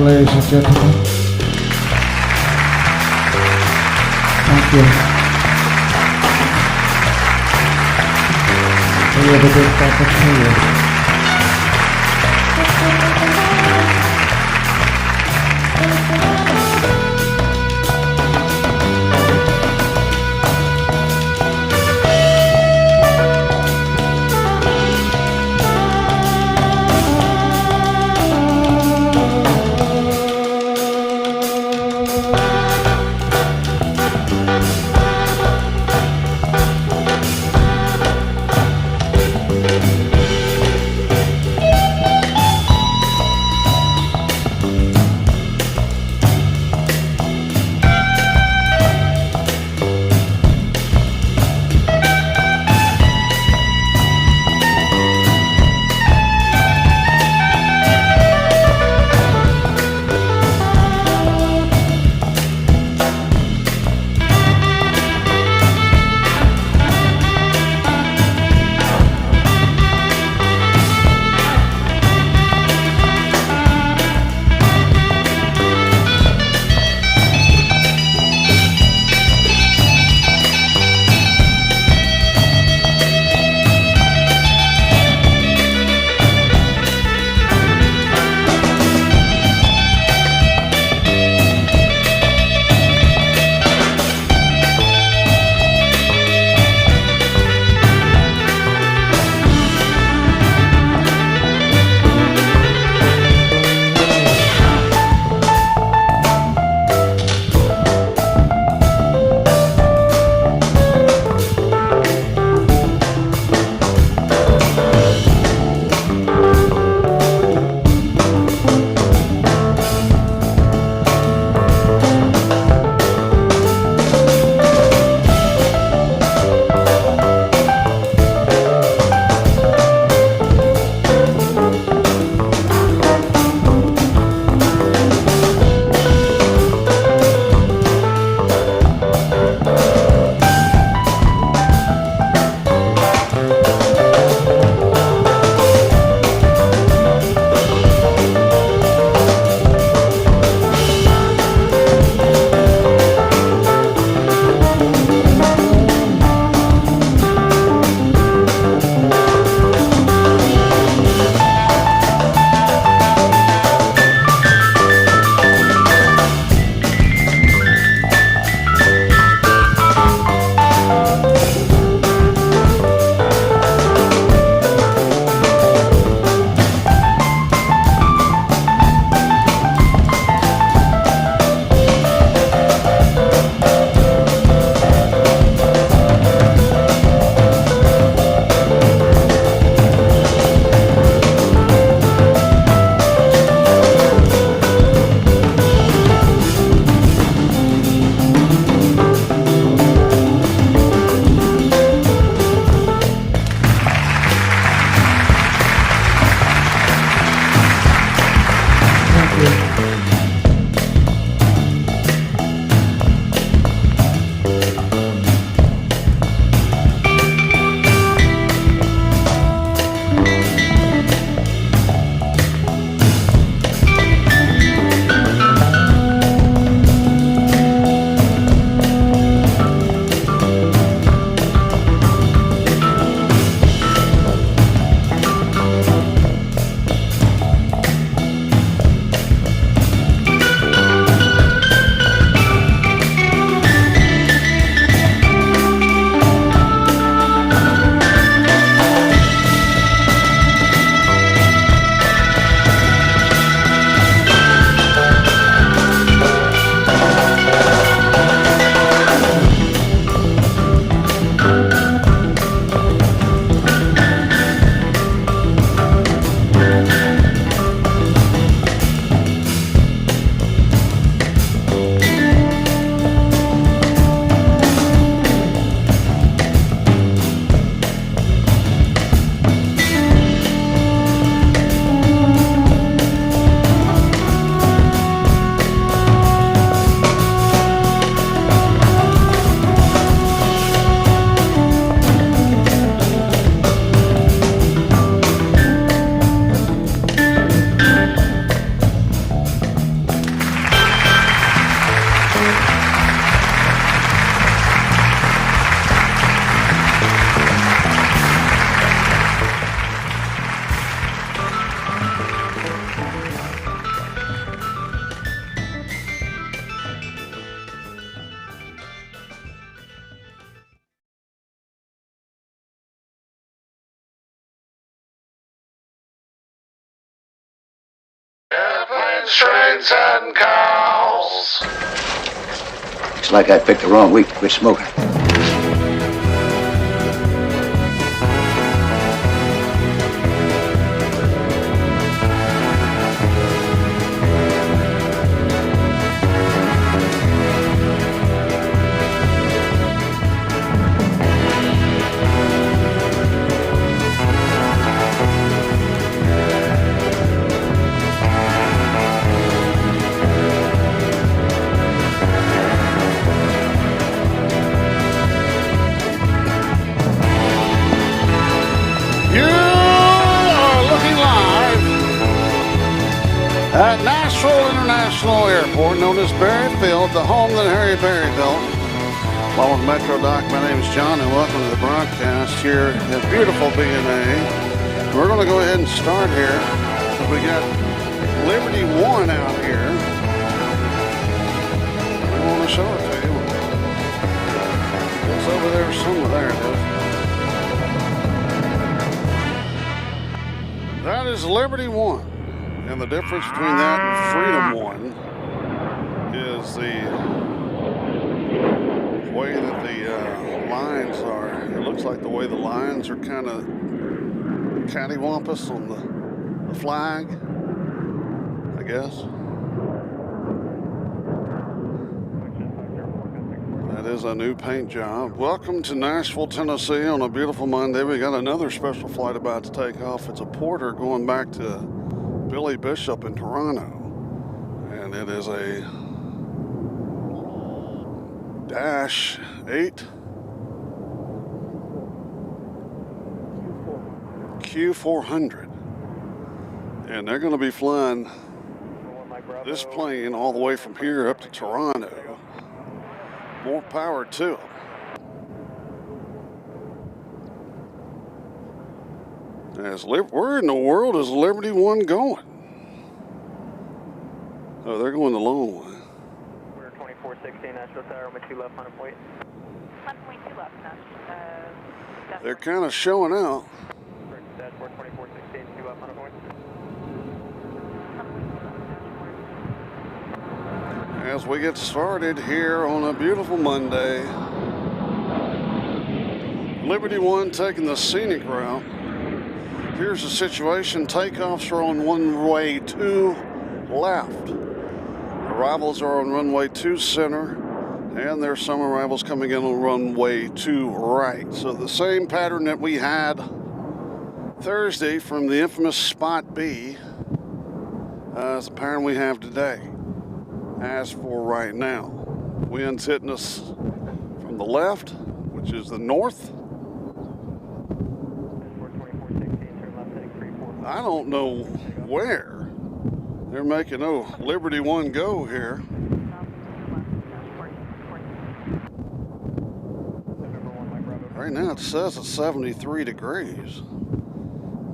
ladies and gentlemen. Thank you. We have a big thank you to you. chickens, trains, and cows. It's like I picked the wrong week to quit smoking. At Nashville International Airport, known as Berry Field, the home that Harry Berry built. Along with Metro Doc, my name is John, and welcome to the broadcast here at beautiful BNA. We're going to go ahead and start here. We got Liberty One out here. I want to show it to you. It's over there somewhere. There it is. That is Liberty One. And the difference between that and Freedom One is the way that the lines are. It looks like the way the lines are kind of cattywampus on the flag, I guess. That is a new paint job. Welcome to Nashville, Tennessee on a beautiful Monday. We got another special flight about to take off. It's a Porter going back to Billy Bishop in Toronto, and it is a -8 Q400, and they're going to be flying this plane all the way from here up to Toronto. More power to them. Where in the world is Liberty One going? Oh, they're going the long way. We're 2416 Nashville Tower, 2 left, 100 point. 1.2 left, Nashville. They're kind of showing out. Dashboard 2416, 2 left, 100 point. As we get started here on a beautiful Monday, Liberty One taking the scenic route. Here's the situation. Takeoffs are on runway 2 left. Arrivals are on runway 2 center. And there's some arrivals coming in on runway 2 right. So the same pattern that we had Thursday from the infamous Spot B is the pattern we have today. As for right now, wind's hitting us from the left, which is the north. I don't know where they're making Liberty One go here. Right now it says it's 73 degrees.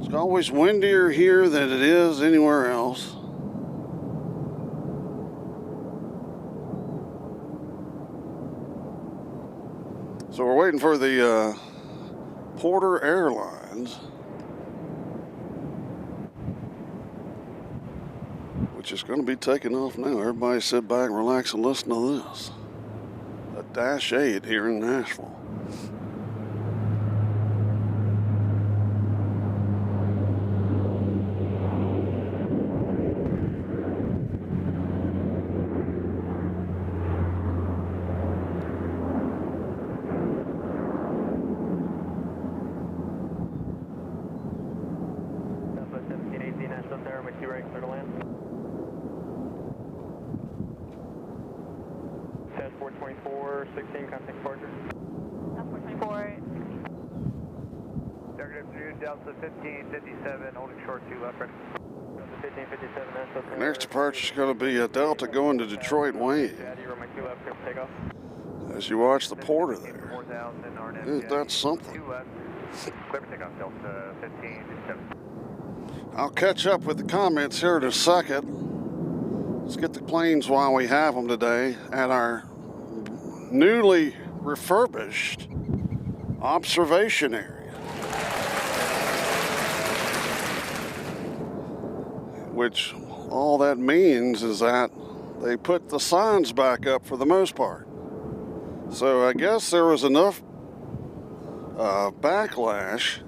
It's always windier here than it is anywhere else. So we're waiting for the Porter Airlines, which is going to be taking off now. Everybody sit back, relax, and listen to this. A -8 here in Nashville. Nashville Tower, 2 right, clear to land. Dashboard 2416, contact departure. Dashboard 2416. Target afternoon, Delta 1557, holding short 2 left, right. Delta 1557, Nashville Tower. Next departure is going to be a Delta going to Detroit Wayne. As you watch the Porter there. Isn't that something? I'll catch up with the comments here in a second. Let's get the planes while we have them today at our newly refurbished observation area, which all that means is that they put the signs back up for the most part. So I guess there was enough backlash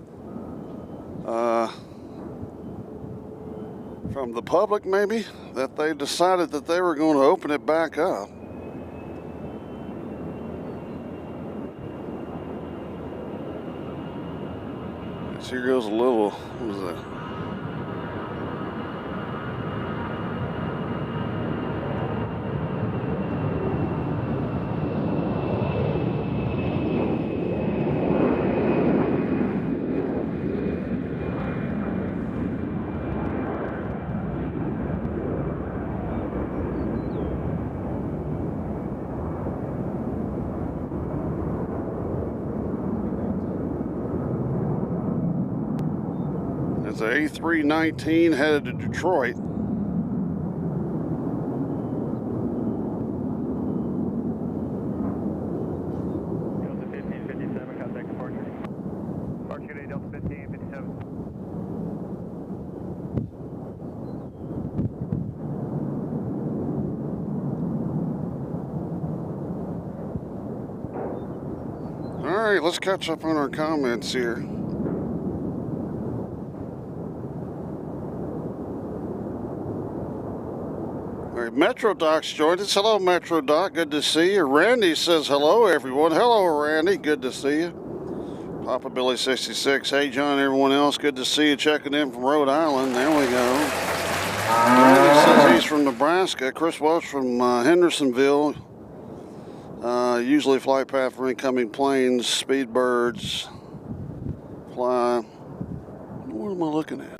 from the public, maybe, that they decided that they were going to open it back up. So here goes a little, what was that? It's a A319 headed to Detroit. Delta 1557, contact departure. Departure today, Delta 1557. All right, let's catch up on our comments here. Metro Doc's joined us. Hello, Metro Doc. Good to see you. Randy says hello, everyone. Hello, Randy. Good to see you. Papa Billy 66. Hey, John, everyone else. Good to see you. Checking in from Rhode Island. There we go. Randy says he's from Nebraska. Chris Welch from Hendersonville. Usually flight path for incoming planes, Speedbirds, fly. What am I looking at?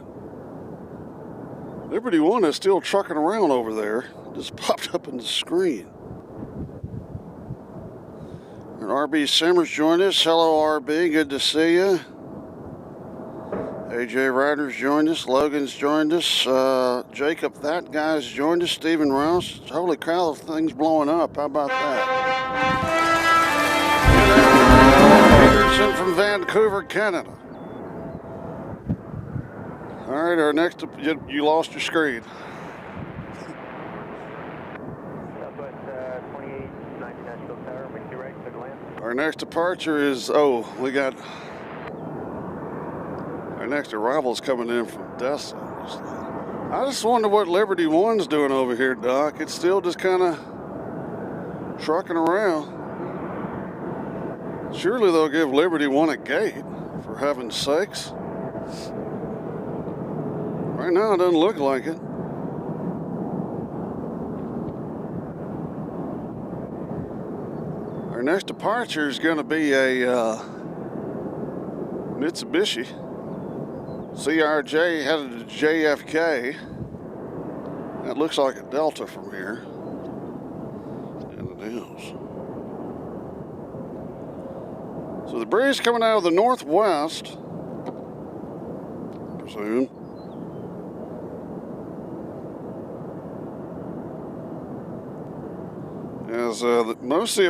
Liberty One is still trucking around over there. Just popped up in the screen. And RB Simmers joined us. Hello, RB. Good to see you. AJ Ryder's joined us. Logan's joined us. Jacob, that guy's joined us. Stephen Rouse. Holy cow, the thing's blowing up. How about that? Peterson from Vancouver, Canada. All right, our next, you lost your screen. Southwest 2890 Nashville Tower, make your right, clear to land. Our next departure is, our next arrival's coming in from Dessa. I just wonder what Liberty One's doing over here, Doc. It's still just kind of trucking around. Surely they'll give Liberty One a gate, for heaven's sakes. Right now, it doesn't look like it. Our next departure is going to be a Mitsubishi CRJ headed to JFK. That looks like a Delta from here. And it is. So the breeze coming out of the northwest, I presume. As most of the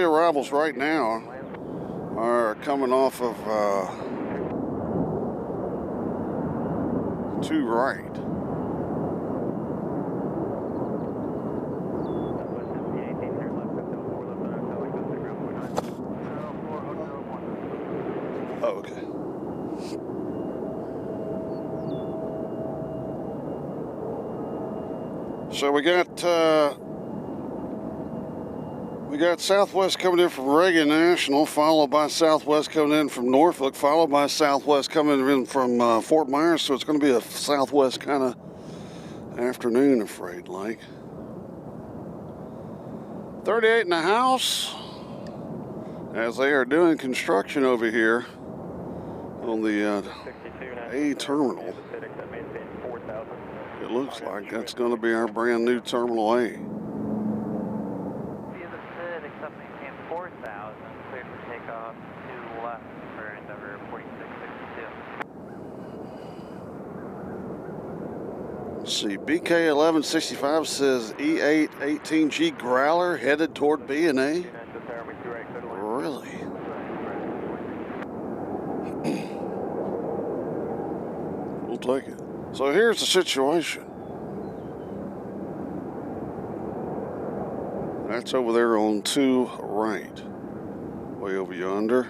arrivals right now are coming off of to right. Oh, okay. So we got Southwest coming in from Reagan National, followed by Southwest coming in from Norfolk, followed by Southwest coming in from Fort Myers. So it's going to be a Southwest kind of afternoon, afraid like. 38 in the house, as they are doing construction over here on the A terminal. It looks like that's going to be our brand new Terminal A. Via the FID, accepting 4,000, clear for takeoff to left for Endeavour 4662. Let's see, BK1165 says E818G Growler headed toward BNA. Really? won't take it. So here's the situation. That's over there on 2 right. Way over yonder.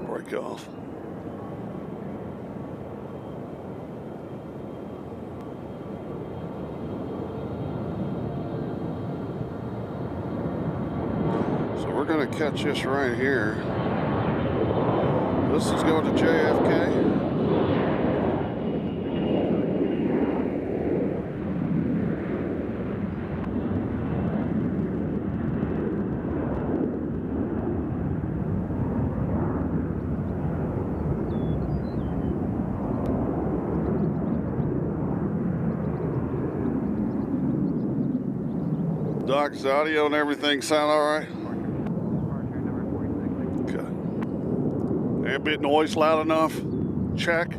Break off. So we're going to catch this right here. This is going to JFK. Doc, is the audio and everything sound all right? Okay. Ambient noise loud enough? Check.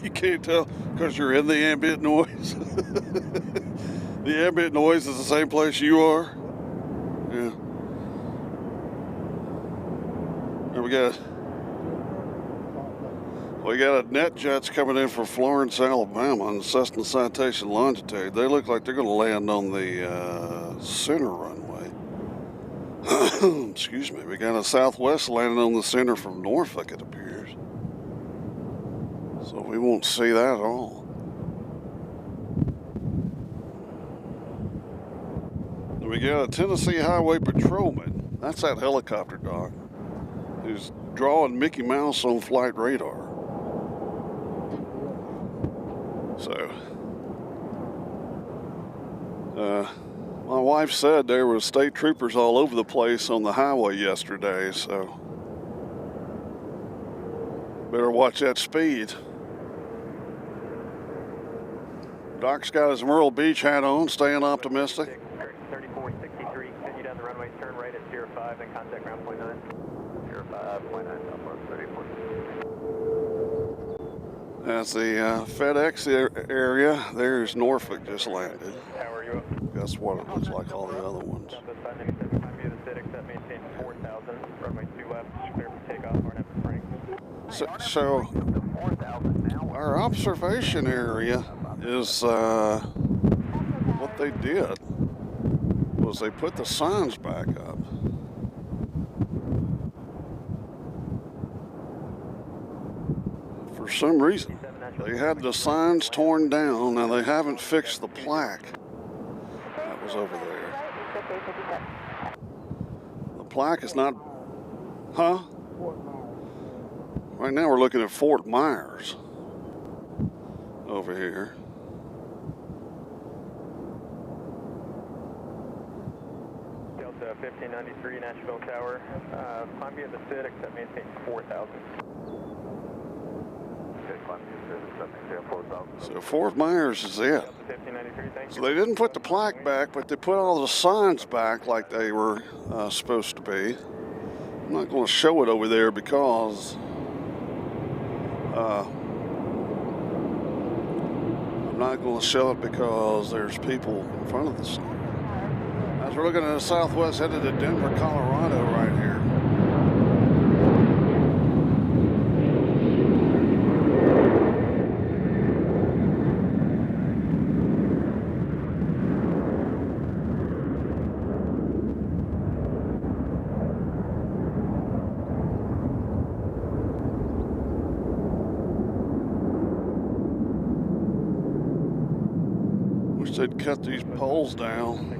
You can't tell because you're in the ambient noise. The ambient noise is the same place you are. Yeah. And we got a net jets coming in from Florence, Alabama on the Cessna Citation Longitude. They look like they're going to land on the center runway. Excuse me. We got a Southwest landing on the center from Norfolk, it appears. So we won't see that at all. We got a Tennessee Highway Patrolman. That's that helicopter, Doc, who's drawing Mickey Mouse on flight radar. So, my wife said there were state troopers all over the place on the highway yesterday, so better watch that speed. Doc's got his Myrtle Beach hat on, staying optimistic. 3463, continue down the runway, turn right at 05 and contact ground point 9. 05.9, Southwest 34. That's the FedEx area. There's Norfolk just landed. How are you? That's what it looks like all the other ones. Southwest 597, time view of the CITIC, that maintains 4,000, runway 2 left, clear for takeoff, RNF to Frank. So our observation area is what they did was they put the signs back up. For some reason, they had the signs torn down. Now they haven't fixed the plaque that was over there. The plaque is not, huh? Right now we're looking at Fort Myers over here. Delta 1593, Nashville Tower. Climb via the CITIC, that maintains 4,000. So Fort Myers is it. So they didn't put the plaque back, but they put all the signs back like they were supposed to be. I'm not going to show it over there because there's people in front of the sign. As we're looking at the Southwest headed to Denver, Colorado right here. They'd cut these poles down.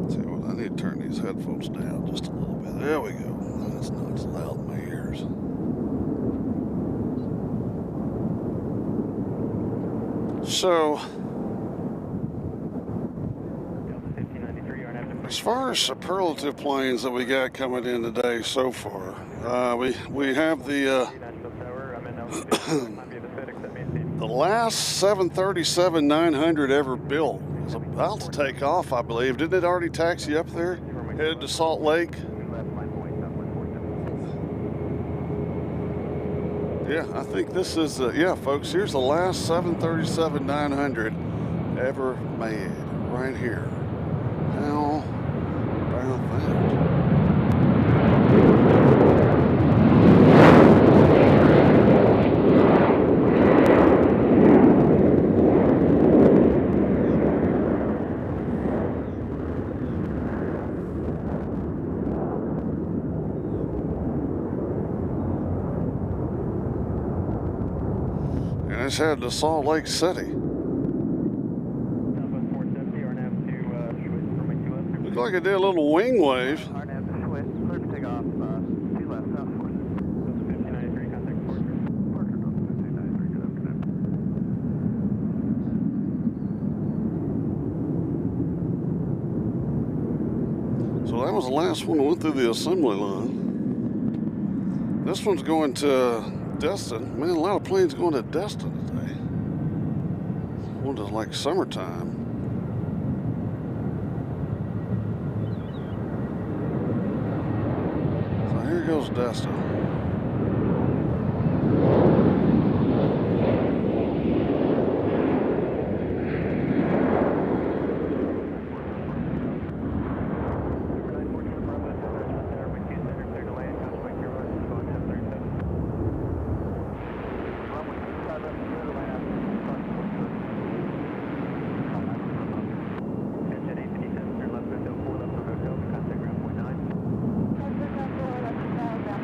See what, I need to turn these headphones down just a little bit. There we go. That's not as loud in my ears. So As far as superlative planes that we got coming in today so far, we have the the last 737-900 ever built is about to take off, I believe. Didn't it already taxi up there, headed to Salt Lake? Yeah, I think this is, yeah, folks, here's the last 737-900 ever made, right here. How about that? And it's headed to Salt Lake City. Looks like it did a little wing wave. So that was the last one that went through the assembly line. This one's going to Destin. Man, a lot of planes going to Destin today. One is like summertime. So here goes Destin.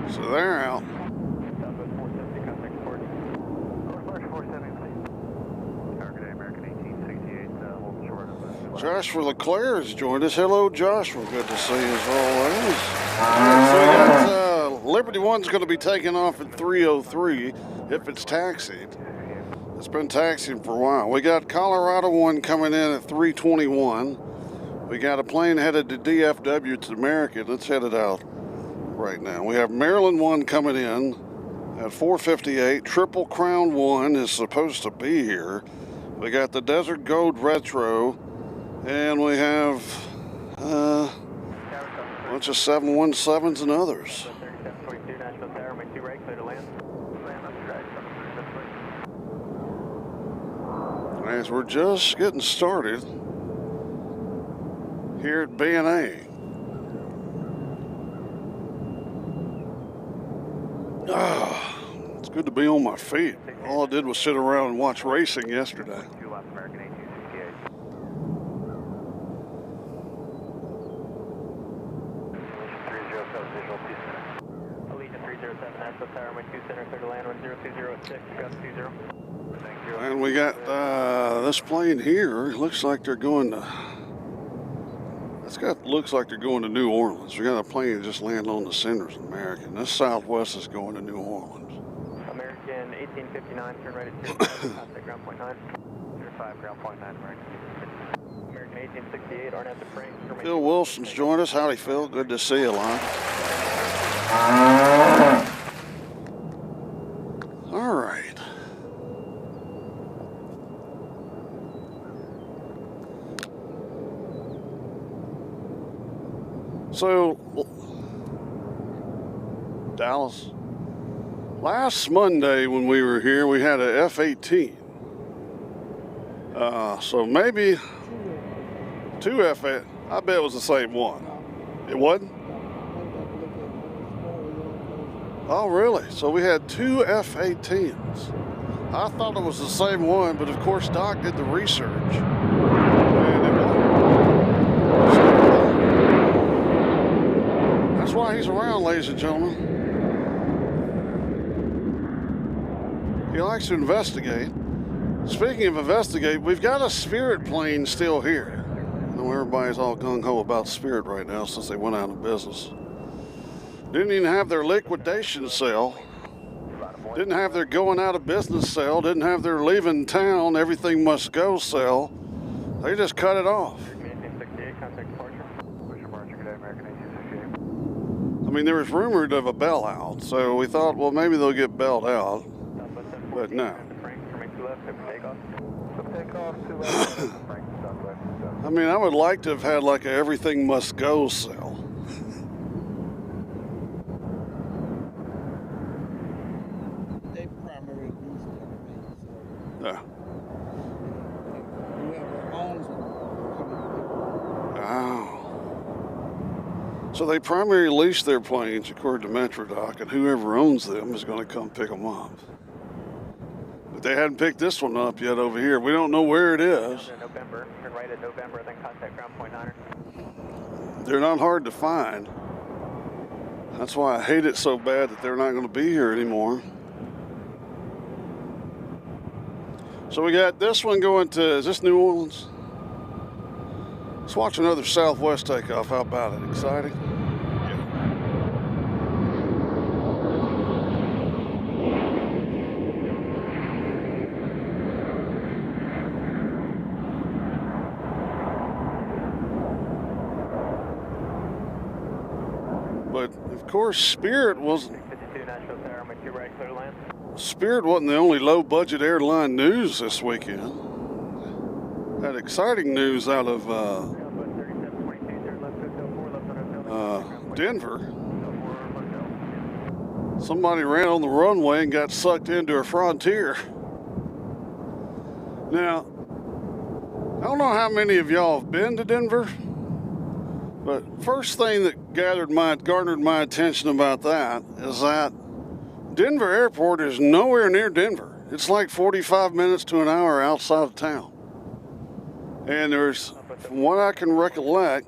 So they're out. Joshua LeClaire has joined us. Hello, Joshua. Good to see you as always. So we got Liberty One's going to be taking off at 3:03 if it's taxied. It's been taxiing for a while. We got Colorado One coming in at 3:21. We got a plane headed to DFW. It's American. It's headed out right now. We have Maryland One coming in at 4:58. Triple Crown One is supposed to be here. We got the Desert Gold Retro, and we have a bunch of 717s and others. As we're just getting started here at BNA. It's good to be on my feet. All I did was sit around and watch racing yesterday. And we got this plane here. Looks like they're going to. Looks like they're going to New Orleans. We got a plane that just landed on the centers of American. This Southwest is going to New Orleans. American 1859, turn right at 2, contact ground point 9. 05, ground point 9, American. American 1868, Arnett to Frank. Phil Wilson's joined us. Howdy, Phil. Good to see you, Lon. All right. So, Dallas, last Monday when we were here, we had a F-18. So maybe two F-18. I bet it was the same one. It wasn't? Oh, really? So we had two F-18s. I thought it was the same one, but of course Doc did the research. And it wasn't. That's why he's around, ladies and gentlemen. He likes to investigate. Speaking of investigate, we've got a Spirit plane still here. I know everybody's all gung-ho about Spirit right now since they went out of business. Didn't even have their liquidation sale. Didn't have their going out of business sale. Didn't have their leaving town, everything must go sale. They just cut it off. I mean, there was rumored of a bell out, so we thought, well, maybe they'll get bailed out, but no. I mean, I would like to have had like a everything must go sale. They primary lease company, so Yeah. whoever owns them coming to Oh. So they primarily lease their planes according to Metrodoc, and whoever owns them is going to come pick them up. But they hadn't picked this one up yet over here. We don't know where it is. November, turn right at November, then contact ground point 9. They're not hard to find. That's why I hate it so bad that they're not going to be here anymore. So we got this one going to, is this New Orleans? Let's watch another Southwest takeoff. How about it? Exciting? But of course, Spirit wasn't. 52 Nashville Tower, my 2 right, clear to land. Spirit wasn't the only low-budget airline news this weekend. Had exciting news out of Denver. Somebody ran on the runway and got sucked into a Frontier. Now, I don't know how many of y'all have been to Denver, but first thing that garnered my attention about that is that Denver Airport is nowhere near Denver. It's like 45 minutes to an hour outside of town. And there's, from what I can recollect,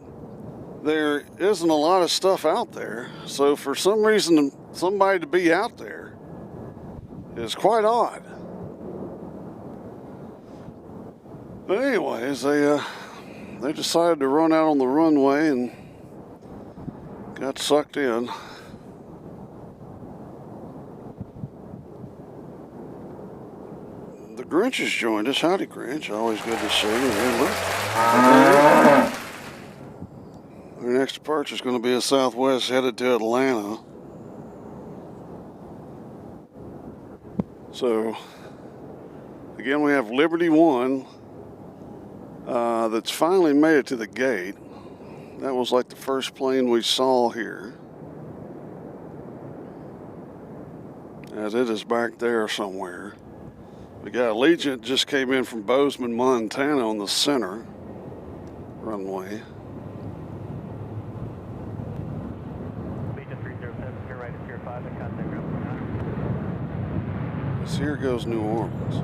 there isn't a lot of stuff out there. So for some reason, somebody to be out there is quite odd. But anyways, they decided to run out on the runway and got sucked in. The Grinch has joined us. Howdy, Grinch. Always good to see you. Hey, look. Our next departure is going to be a Southwest headed to Atlanta. So, again, we have Liberty One that's finally made it to the gate. That was like the first plane we saw here. As it is back there somewhere. We got Allegiant just came in from Bozeman, Montana on the center runway. Allegiant 307, turn right at Pier 5 and contact ground point 9. So here goes New Orleans.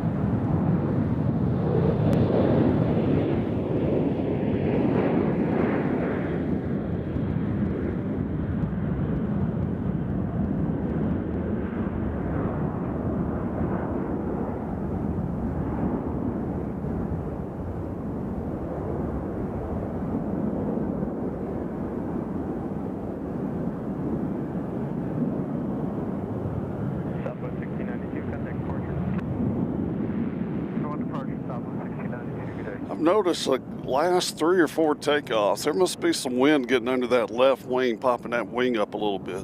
Southwest 1692, contact departure. Going departure, Southwest 1692, good day. I've noticed like last 3 or 4 takeoffs, there must be some wind getting under that left wing, popping that wing up a little bit.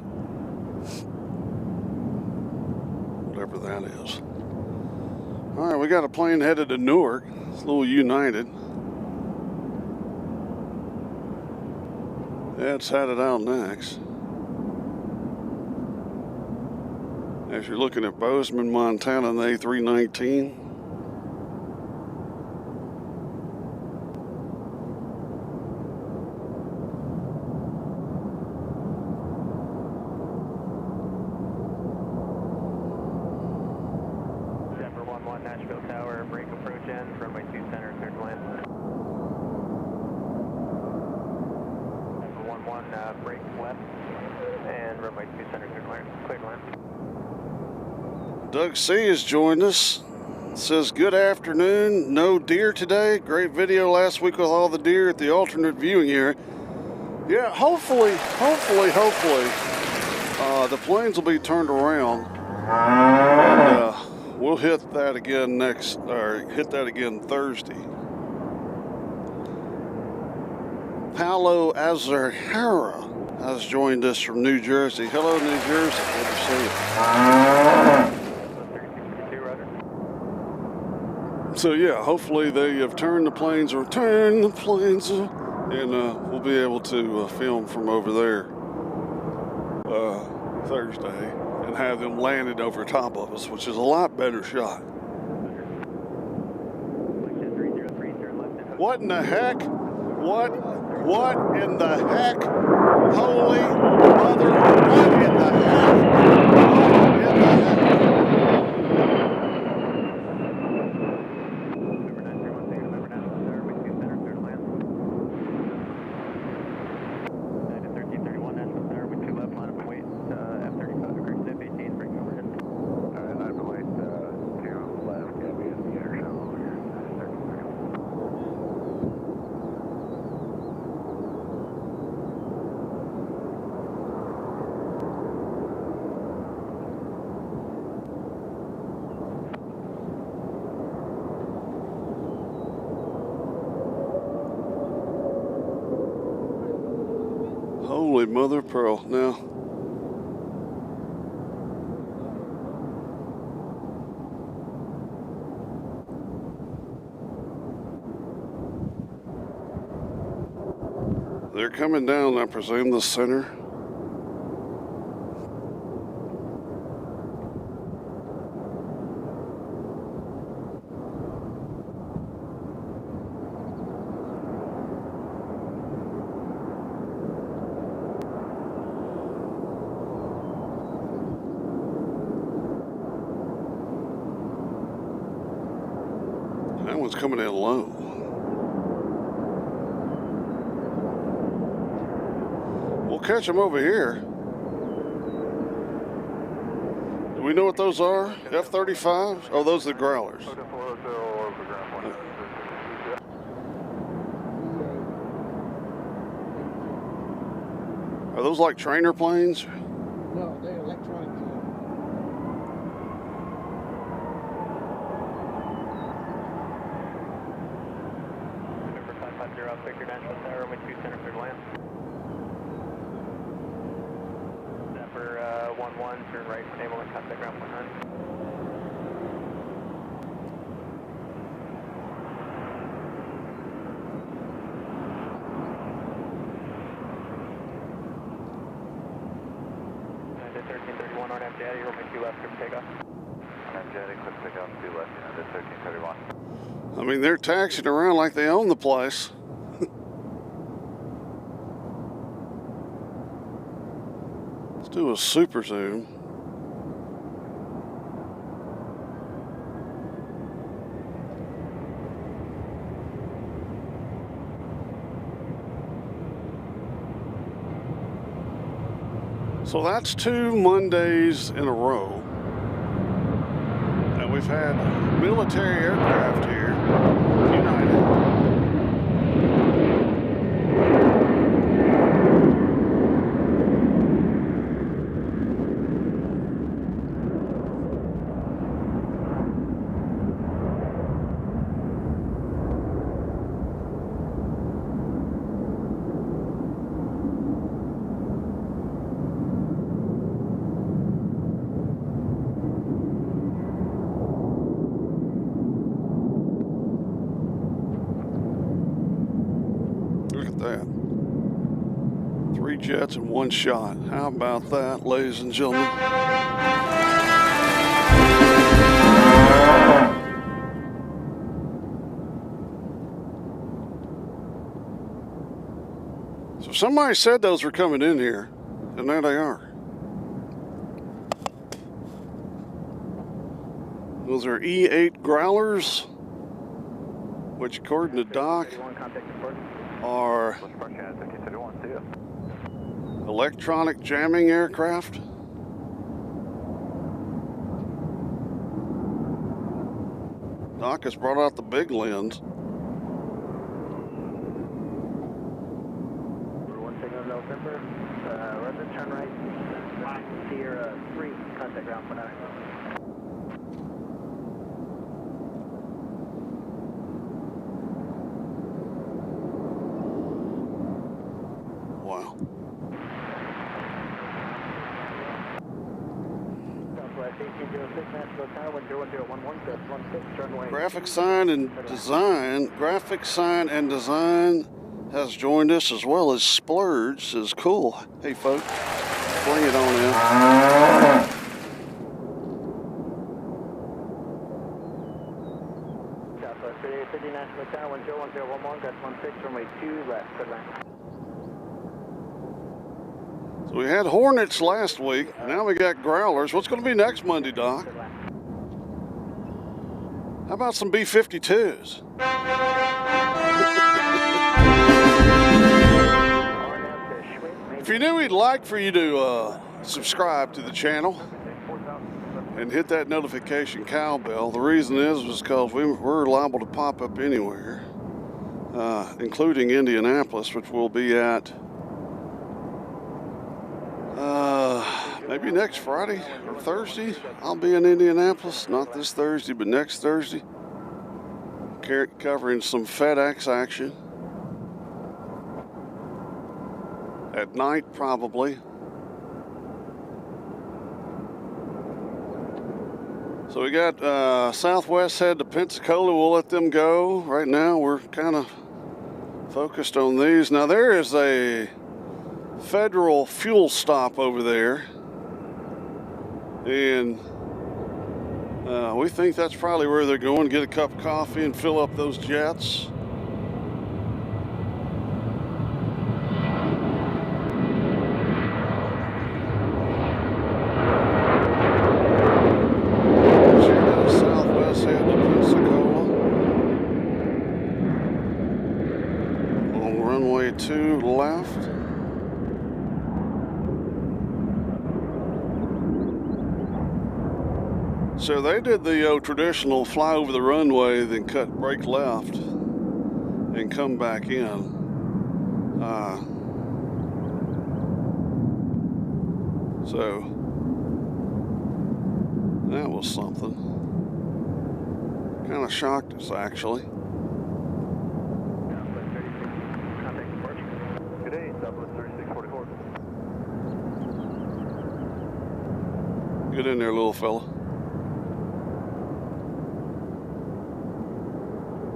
Whatever that is. All right, we got a plane headed to Newark. It's a little United. Yeah, it's headed out next. As you're looking at Bozeman, Montana, and the A319. Denver 11 Nashville Tower, break approach in, runway 2 center, clear to land. Denver 11, break left, and runway 2 center, clear to land. Doug C. has joined us. Says, good afternoon. No deer today. Great video last week with all the deer at the alternate viewing area. Yeah, hopefully, the planes will be turned around. And we'll hit that again Thursday. Paolo Azarhara has joined us from New Jersey. Hello, New Jersey. Good to see you. So yeah, hopefully they have turned the planes and we'll be able to film from over there Thursday and have them landed over top of us, which is a lot better shot. What in the heck? What in the heck? Holy mother, what in the heck? What in the heck? Holy mother of pearl. Now, they're coming down, I presume, the center. That one's coming in low. We'll catch them over here. Do we know what those are? F-35s? Oh, those are the growlers. Are those like trainer planes? No, they're electronic. Number 550, Victor Nashville Tower, wind 2 center third land. Number 11, turn right, stable and contact ground 19. On Jetty, runway 2 left, clear takeoff. On Jetty, clear takeoff, 2 left, United 1331. I mean, they're taxiing around like they own the place. Let's do a super zoom. So that's 2 Mondays in a row that we've had military aircraft here, United. Look at that. 3 jets in 1 shot. How about that, ladies and gentlemen? So somebody said those were coming in here, and there they are. Those are E8 Growlers, which according to Doc are electronic jamming aircraft. Doc has brought out the big lens. One signal November, London, turn right, Sierra 3, contact ground for now. Graphic Sign and Design has joined us, as well as Splurge. Says, cool. Hey, folks, bring it on in. Nashville Tower, 101011, got 16, runway 2 left, good line. So we had Hornets last week. Now we got Growlers. What's going to be next Monday, Doc? How about some B-52s? If you're new, we'd like for you to subscribe to the channel and hit that notification cowbell. The reason is because we're liable to pop up anywhere, including Indianapolis, which we'll be at maybe next Friday or Thursday. I'll be in Indianapolis, not this Thursday, but next Thursday, covering some FedEx action at night, probably. So we got Southwest head to Pensacola. We'll let them go. Right now we're kind of focused on these. Now there is a federal fuel stop over there, and we think that's probably where they're going to get a cup of coffee and fill up those jets. Southwest head to Pensacola on runway 2 left. So they did the traditional fly over the runway, then cut brake left and come back in. So that was something. Kind of shocked us, actually. Good day, Southwest 3644. Get in there, little fella.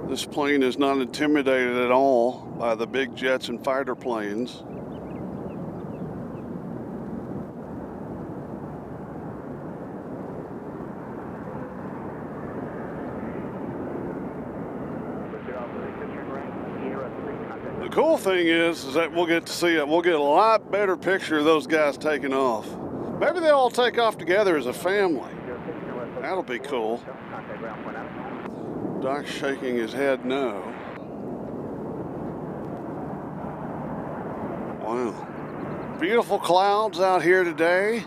This plane is not intimidated at all by the big jets and fighter planes. The cool thing is that we'll get to see it. We'll get a lot better picture of those guys taking off. Maybe they'll all take off together as a family. That'll be cool. Doc's shaking his head no. Wow. Beautiful clouds out here today.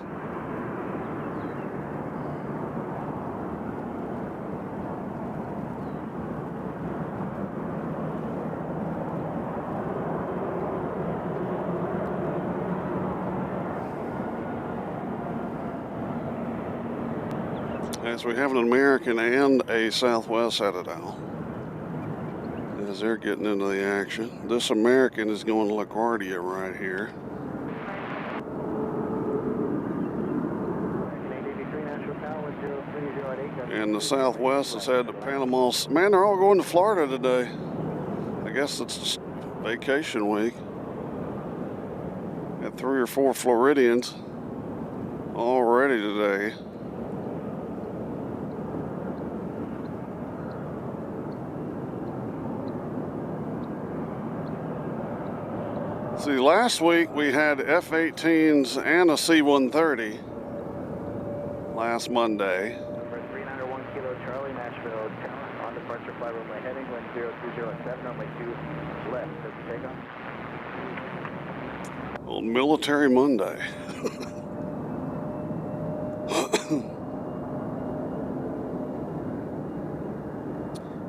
As we have an American and a Southwest headed out, as they're getting into the action. This American is going to LaGuardia right here. And the Southwest has had to Panama. Man, they're all going to Florida today. I guess it's just vacation week. Got 3 or 4 Floridians already today. See, last week we had F-18s and a C-130 last Monday. Number 301 Kilo Charlie, Nashville, on departure flight runway heading, wind 0207, runway 2 left, does the takeoff? Old Military Monday.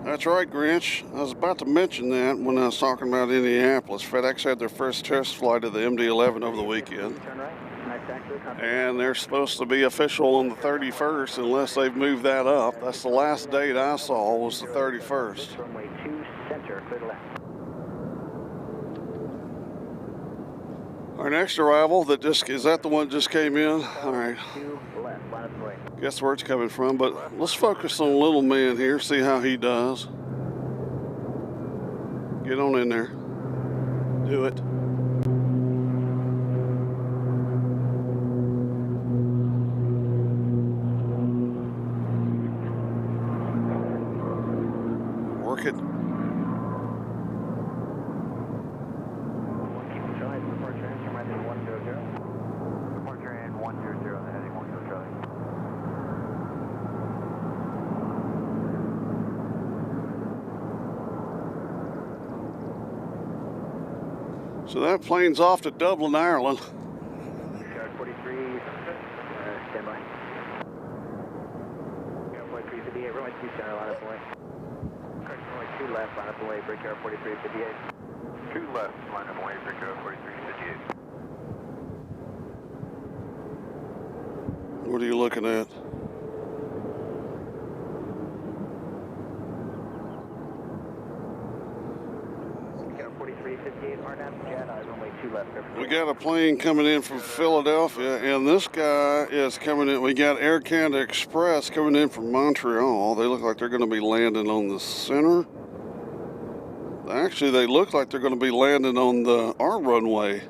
That's right, Grinch. I was about to mention that when I was talking about Indianapolis. FedEx had their first test flight of the MD-11 over the weekend. And they're supposed to be official on the 31st unless they've moved that up. That's the last date I saw was the 31st. Runway 2 center, clear to left. Our next arrival that just, is that the one that just came in? All right. 2 left, line of way. Guess where it's coming from, but let's focus on little man here, see how he does. Get on in there. Do it. Work it. So that plane's off to Dublin, Ireland. Guard 43, stand by. Guard 4358, runway 2 center, line up away. Correct, runway 2 left, line up away, break yard 4358. 2 left, line up away, break yard 4358. What are you looking at? We got a plane coming in from Philadelphia, and this guy is coming in. We got Air Canada Express coming in from Montreal. They look like they're going to be landing on the center. Actually, they look like they're going to be landing on our runway,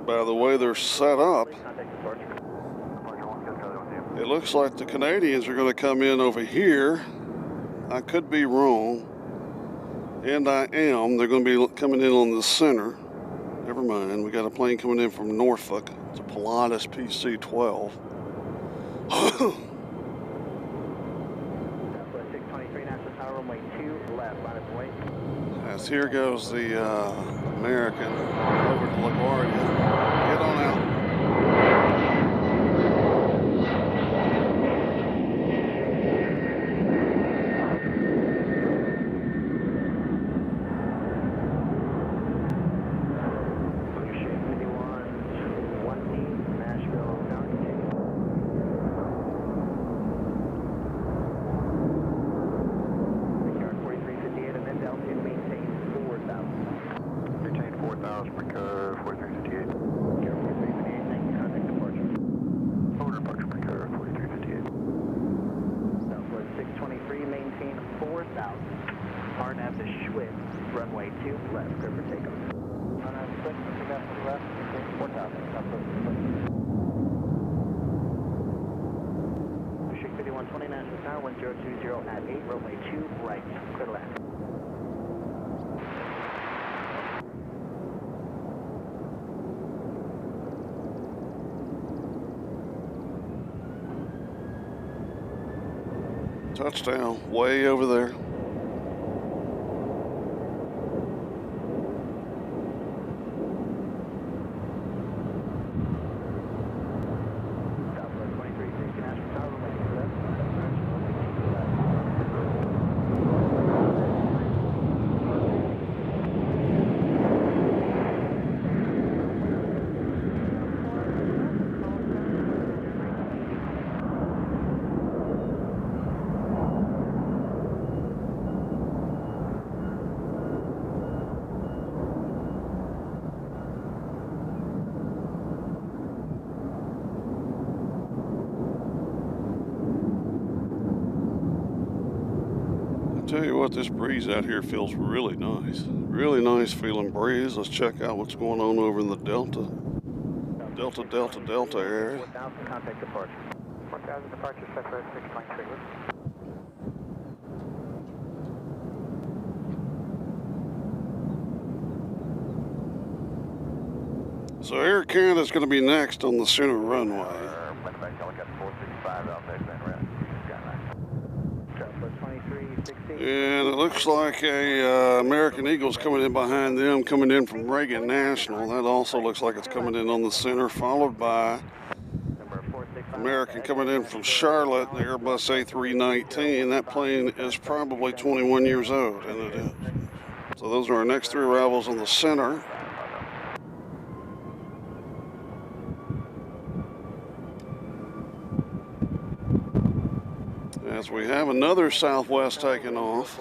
by the way they're set up. It looks like the Canadians are going to come in over here. I could be wrong. And I am. They're going to be coming in on the center. Never mind. We got a plane coming in from Norfolk. It's a Pilatus PC-12. 623 Nashville Tower, runway 2 left, line up away. As here goes the American over to LaGuardia. Get on out. Runway 2 left, clear for takeoff. Runway 6, Mr. Gus to the left, 4000, Southwest. Sheik 5120 Nashville Tower, 1020 at 8, runway 2 right, clear to land. Touchdown, way over there. Tell you what, this breeze out here feels really nice. Really nice feeling breeze. Let's check out what's going on over in the Delta. Delta area. 4000 contact departure. 4000 departure, separate 6.3. So Air Canada is going to be next on the center runway. And it looks like a American Eagle's coming in behind them, coming in from Reagan National. That also looks like it's coming in on the center, followed by American coming in from Charlotte, the Airbus A319. That plane is probably 21 years old, and it is. So those are our next three arrivals on the center. As we have another Southwest taking off.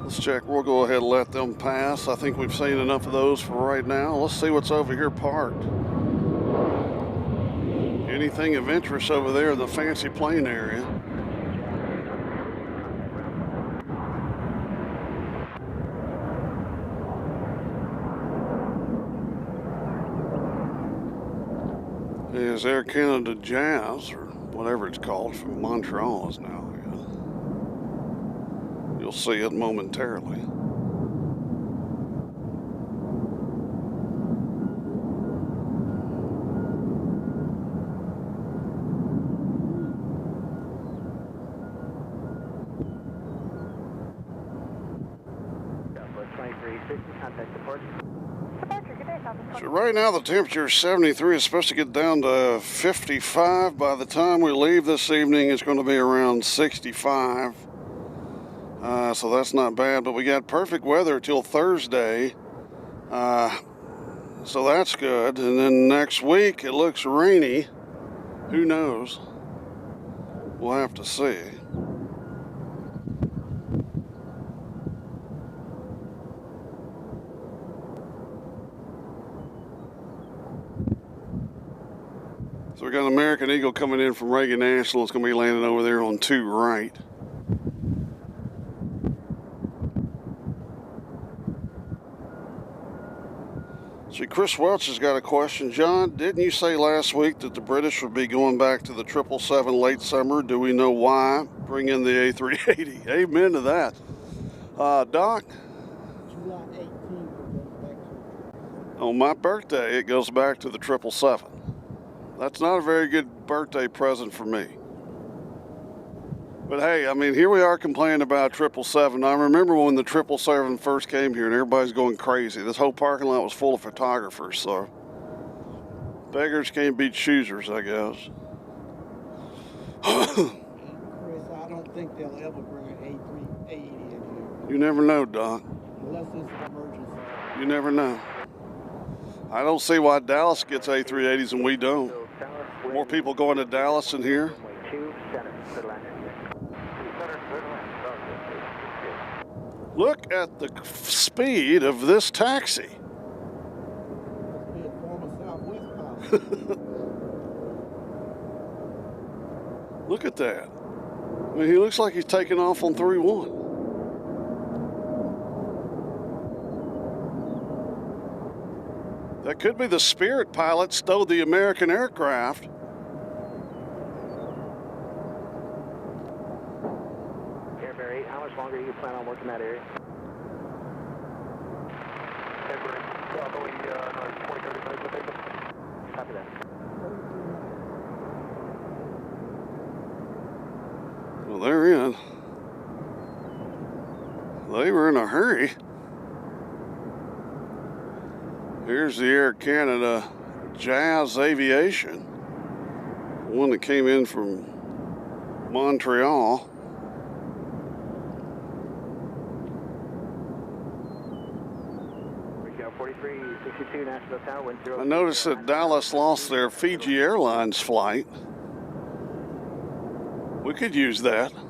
Let's check. We'll go ahead and let them pass. I think we've seen enough of those for right now. Let's see what's over here parked. anything of interest over there in the fancy plane area. Is Air Canada Jazz, or whatever it's called, from Montreal is now here. You'll see it momentarily. So right now the temperature is 73. It's supposed to get down to 55. By the time we leave this evening, it's going to be around 65. So that's not bad, but we got perfect weather till Thursday. So that's good. And then next week it looks rainy. Who knows? We'll have to see. So we got an American Eagle coming in from Reagan National. It's going to be landing over there on 2 right. See, Chris Welch has got a question. John, didn't you say last week that the British would be going back to the 777 late summer? Do we know why? Bring in the A380. Amen to that. Doc? July 18th, it goes back to. On my birthday, it goes back to the 777. That's not a very good birthday present for me. But hey, I mean, here we are complaining about 777. I remember when the 777 first came here and everybody's going crazy. This whole parking lot was full of photographers, so beggars can't beat choosers, I guess. Chris, I don't think they'll ever bring an A380 in here. You never know, Doc. Unless it's an emergency. You never know. I don't see why Dallas gets A380s and we don't. More people going to Dallas than here. Look at the speed of this taxi. Must be a former Southwest pilot. Look at that. I mean, he looks like he's taking off on 3-1. That could be the Spirit pilot stole the American aircraft. Airberry, how much longer do you plan on working that area? Airberry, probably another 20, 30 minutes, I think. Copy that. Well, they're in. They were in a hurry. Here's the Air Canada Jazz Aviation, one that came in from Montreal. We go 4362 Nashville Tower, wind 0. I noticed that Dallas lost their Fiji Airlines flight. We could use that. 5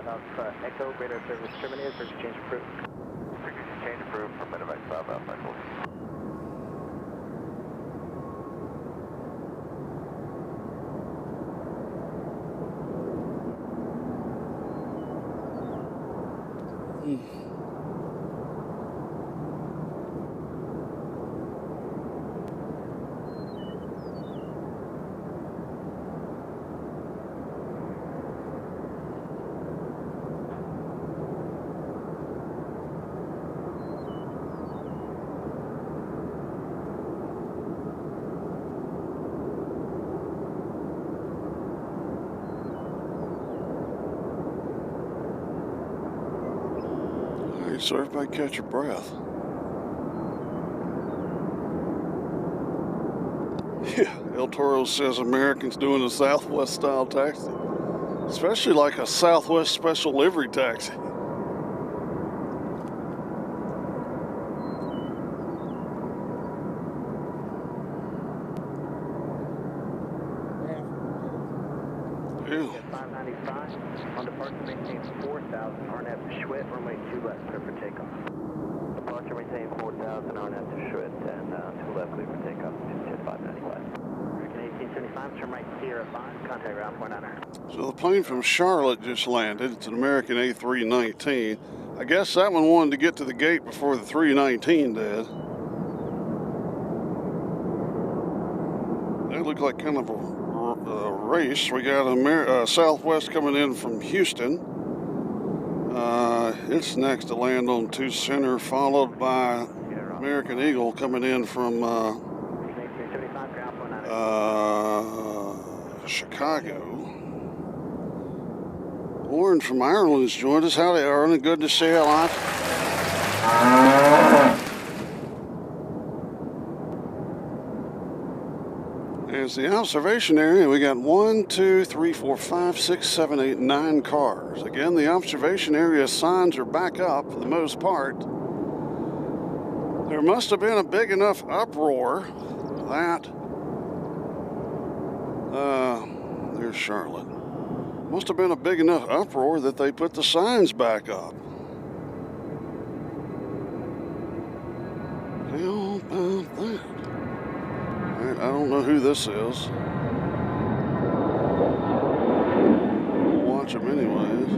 Alpha Echo, radar service terminated, first change approved. Change approved for Medevac 5 Alpha Echo. So everybody catch your breath. Yeah, El Toro says Americans doing a Southwest style taxi. Especially like a Southwest special livery taxi. Yeah. 595 on departure maintain 4,000 RNAV to Schwitt, runway 2 left, clear for takeoff. Departure maintain 4,000 RNAV to Schwitt and 2 left, clear for takeoff, 590. 1875, turn right Sierra 5, contact ground point 9. So the plane from Charlotte just landed. It's an American A319. I guess that one wanted to get to the gate before the 319 did. It looked like kind of a race. We got a Southwest coming in from Houston. It's next to land on 2 center, followed by American Eagle coming in from Chicago. Warren from Ireland's joined us. Howdy, Aaron. Good to see you live. There's the observation area. We got 1, 2, 3, 4, 5, 6, 7, 8, 9 cars. Again, the observation area signs are back up for the most part. There must have been a big enough uproar that there's Charlotte. Must have been a big enough uproar that they put the signs back up. How about that? I don't know who this is. We'll watch them anyways.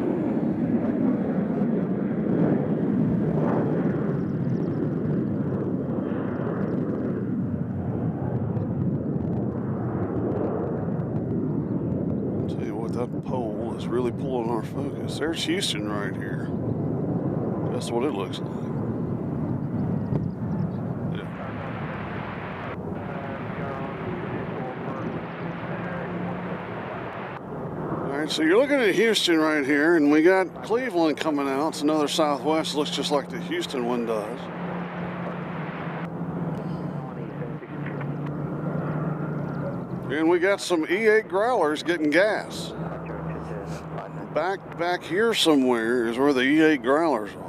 I'll tell you what, that pole is really pulling our focus. There's Houston right here. That's what it looks like. So you're looking at Houston right here, and we got Cleveland coming out. It's another Southwest. Looks just like the Houston one does. And we got some E8 growlers getting gas. Back here somewhere is where the E8 growlers are.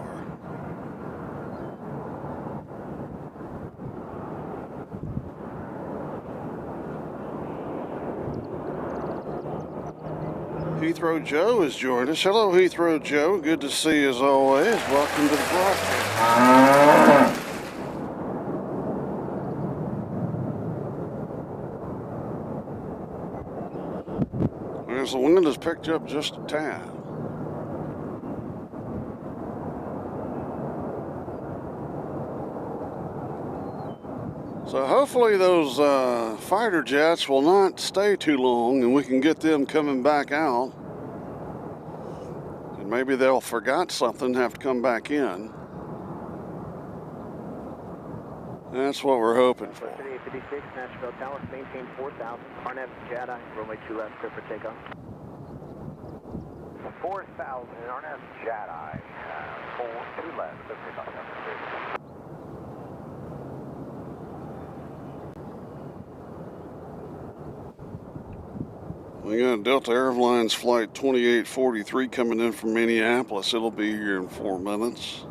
Heathrow Joe has joined us. Hello, Heathrow Joe. Good to see you as always. Welcome to the broadcast. As the wind has picked up just a tad. So hopefully those fighter jets will not stay too long and we can get them coming back out. And maybe they'll forgot something and have to come back in. That's what we're hoping for. 3856, Nashville Tower, maintain 4,000. RNAV Jedi, runway 2 left, clear for takeoff. 4,000, RNAV Jedi, 2 left, clear for takeoff. We got Delta Airlines flight 2843 coming in from Minneapolis. It'll be here in 4 minutes.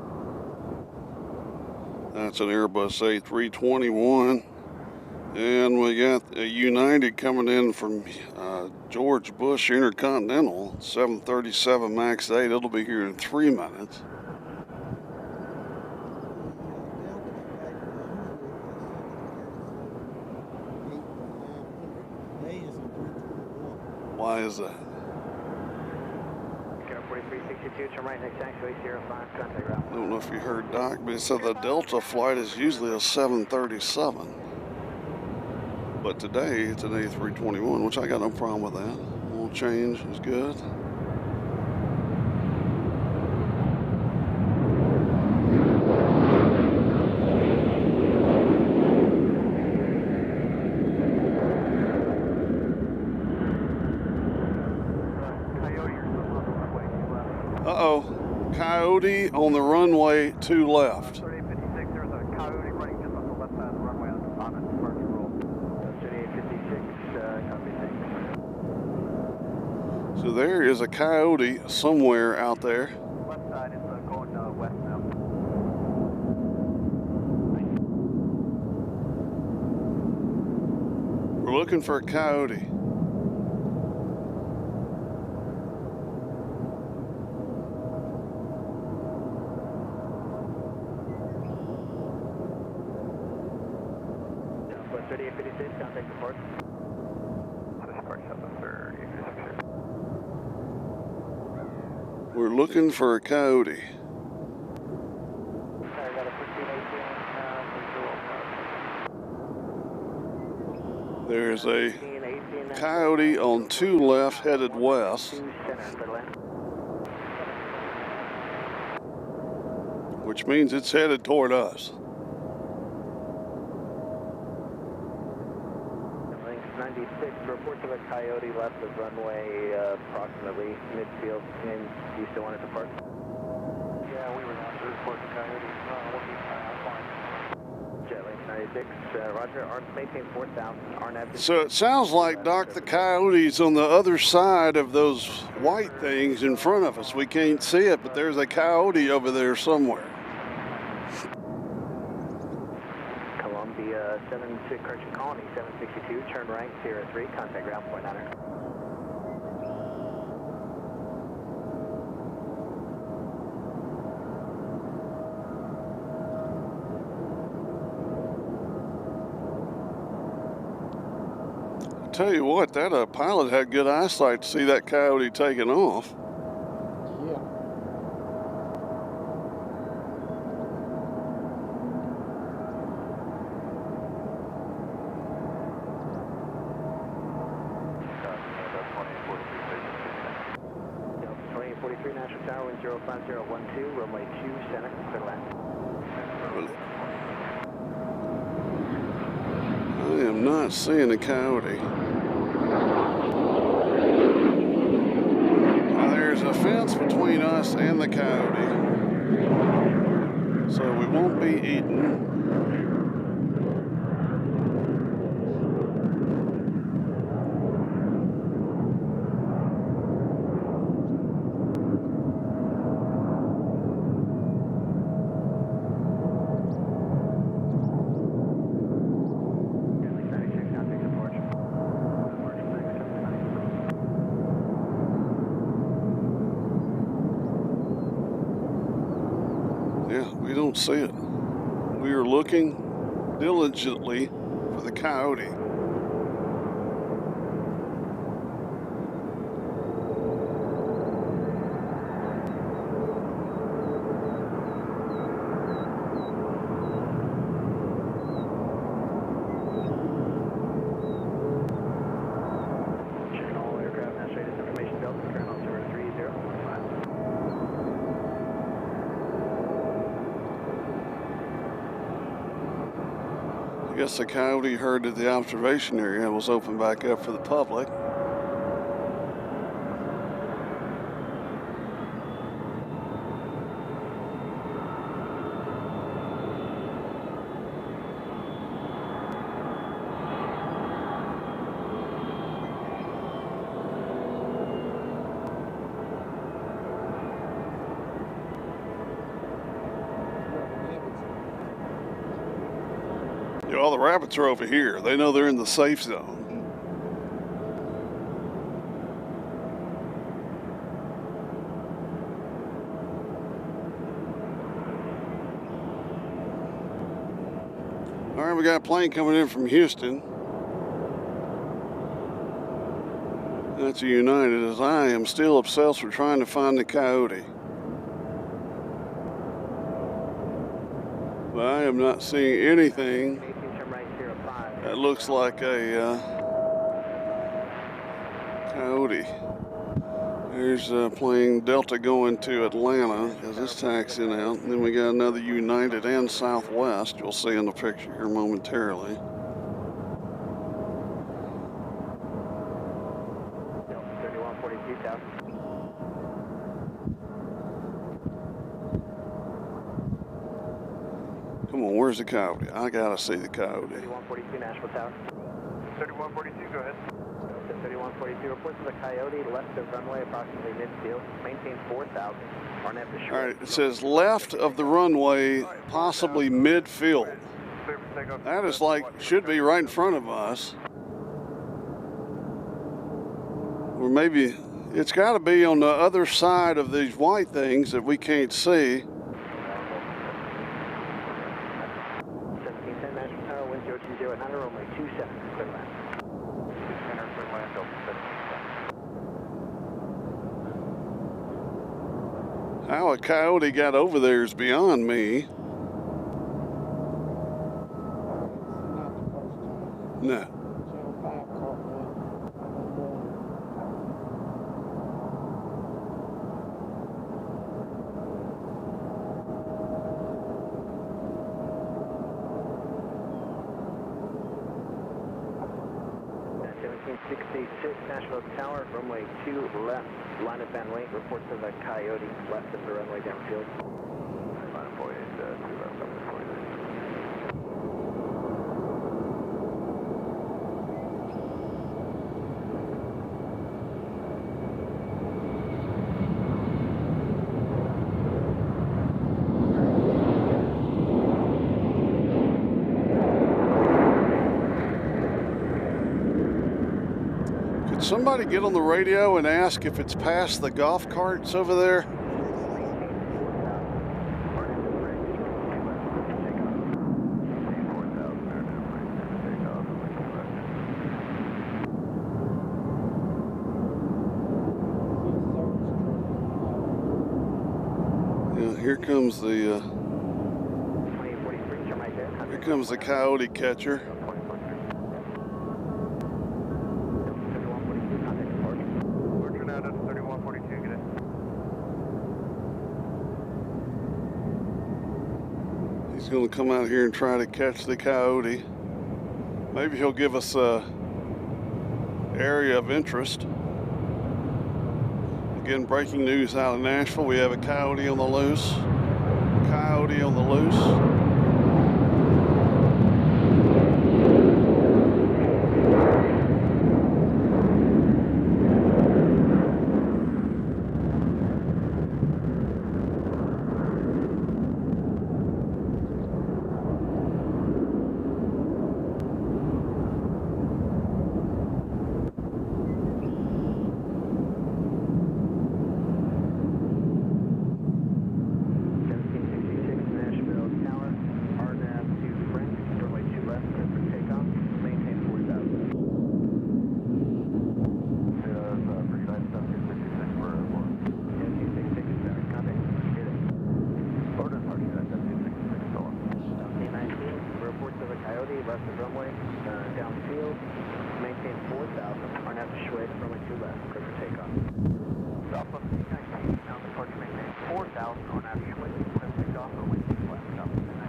That's an Airbus A321. And we got a United coming in from George Bush Intercontinental, 737 MAX 8. It'll be here in 3 minutes. Why is that? 4362, turn right next taxiway, Sierra 5, contact route. I don't know if you heard Doc, but he said the Delta flight is usually a 737. But today it's an A321, which I got no problem with that. A little change is good. Uh-oh, Coyote on the runway 2 left. 3856, there's a Coyote running just off the left side of the runway on its departure roll. 3856, copy, thanks. So there is a Coyote somewhere out there. Left side is going west now. We're looking for a Coyote. We're looking for a Coyote. Sorry, I got a 1518, There's a 18, Coyote on 2 left headed west, 2 center, clear to land. which means it's headed toward us. Links 96, report to the Coyote left of runway approximately midfield. And do you still want it to park? Yeah, we were not to report the Coyote. We'll keep an eye out for him. Jet Links 96, roger, maintain 4000, RNAV. So it sounds like, Doc, the Coyote's on the other side of those white things in front of us. We can't see it, but there's a Coyote over there somewhere. Columbia 76, correction, Colony 762, turn right, 03, contact ground point 9er. Tell you what, that pilot had good eyesight to see that Coyote taking off. Yeah. Delta 2843, Nashville Tower, wind 05012, runway 2 center, clear to land. I am not seeing a Coyote. Now there's a fence between us and the Coyote, so we won't be eaten. Yeah, we don't see it. We are looking diligently for the Coyote. Checking all aircraft, now straight information, Delta, current altimeter 3015. I guess the Coyote heard that the observation area was open back up for the public. Yeah, all the rabbits are over here. They know they're in the safe zone. All right, we got a plane coming in from Houston. That's a United, as I am still obsessed with trying to find the Coyote. But I am not seeing anything that looks like a Coyote. There's a plane Delta going to Atlanta as it's taxiing out. And then we got another United and Southwest you'll see in the picture here momentarily. Come on, where's the Coyote? I gotta see the Coyote. 3142 Nashville Tower. 3142, go ahead. 3142, report to the Coyote, left of runway, approximately midfield, maintain 4000, RNAV to short. All right, it says left of the runway, possibly midfield. That is like, should be right in front of us. Or maybe, it's gotta be on the other side of these white things that we can't see. 1710 Nashville Tower, wind 020 at 9, runway 2 center, clear to land. Center, clear land, Delta 1710. How a Coyote got over there is beyond me. It's not the first time. No. Channel 5 caught one morning. At 1766 Nashville Tower, runway 2 left, line up and wait, reports of a Coyote left of the runway downfield. Line up 48, 2 left, up to 49. Could somebody get on the radio and ask if it's past the golf carts over there? Yeah, here comes the Coyote catcher. He's going to come out here and try to catch the Coyote. Maybe he'll give us a area of interest. Again, breaking news out of Nashville. We have a Coyote on the loose. Coyote on the loose. Left of runway, downfield, maintain 4,000, RNAV Schwed, runway 2 left, clear for takeoff. Southwest 19, now departure maintain 4,000, RNAV Schwed, clear for takeoff, runway 2 left, Southwest 19.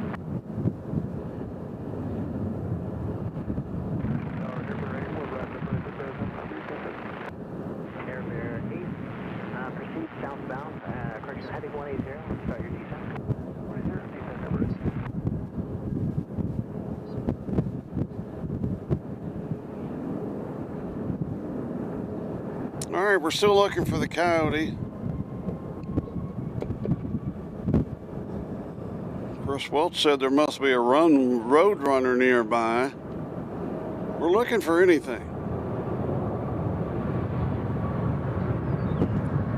Air Bear 8, proceed southbound, correction, heading 180, start your descent. 180, descent number is. All right, we're still looking for the Coyote. Chris Welch said there must be a road runner nearby. We're looking for anything.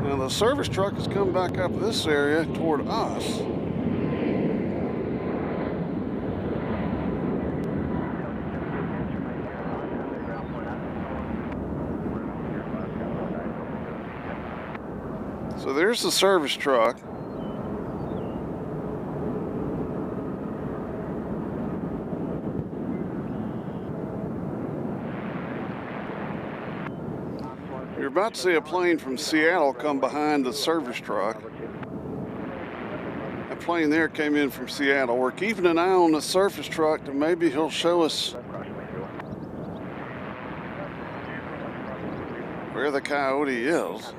Now the service truck has come back up this area toward us. So there's the service truck. You're about to see a plane from Seattle come behind the service truck. That plane there came in from Seattle. We're keeping an eye on the service truck, and maybe he'll show us where the Coyote is.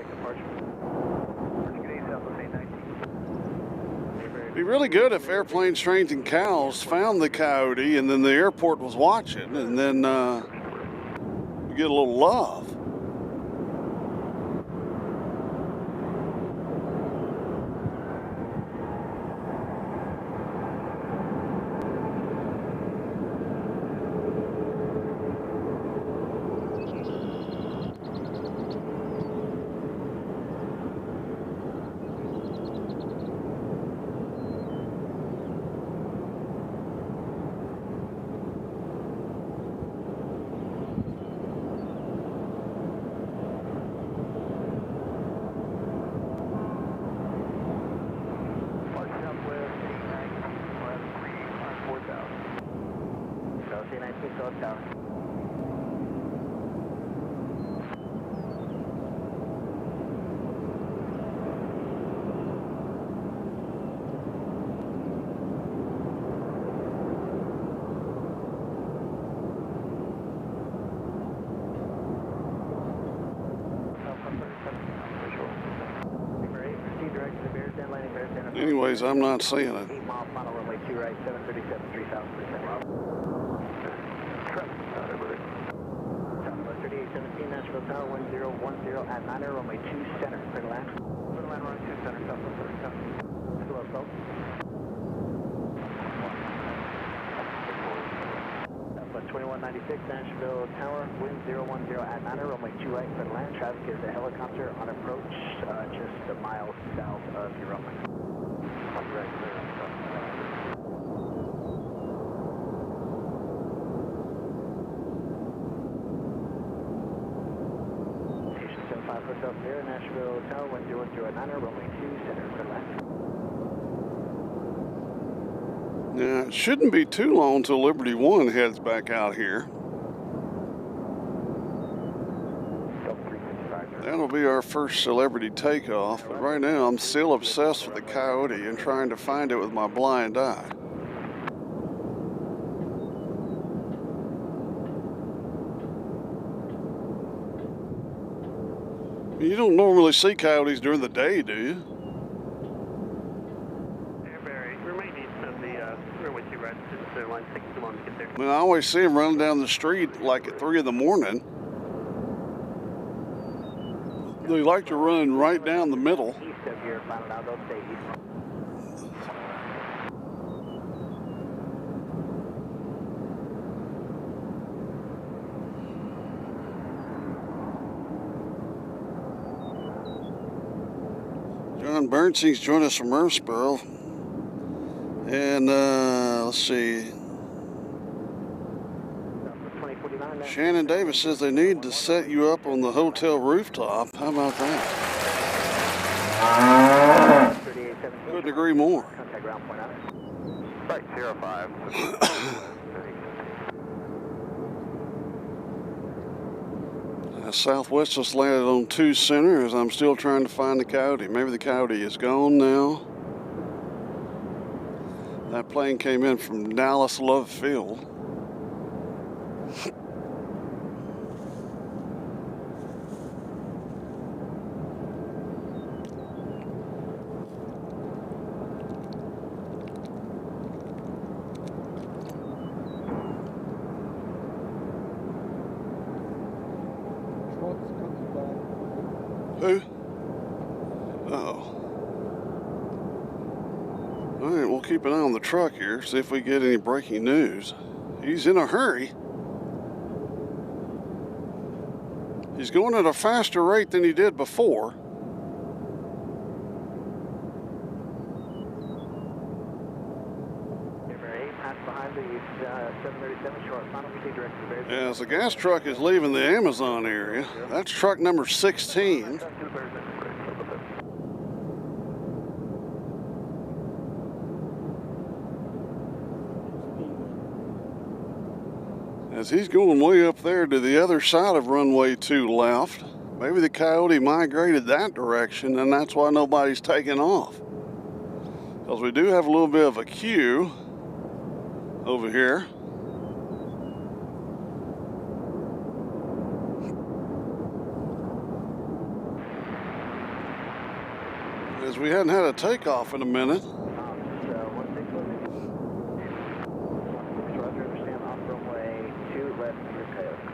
It'd be really good if Airplane Strength and Cows found the Coyote and then the airport was watching, and then you get a little love. Anyways, I'm not seeing it. 8 mile final runway 2 right, 737, 3,000%. Southwest 3817, Nashville Tower, 1010 at 9 runway 2 center, clear to land. Clear to land, runway 2 center, Southwest 37. Slow, slow. Southwest 2196, Nashville Tower, wind 010 at 9 runway 2 right, clear to land. Traffic is a helicopter on approach, just a mile south of your runway. Right, clear. South there, Nashville Tower, 1010 at 9 runway 2 center, clear land. Yeah, it shouldn't be too long till Liberty 1 heads back out here. That'll be our first celebrity takeoff, but right now I'm still obsessed with the Coyote and trying to find it with my blind eye. You don't normally see coyotes during the day, do you? Remain east of the runway 2 right, just 160 too long to get there. I mean, I always see them running down the street like at 3 in the morning. They like to run right down the middle. East of your final now, they'll stay east. John Bernstein's joined us from Murfreesboro. And let's see. Shannon Davis says they need to set you up on the hotel rooftop. How about that? Couldn't agree more. Contact ground point out. Right, 05. Southwest just landed on 2 center as I'm still trying to find the Coyote. Maybe the Coyote is gone now. That plane came in from Dallas Love Field. Truck's coming back. Who? Uh-oh. All right, we'll keep an eye on the truck here, see if we get any breaking news. He's in a hurry. He's going at a faster rate than he did before. Behind the 737 short final, we take direct to the very As the gas truck is leaving the Amazon area, that's truck number 16. As he's going way up there to the other side of runway 2 left. Maybe the Coyote migrated that direction and that's why nobody's taking off. Because we do have a little bit of a queue over here. As we hadn't had a takeoff in a minute. Roger, understand, off runway 2 left of your Coyote.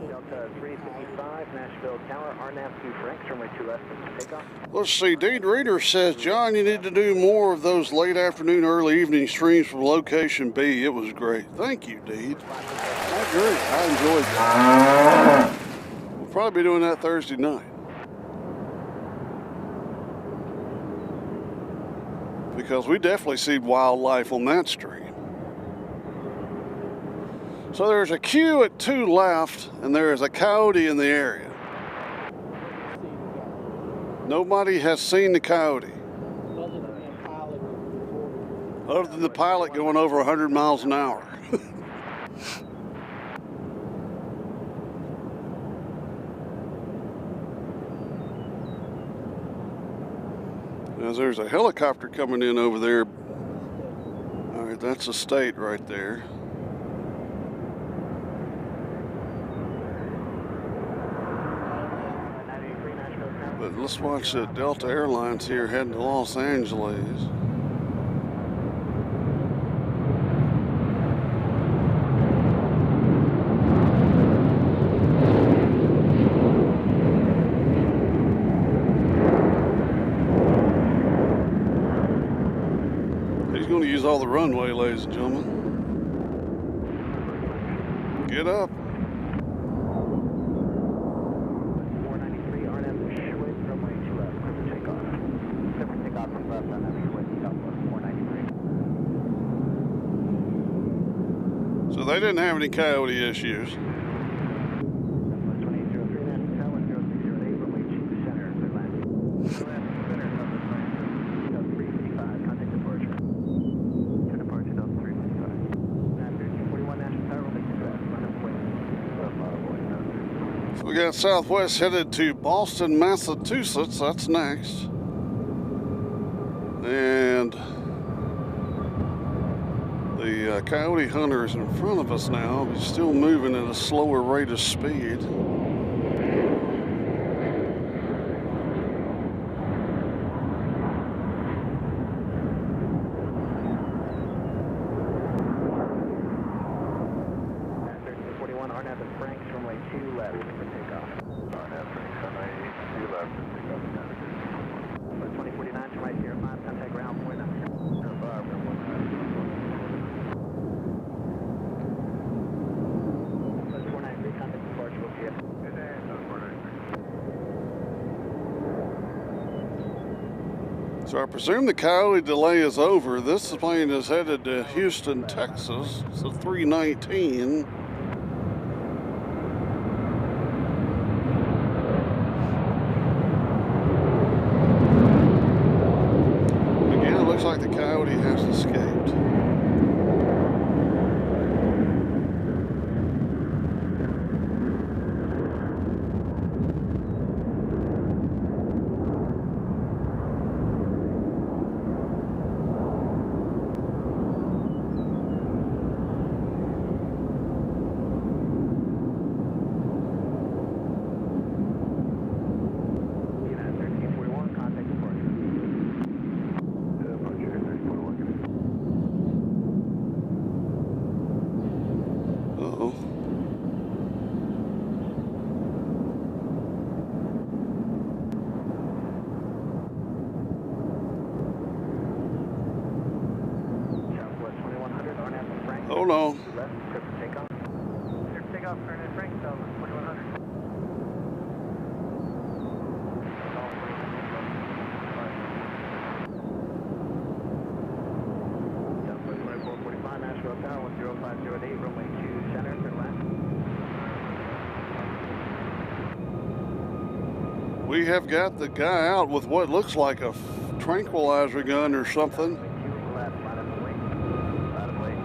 Delta 355, Nashville Tower, RNAV 2 Franks, runway 2 left of takeoff. Let's see, Deed Reader says, John, you need to do more of those late afternoon, early evening streams from location B. It was great. Thank you, Deed. I agree. I enjoyed that. We'll probably be doing that Thursday night. Because we definitely see wildlife on that stream. So there's a queue at 2 left, and there is a Coyote in the area. Nobody has seen the Coyote. Other than the pilot going over 100 miles an hour. Now there's a helicopter coming in over there. All right, that's a state right there. But let's watch Delta Airlines here heading to Los Angeles. He's going to use all the runway, ladies and gentlemen. Get up. 493, RNF Schwitz, runway 2 left, clear for takeoff. Clear for takeoff from left on Schwitz, Southwest 493. So they didn't have any Coyote issues. Southwest 2803, Nashville Tower, 0608, runway 2 center, clear landing. Center, Southwest 355, contact departure. To departure, Delta 355. Nashville 241, Nashville Tower, runway 2 left, run up wing. So we got Southwest headed to Boston, Massachusetts. That's next. And the Coyote Hunter is in front of us now. He's still moving at a slower rate of speed. RNAV and Franks, runway 2 left for takeoff. RNAV Franks, runway 2 left for takeoff. 2049 to right here, 5, contact ground point up here. 5, plus 493, contact departure, we'll see you. Good day, 493. So I presume the Coyote delay is over. This plane is headed to Houston, Texas. It's a 319. Looks like the Coyote has escaped. Hold on. Left, clear for takeoff. Clear for takeoff, RNAV Franks, 2100. Southwest 2445, Nashville Tower, 10508, runway 2 center, clear left. We have got the guy out with what looks like a tranquilizer gun or something. Runway 2 left, line up the wing. Line up the wing.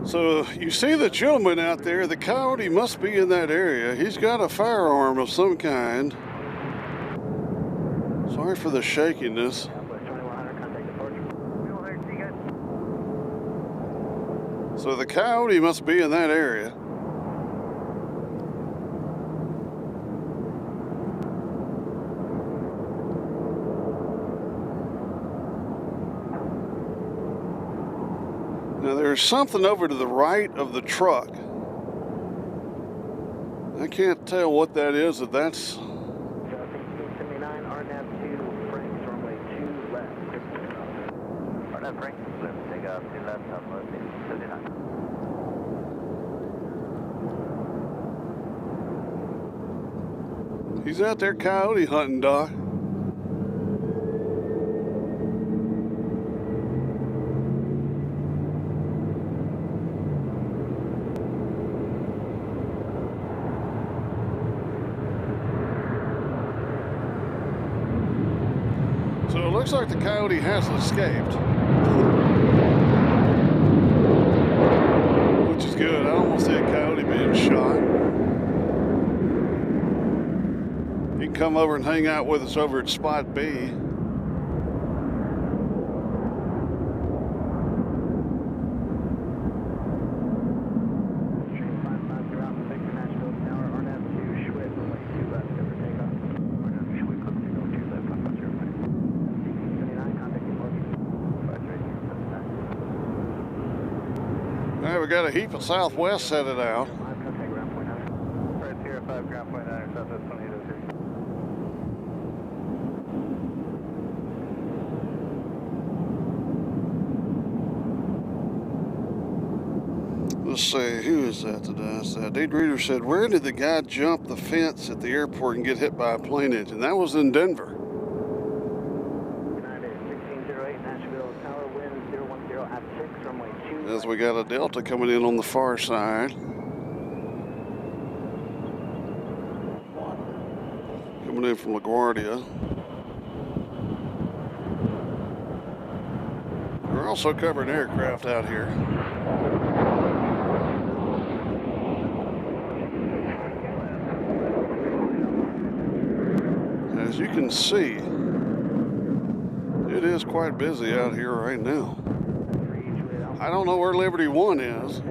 So you see the gentleman out there, the Coyote must be in that area. He's got a firearm of some kind. Sorry for the shakiness. Southwest 2100, contact departure. Wheel there, see you guys. So the Coyote must be in that area. Now there's something over to the right of the truck. I can't tell what that is, if that's... 1879, RNAV 2, Franks, runway 2 left, clear for takeoff. RNAV Franks, clear for takeoff, 2 left, Southwest 1879. He's out there coyote hunting, Doc. looks like the Coyote has escaped. Which is good. I don't want to see a Coyote being shot. He can come over and hang out with us over at Spot B. All right, we got a heap of Southwest headed out. Right here, 5 ground point 9, Southwest 2803. Let's see, who is that that does that? Deed Reader said, where did the guy jump the fence at the airport and get hit by a plane engine? That was in Denver. United 1608 Nashville, tower wind 010 at 6, runway 2. As we got a Delta coming in on the far side. Coming in from LaGuardia. We're also covering aircraft out here. As you can see, it is quite busy out here right now. I don't know where Liberty One is.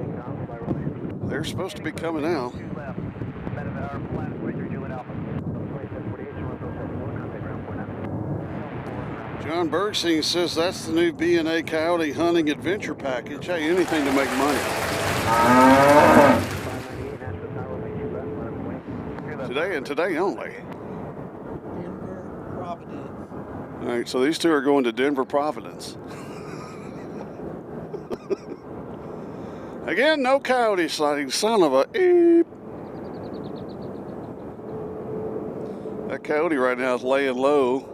They're supposed to be coming out. John Bergstein says that's the new BNA Coyote hunting adventure package. Hey, anything to make money. Today and today only. Denver, Providence. All right, so these two are going to Denver, Providence. Again, no Coyote sighting. Son of a eep. That Coyote right now is laying low.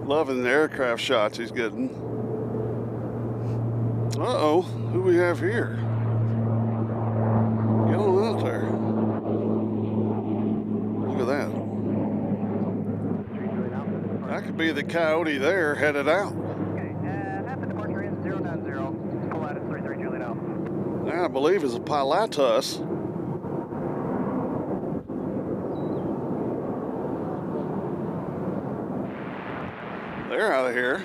Loving the aircraft shots he's getting. Uh-oh, who we have here? Get on out there. Look at that. That could be the Coyote there headed out. Okay, half the departure in 090, pull out at 33 Juliet Alpha. That, I believe, is a Pilatus. They're out of here.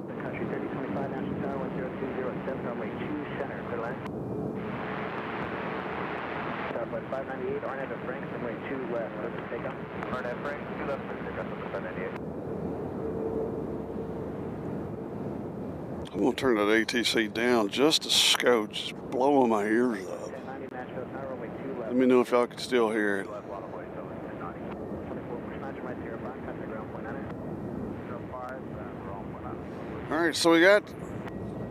The country 3025 National Tower 10207, runway 2 center, clear line. Southwest 598, Arnett of Franks, runway 2 left, clear for takeoff. Arnett Franks, 2 left, for takeoff on the 598. I'm going to turn that ATC down just a scotch. It's blowing my ears up. 1090 Nashville Tower, runway 2 left. Let me know if y'all can still hear it. Left waterway, so 1090. 24 Schneider, right 05, contact ground point 9. 05, wrong 19. All right, so we got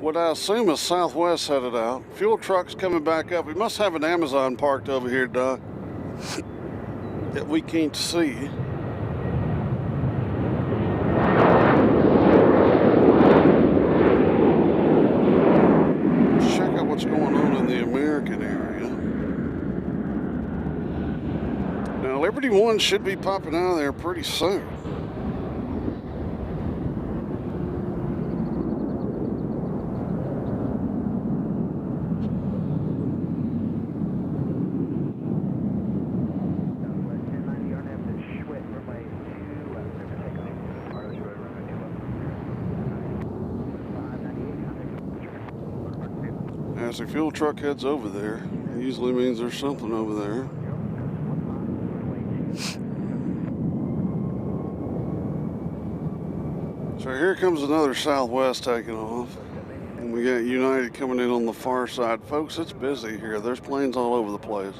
what I assume is Southwest headed out. Fuel truck's coming back up. We must have an Amazon parked over here, Doc, that we can't see. Let's check out what's going on in the American area. Now, Liberty One should be popping out of there pretty soon. As the fuel truck heads over there, it usually means there's something over there. So here comes another Southwest taking off. And we got United coming in on the far side. Folks, it's busy here. There's planes all over the place.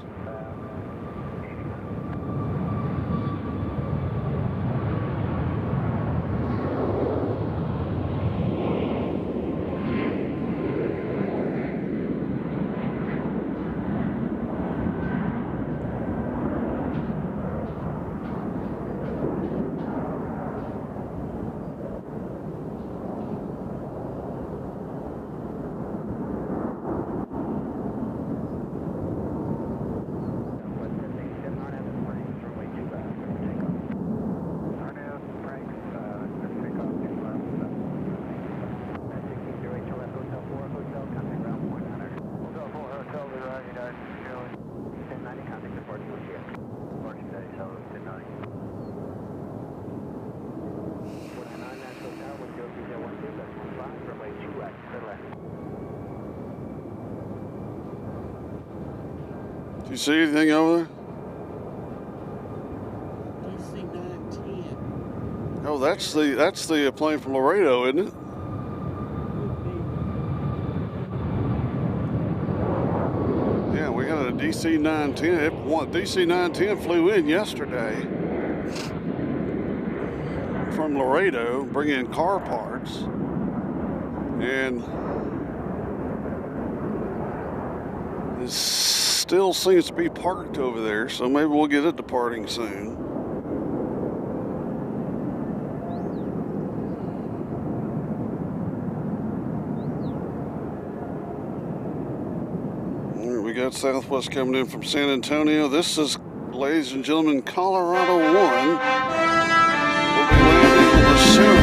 Do you see anything over there? DC-910. Oh, that's the plane from Laredo, isn't it? Yeah, we got a DC-910. DC-910 flew in yesterday from Laredo, bringing in car parts, and it still seems to be parked over there, so maybe we'll get it departing soon. We got Southwest coming in from San Antonio. This is, ladies and gentlemen, Colorado 1. We'll be landing on the center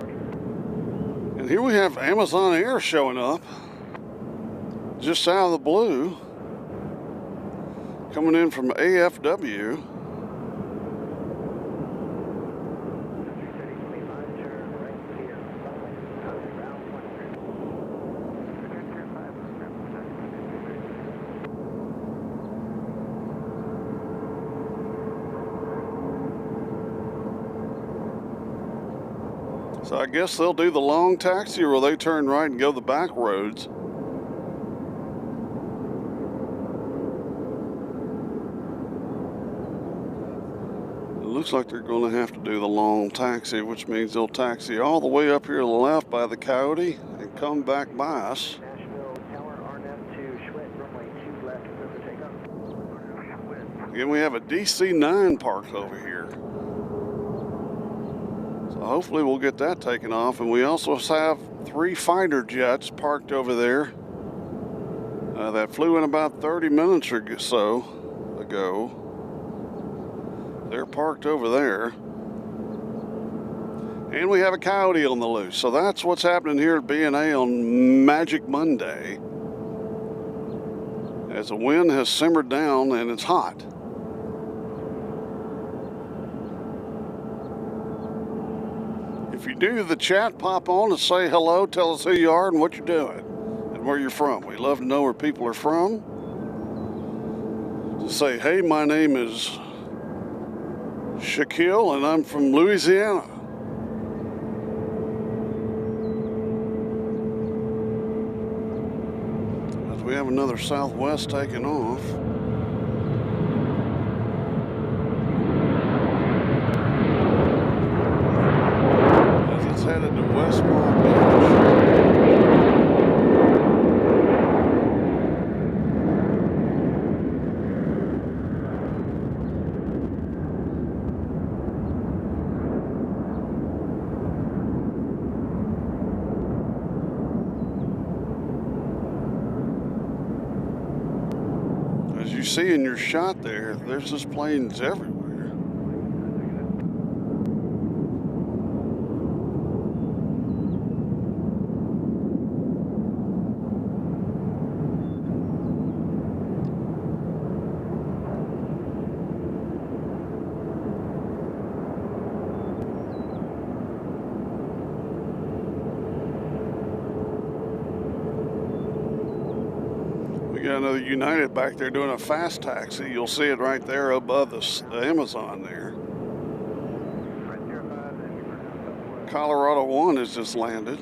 runway. And here we have Amazon Air showing up, just out of the blue, coming in from AFW. So I guess they'll do the long taxi, or will they turn right and go the back roads? It looks like they're going to have to do the long taxi, which means they'll taxi all the way up here to the left by the Coyote and come back by us. Nashville, Tower, RNF to Schwitt, runway 2 left, clear for takeoff. Again, we have a DC-9 parked over here. So hopefully we'll get that taken off. And we also have 3 fighter jets parked over there that flew in about 30 minutes or so ago. They're parked over there. And we have a Coyote on the loose. So that's what's happening here at BNA on Magic Monday, as the wind has simmered down and it's hot. If you do the chat, pop on and say hello, tell us who you are and what you're doing and where you're from. We love to know where people are from. Just say, hey, my name is Shaquille and I'm from Louisiana. As we have another Southwest taking off. Headed to West Palm Beach. As you see in your shot there, there's just planes everywhere. Got another United back there doing a fast taxi. You'll see it right there above the Amazon there. Colorado 1 has just landed.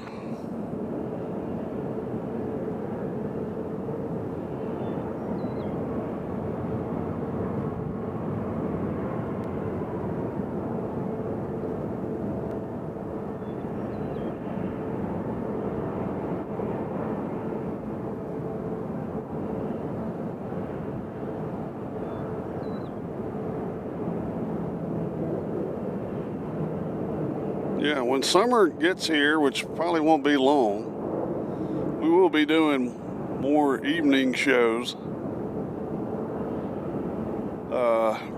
Yeah, when summer gets here, which probably won't be long, we will be doing more evening shows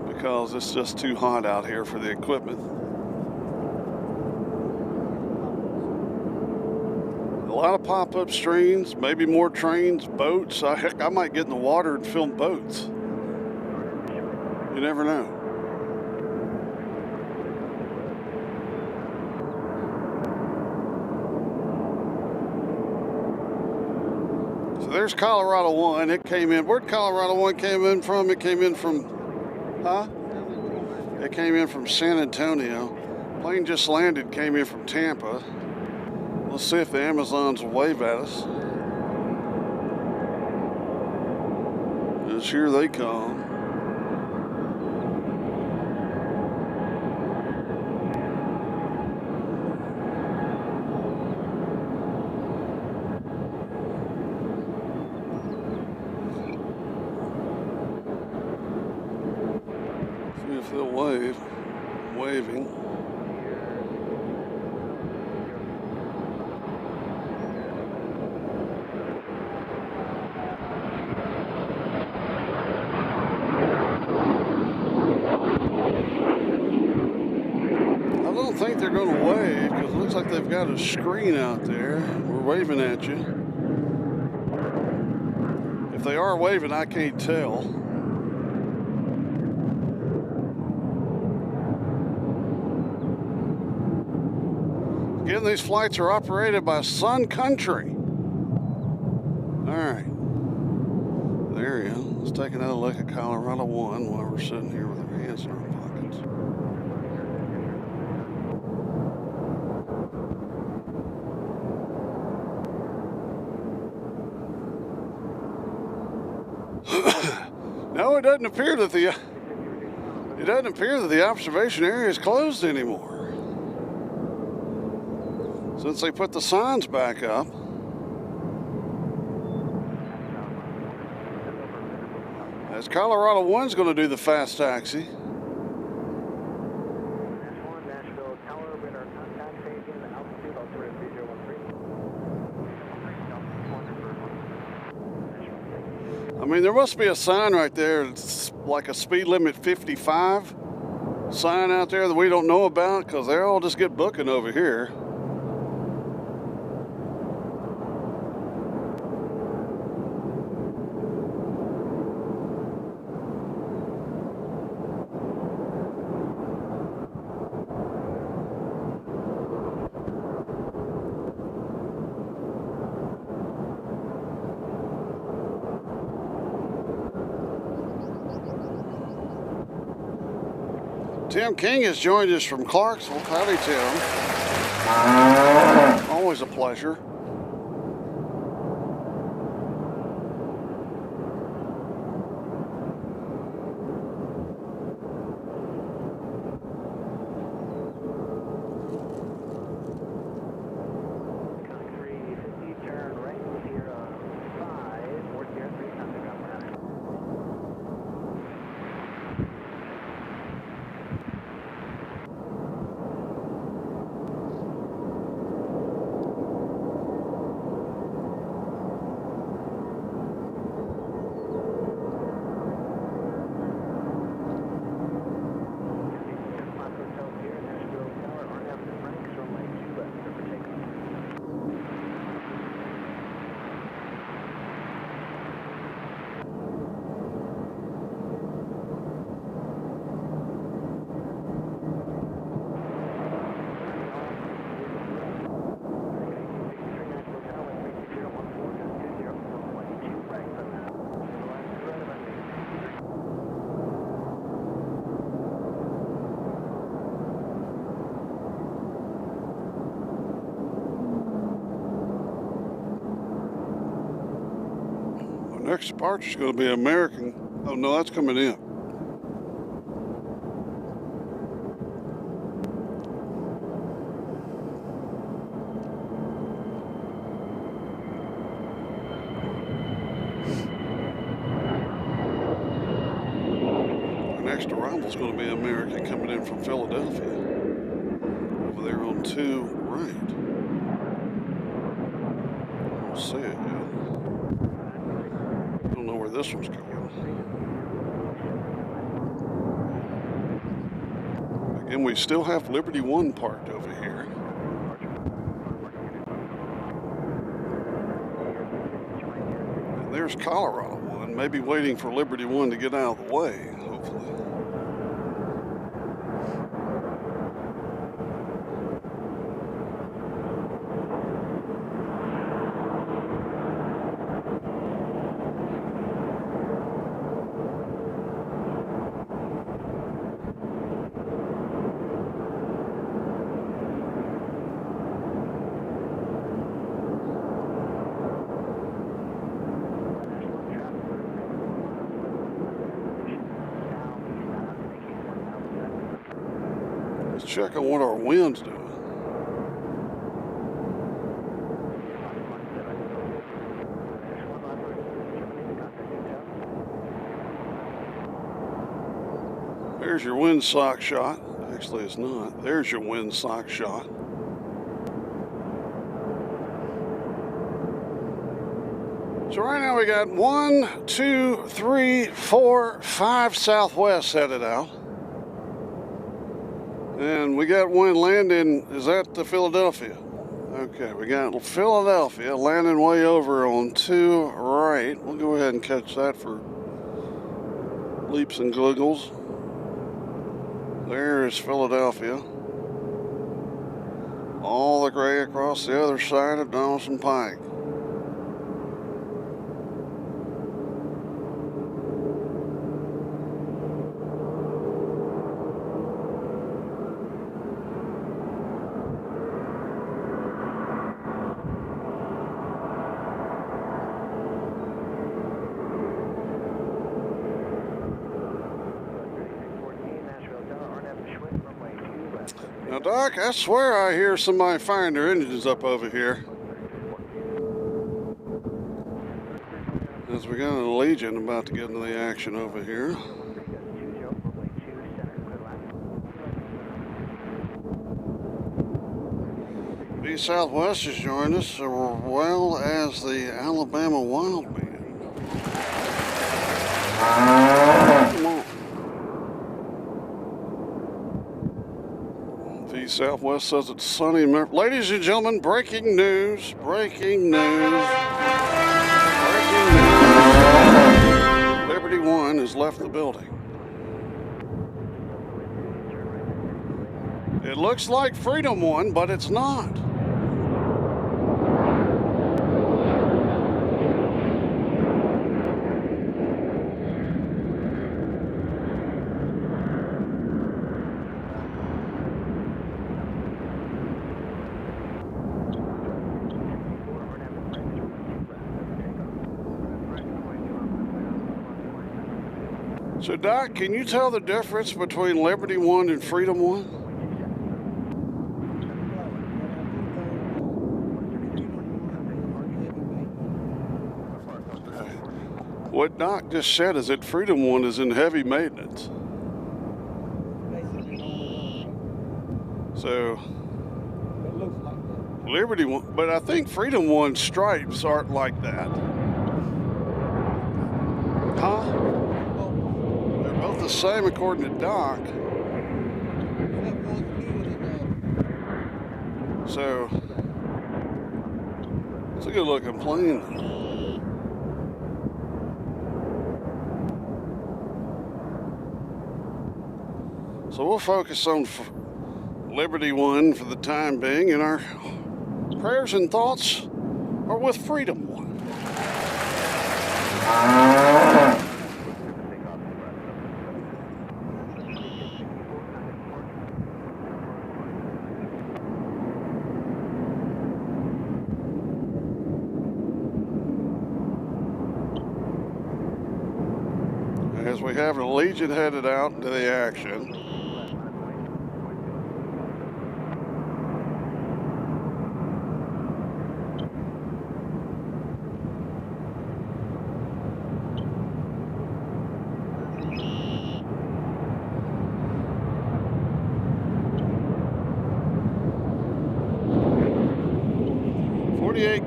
because it's just too hot out here for the equipment. A lot of pop-up streams, maybe more trains, boats. Heck, I might get in the water and film boats. You never know. There's Colorado 1. It came in. Where'd Colorado 1 came in from? It came in from, huh? It came in from San Antonio. Plane just landed, came in from Tampa. Let's see if the Amazons will wave at us. And here they come. See if they'll wave. Waving. I don't think they're going to wave because it looks like they've got a screen out there. We're waving at you. If they are waving, I can't tell. Again, these flights are operated by Sun Country. All right. There you go. Let's take another look at Colorado 1 while we're sitting here with our hands in our pockets. No, it doesn't appear that the observation area is closed anymore. Since they put the signs back up. As Colorado 1's going to do the fast taxi. Nashville, tower radar contact, staging, altitude, altimeter 3013. I mean, there must be a sign right there. It's like a speed limit 55 sign out there that we don't know about because they all just get booking over here. Tim King has joined us from Clarksville. Howdy, Tim. Always a pleasure. Turn right here on 5, 403, contact ground. Next departure is going to be American. Oh no, that's coming in. Our next arrival is going to be American coming in from Philadelphia. Over there on 2 right. We'll see it, yeah. Don't know where this one's going. Again, we still have Liberty 1 parked over here. And there's Colorado 1, maybe waiting for Liberty 1 to get out of the way, hopefully. check on what our wind's doing. There's your windsock shot. Actually, it's not. There's your windsock shot. So right now we got 1, 2, 3, 4, 5 southwest headed out. And we got one landing, is that the Philadelphia? Okay, we got Philadelphia landing way over on 2 right. We'll go ahead and catch that for leaps and giggles. There's Philadelphia. All the gray across the other side of Dawson Pike. Now, Doc, I swear I hear somebody firing their engines up over here. As we got a Legion about to get into the action over here. B Southwest has joined us, as well as the Alabama Wildman. Come on. B Southwest says it's sunny. Ladies and gentlemen, breaking news. Breaking news. Breaking news. Liberty One has left the building. It looks like Freedom One, but it's not. So, Doc, can you tell the difference between Liberty One and Freedom One? Okay. What Doc just said is that Freedom One is in heavy maintenance. So, Liberty One, but I think Freedom One stripes aren't like that. Huh? The same according to Doc. So it's a good looking plane. So we'll focus on Liberty One for the time being, and our prayers and thoughts are with Freedom One. As we have a Legion headed out into the action.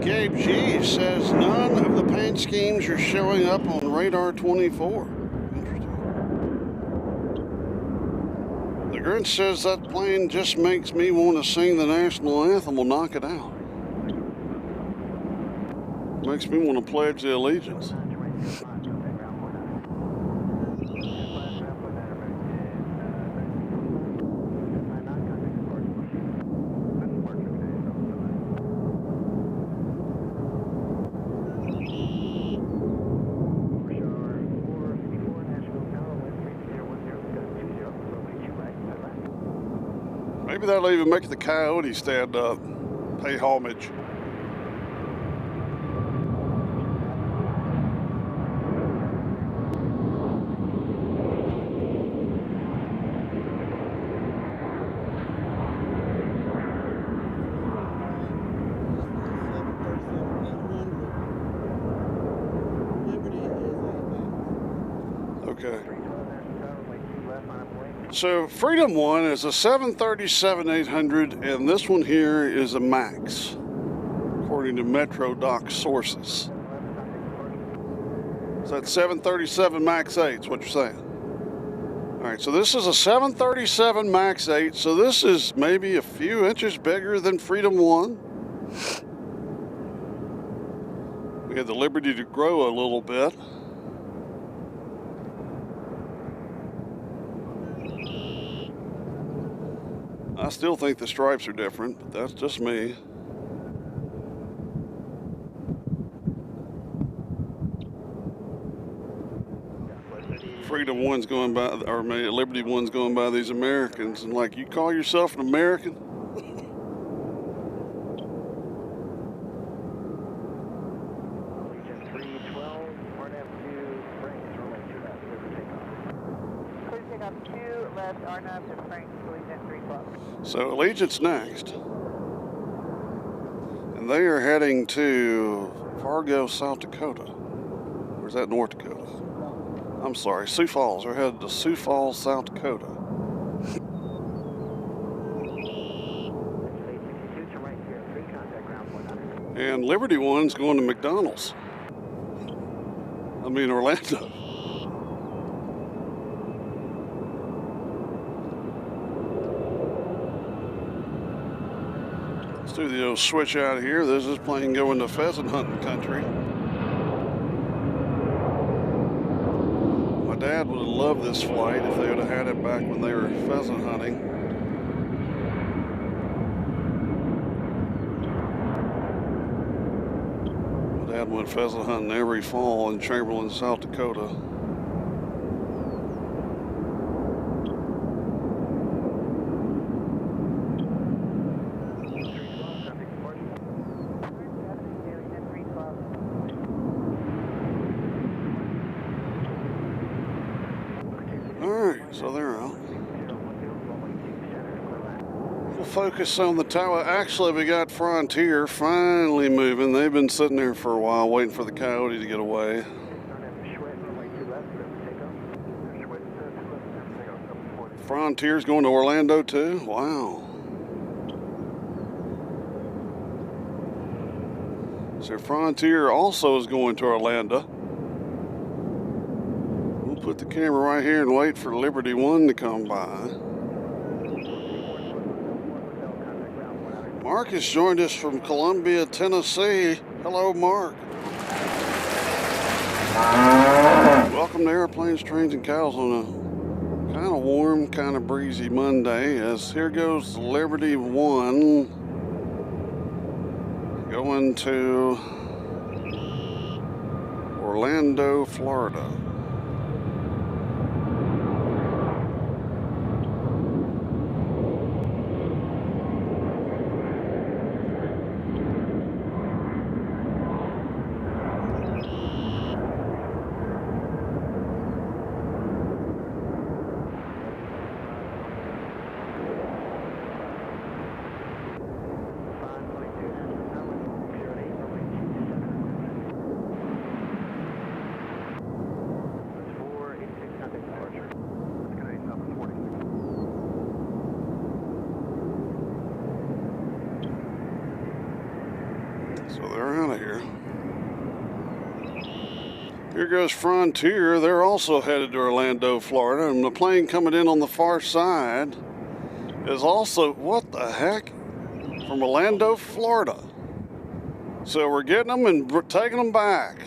Gabe G says none of the paint schemes are showing up on radar 24. The Grinch says that plane just makes me want to sing the national anthem. We'll knock it out. Makes me want to pledge the allegiance. Maybe that'll even make the Coyote stand up, pay homage. Okay. 312 Nashville, runway 2 left, line up away. So Freedom 1 is a 737-800, and this one here is a MAX, according to Metro Doc sources. So that's 737 MAX 8 is what you're saying. All right, so this is a 737 MAX 8, so this is maybe a few inches bigger than Freedom 1. We had the liberty to grow a little bit. I still think the stripes are different, but that's just me. Freedom 1's going by, or maybe Liberty 1's going by these Americans, and like, you call yourself an American? Legion 312, RNAV 2, Franks, runway 2 left, clear for takeoff. Clear takeoff 2 left, RNAV to Frank, Allegiant 312. So Allegiant's next. And they are heading to Fargo, South Dakota. Or is that North Dakota? I'm sorry, Sioux Falls. They're headed to Sioux Falls, South Dakota. And Liberty 1's going to McDonald's. I mean, Orlando. Let's do the old switch out here. This is plane going to pheasant hunting country. My dad would have loved this flight if they would have had it back when they were pheasant hunting. My dad went pheasant hunting every fall in Chamberlain, South Dakota. So they're out. We'll focus on the tower. Actually, we got Frontier finally moving. They've been sitting there for a while waiting for the Coyote to get away. Frontier's going to Orlando too? Wow. So Frontier also is going to Orlando. Put the camera right here and wait for Liberty 1 to come by. Mark has joined us from Columbia, Tennessee. Hello, Mark. Welcome to Airplanes, Trains, and Cows on a kind of warm, kind of breezy Monday. As here goes Liberty 1 going to Orlando, Florida. So they're out of here. Here goes Frontier. They're also headed to Orlando, Florida. And the plane coming in on the far side is also, what the heck? From Orlando, Florida. So we're getting them and taking them back.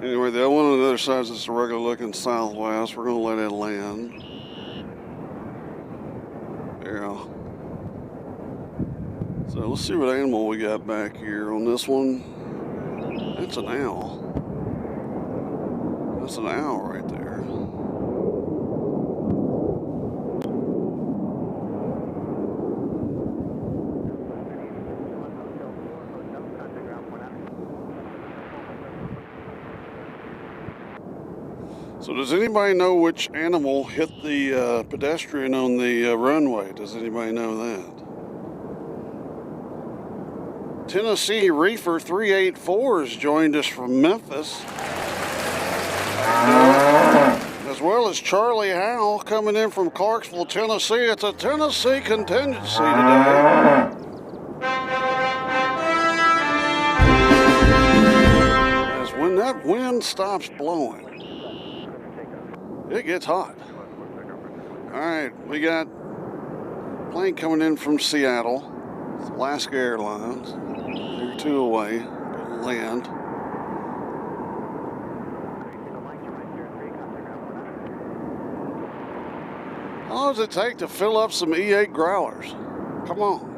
Anyway, the one on the other side is just a regular looking Southwest. We're going to let it land. Yeah. So let's see what animal we got back here on this one. That's an owl. That's an owl right there. So does anybody know which animal hit the pedestrian on the runway? Does anybody know that? Tennessee Reefer 384 has joined us from Memphis. As well as Charlie Howell coming in from Clarksville, Tennessee. It's a Tennessee contingency today. As when that wind stops blowing, it gets hot. All right, we got plane coming in from Seattle. It's Alaska Airlines. They're 2 away. Gonna land. How long does it take to fill up some E8 growlers? Come on.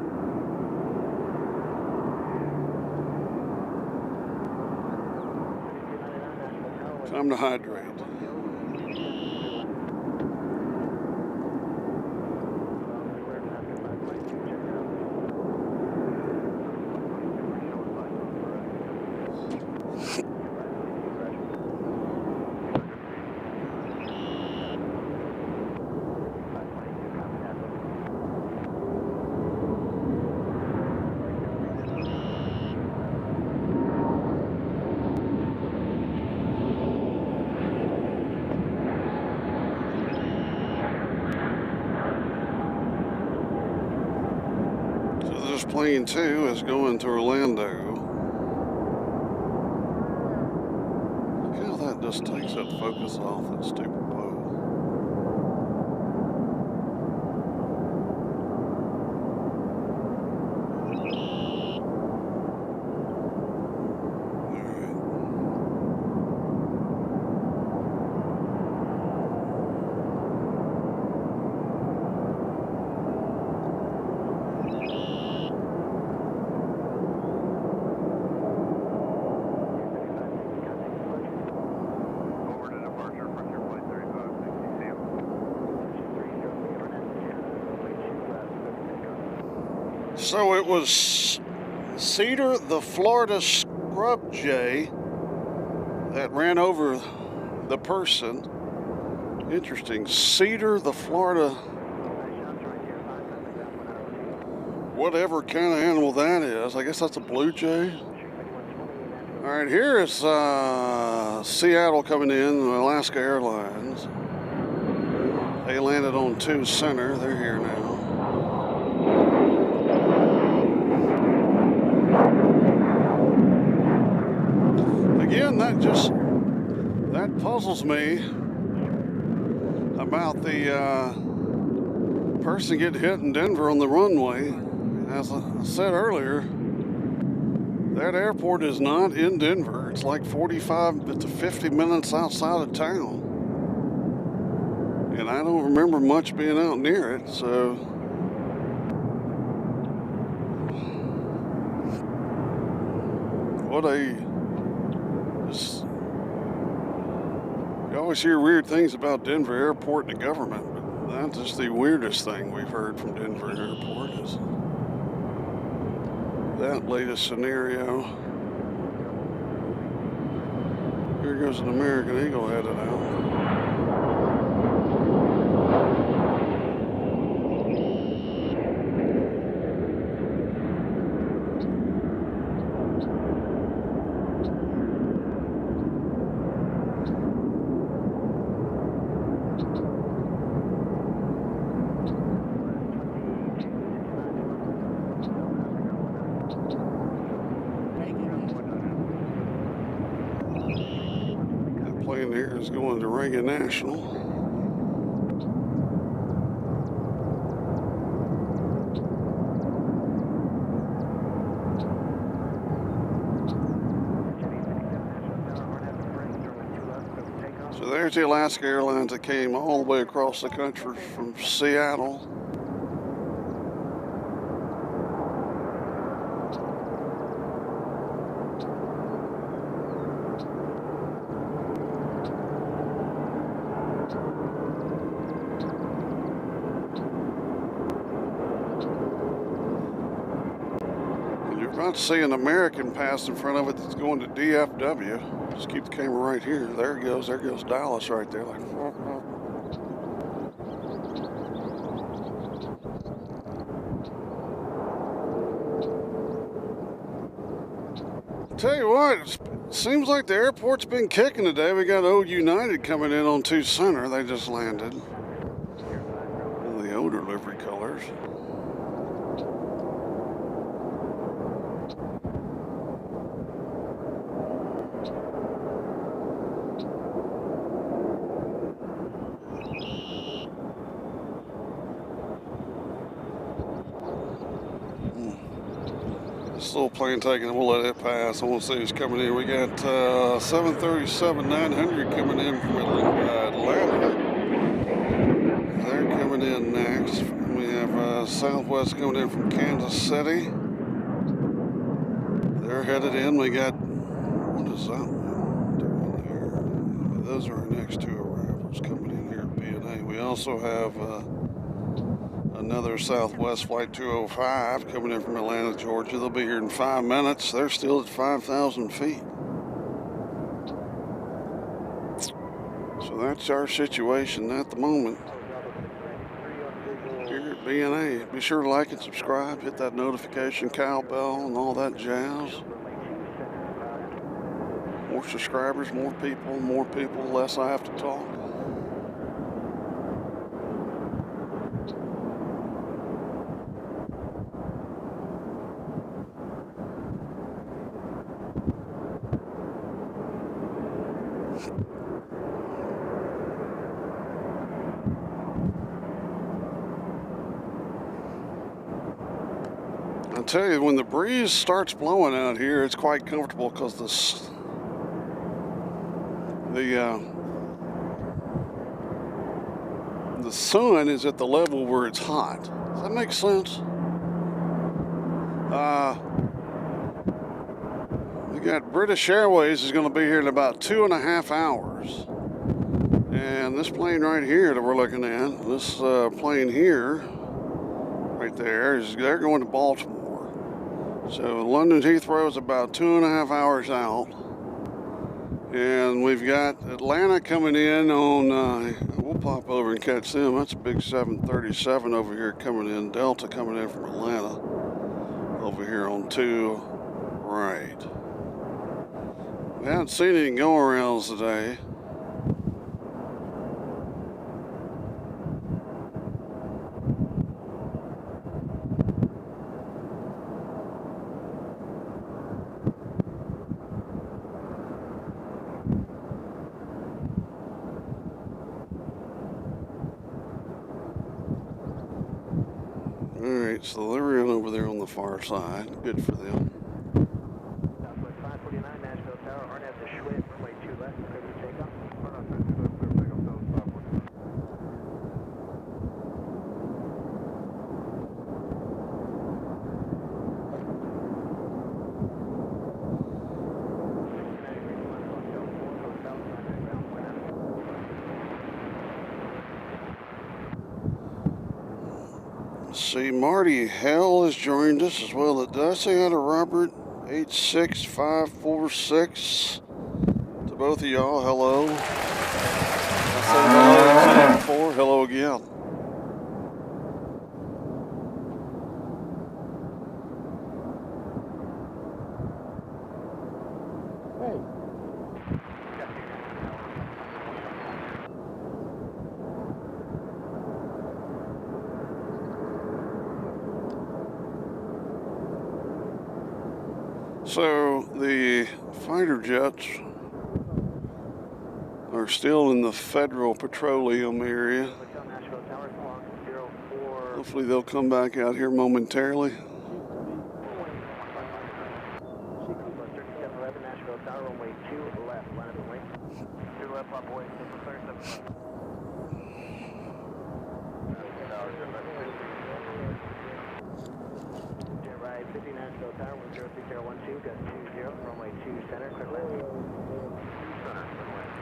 Time to hydrate. Plane 2 is going to Orlando. Look how that just takes that focus off that stupid bow. So it was Cedar, the Florida scrub jay, that ran over the person. Interesting. Cedar, the Florida, whatever kind of animal that is. I guess that's a blue jay. All right, here is Seattle coming in, Alaska Airlines. They landed on 2 center. They're here now. Again, that puzzles me about the person getting hit in Denver on the runway. As I said earlier, that airport is not in Denver. It's like 45 to 50 minutes outside of town. And I don't remember much being out near it, so what a... You always hear weird things about Denver Airport and the government, but that's just the weirdest thing we've heard from Denver Airport is that latest scenario. Here goes an American Eagle headed out. Plane here is going to Reagan National. So there's the Alaska Airlines that came all the way across the country from Seattle. About to see an American pass in front of it that's going to DFW. Just keep the camera right here. There it goes. There goes Dallas right there. Like, tell you what, Seems like the airport's been kicking today. We got Old United coming in on 2 Center. They just landed. In the odor livery colors. Still plane taking, we'll let it pass. I want to see who's coming in. We got 737-900 coming in from Atlanta. They're coming in next. We have Southwest coming in from Kansas City. They're headed in. We got, what is that one doing there? Those are our next 2 arrivals coming in here at BNA. We also have another Southwest Flight 205 coming in from Atlanta, Georgia. They'll be here in 5 minutes. They're still at 5,000 feet. So that's our situation at the moment here at BNA. Be sure to like and subscribe, hit that notification cowbell and all that jazz. More subscribers, more people, less I have to talk. I tell you, when the breeze starts blowing out here, it's quite comfortable because the sun is at the level where it's hot. Does that make sense? We got British Airways is going to be here in about 2.5 hours. And this plane right here that we're looking at, this plane here, right there, they're going to Baltimore. So London Heathrow is about 2.5 hours out. And we've got Atlanta coming in on, we'll pop over and catch them. That's a big 737 over here coming in. Delta coming in from Atlanta over here on 2 right. We haven't seen any go-arounds today. Alright, so they're in over there on the far side. Good for them. Southwest 549, Nashville Tower, RNAV to Schwit, runway 2 left, clear for takeoff. See, Marty Hell has joined us as well. Did I say hi to Robert? 86546. To both of y'all, hello. I said hello before, hello again. So the fighter jets are still in the Federal Petroleum area. Hopefully they'll come back out here momentarily.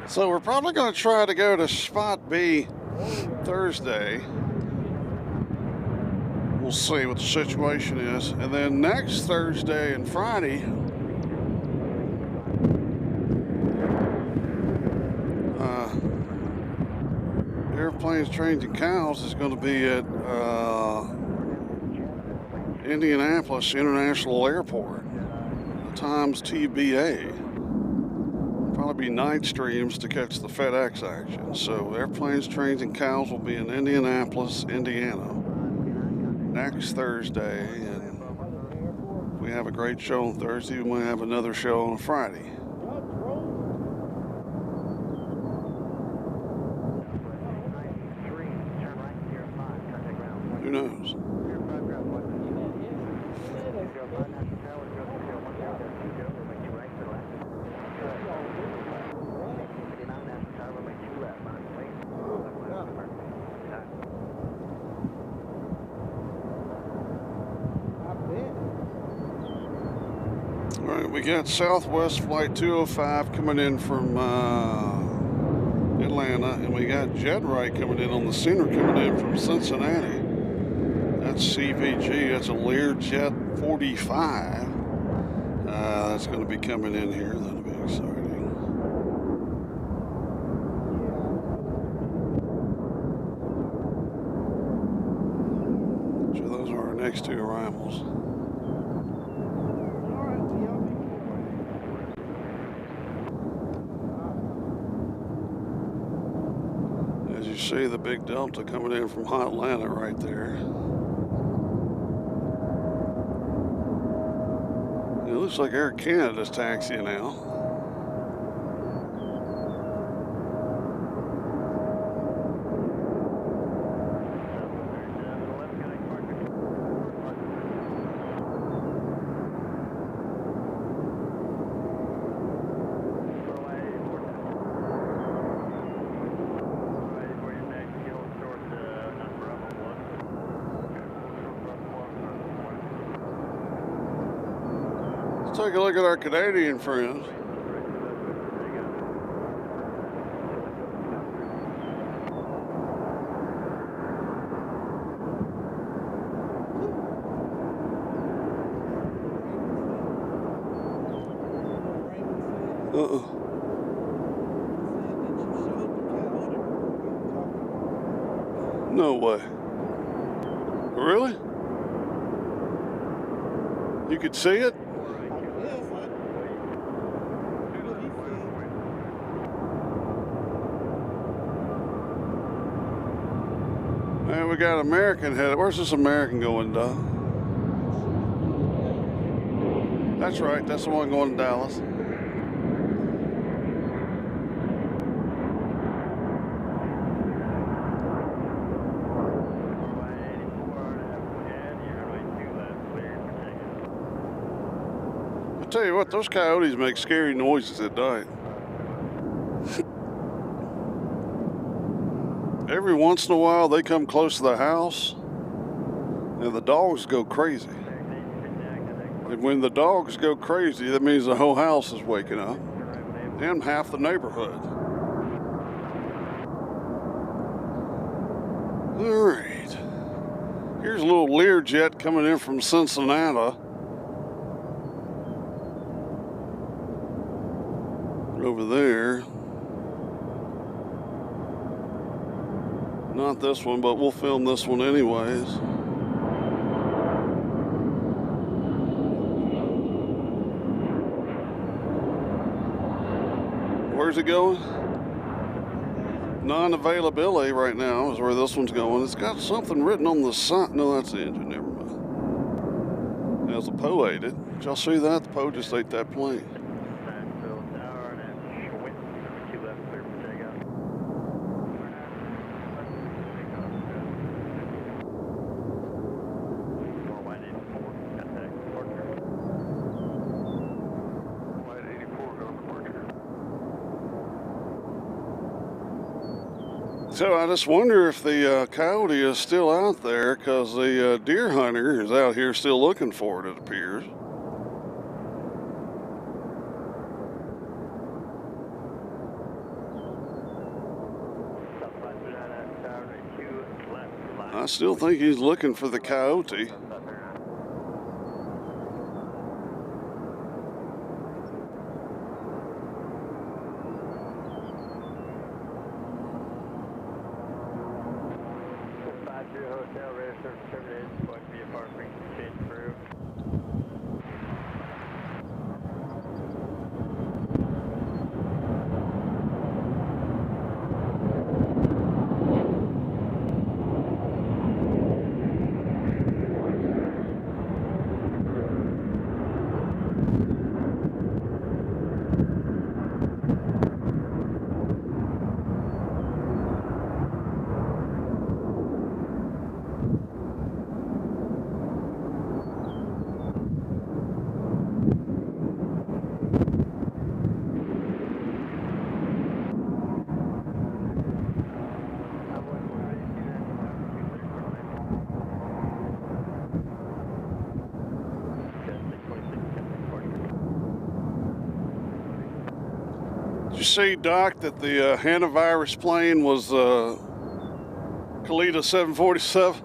So we're probably going to try to go to Spot B Thursday. We'll see what the situation is. And then next Thursday and Friday, Airplanes, Trains, and Cows is going to be at Indianapolis International Airport. Times TBA. Probably be night streams to catch the FedEx action. So airplanes, trains, and cows will be in Indianapolis, Indiana next Thursday, and we have a great show on Thursday. We might have another show on Friday. Who knows? All right, we got Southwest Flight 205 coming in from Atlanta, and we got Jedright coming in on the Scener coming in from Cincinnati. That's CVG. That's a Learjet 45. That's going to be coming in here. That'll be exciting. So those are our next two arrivals. As you see, the big Delta coming in from Atlanta right there. It looks like Air Canada's taxiing now. Let's take a look at our Canadian friends. No way. Really? You could see it? Man, we got American headed. Where's this American going, Doug? That's right. That's the one going to Dallas. I tell you what, those coyotes make scary noises at night. Every once in a while, they come close to the house, and the dogs go crazy. And when the dogs go crazy, that means the whole house is waking up, and half the neighborhood. All right. Here's a little Learjet coming in from Cincinnati. Over there. Not this one, but we'll film this one anyways. Where's it going? Non-availability right now is where this one's going. It's got something written on the side. No, that's the engine. Never mind. There's a Poe ate it. Did y'all see that? The Poe just ate that plane. So I just wonder if the Coyote is still out there, because the deer hunter is out here still looking for it, it appears. I still think he's looking for the Coyote. Did you see, Doc, that the hantavirus plane was Kalita 747?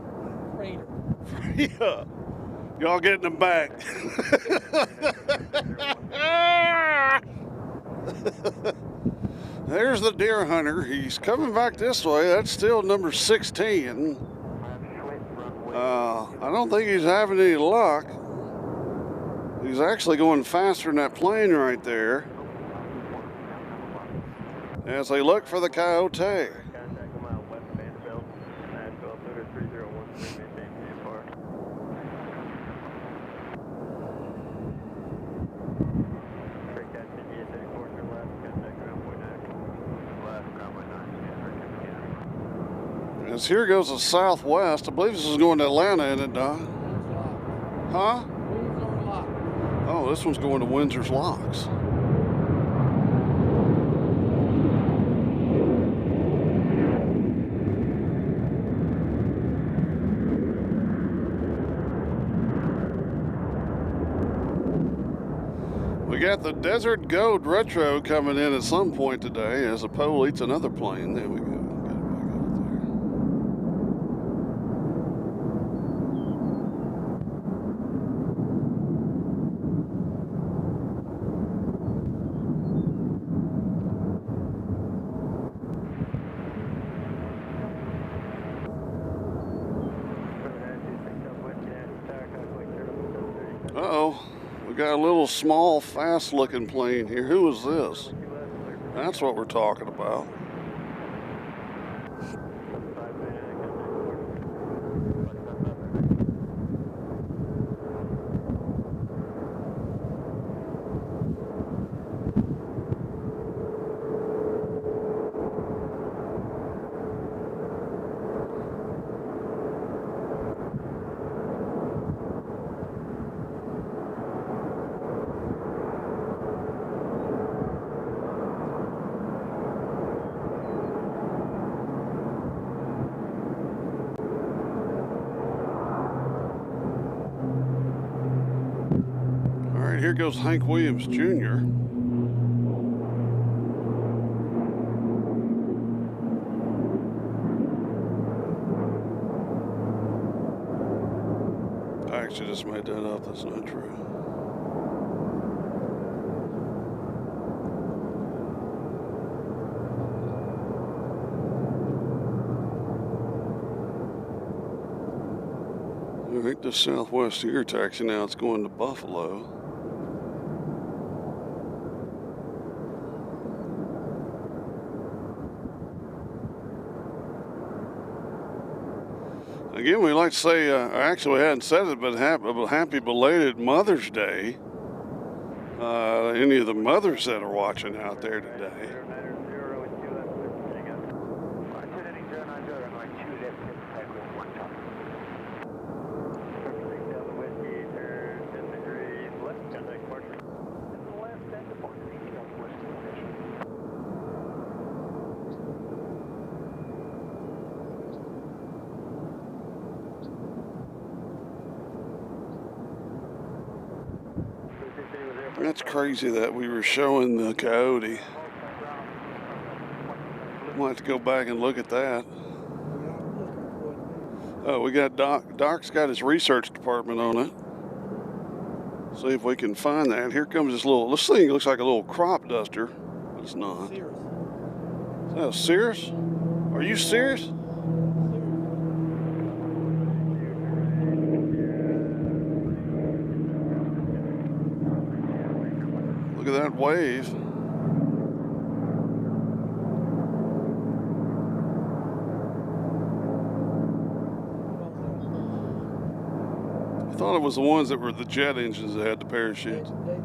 Freighter. Yeah. Y'all getting them back. There's the deer hunter. He's coming back this way. That's still number 16. I don't think he's having any luck. He's actually going faster than that plane right there as they look for the Coyote. Contact a mile west of Vanderbilt, Nashville, 3013, maintain VFR. Break that to GSA, course your left, contact ground point 9. Left, ground point 9, As here goes the southwest. I believe this is going to Atlanta, isn't it, Don? Huh? Windsor lock. Oh, this one's going to Windsor's Locks. We got the Desert Goat Retro coming in at some point today as the pole eats another plane. There we go. Get it back out there. Uh-oh. We got a little small, fast-looking plane here. Who is this? That's what we're talking about. Here goes Hank Williams Jr. I actually just made that up. That's not true. I think the Southwest Air taxi now, it's going to Buffalo. Again, we'd like to say, actually we hadn't said it, but happy belated Mother's Day. Any of the mothers that are watching out there today. That's crazy that we were showing the Coyote. We'll have to go back and look at that. Oh, we got Doc. Doc's got his research department on it. See if we can find that. Here comes this little, this thing looks like a little crop duster, but it's not. Is that Cirrus? Are you serious? Look at that wave. I thought it was the ones that were the jet engines that had the They parachutes. do too.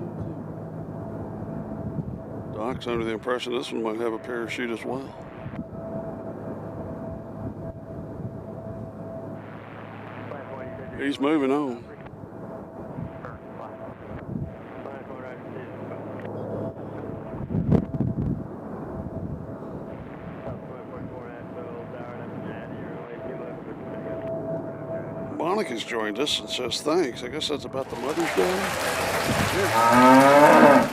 Doc's under the impression this one might have a parachute as well. He's moving on. Monica's joined us and says thanks. I guess that's about the Mother's Day. Yeah.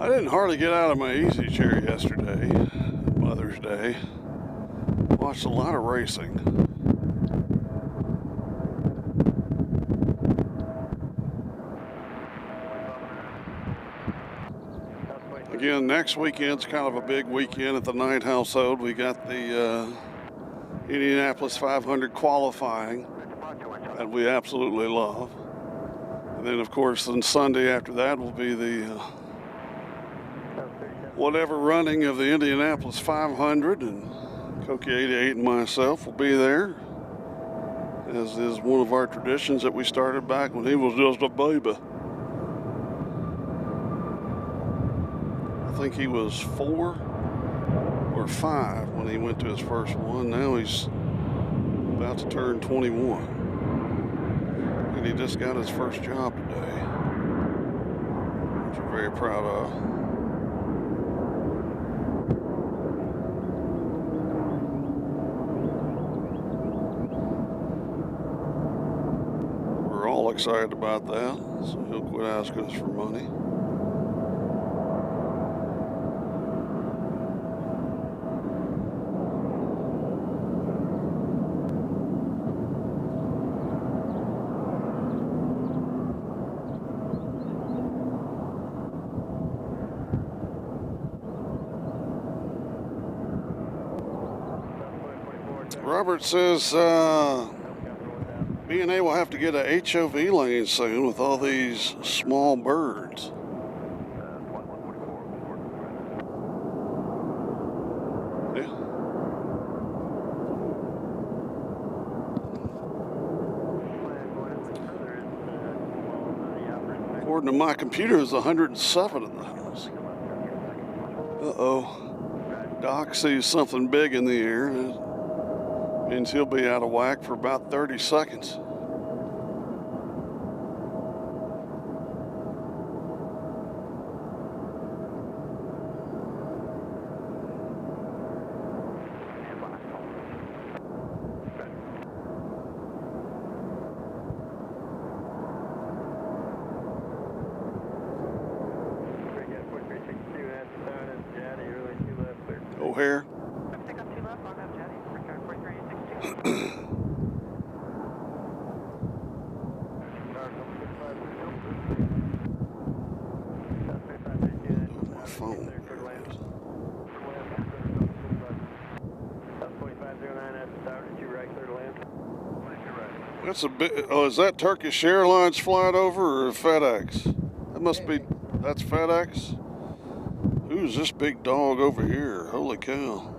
I didn't hardly get out of my easy chair yesterday, Mother's Day. Watched a lot of racing. Again, next weekend's kind of a big weekend at the Knight household. We got the Indianapolis 500 qualifying that we absolutely love. And then, of course, on Sunday after that will be the whatever running of the Indianapolis 500, and Coyote 88 and myself will be there, as is one of our traditions that we started back when he was just a baby. I think he was 4 or 5 when he went to his first one. Now he's about to turn 21. And he just got his first job today, which we're very proud of. We're all excited about that, so he'll quit asking us for money. Robert says BNA will have to get a HOV lane soon with all these small birds. Yeah. According to my computer, there's 107 in the house. Uh-oh. Doc sees something big in the air. Means he'll be out of whack for about 30 seconds. O'Hare. My phone. That's a bit. Oh, is that Turkish Airlines flying over or FedEx? That must be. That's FedEx. Who's this big dog over here? Holy cow.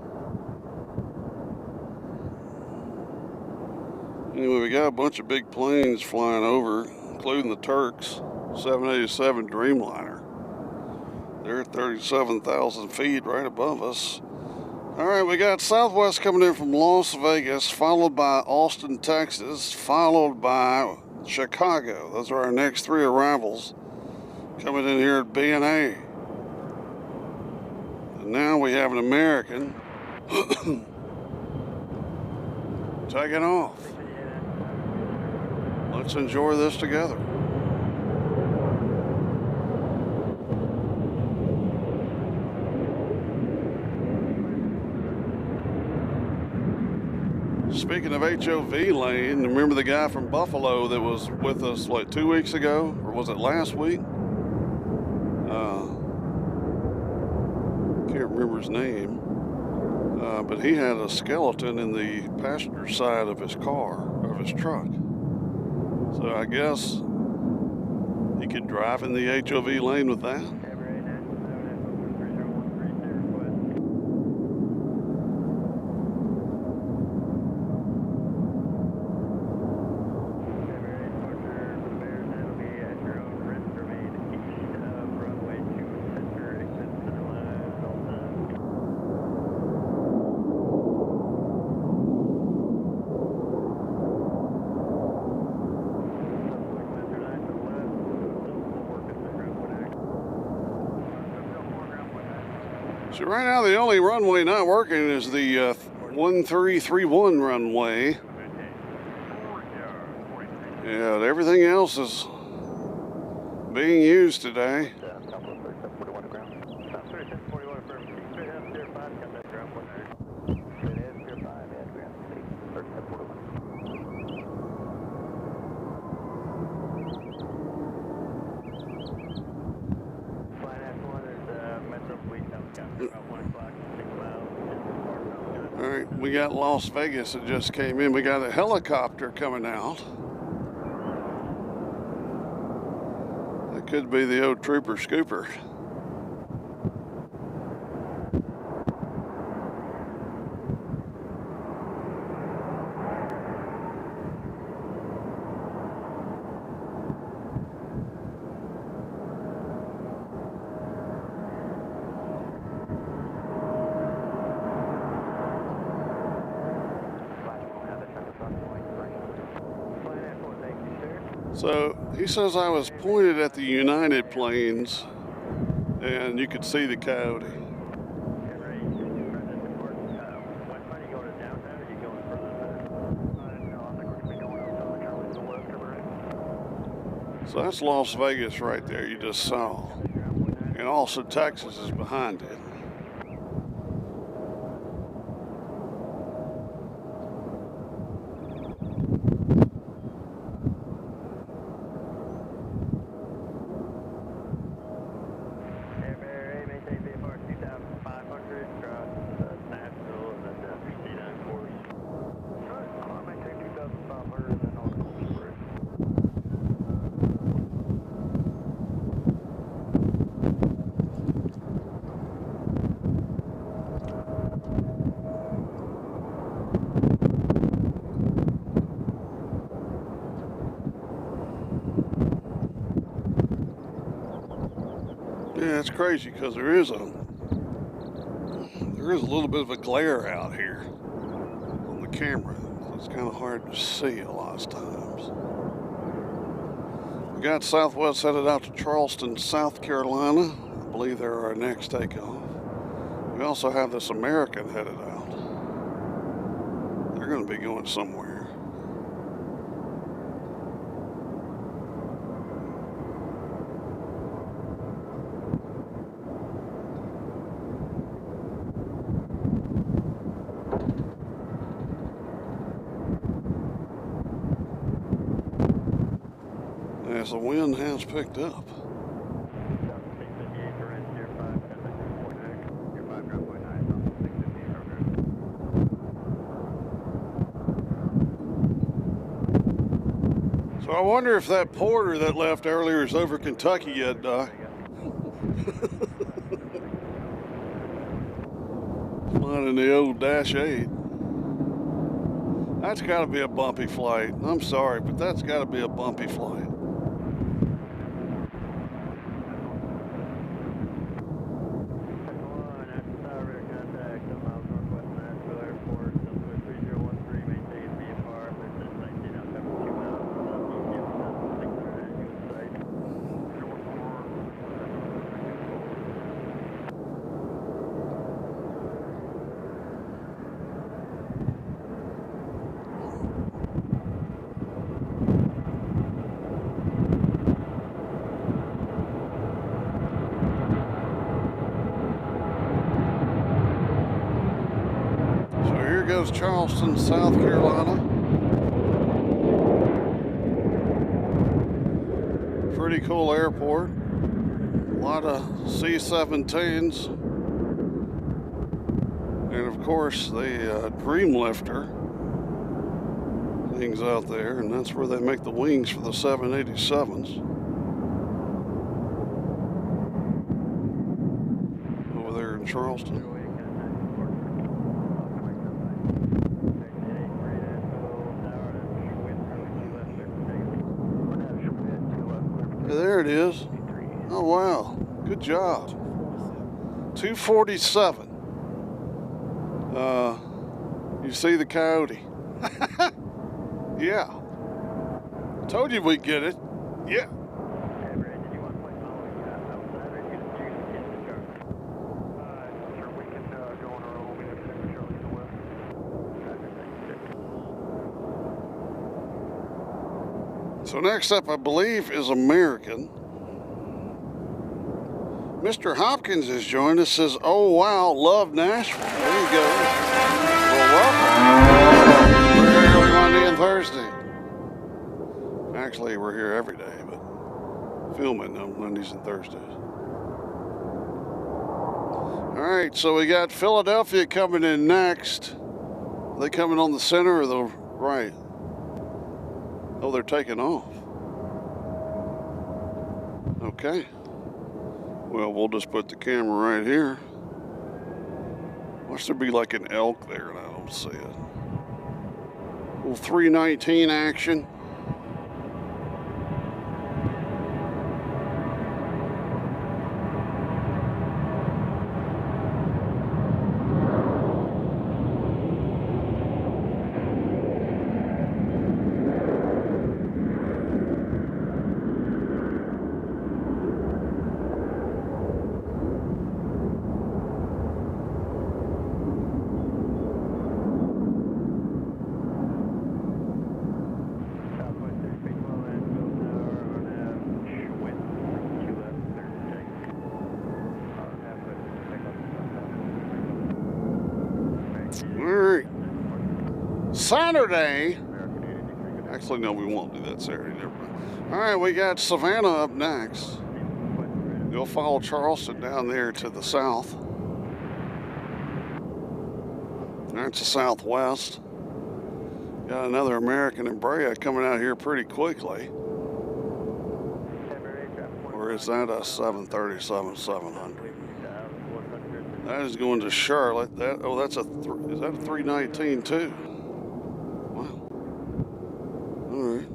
Anyway, we got a bunch of big planes flying over, including the Turks 787 Dreamliner. They're at 37,000 feet right above us. All right, we got Southwest coming in from Las Vegas, followed by Austin, Texas, followed by Chicago. Those are our next 3 arrivals coming in here at BNA. And now we have an American taking off. Let's enjoy this together. Speaking of HOV lane, remember the guy from Buffalo that was with us like 2 weeks ago, or was it last week? Can't remember his name, but he had a skeleton in the passenger side of his car, of his truck. So I guess he could drive in the HOV lane with that. So right now the only runway not working is the 1331 runway. Yeah, everything else is being used today. Southwest 3741 to ground. South 3741 affirm. Keep straight up, clear 5, got that ground 1 there. Straight ahead, clear 5, ahead, ground 3741. Flying F1, there's a Metro Fleet helicopter about 1 o'clock, 6 miles. All right, we got Las Vegas that just came in. We got a helicopter coming out. That could be the old Trooper Scooper. So he says I was pointed at the United planes and you could see the Coyote. So that's Las Vegas right there you just saw. And also Texas is behind it. Nashville and then Christina, of course. I'll maintain 2,500 and then I'll go for it. Yeah, it's crazy because there is a little bit of a glare out here on the camera. It's kind of hard to see a lot of times. We got Southwest headed out to Charleston, South Carolina. I believe they're our next takeoff. We also have this American headed out. They're going to be going somewhere. As the wind has picked up. So I wonder if that porter that left earlier is over Kentucky yet, Doc. Flying in the old Dash 8. That's got to be a bumpy flight. I'm sorry, but that's got to be a bumpy flight. Goes Charleston, South Carolina. Pretty cool airport. A lot of C-17s. And of course the Dreamlifter things out there, and that's where they make the wings for the 787s. Over there in Charleston. There it is. Oh, wow. Good job. 247. You see the Coyote. Yeah. Told you we'd get it. Yeah. So next up, I believe, is American. Mr. Hopkins has joined us, says, oh wow, love Nashville. There you go. Well, welcome. We're here every Monday and Thursday. Actually, we're here every day, but filming on Mondays and Thursdays. All right, so we got Philadelphia coming in next. Are they coming on the center or the right? Oh, they're taking off. Okay. Well, we'll just put the camera right here. Watch there be like an elk there and I don't see it. Little 319 action. Saturday. Actually, no, we won't do that Saturday. Never mind. All right, we got Savannah up next. We'll follow Charleston down there to the south. That's the southwest. Got another American and Brea coming out here pretty quickly. Or is that a 737-700? That is going to Charlotte. That's a is that a 319 too? Wow. All right.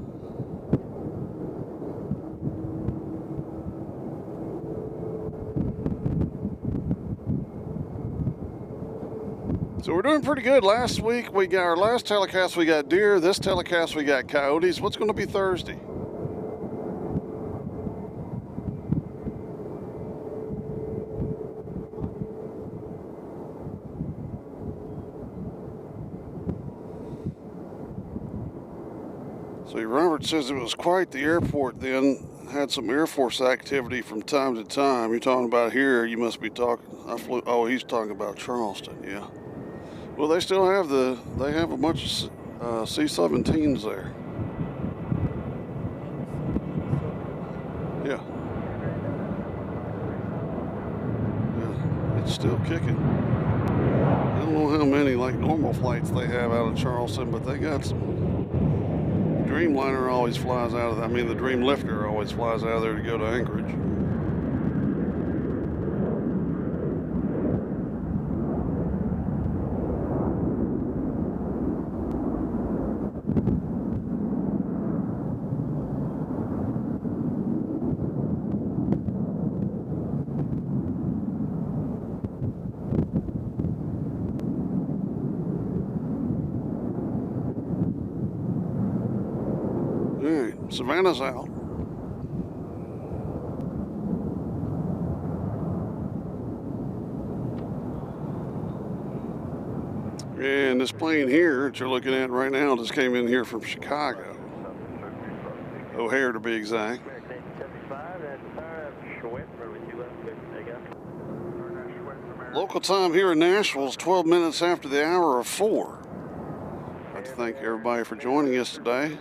So we're doing pretty good. Last week we got our last telecast, we got deer. This telecast we got coyotes. What's going to be Thursday? See, Robert says it was quite the airport then. Had some Air Force activity from time to time. You're talking about here, you must be talking, oh, he's talking about Charleston, yeah. Well, they still have they have a bunch of C-17s there. Yeah. Yeah, it's still kicking. I don't know how many like normal flights they have out of Charleston, but they got some. Dreamliner always flies out of that. I mean, the Dream Lifter always flies out of there to go to Anchorage. Savannah's out. And this plane here that you're looking at right now just came in here from Chicago. O'Hare to be exact. Local time here in Nashville is 12 minutes after the hour of 4. I'd like to thank everybody for joining us today.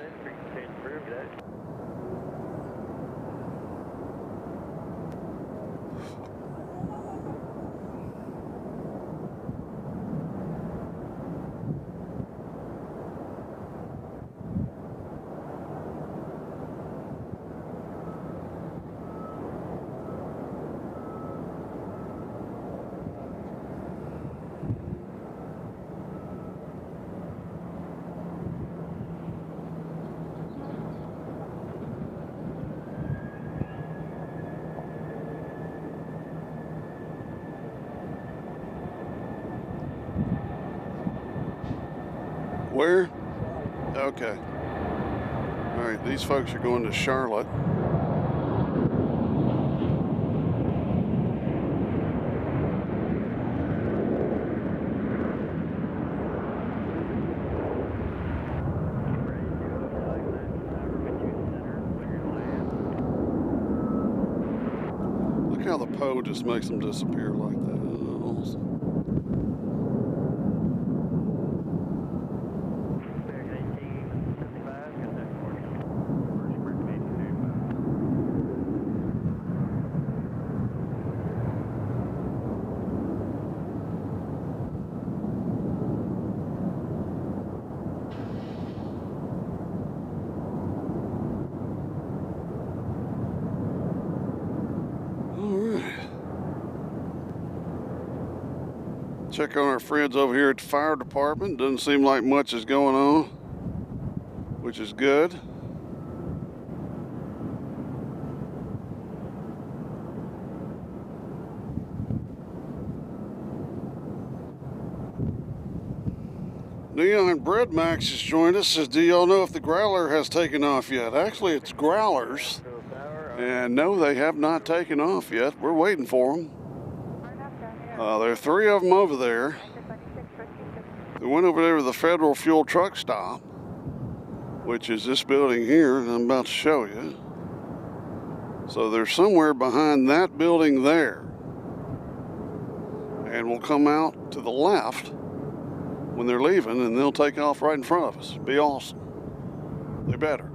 Where? Okay. All right, these folks are going to Charlotte. how the Poe just makes them disappear like that. Check on our friends over here at the fire department. Doesn't seem like much is going on, which is good. Neon Bread Max has joined us. Says, do y'all know if the Growler has taken off yet? Actually, it's Growlers. And no, they have not taken off yet. We're waiting for them. There are 3 of them over there. They went over there to the Federal Fuel Truck Stop, which is this building here, and I'm about to show you. So they're somewhere behind that building there. And we'll come out to the left when they're leaving, and they'll take off right in front of us. Be awesome. They better.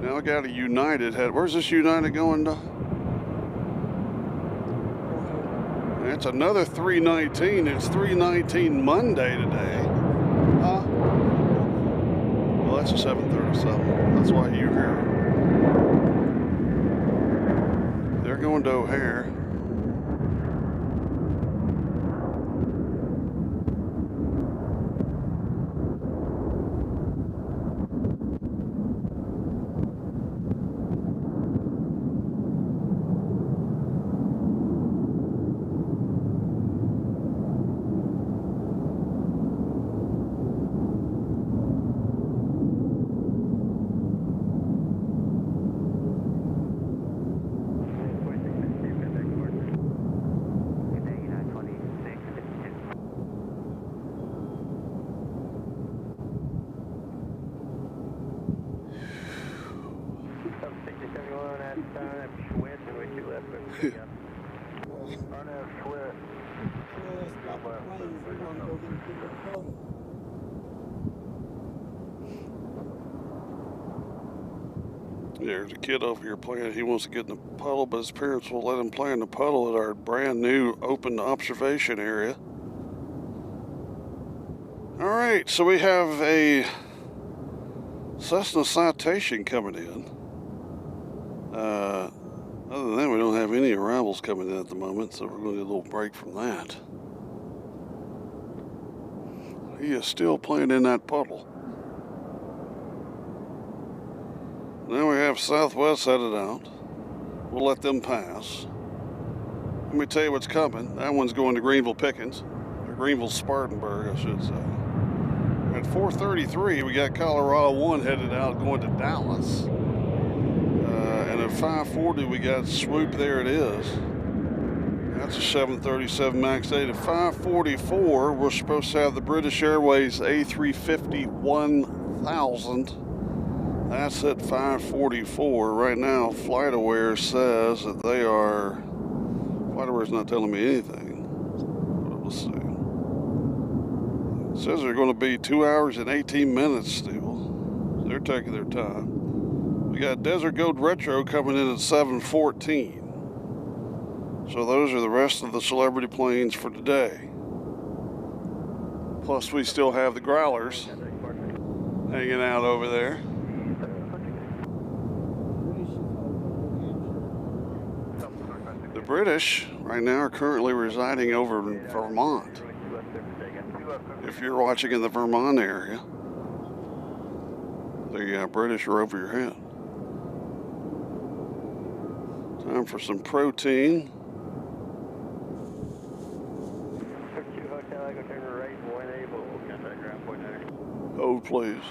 Now I got a United head. Where's this United going to? It's another 319. It's 319 Monday today. Huh? Well, that's a 737. That's why you're here. They're going to O'Hare. There's a kid over here playing. He wants to get in the puddle, but his parents won't let him play in the puddle at our brand new open observation area. All right, so we have a Cessna Citation coming in. Other than that, we don't have any arrivals coming in at the moment, so we're going to get a little break from that. He is still playing in that puddle. Now we have Southwest headed out. We'll let them pass. Let me tell you what's coming. That one's going to Greenville Pickens, or Greenville Spartanburg, I should say. At 4:33, we got Colorado 1 headed out going to Dallas. And at 5:40, we got Swoop. There it is. That's a 737 MAX 8. At 5:44, we're supposed to have the British Airways A350 1000. That's at 5:44. Right now, FlightAware says that they are... FlightAware's not telling me anything. But let's see. It says they're going to be 2 hours and 18 minutes still. So they're taking their time. We got Desert Goat Retro coming in at 7:14. So those are the rest of the celebrity planes for today. Plus we still have the Growlers hanging out over there. The British right now are currently residing over in Vermont. If you're watching in the Vermont area, the British are over your head. Time for some protein. Hold, please.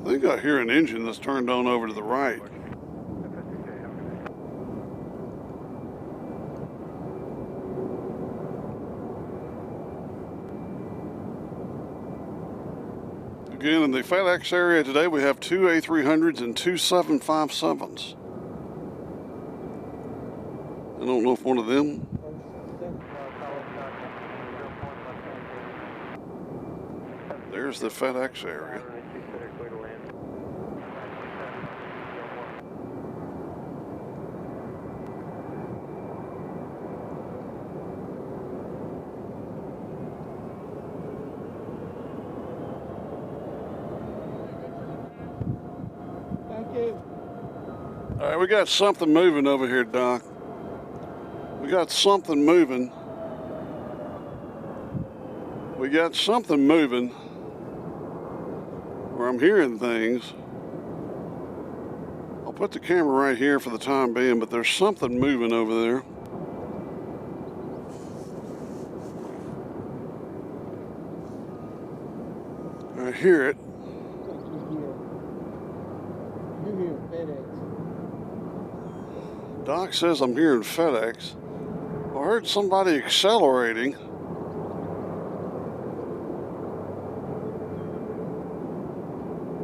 I think I hear an engine that's turned on over to the right. Again, in the FedEx area today, we have two A300s and two 757s. I don't know if one of them. There's the FedEx area. Thank you. All right, we got something moving over here, Doc. We got something moving. We got something moving where I'm hearing things. I'll put the camera right here for the time being, but there's something moving over there. I hear it. You hear FedEx. Doc says I'm hearing FedEx. I heard somebody accelerating.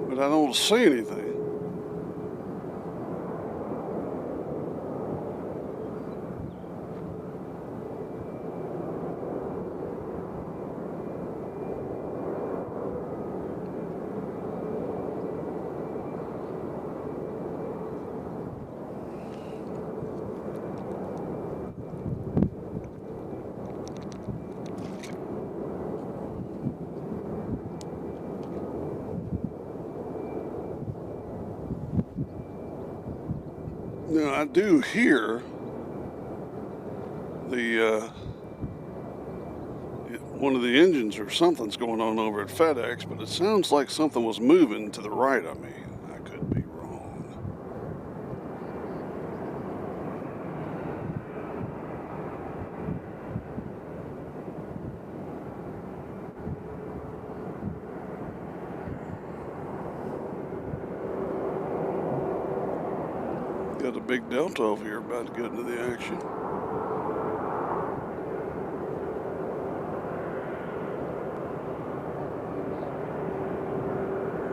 But I don't see anything. Now, I do hear the one of the engines or something's going on over at FedEx, but it sounds like something was moving to the right of me. I could be wrong. Got a big Delta over here about to get into the action.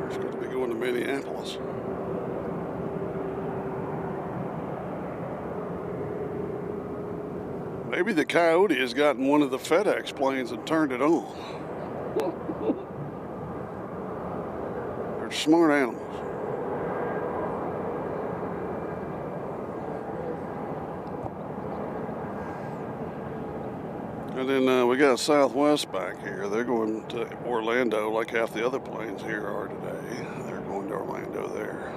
It's going to be going to Minneapolis. Maybe the Coyote has gotten one of the FedEx planes and turned it on. They're smart animals. And then we got Southwest back here. They're going to Orlando like half the other planes here are today. They're going to Orlando there.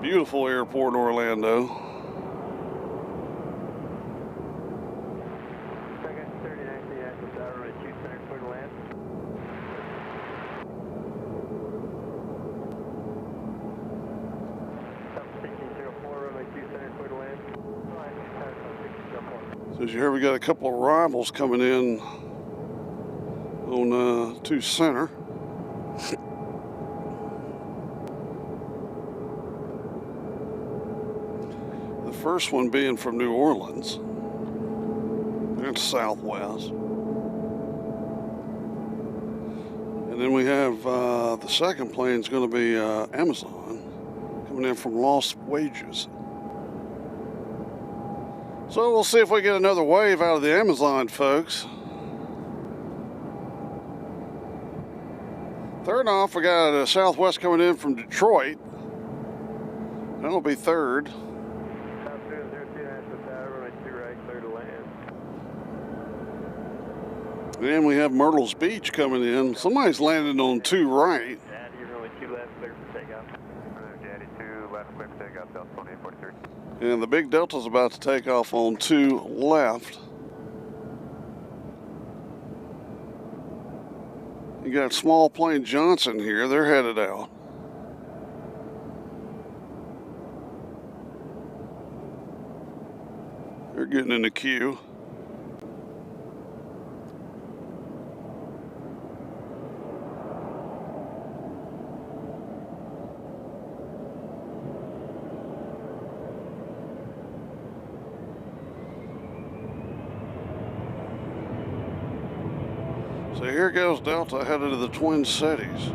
Beautiful airport, Orlando. Second 39, the access runway 2 center, clear to land. Top 1604, runway 2 center, clear to land. Says you heard we got a couple of rivals coming in on 2 center. The first one being from New Orleans. That's Southwest. And then we have the second plane is going to be Amazon coming in from Lost Wages. So we'll see if we get another wave out of the Amazon folks. Third off, we got a Southwest coming in from Detroit. That'll be third. Top 002, access runway 2 right, clear to land. And we have Myrtle's Beach coming in. Somebody's landing on 2 right. Daddy, runway 2 left, clear for takeoff. Daddy 2 left, clear for takeoff, Delta 2843. And the big Delta's about to take off on 2 left. You got Small Plane Johnson here. They're headed out. They're getting in the queue. here goes Delta headed to the Twin Cities.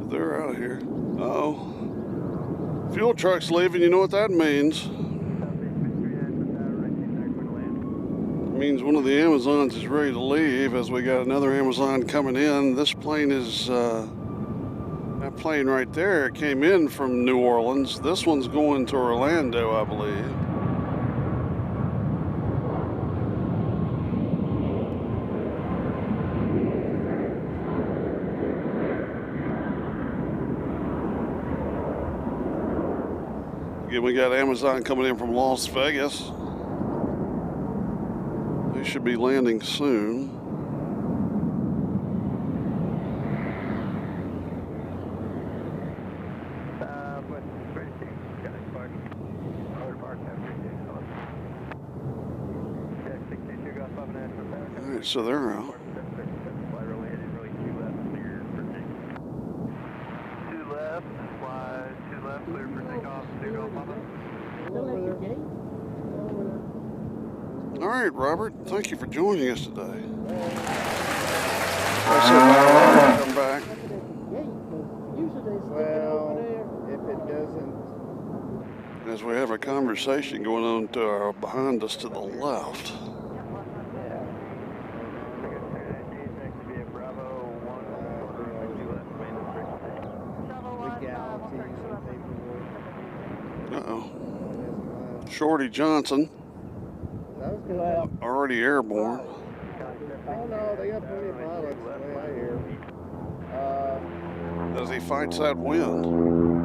They're out here. Uh-oh. Fuel truck's leaving, you know what that means. It means one of the Amazons is ready to leave as we got another Amazon coming in. This plane is, that plane right there came in from New Orleans. This one's going to Orlando, I believe. Again, we got Amazon coming in from Las Vegas. They should be landing soon. Alright, so they're out. Clear for takeoff, All right, Robert, thank you for joining us today. I said, come back. Well, if it doesn't, As we have a conversation going on to our behind us to the left. Uh-oh. Shorty Johnson, already airborne. oh no, they got plenty of pilots, the way I hear. As he fights that wind.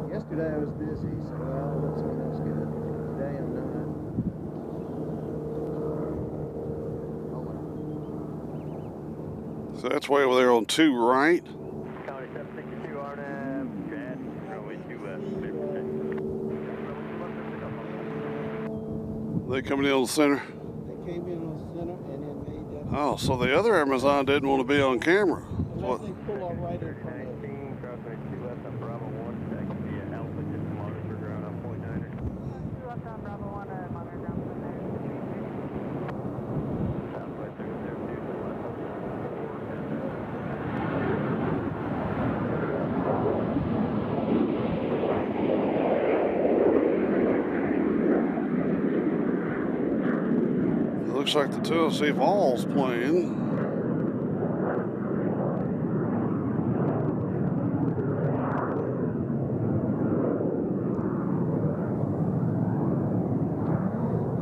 Yesterday I was busy, so that's good. Today I'm not. So that's way over there on 2 right. County 762 RNAV, Chad, runway 2 west, clear for They coming in on the center. They came in on the center and then made that. Oh, so the other Amazon didn't want to be on camera. Unless they pull off right in front of us. 19, crossway 2 left on Bravo 1, that could be an Alpha, just monitor ground on point 9er. 2 left on Bravo 1, monitor ground from there. Southwest 002 to the left. It looks like the Tennessee Vols playing.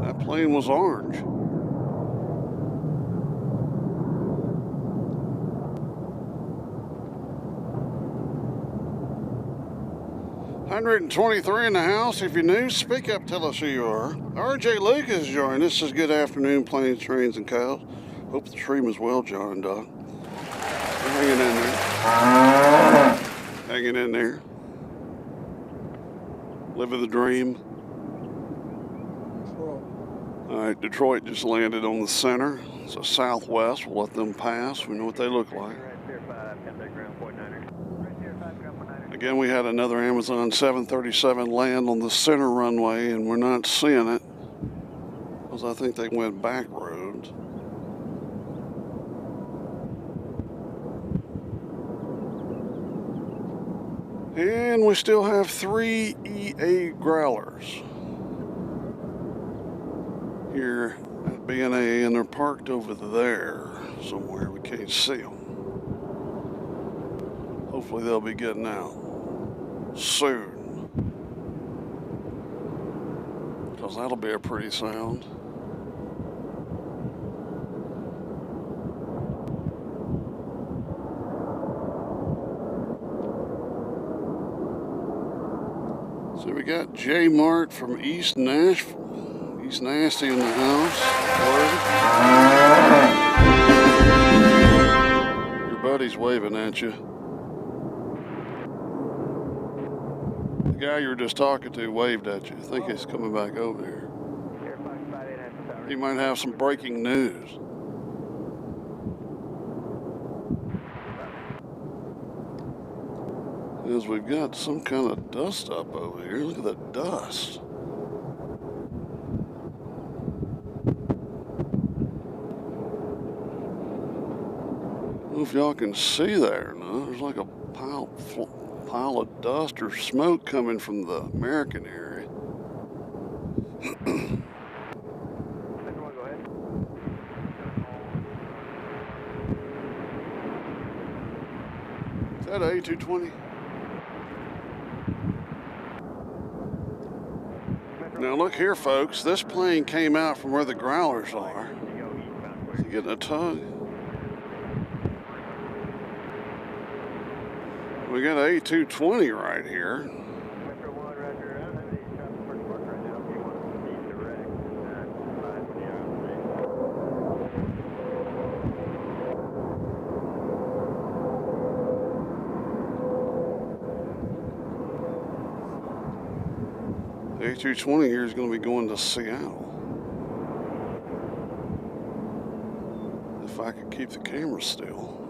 That plane was orange. $123 in the house. If you're new, speak up, tell us who you are. RJ Lucas joined us. This is Good Afternoon, Planes, Trains, and Cows. Hope the stream is well, John and Doc. We're hanging in there. Hanging in there. Living the dream. All right, Detroit just landed on the center. So Southwest, we'll let them pass. We know what they look like. Right, clear 5, contact ground point 9er. Right here, 5 ground point 9er. Again, we had another Amazon 737 land on the center runway, and we're not seeing it because I think they went back roads. And we still have 3 EA growlers here at BNA, and they're parked over there somewhere. We can't see them. Hopefully they'll be getting out soon, because that'll be a pretty sound. So we got J Mart from East Nashville. He's nasty in the house. Word. Your buddy's waving at you. The guy you were just talking to waved at you. I think he's coming back over here. He might have some breaking news. Is we've got some kind of dust up over here. Look at the dust. I don't know if y'all can see that or not. There's like a pile of dust or smoke coming from the American area. Is that an A220? Now look here, folks. This plane came out from where the growlers are. Is he getting a tug? We got an A220 right here. The A220 here is going to be going to Seattle. If I could keep the camera still.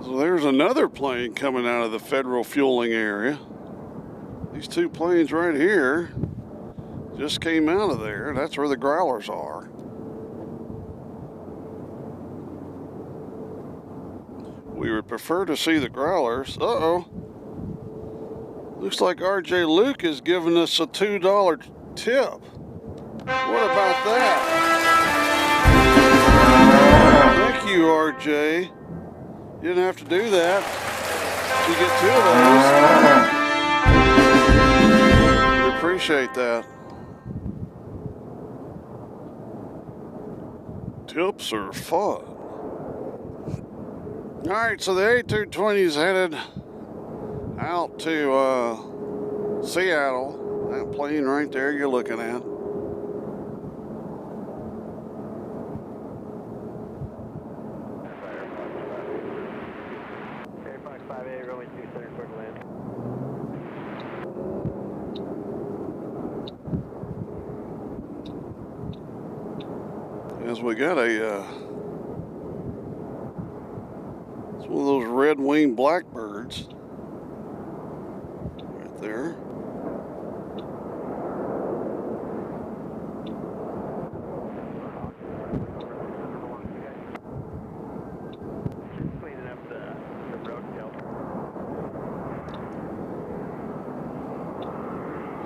So there's another plane coming out of the federal fueling area. These two planes right here just came out of there. That's where the growlers are. We would prefer to see the growlers. Uh-oh. Looks like RJ Luke is giving us a $2 tip. What about that? Thank you, RJ. You didn't have to do that. You get 2 of those. We appreciate that. Tips are fun. All right, so the A220 is headed out to Seattle. That plane right there you're looking at. As we got a it's one of those red-winged blackbirds right there. Cleaning up the roadkill.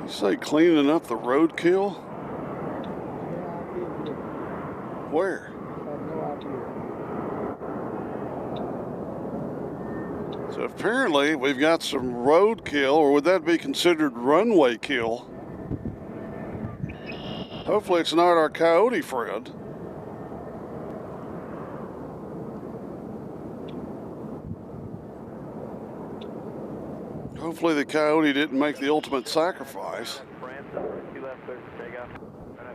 You say cleaning up the roadkill? Yeah, I did. Where? I have no idea. So apparently we've got some roadkill, or would that be considered runway kill? Hopefully it's not our Coyote friend. Hopefully the Coyote didn't make the ultimate sacrifice. Francis, 2 left, clear for takeoff.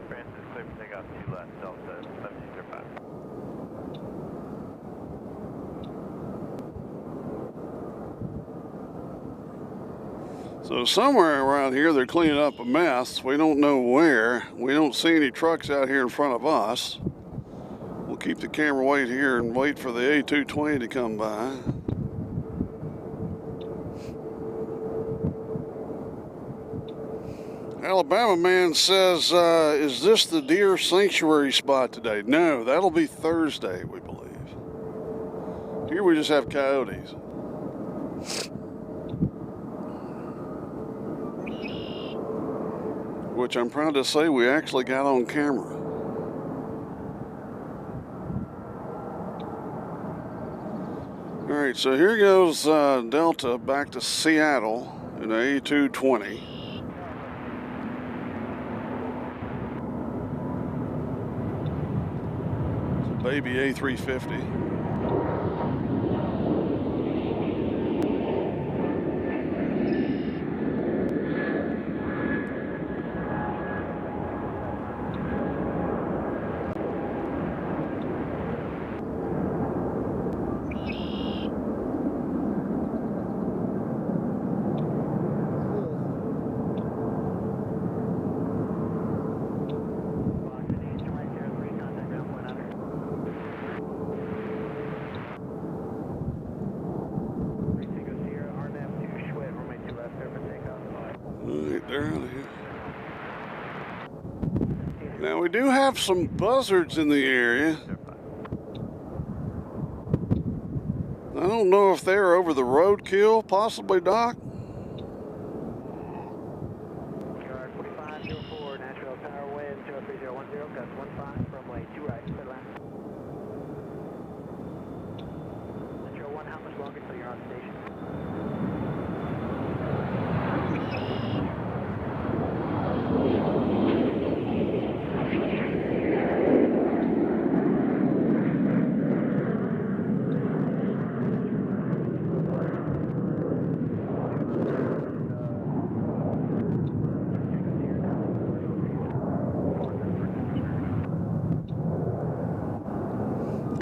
Francis, clear for takeoff, 2 left, Delta 1705. So So somewhere around here they're cleaning up a mess. We don't know where. We don't see any trucks out here in front of us. We'll keep the camera wait here and wait for the A220 to come by. Alabama man says, is this the deer sanctuary spot today? No, that'll be Thursday, we believe. Here we just have coyotes. Which I'm proud to say we actually got on camera. All right, so here goes Delta back to Seattle in the A220. Baby A350. They're out of here. Now we do have some buzzards in the area. I don't know if they're over the roadkill, possibly, Doc. 4504, Nashville Tower, wind 23010, gust 15, runway 2 right, clear line. Metro 1, how much longer till you're on station?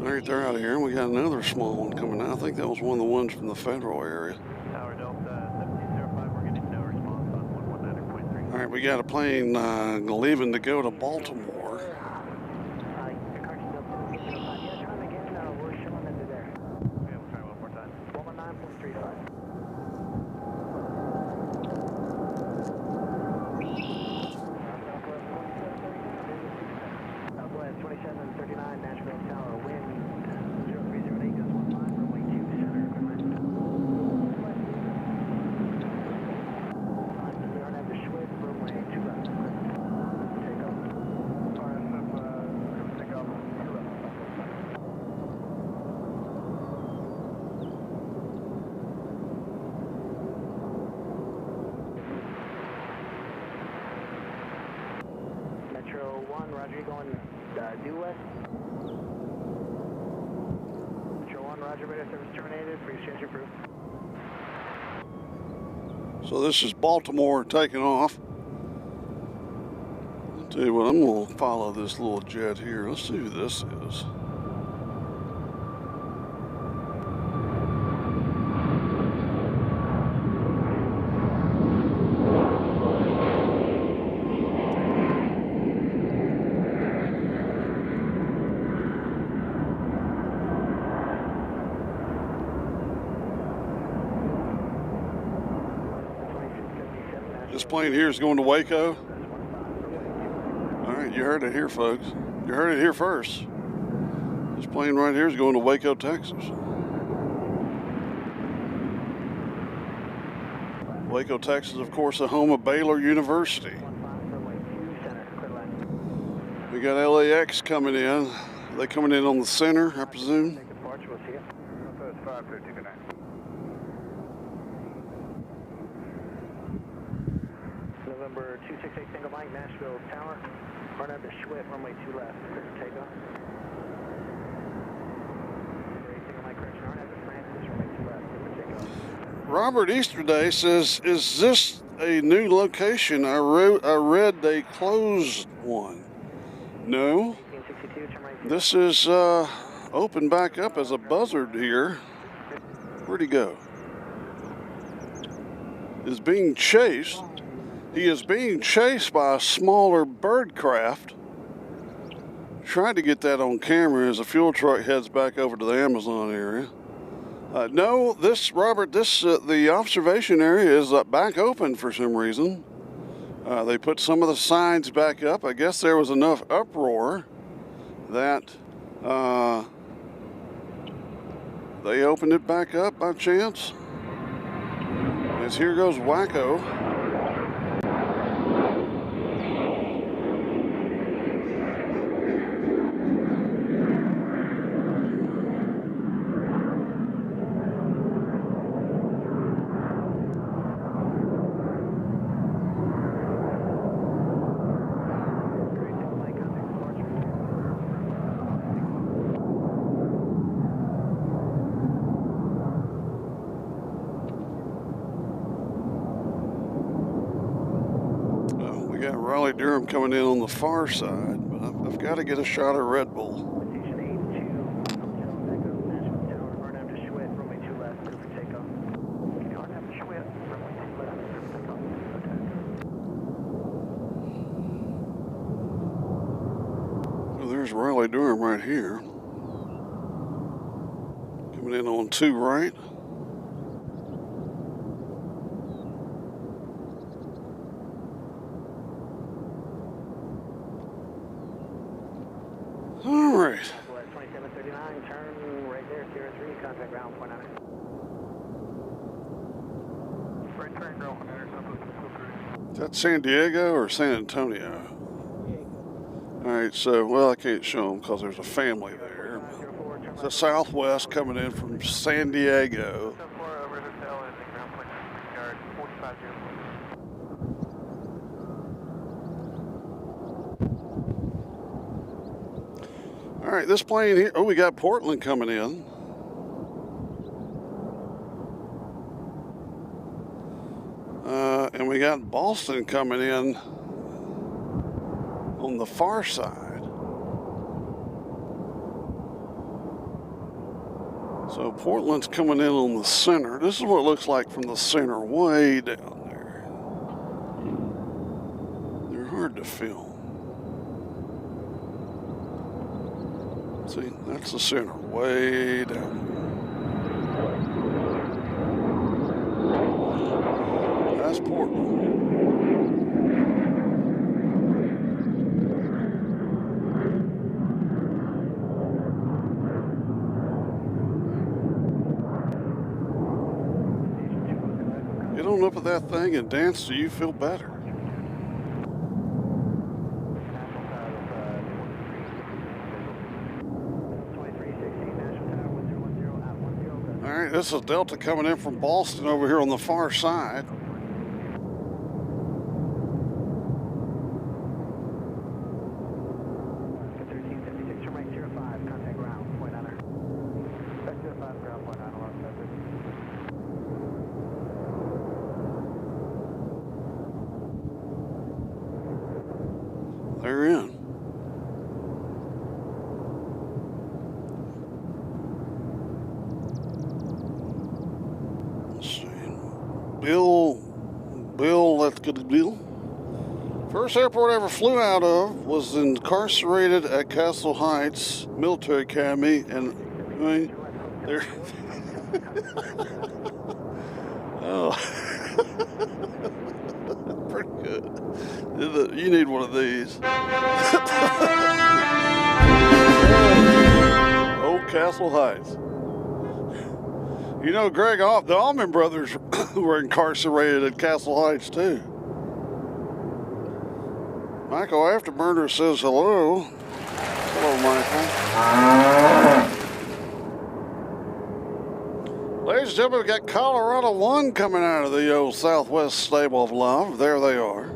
Alright, they're out of here. We got another small one coming out. I think that was one of the ones from the federal area. Tower Delta 1705, we're getting no response on 119.3. Alright, we got a plane leaving to go to Baltimore. Yeah, try them again. We're showing that they're there. Okay, we'll try one more time. 119.35. Southwest 2739, Nashville Tower, wind 0308, gust 15, runway 2 center, clear line. We aren't at the Schwid, runway 2 left, clear. Takeoff. RSF, takeoff, 2 left. Metro 1, Roger, you going due west? Metro 1, Roger, radar service terminated, please change your crew. So this is Baltimore taking off. I'll tell you what, I'm going to follow this little jet here. Let's see who this is. This plane here is going to Waco. All right, you heard it here, folks. You heard it here first. This plane right here is going to Waco, Texas. Waco, Texas, of course, the home of Baylor University. We got LAX coming in. Are they coming in on the center, I presume? November 268 single Mike, Nashville Tower. Run out to Schwit, runway 2 left, clear for takeoff. Single Mike, correction, run out to Francis, runway 2 left, clear for takeoff. Robert Easterday says, is this a new location? I read they closed one. No. 1862, turn right. This is open back up as a buzzard here. Where'd he go? is being chased. He is being chased by a smaller bird craft. Tried to get that on camera as the fuel truck heads back over to the Amazon area. No, this, Robert, the observation area is back open for some reason. They put some of the signs back up. I guess there was enough uproar that they opened it back up by chance. As here goes Wacko. Durham coming in on the far side, but I've got to get a shot of Red Bull. So there's Raleigh Durham right here. Coming in on 2 right. All right. 2739, turn right there, Sierra 3, contact ground, point on it. Right turn, ground, point on it. Is that San Diego or San Antonio? All right, so, well, I can't show them because there's a family there. It's the Southwest coming in from San Diego. All right, this plane here, oh, we got Portland coming in. And we got Boston coming in on the far side. So Portland's coming in on the center. This is what it looks like from the center, way down there. They're hard to film. See, that's the center, way down there. That's Portland. Get on up with that thing and dance till you feel better. This is Delta coming in from Boston over here on the far side. They're in. Bill, that's good. Bill. First airport I ever flew out of was incarcerated at Castle Heights Military Academy, and I mean, there. Oh, pretty good. You need one of these. Old Castle Heights. You know, Greg, the Allman brothers were incarcerated at Castle Heights, too. Michael Afterburner says hello. Hello, Michael. Ladies and gentlemen, we've got Colorado 1 coming out of the old Southwest Stable of Love. There they are.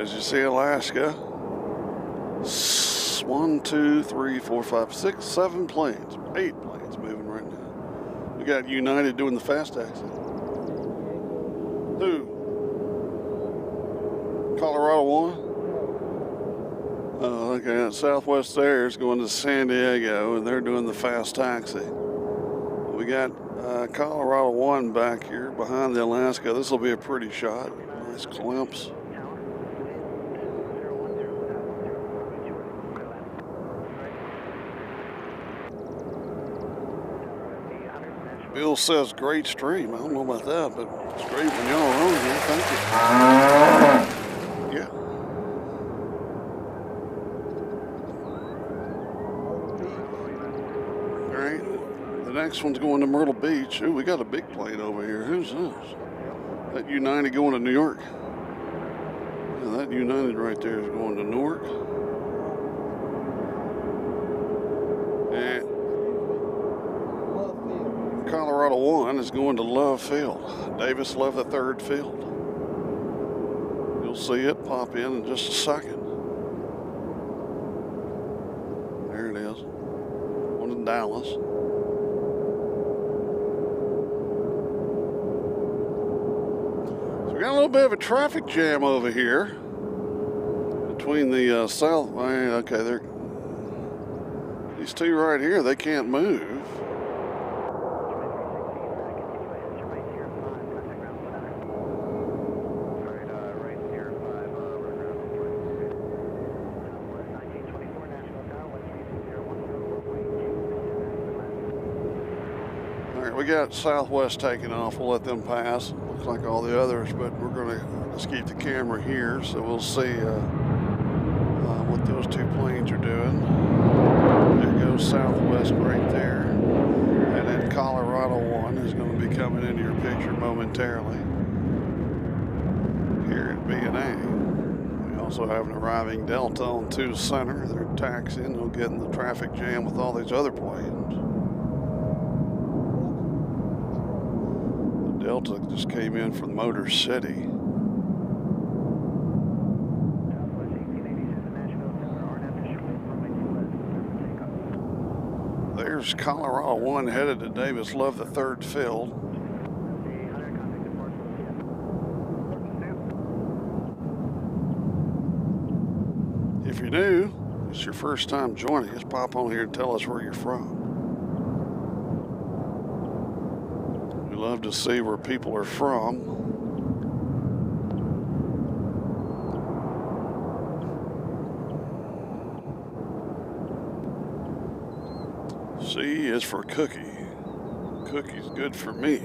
As you see, Alaska. 1, 2, 3, 4, 5, 6, 7 planes. 8 planes moving right now. We got United doing the fast taxi. Who? Colorado 1? Oh, okay. Southwest Air is going to San Diego, and they're doing the fast taxi. We got Colorado 1 back here behind the Alaska. This will be a pretty shot. Nice glimpse. Bill says great stream. I don't know about that, but it's great when y'all are on here. Thank you. Yeah. All right. The next one's going to Myrtle Beach. Ooh, we got a big plane over here. Who's this? That United going to New York. Yeah, that United right there is going to Newark. And Colorado 1 is going to Love Field. Davis Love the third field. You'll see it pop in just a second. There it is. One in Dallas. So we got a little bit of a traffic jam over here between the south. Okay, they're these two right here. They can't move. We got Southwest taking off. We'll let them pass. Looks like all the others, but we're going to just keep the camera here, so we'll see what those two planes are doing. There goes Southwest right there, and then Colorado 1 is going to be coming into your picture momentarily here at BNA. We also have an arriving Delta on 2 Center. They're taxiing. They'll get in the traffic jam with all these other planes. Delta just came in from Motor City. There's Colorado 1 headed to Davis Love the third field. If you're new, it's your first time joining us, pop on here and tell us where you're from. Love to see where people are from. C is for cookie. Cookie's good for me.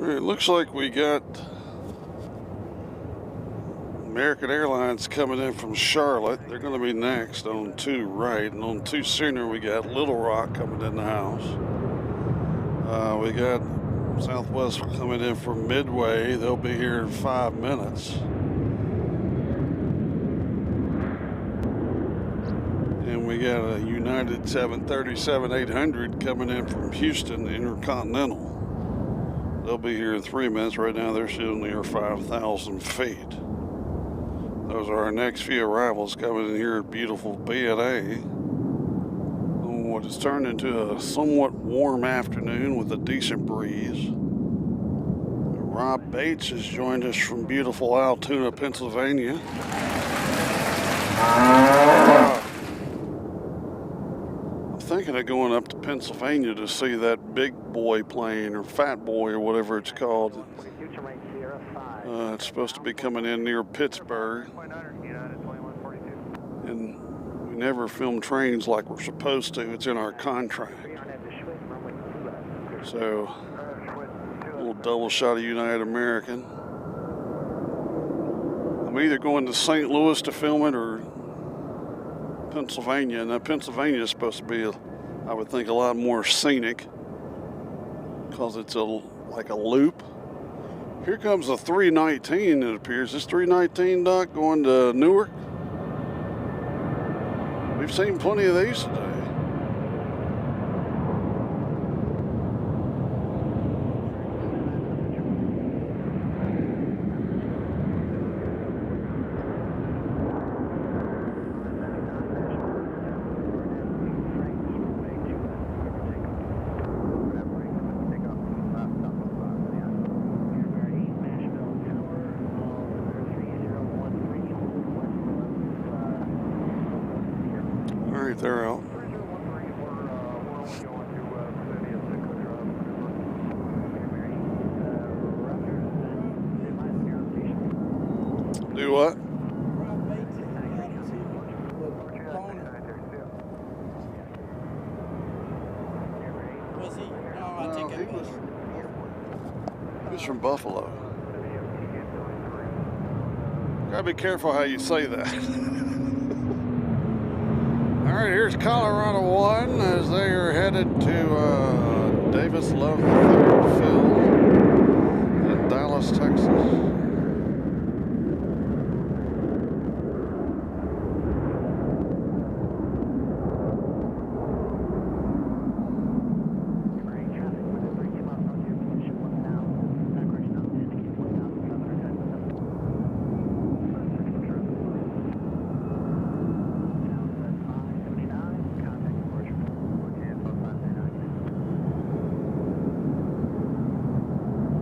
It looks like we got American Airlines coming in from Charlotte. They're going to be next on 2 right, and on 2 Sooner we got Little Rock coming in the house. We got Southwest coming in from Midway. They'll be here in 5 minutes. And we got a United 737-800 coming in from Houston, Intercontinental. They'll be here in 3 minutes. Right now they're still near 5,000 feet. Those are our next few arrivals coming in here at beautiful BNA. What has turned into a somewhat warm afternoon with a decent breeze. Rob Bates has joined us from beautiful Altoona, Pennsylvania. Thinking of going up to Pennsylvania to see that big boy plane or fat boy or whatever it's called. It's supposed to be coming in near Pittsburgh. And we never film trains like we're supposed to. It's in our contract. So, a little double shot of United American. I'm either going to St. Louis to film it or Pennsylvania, and that Pennsylvania is supposed to be, I would think, a lot more scenic because it's like a loop. Here comes a 319, it appears. This 319, Doc, going to Newark. We've seen plenty of these today. Alright, they're out. Do what? Was he? No, I think it was. He's from Buffalo. Gotta be careful how you say that. Alright, here's Colorado 1 as they are headed to Davis Love III Field in Dallas, Texas.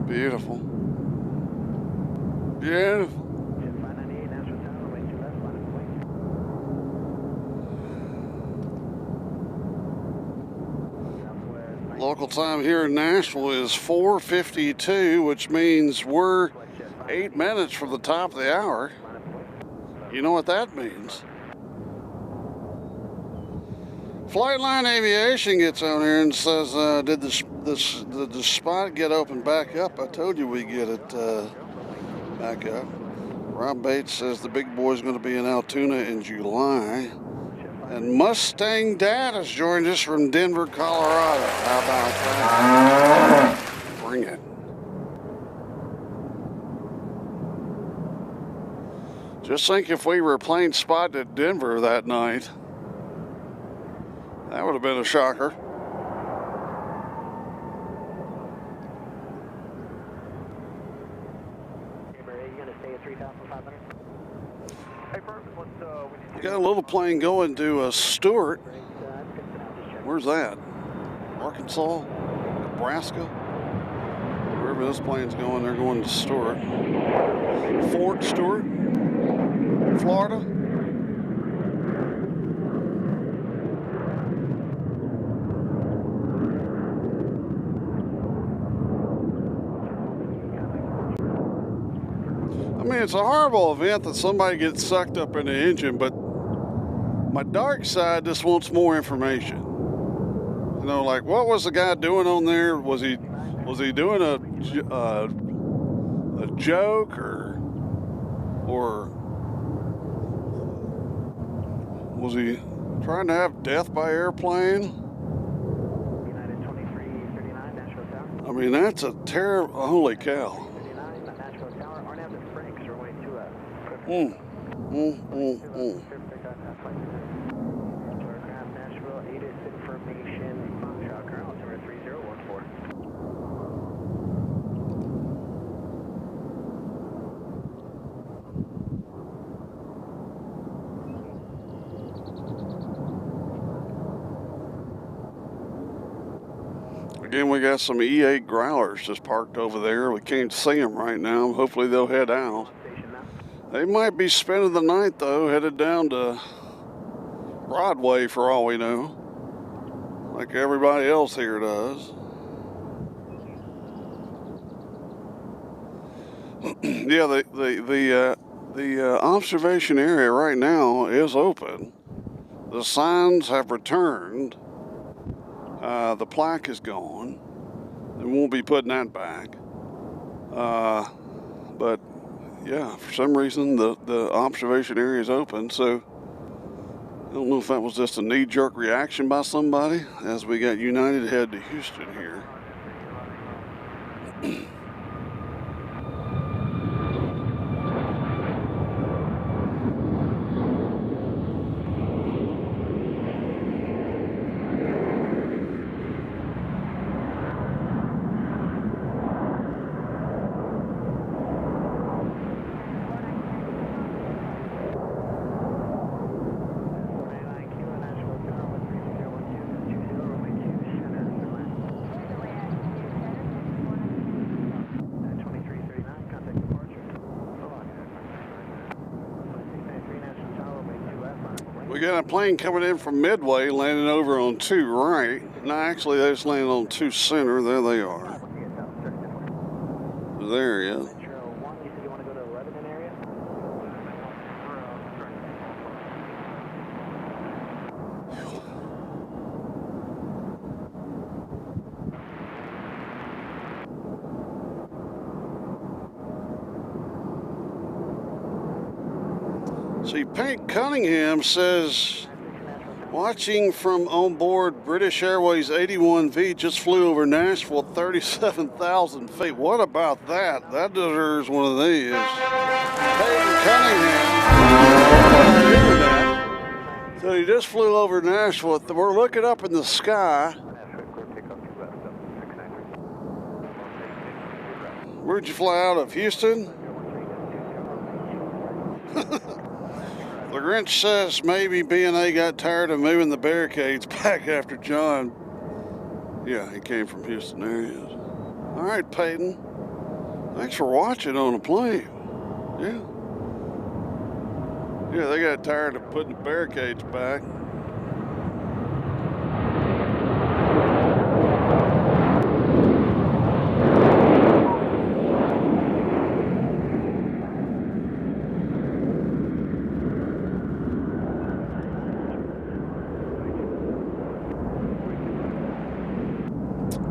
Beautiful. Beautiful. Local time here in Nashville is 4:52, which means we're 8 minutes from the top of the hour. You know what that means? Flightline Aviation gets on here and says, did the spot get open back up? I told you we get it back up. Rob Bates says the big boy's going to be in Altoona in July. And Mustang Dad has joined us from Denver, Colorado. How about that? Bring it. Just think if we were plane spotted at Denver that night. That would have been a shocker. We got a little plane going to Stewart. Where's that? Arkansas? Nebraska? Wherever this plane's going, they're going to Stewart. Fort Stewart, Florida. I mean, it's a horrible event that somebody gets sucked up in the engine, but my dark side just wants more information. You know, like, what was the guy doing on there? Was he doing a joke or was he trying to have death by airplane? I mean, that's a terrible. Holy cow. Again, we got some E8 growlers just parked over there. We can't see them right now. Hopefully they'll head out. They might be spending the night, though, headed down to Broadway for all we know, like everybody else here does. Yeah, the observation area right now is open. The signs have returned. The plaque is gone. They won't be putting that back. But yeah, for some reason the observation area is open, so I don't know if that was just a knee-jerk reaction by somebody as we got United head to Houston here. We got a plane coming in from Midway, landing over on 2 right. No, actually, they just landed on 2 center. There they are. There, yeah. See, Pink Cunningham says, watching from on board British Airways 81V, just flew over Nashville 37,000 feet. What about that? That deserves one of these. Peyton Cunningham. So he just flew over Nashville. We're looking up in the sky. Where'd you fly out of? Houston? The Grinch says maybe BNA got tired of moving the barricades back after John. Yeah, he came from Houston. There he is. All right, Peyton. Thanks for watching on the plane. Yeah. Yeah, they got tired of putting the barricades back.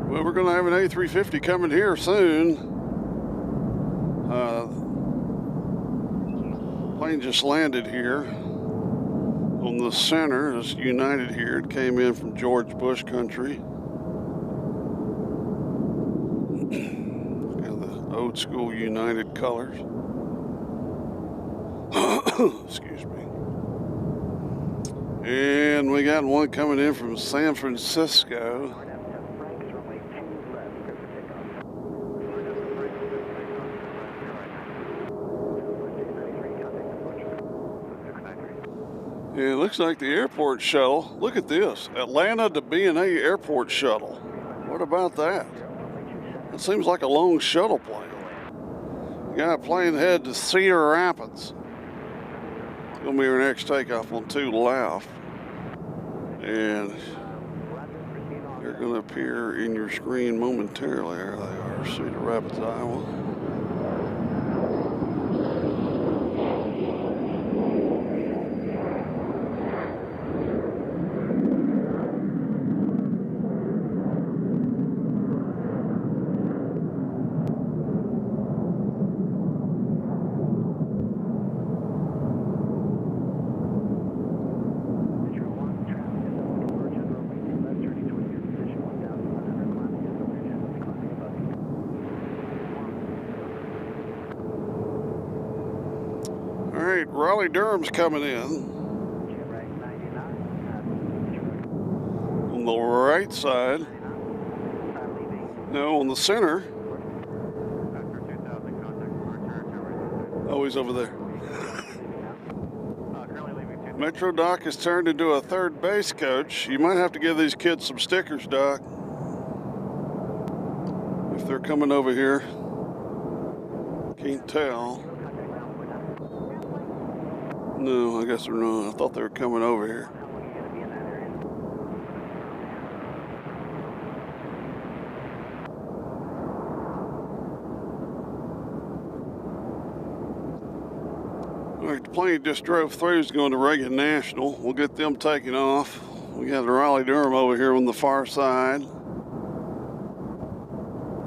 Well, we're going to have an A350 coming here soon. Plane just landed here on the center. It's United here. It came in from George Bush country. Got the old school United colors. Excuse me. And we got one coming in from San Francisco. Yeah, it looks like the airport shuttle. Look at this. Atlanta to BNA airport shuttle. What about that? It seems like a long shuttle plane. We got a plane head to Cedar Rapids. It's going to be our next takeoff on 2 left. And they're going to appear in your screen momentarily. There they are, Cedar Rapids, Iowa. Raleigh-Durham's coming in on the right side. No, on the center. Oh, he's over there. Metro Doc has turned into a third base coach. You might have to give these kids some stickers, Doc, if they're coming over here. Can't tell. No, I guess they're not. I thought they were coming over here. All right, the plane just drove through is going to Reagan National. We'll get them taking off. We got the Raleigh-Durham over here on the far side.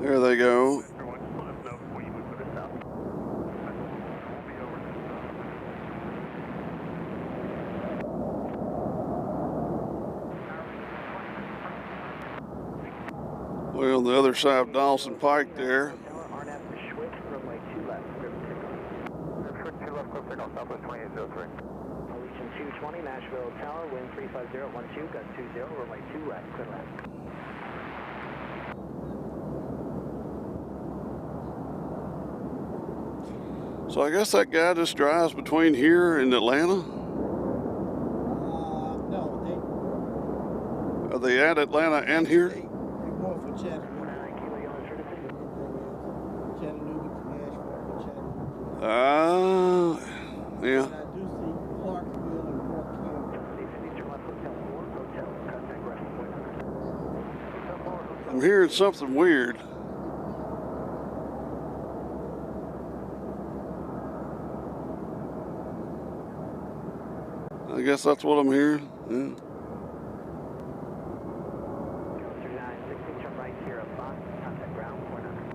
There they go. Everyone, just let us know before you move to the south. We'll be over Well, on the other side of Dawson Pike there. RNAV to Schwitz, runway 2 left, clear for takeoff. Schwitz 2 left, clear for takeoff, Southwest 2803. Allegiant 220, Nashville Tower, wind 35012, got 20, runway 2 left, clear left. So I guess that guy just drives between here and Atlanta. No, Are they at Atlanta and here? they're going for Chattanooga. Chattanooga to Nashville or Chattanooga. Yeah. And I do see Clarksville and Fort Campbell. I'm hearing something weird. I guess that's what I'm hearing. Yeah. Turn right here up on contact ground, 49.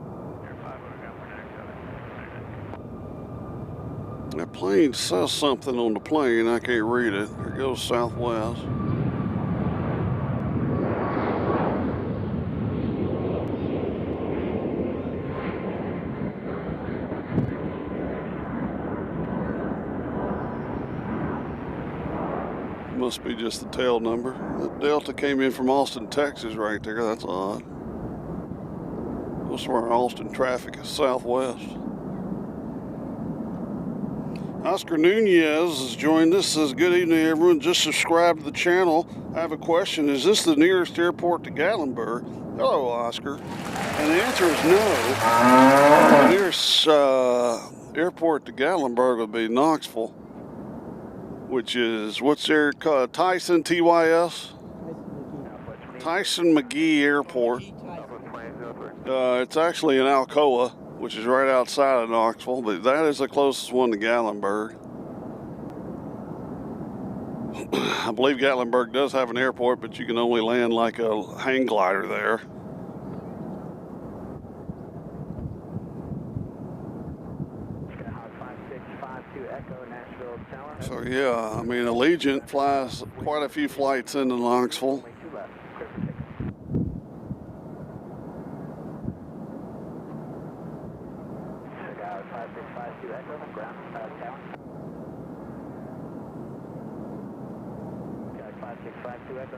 That plane says something on the plane. I can't read it. It goes southwest. Must be just the tail number. The Delta came in from Austin, Texas right there. That's odd. Most of our Austin traffic is southwest. Oscar Nunez has joined us. Says, good evening, everyone. Just subscribe to the channel. I have a question. Is this the nearest airport to Gatlinburg? Hello, Oscar. And the answer is no. The nearest airport to Gatlinburg would be Knoxville, which is, what's their, Tyson, TYS? Tyson McGee Airport. It's actually in Alcoa, which is right outside of Knoxville, but that is the closest one to Gatlinburg. I believe Gatlinburg does have an airport, but you can only land like a hang glider there. So yeah, I mean, Allegiant flies quite a few flights into Knoxville.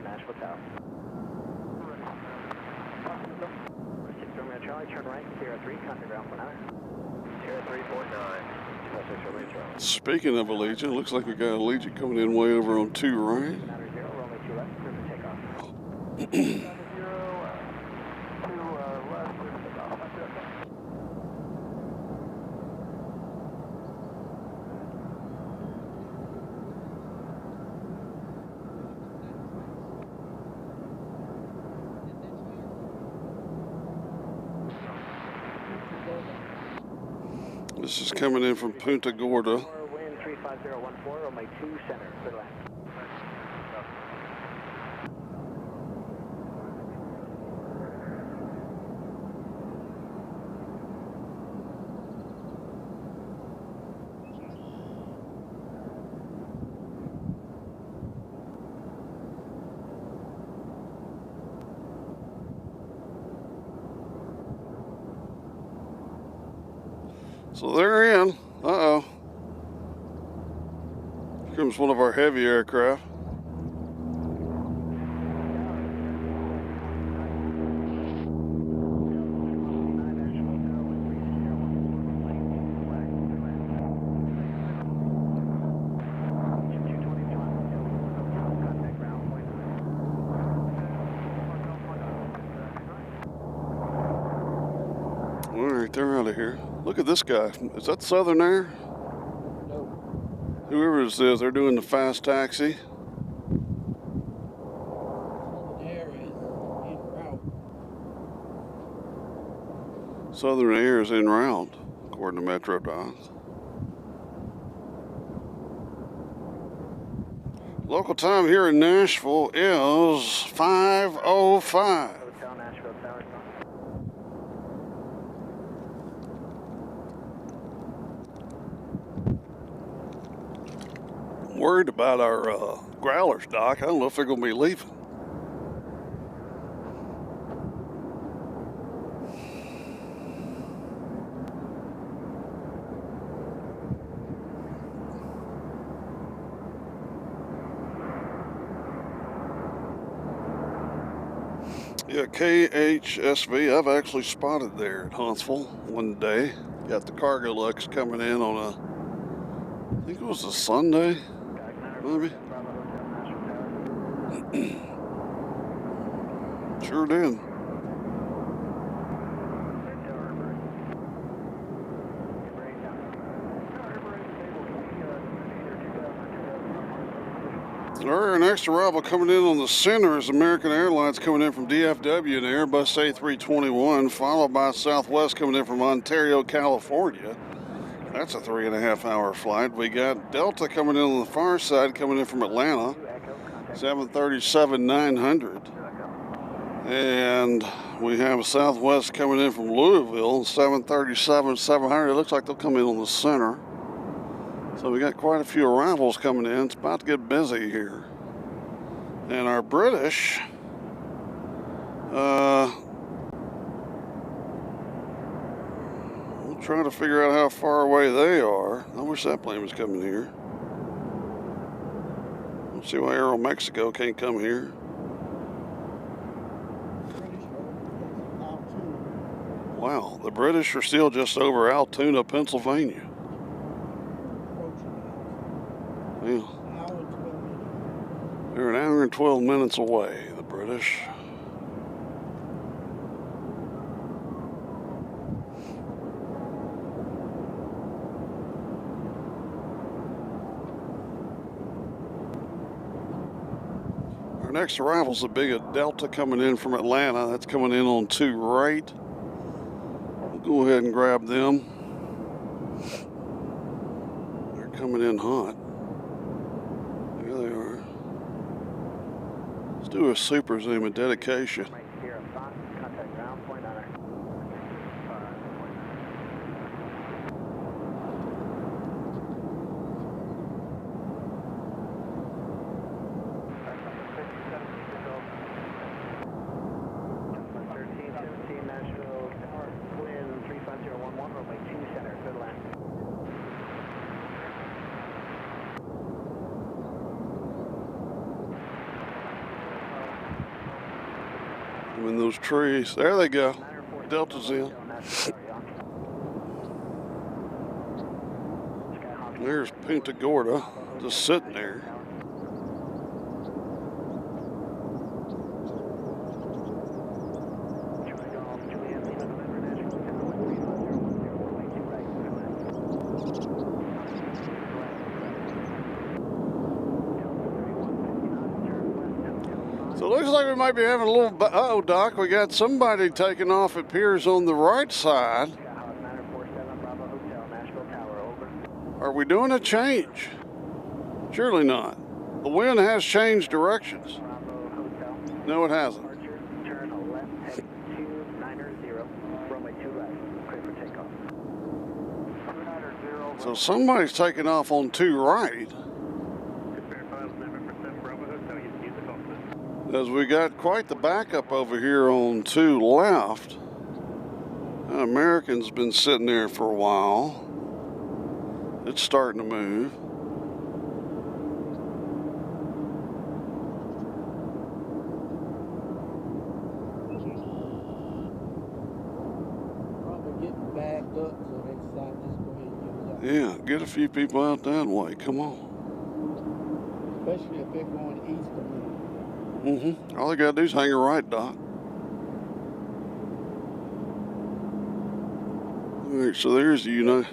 Nashville Tower. Charlie, turn right, Sierra 3, contact ground 49. Sierra 349. Speaking of Allegiant, looks like we got Allegiant coming in way over on 2 right. Runway 2 left, clear for takeoff. 2 left, clear for takeoff. This is coming in from Punta Gorda. Wind 35014, runway 2 center, clear left. So they're in. Uh-oh. Here comes one of our heavy aircraft. All right, they're out of here. Look at this guy. Is that Southern Air? No. Whoever this is, they're doing the fast taxi. Southern Air is en route. Southern Air is en route, according to Metro Dots. Local time here in Nashville is 5:05. Hotel Nashville Tower. worried about our growlers, Doc. I don't know if they're going to be leaving. Yeah, KHSV, I've actually spotted there at Huntsville one day. Got the cargo lux coming in on a, I think it was a Sunday, maybe. Sure did. Our next arrival coming in on the center is American Airlines coming in from DFW and Airbus A321, followed by Southwest coming in from Ontario, California. That's a 3.5 hour flight. We got Delta coming in on the far side, coming in from Atlanta, 737-900. And we have Southwest coming in from Louisville, 737-700. It looks like they'll come in on the center. So we got quite a few arrivals coming in. It's about to get busy here. And our British, we'll try to figure out how far away they are. I wish that plane was coming here. Let's see why Aero Mexico can't come here. Wow, the British are still just over Altoona, Pennsylvania. Yeah. They're an hour and 12 minutes away, the British. Our next arrival is a big Delta coming in from Atlanta. That's coming in on 2 right. We'll go ahead and grab them. They're coming in hot. There they are. Let's do a super zoom and dedication. Nashville, wind 35011, runway 2 center, good land. In those trees. There they go. Delta's in. There's Punta Gorda just sitting there. So it looks like we might be having a little, uh-oh, Doc, we got somebody taking off, it appears, on the right side. Are we doing a change? Surely not. The wind has changed directions. No, it hasn't. Turn left, heading 290, runway 2 right, clear for takeoff. 290. So somebody's taking off on 2 right. As we got quite the backup over here on 2 left. American's been sitting there for a while. It's starting to move. Probably getting backed up, so they decided just go ahead and use that. Yeah, get a few people out that way. Come on. Especially if they're going east of me. Mm-hmm. All they gotta do is hang a right, Doc. All right, so there's the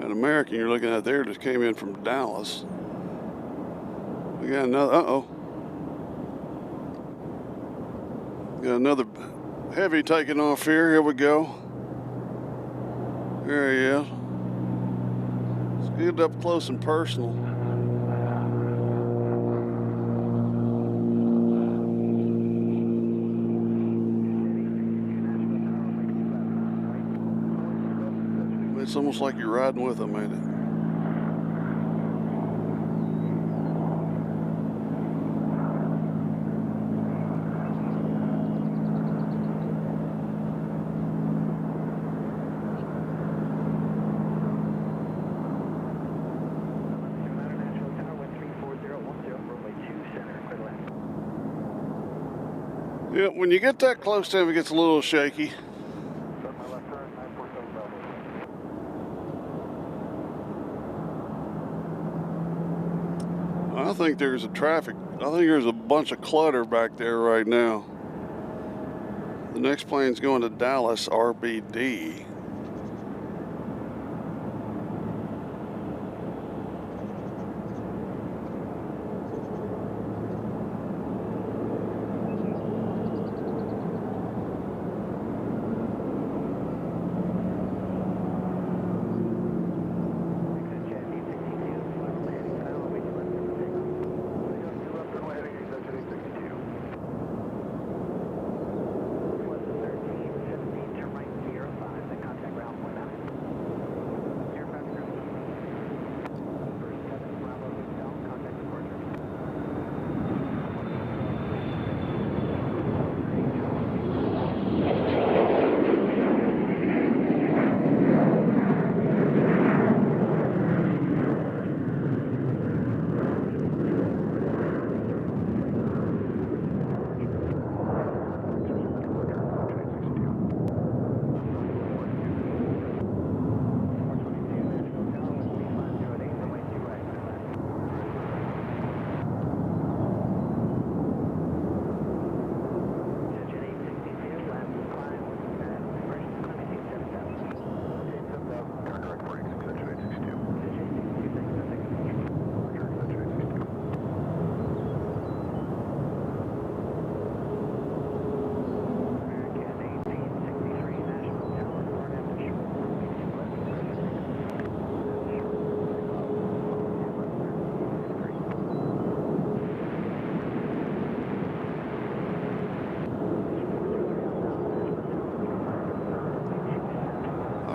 An American you're looking at there just came in from Dallas. We got another, got another heavy taking off here. Here we go. There he is. Let's get up close and personal. It's almost like you're riding with them, ain't it? Yeah, when you get that close to him, it gets a little shaky. I think there's a bunch of clutter back there right now. The next plane's going to Dallas, RBD.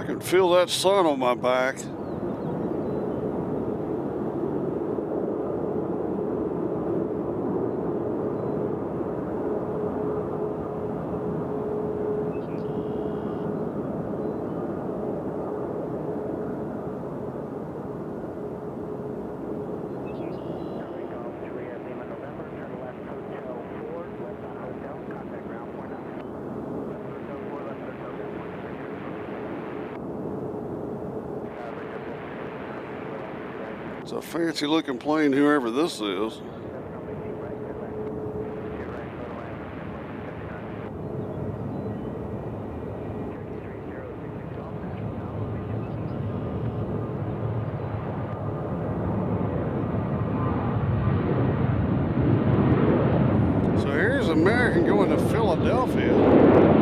I can feel that sun on my back. It's a fancy looking plane, whoever this is. So here's American going to Philadelphia.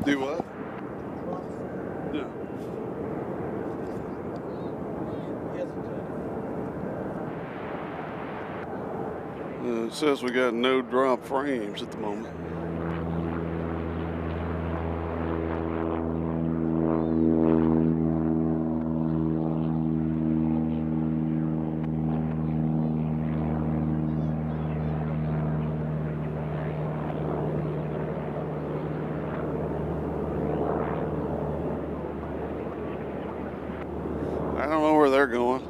Do what? Yeah. It says we got no drop frames at the moment. I don't know where they're going.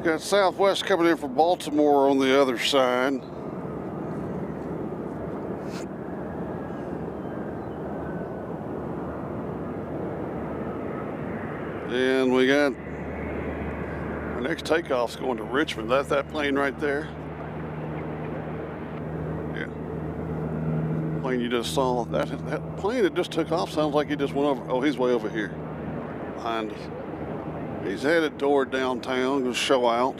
Got Southwest coming in from Baltimore on the other side. And we got our next takeoff's going to Richmond. That's that plane right there. Yeah. Plane you just saw. That plane that just took off sounds like he just went over. Oh, he's way over here behind us. He's headed toward downtown, going to show out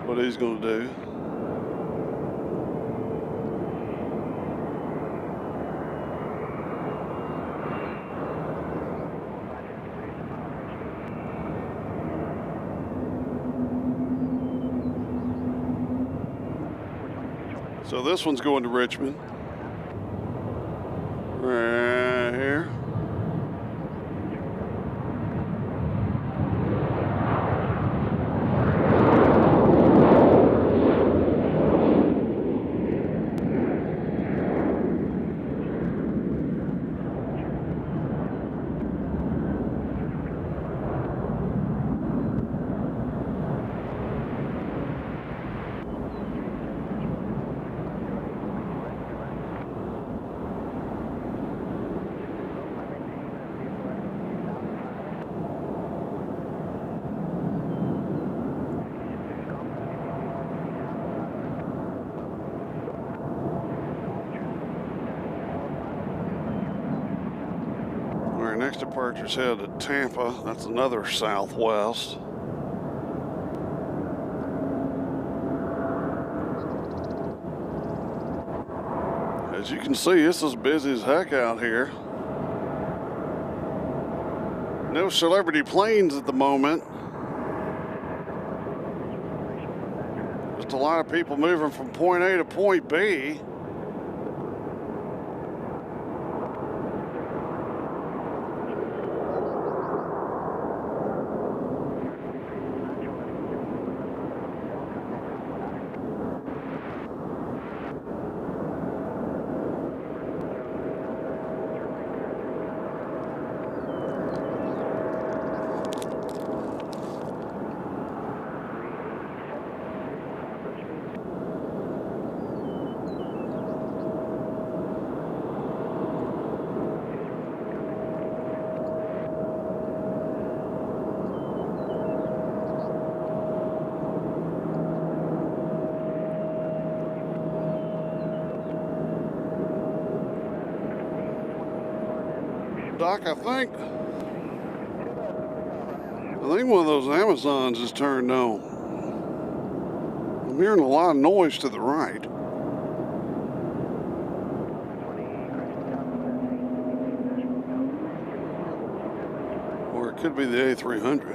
what he's going to do. So this one's going to Richmond. Right here. Our next departure's headed to Tampa. That's another Southwest. As you can see, it's as busy as heck out here. No celebrity planes at the moment. Just a lot of people moving from point A to point B. Doc, I think one of those Amazons is turned on. I'm hearing a lot of noise to the right. Or it could be the A300.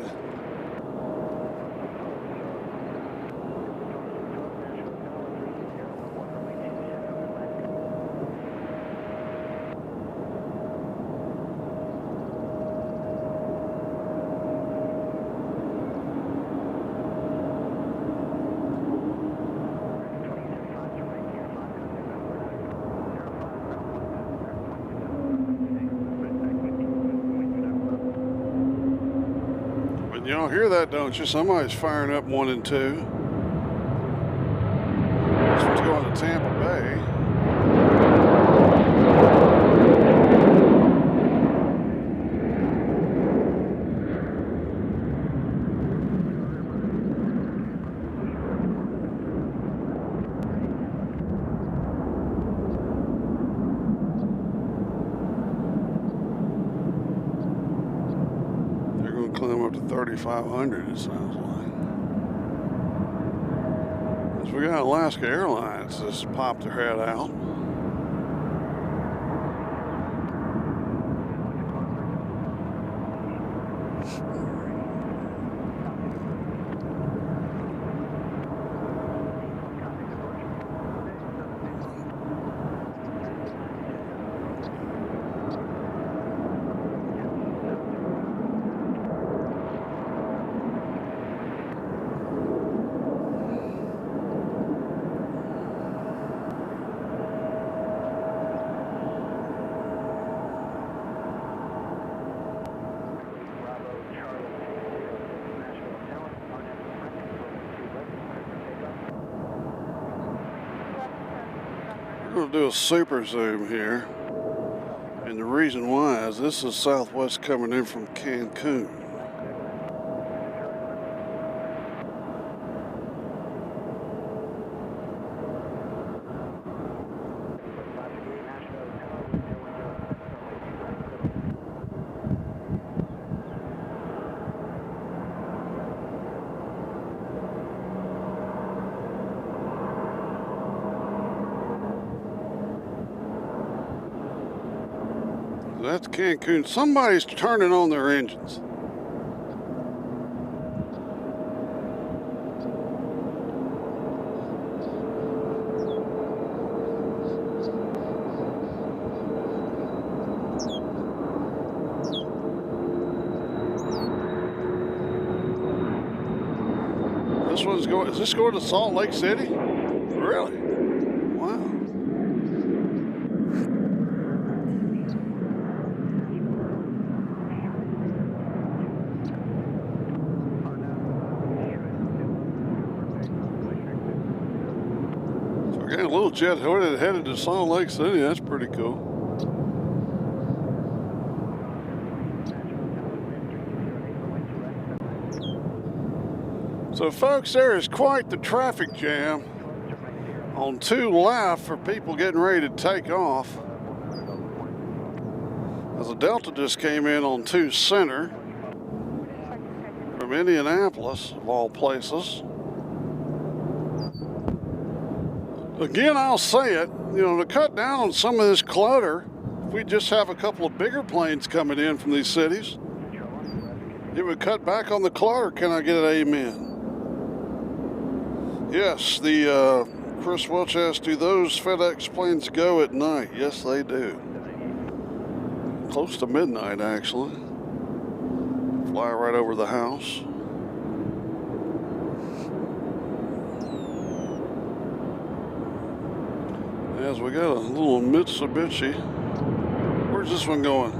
Y'all hear that, don't you? Somebody's firing up 1 and 2. This one's going to Tampa Bay. Climb up to 3,500, it sounds like. As we got Alaska Airlines just popped their head out. going to do a super zoom here. And the reason why is this is Southwest coming in from Cancun. That's Cancun. Somebody's turning on their engines. This one's going, is this going to Salt Lake City? Really? Wow. A little jet headed to Salt Lake City. That's pretty cool. So folks, there is quite the traffic jam on 2 left for people getting ready to take off. As a Delta just came in on 2 center from Indianapolis, of all places. Again, I'll say it, you know, to cut down on some of this clutter, if we just have a couple of bigger planes coming in from these cities, it would cut back on the clutter. Can I get an amen? Yes, the Chris Welch asked, do those FedEx planes go at night? Yes, they do. Close to midnight, actually. Fly right over the house. As we got a little Mitsubishi. Where's this one going?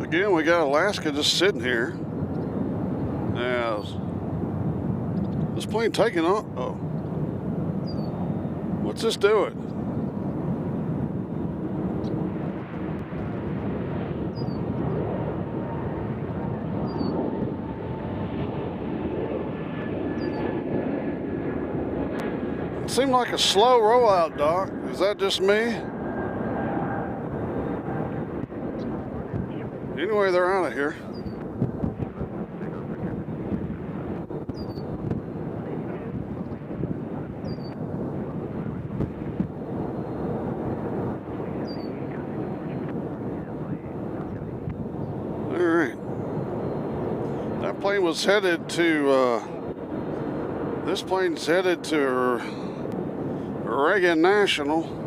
Again, we got Alaska just sitting here. Now, this plane taking off. Oh, what's this doing? It seemed like a slow rollout, Doc. Is that just me? Anyway, they're out of here. All right. That plane was headed to, this plane's headed to Reagan National.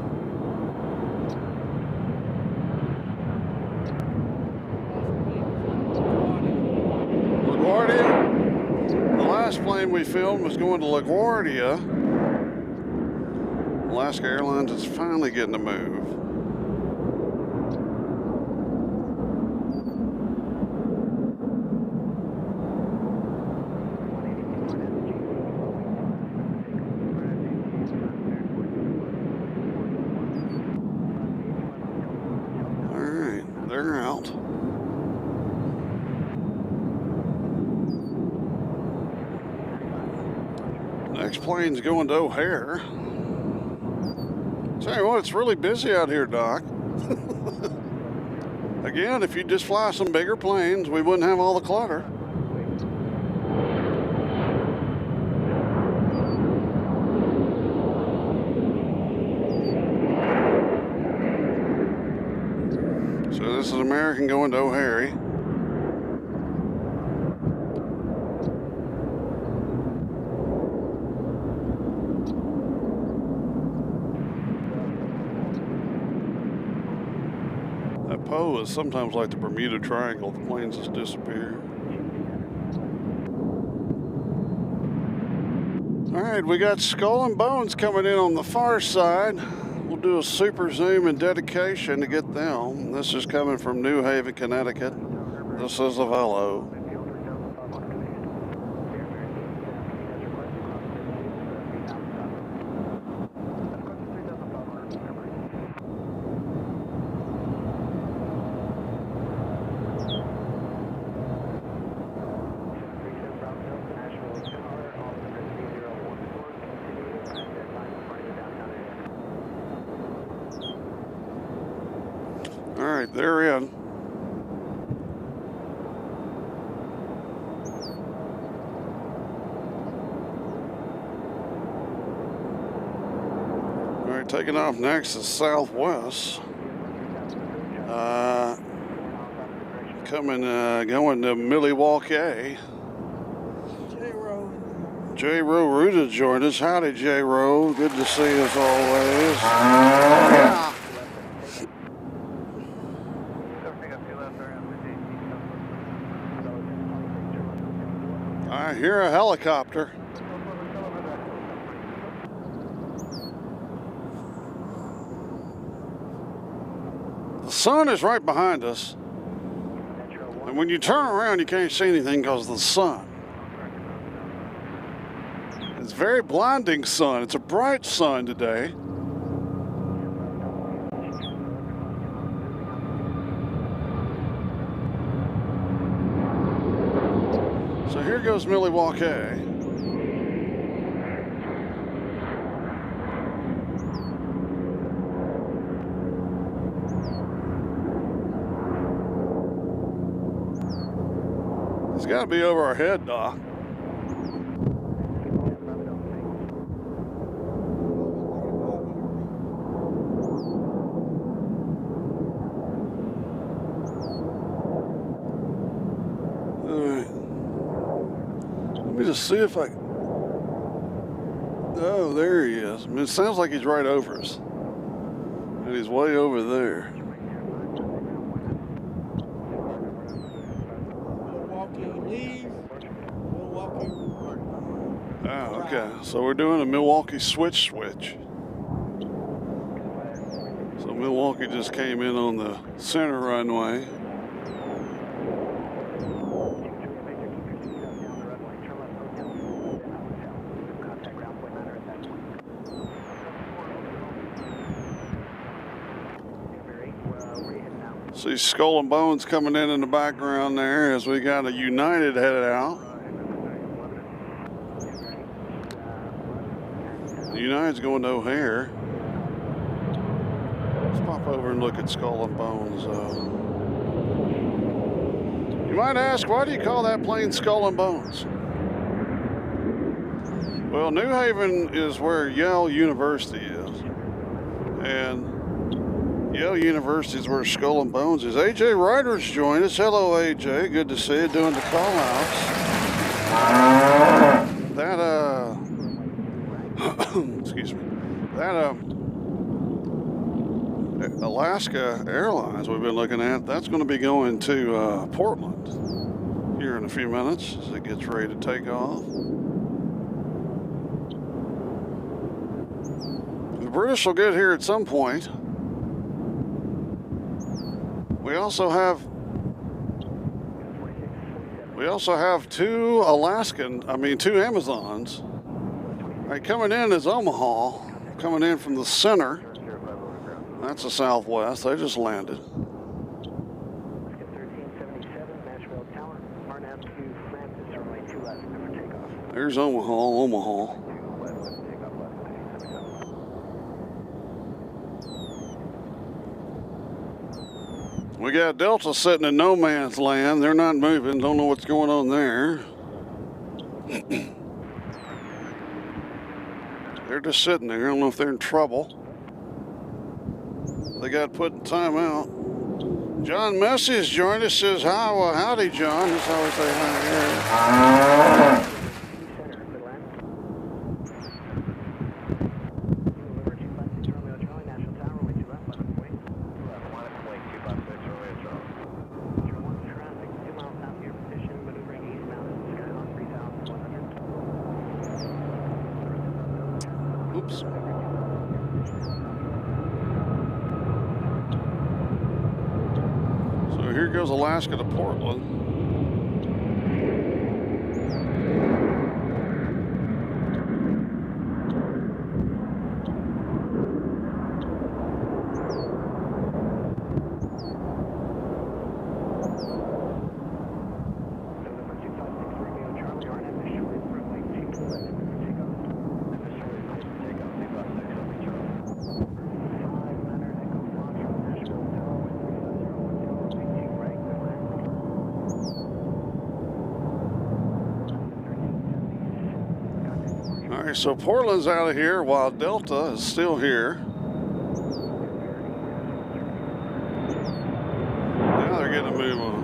The last plane we filmed was going to LaGuardia. Alaska Airlines is finally getting a move. All right, they're out. Next plane's going to O'Hare. Tell you what, it's really busy out here, Doc. Again, if you just fly some bigger planes, we wouldn't have all the clutter. So this is American going to O'Hare. Po is sometimes like the Bermuda Triangle. The planes just disappear. All right, we got Skull and Bones coming in on the far side. We'll do a super zoom and dedication to get them. This is coming from New Haven, Connecticut. This is a Velo. All right, they're in. All right, taking off next is Southwest. Going to Milwaukee. J-Row Ruta joined us. Howdy, J-Row. Good to see you as always. Yeah. I hear a helicopter. The sun is right behind us. And when you turn around, you can't see anything because of the sun. It's very blinding sun. It's a bright sun today. So here goes Milwaukee. It's got to be over our head, Doc. Let me just see if I... Oh, there he is. I mean, it sounds like he's right over us. And he's way over there. Milwaukee leave, Milwaukee report. Oh, okay. So we're doing a Milwaukee switch. So Milwaukee just came in on the center runway. See Skull and Bones coming in the background there as we got a United headed out. The United's going to O'Hare. Let's pop over and look at Skull and Bones. You might ask, why do you call that plane Skull and Bones? Well, New Haven is where Yale University is. And Yale University is where Skull and Bones is. AJ Ryder's joined us. Hello, AJ. Good to see you doing the call-outs. That, excuse me. That, Alaska Airlines we've been looking at, that's going to be going to Portland here in a few minutes as it gets ready to take off. The British will get here at some point. We also have two Amazons. All right, coming in is Omaha, coming in from the center. That's the Southwest. They just landed. There's Omaha. We got Delta sitting in no man's land. They're not moving. Don't know what's going on there. They're just sitting there. I don't know if they're in trouble. They got put in timeout. John Messi has joined us. Says hi. Well, howdy, John. That's how we say hi here. here goes Alaska to Portland. All right, so Portland's out of here while Delta is still here. Now they're getting a move on.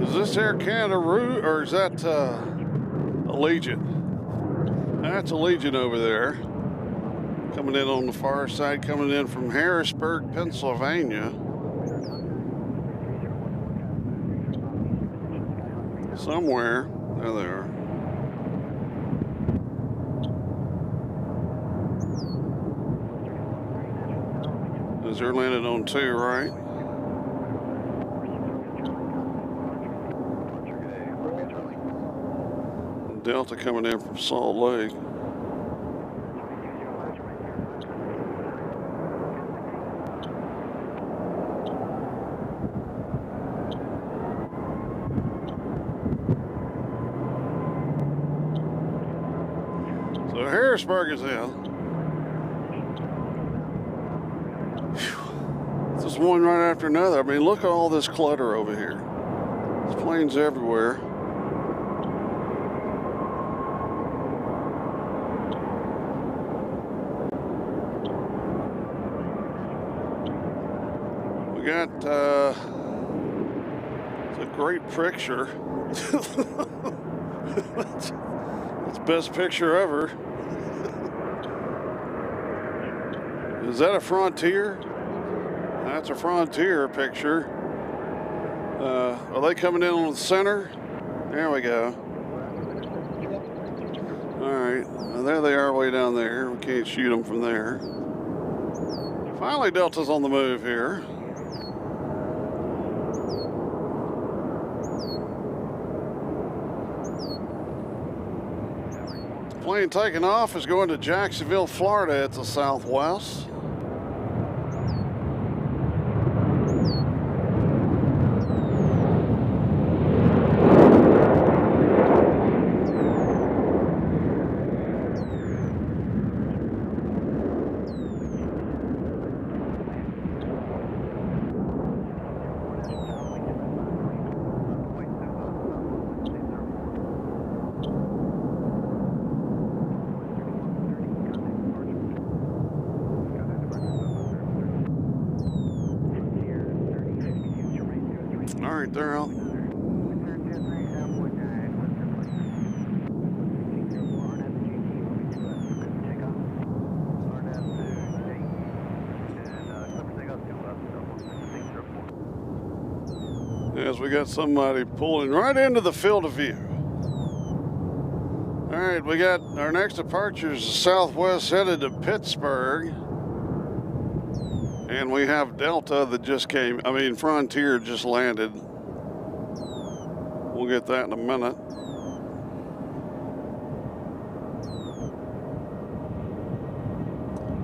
Is this Air Canada route or is that Allegiant? That's Allegiant over there. Coming in on the far side, coming in from Harrisburg, Pennsylvania. Somewhere. There they are. Because they're landed on 2, right? And Delta coming in from Salt Lake. So Harrisburg is in. Whew. This is one right after another. I mean, look at all this clutter over here. There's planes everywhere. We got, it's a great picture. It's the best picture ever. Is that a Frontier? That's a Frontier picture. Are they coming in on the center? There we go. All right, well, there they are way down there. We can't shoot them from there. Finally, Delta's on the move here. The plane taking off is going to Jacksonville, Florida at the southwest. All right, they're out. Yes, we got somebody pulling right into the field of view. All right, we got our next departure is southwest headed to Pittsburgh. And we have Delta that just came, Frontier just landed. We'll get that in a minute.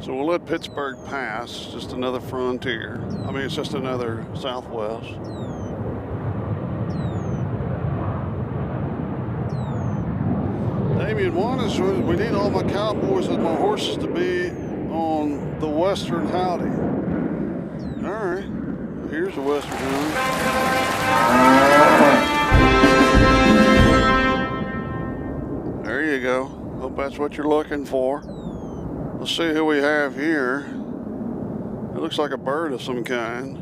So we'll let Pittsburgh pass, just another Frontier. It's just another Southwest. Damien, one is we need all my cowboys and my horses to be on the Western Howdy. All right, here's the Western Howdy. There you go. Hope that's what you're looking for. Let's see who we have here. It looks like a bird of some kind.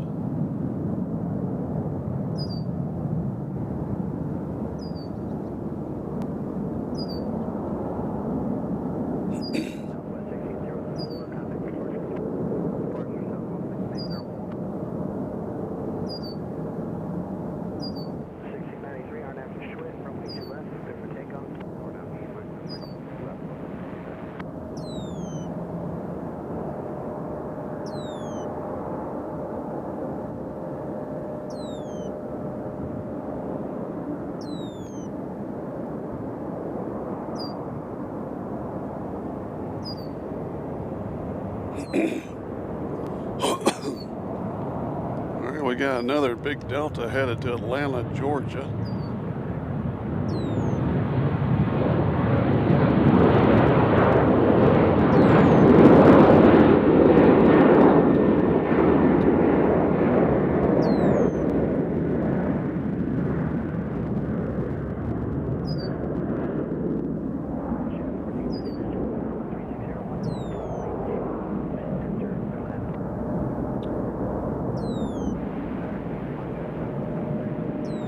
All right, we got another big Delta headed to Atlanta, Georgia.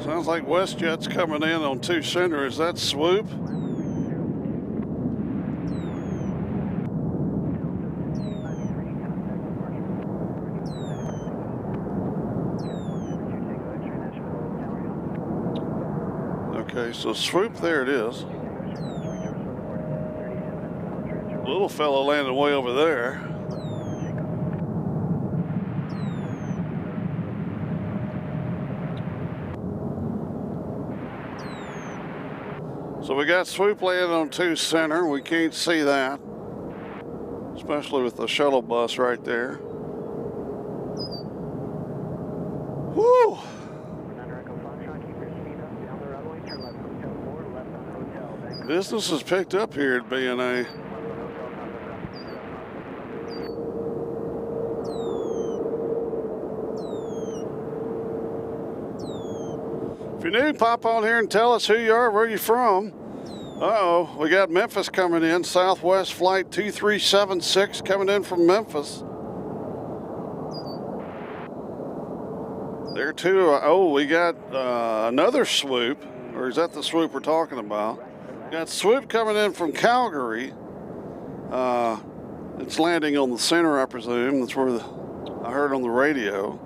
Sounds like WestJet's coming in on 2 center. Is that swoop? Okay, so swoop, there it is. Little fella landed way over there. So we got swoop landing on 2 center. We can't see that, especially with the shuttle bus right there. Woo! Business has picked up here at BNA. If you're new, pop on here and tell us who you are, where you're from. Uh-oh, we got Memphis coming in. Southwest Flight 2376 coming in from Memphis. There too. Oh, we got another swoop. Or is that the swoop we're talking about? We got swoop coming in from Calgary. It's landing on the center, I presume. That's where I heard on the radio.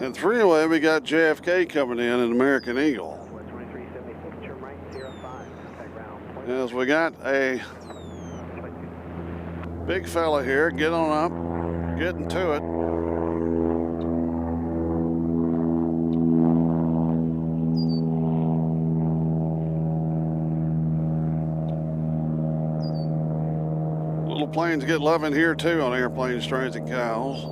And 3-away, we got JFK coming in, an American Eagle. Yes, we got a big fella here. Get on up, getting to it. Little planes get loving here too on Airplanes, Trains, and Cows.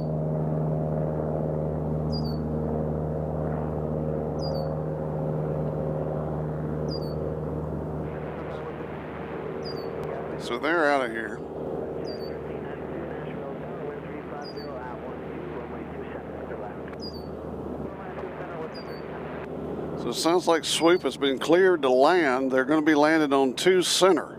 So they're out of here. So it sounds like swoop has been cleared to land. They're going to be landed on 2 center.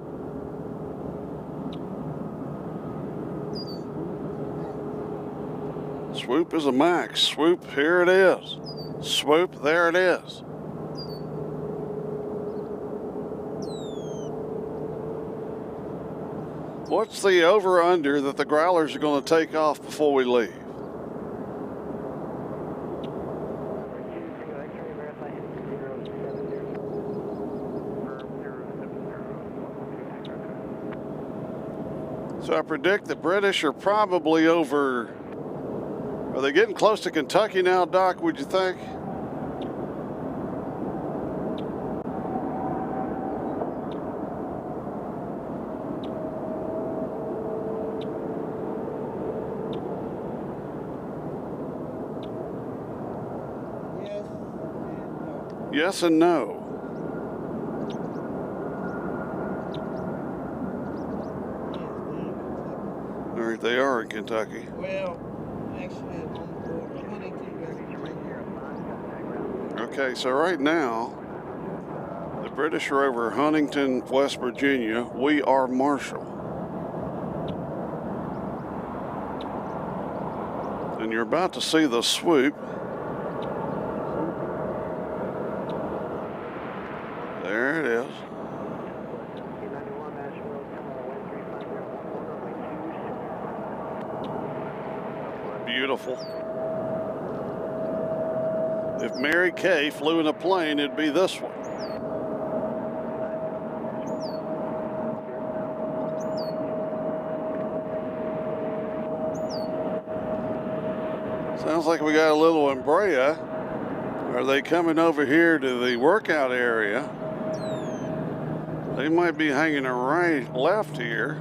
Swoop is a max. Swoop, here it is. Swoop, there it is. What's the over-under that the growlers are going to take off before we leave? So I predict the British are probably over. Are they getting close to Kentucky now, Doc, would you think? Yes and no. All right, they are in Kentucky. Well, actually, it's on the border. Huntington, West Virginia. Okay, so right now, the British are over Huntington, West Virginia. We are Marshall. And you're about to see the swoop. There it is. Beautiful. If Mary Kay flew in a plane, it'd be this one. Sounds like we got a little Embraer. Are they coming over here to the workout area? They might be hanging a right left here.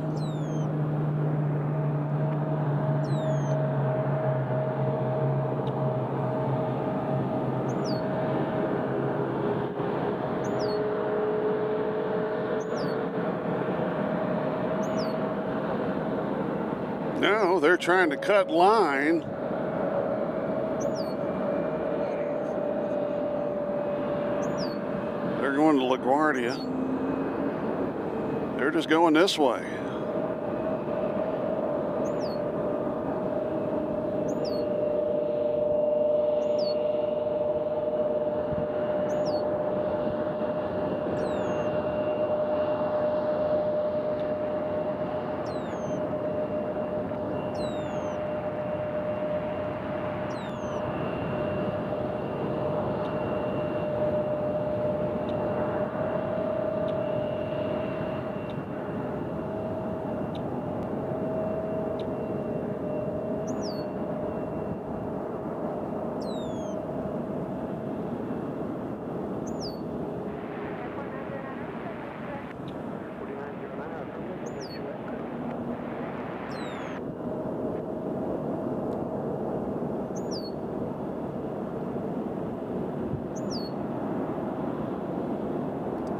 No, they're trying to cut line. They're going to LaGuardia. They're just going this way.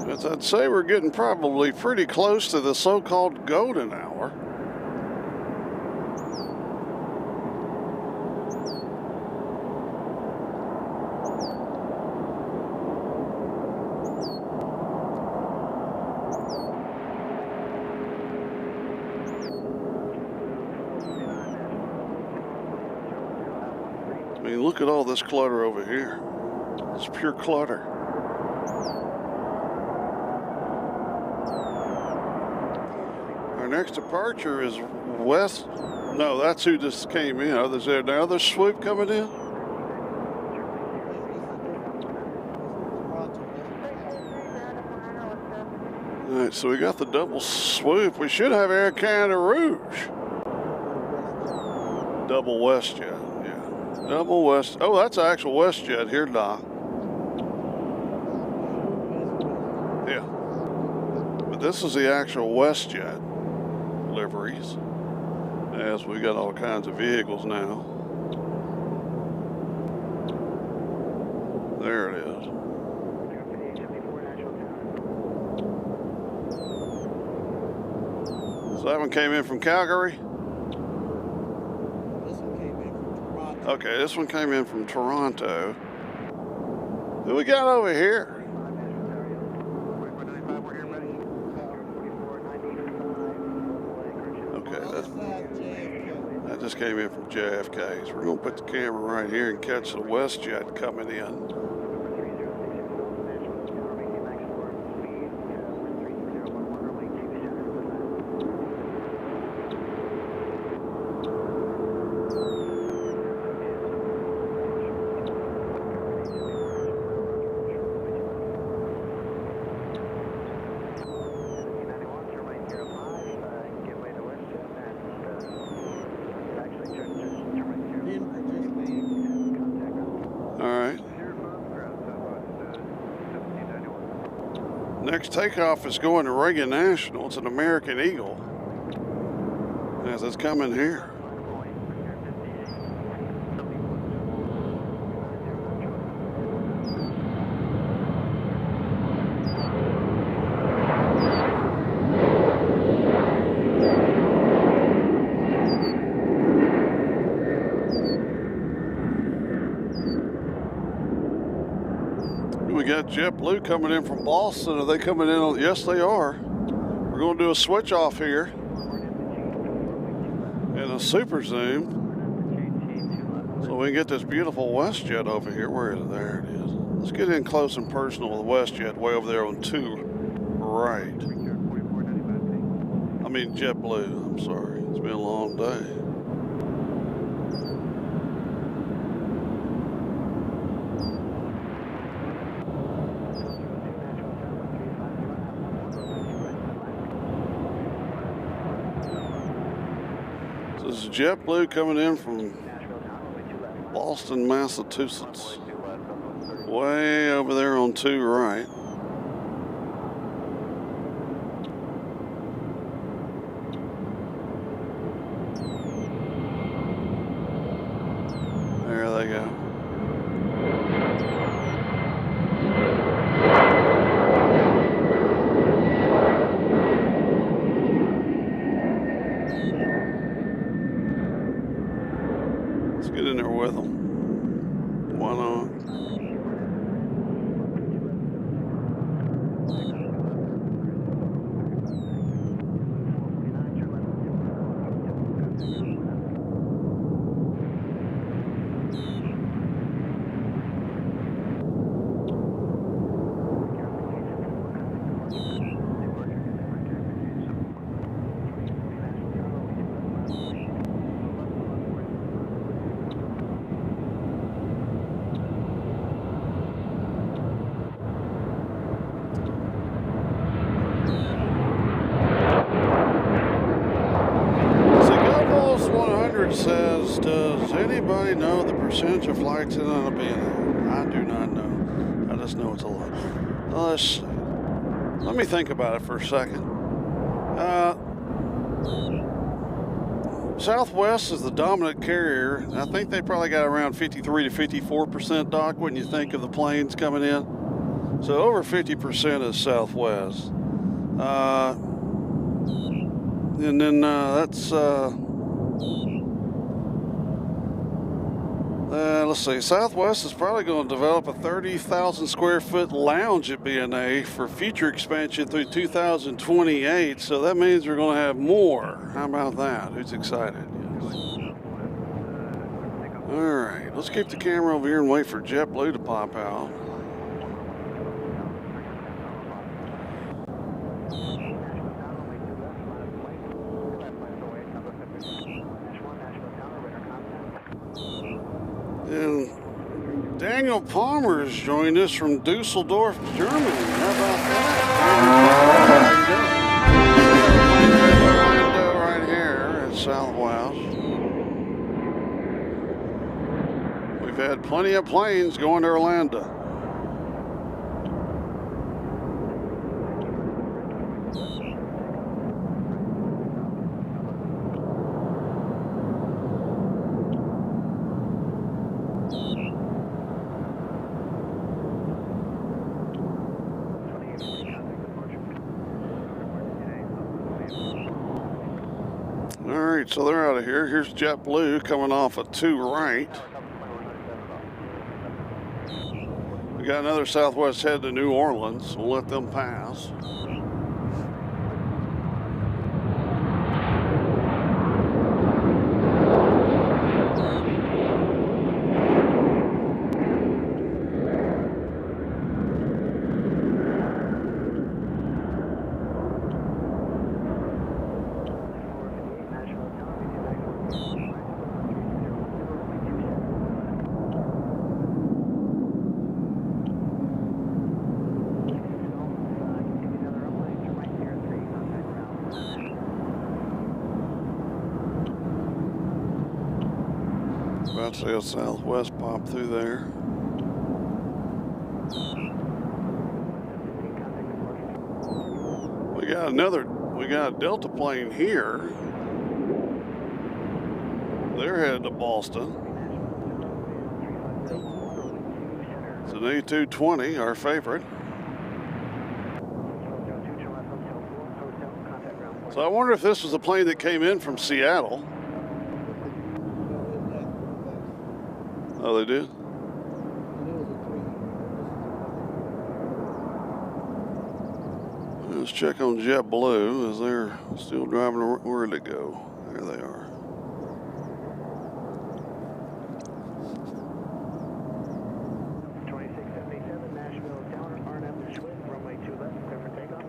As I'd say, we're getting probably pretty close to the so-called golden hour. I mean, look at all this clutter over here. It's pure clutter. Our next departure is west. No, that's who just came in. Is there another swoop coming in? All right, so we got the double swoop. We should have Air Canada Rouge. Double WestJet, yeah. Double West. Oh, that's an actual WestJet here, Doc. Yeah. But this is the actual WestJet liveries, as we got all kinds of vehicles now. There it is. So that one came in from Calgary? This one came in from Toronto. Okay, this one came in from Toronto. Who we got over here? That just came in from JFK. So we're going to put the camera right here and catch the WestJet coming in. Next takeoff is going to Reagan National. It's an American Eagle as it's coming here. We got JetBlue coming in from Boston. Are they coming in on? Yes, they are. We're going to do a switch off here and a super zoom so we can get this beautiful WestJet over here. Where is it? There it is. Let's get in close and personal with the WestJet way over there on 2 right. I mean JetBlue. I'm sorry. It's been a long day. This is JetBlue coming in from Boston, Massachusetts. Way over there on 2 right. There they go. anybody know the percentage of flights in on a BNA? I do not know. I just know it's a lot. Let's see. Let me think about it for a second. Southwest is the dominant carrier. I think they probably got around 53 to 54%, Doc, when you think of the planes coming in. So over 50% is Southwest. And then that's, let's see, Southwest is probably going to develop a 30,000 square foot lounge at BNA for future expansion through 2028. So that means we're going to have more. How about that? Who's excited? Yes. All right, let's keep the camera over here and wait for JetBlue to pop out. And Daniel Palmer has joined us from Dusseldorf, Germany. How about that? Right here at Southwest. We've had plenty of planes going to Orlando. So they're out of here. Here's JetBlue coming off a 2 right. We got another Southwest head to New Orleans. We'll let them pass. About to see a Southwest pop through there. We got a Delta plane here. They're headed to Boston. It's an A220, our favorite. So I wonder if this was a plane that came in from Seattle. Oh, they did? Let's check on JetBlue as they're still driving. Where'd it go? There they are. Nashville Tower, RNF to Schwinn, runway 2 left, clear for takeoff.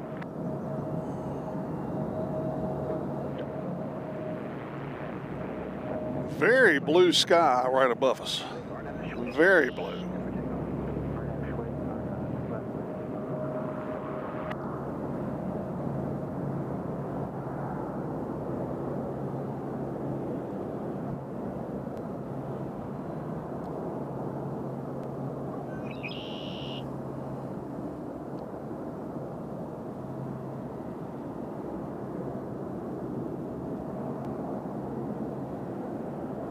Very blue sky right above us. Very blue.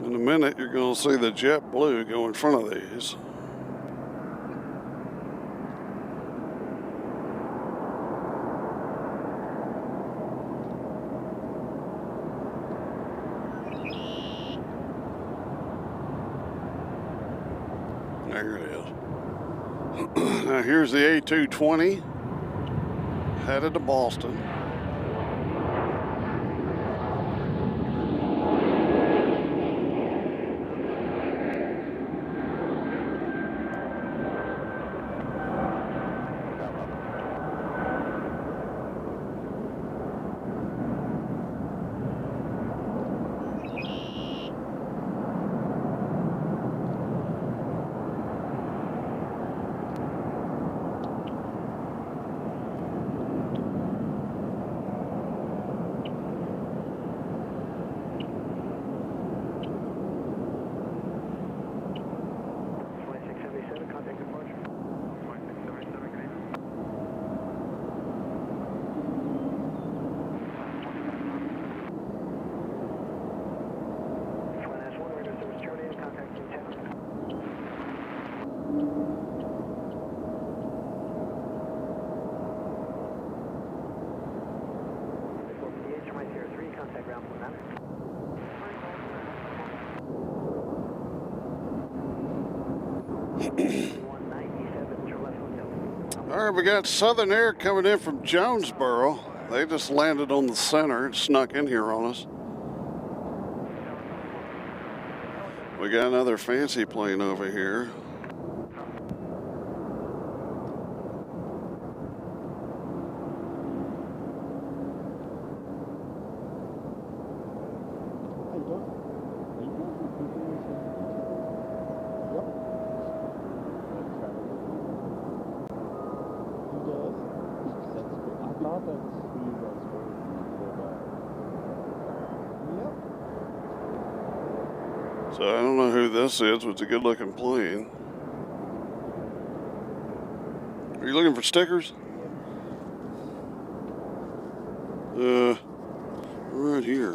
In a minute, you're going to see the JetBlue go in front of these. There it is. Now here's the A220 headed to Boston. All right, we got Southern Air coming in from Jonesboro. They just landed on the center and snuck in here on us. We got another fancy plane over here. So I don't know who this is, but it's a good looking plane. Are you looking for stickers? Right here.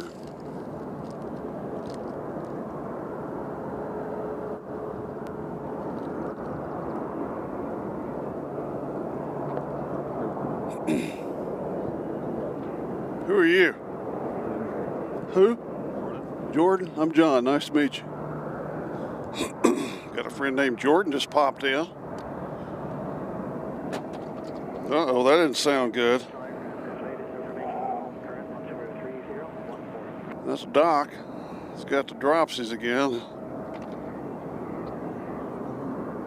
Who are you? Who? Jordan? I'm John. Nice to meet you. Got a friend named Jordan just popped in. Uh-oh, that didn't sound good. That's Doc. He's got the dropsies again.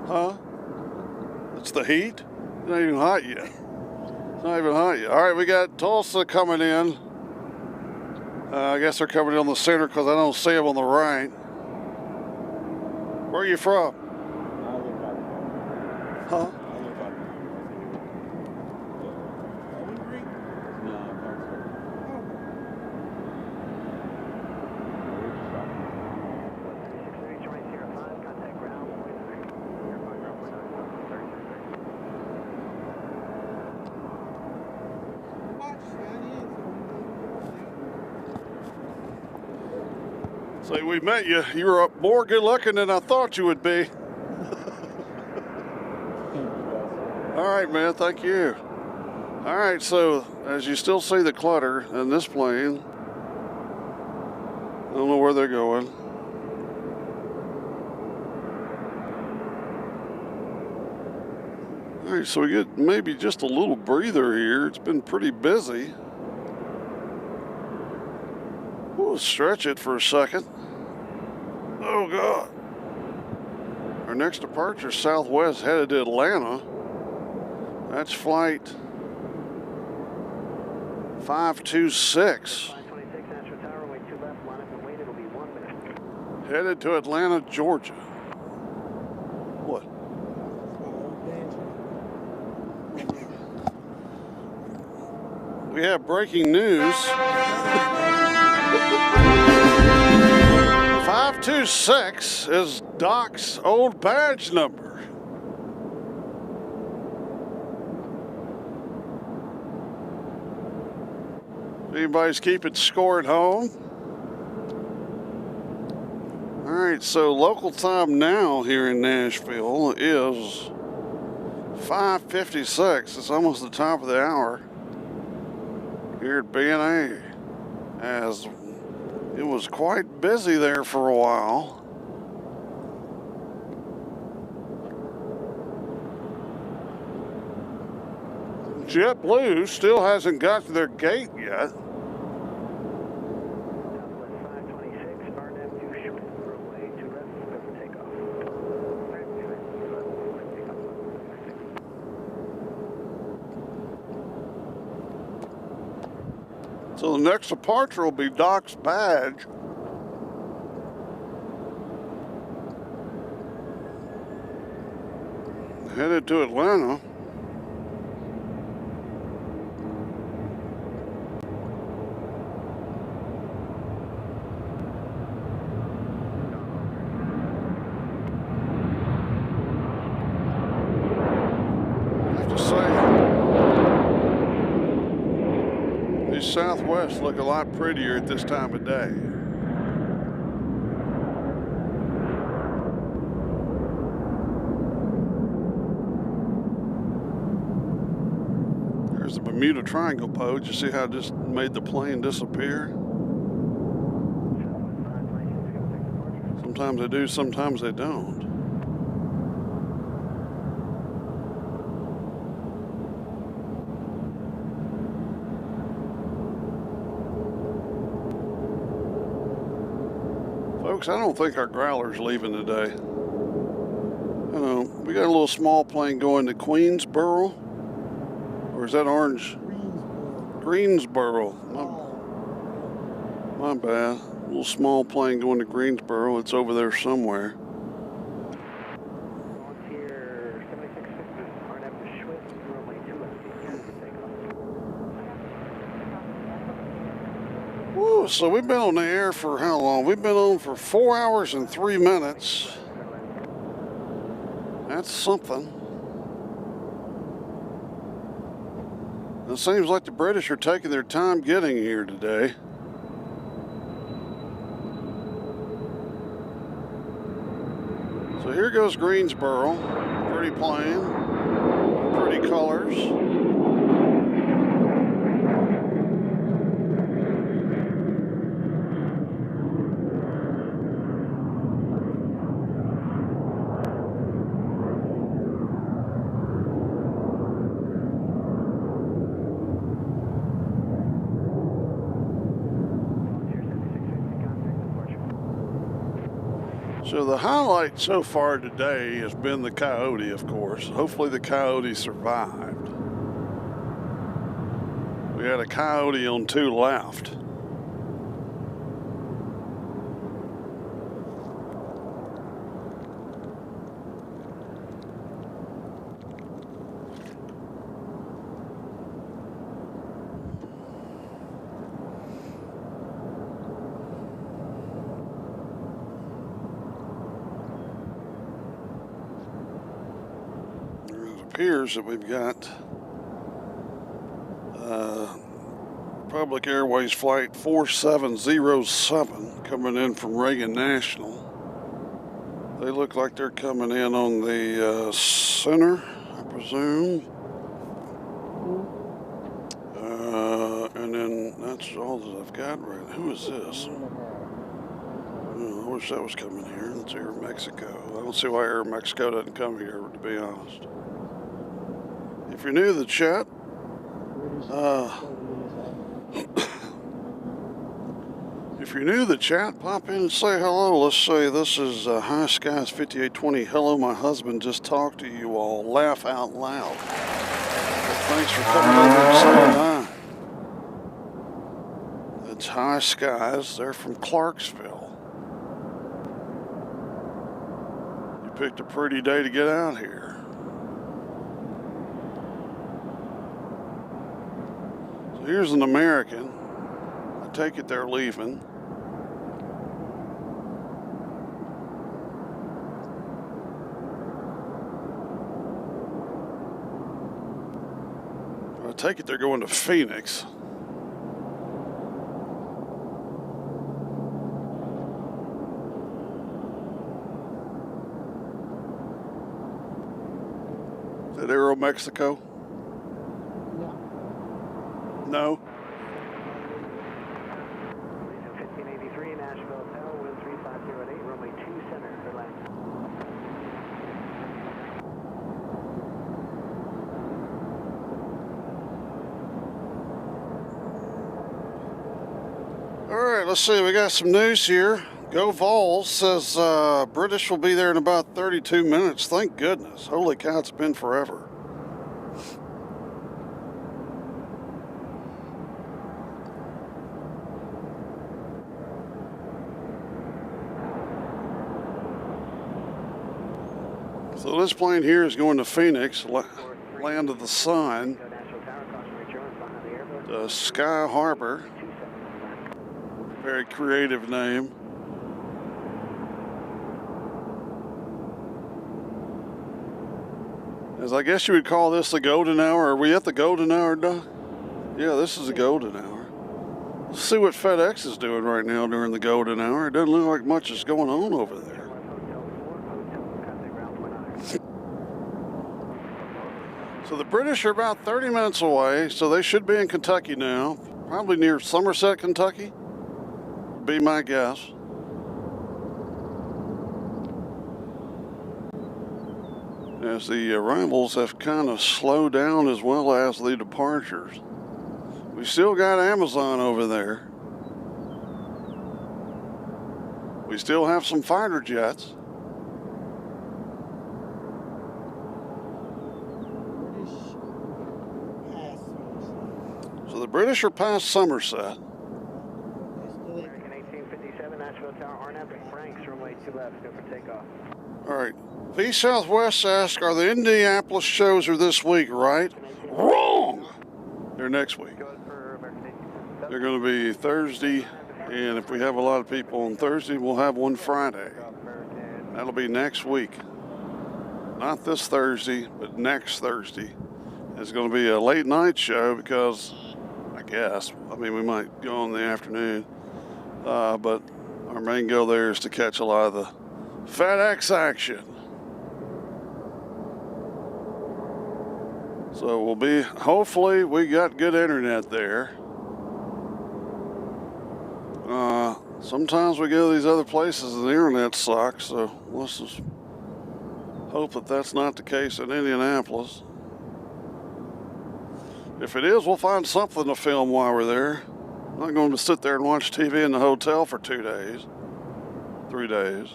Huh? It's the heat? It's not even hot yet. It's not even hot yet. All right, we got Tulsa coming in. I guess they're coming in on the center because I don't see them on the right. Where are you from? Huh? Say, we met you. You were more good looking than I thought you would be. All right, man. Thank you. All right, so as you still see the clutter in this plane, I don't know where they're going. All right, so we get maybe just a little breather here. It's been pretty busy. We'll stretch it for a second. Oh, God. Our next departure is Southwest headed to Atlanta. That's flight 526. 526 Nashville Tower, wait 2 left, line up and wait, it'll be 1 minute. Headed to Atlanta, Georgia. What? We have breaking news. 526 is Doc's old badge number. Anybody's keeping score at home? All right, so local time now here in Nashville is 5:56. It's almost the top of the hour here at BNA, as it was quite busy there for a while. JetBlue still hasn't got to their gate yet. Southwest 526, RNAV 2 short, runway 2 left, clear for takeoff. So the next departure will be Doc's badge. Headed to Atlanta. I have to say, these Southwest look a lot prettier at this time of day. There's the Bermuda Triangle pose. You see how it just made the plane disappear? Sometimes they do, sometimes they don't. folks, I don't think our Growler's leaving today. We got a little small plane going to Queensboro. Or is that Orange? Greensboro. My bad. A little small plane going to Greensboro. It's over there somewhere. Volunteer 7650, RNF to Schwitz, runway 2 left, takeoff. Woo, so we've been on the air for how long? We've been on for 4 hours and 3 minutes. That's something. It seems like the British are taking their time getting here today. So here goes Greensboro. Pretty plane, pretty colors. So the highlight so far today has been the Coyote, of course. Hopefully the Coyote survived. We had a Coyote on 2 left. Appears that we've got Public Airways flight 4707 coming in from Reagan National. They look like they're coming in on the center, I presume. And then that's all that I've got right now. Who is this? I wish that was coming here. That's Air Mexico. I don't see why Air Mexico doesn't come here, to be honest. If you're new to the chat, pop in and say hello. Let's say this is High Skies 5820. Hello, my husband just talked to you all. Laugh out loud. Thanks for coming over and saying hi. It's High Skies. They're from Clarksville. You picked a pretty day to get out here. Here's an American. I take it they're leaving. I take it they're going to Phoenix. Is that Aero Mexico? No. 1583 Nashville, Hotel, wind 3508, runway 2 center for land. All right, let's see. We got some news here. Go Vols says British will be there in about 32 minutes. Thank goodness. Holy cow, it's been forever. So this plane here is going to Phoenix, land of the sun, Sky Harbor. Very creative name. As I guess you would call this the golden hour. Are we at the golden hour, Doug? Yeah, this is the golden hour. Let's see what FedEx is doing right now during the golden hour. It doesn't look like much is going on over there. So the British are about 30 minutes away, so they should be in Kentucky now. Probably near Somerset, Kentucky, would be my guess. As the arrivals have kind of slowed down as well as the departures. We still got Amazon over there. We still have some fighter jets. So the British are past Somerset. American 1857, Nashville Tower, RNAV to Franks, runway 2 left, go for takeoff. All right. V Southwest asks, are the Indianapolis shows are this week, right? Wrong! They're next week. They're going to be Thursday, and if we have a lot of people on Thursday, we'll have one Friday. That'll be next week. Not this Thursday, but next Thursday. It's going to be a late night show because, I mean, we might go in the afternoon, but our main goal there is to catch a lot of the FedEx action. So we'll be, hopefully we got good internet there. Sometimes we go to these other places and the internet sucks, so let's just hope that that's not the case in Indianapolis. If it is, we'll find something to film while we're there. I'm not going to sit there and watch TV in the hotel for 2 days, 3 days.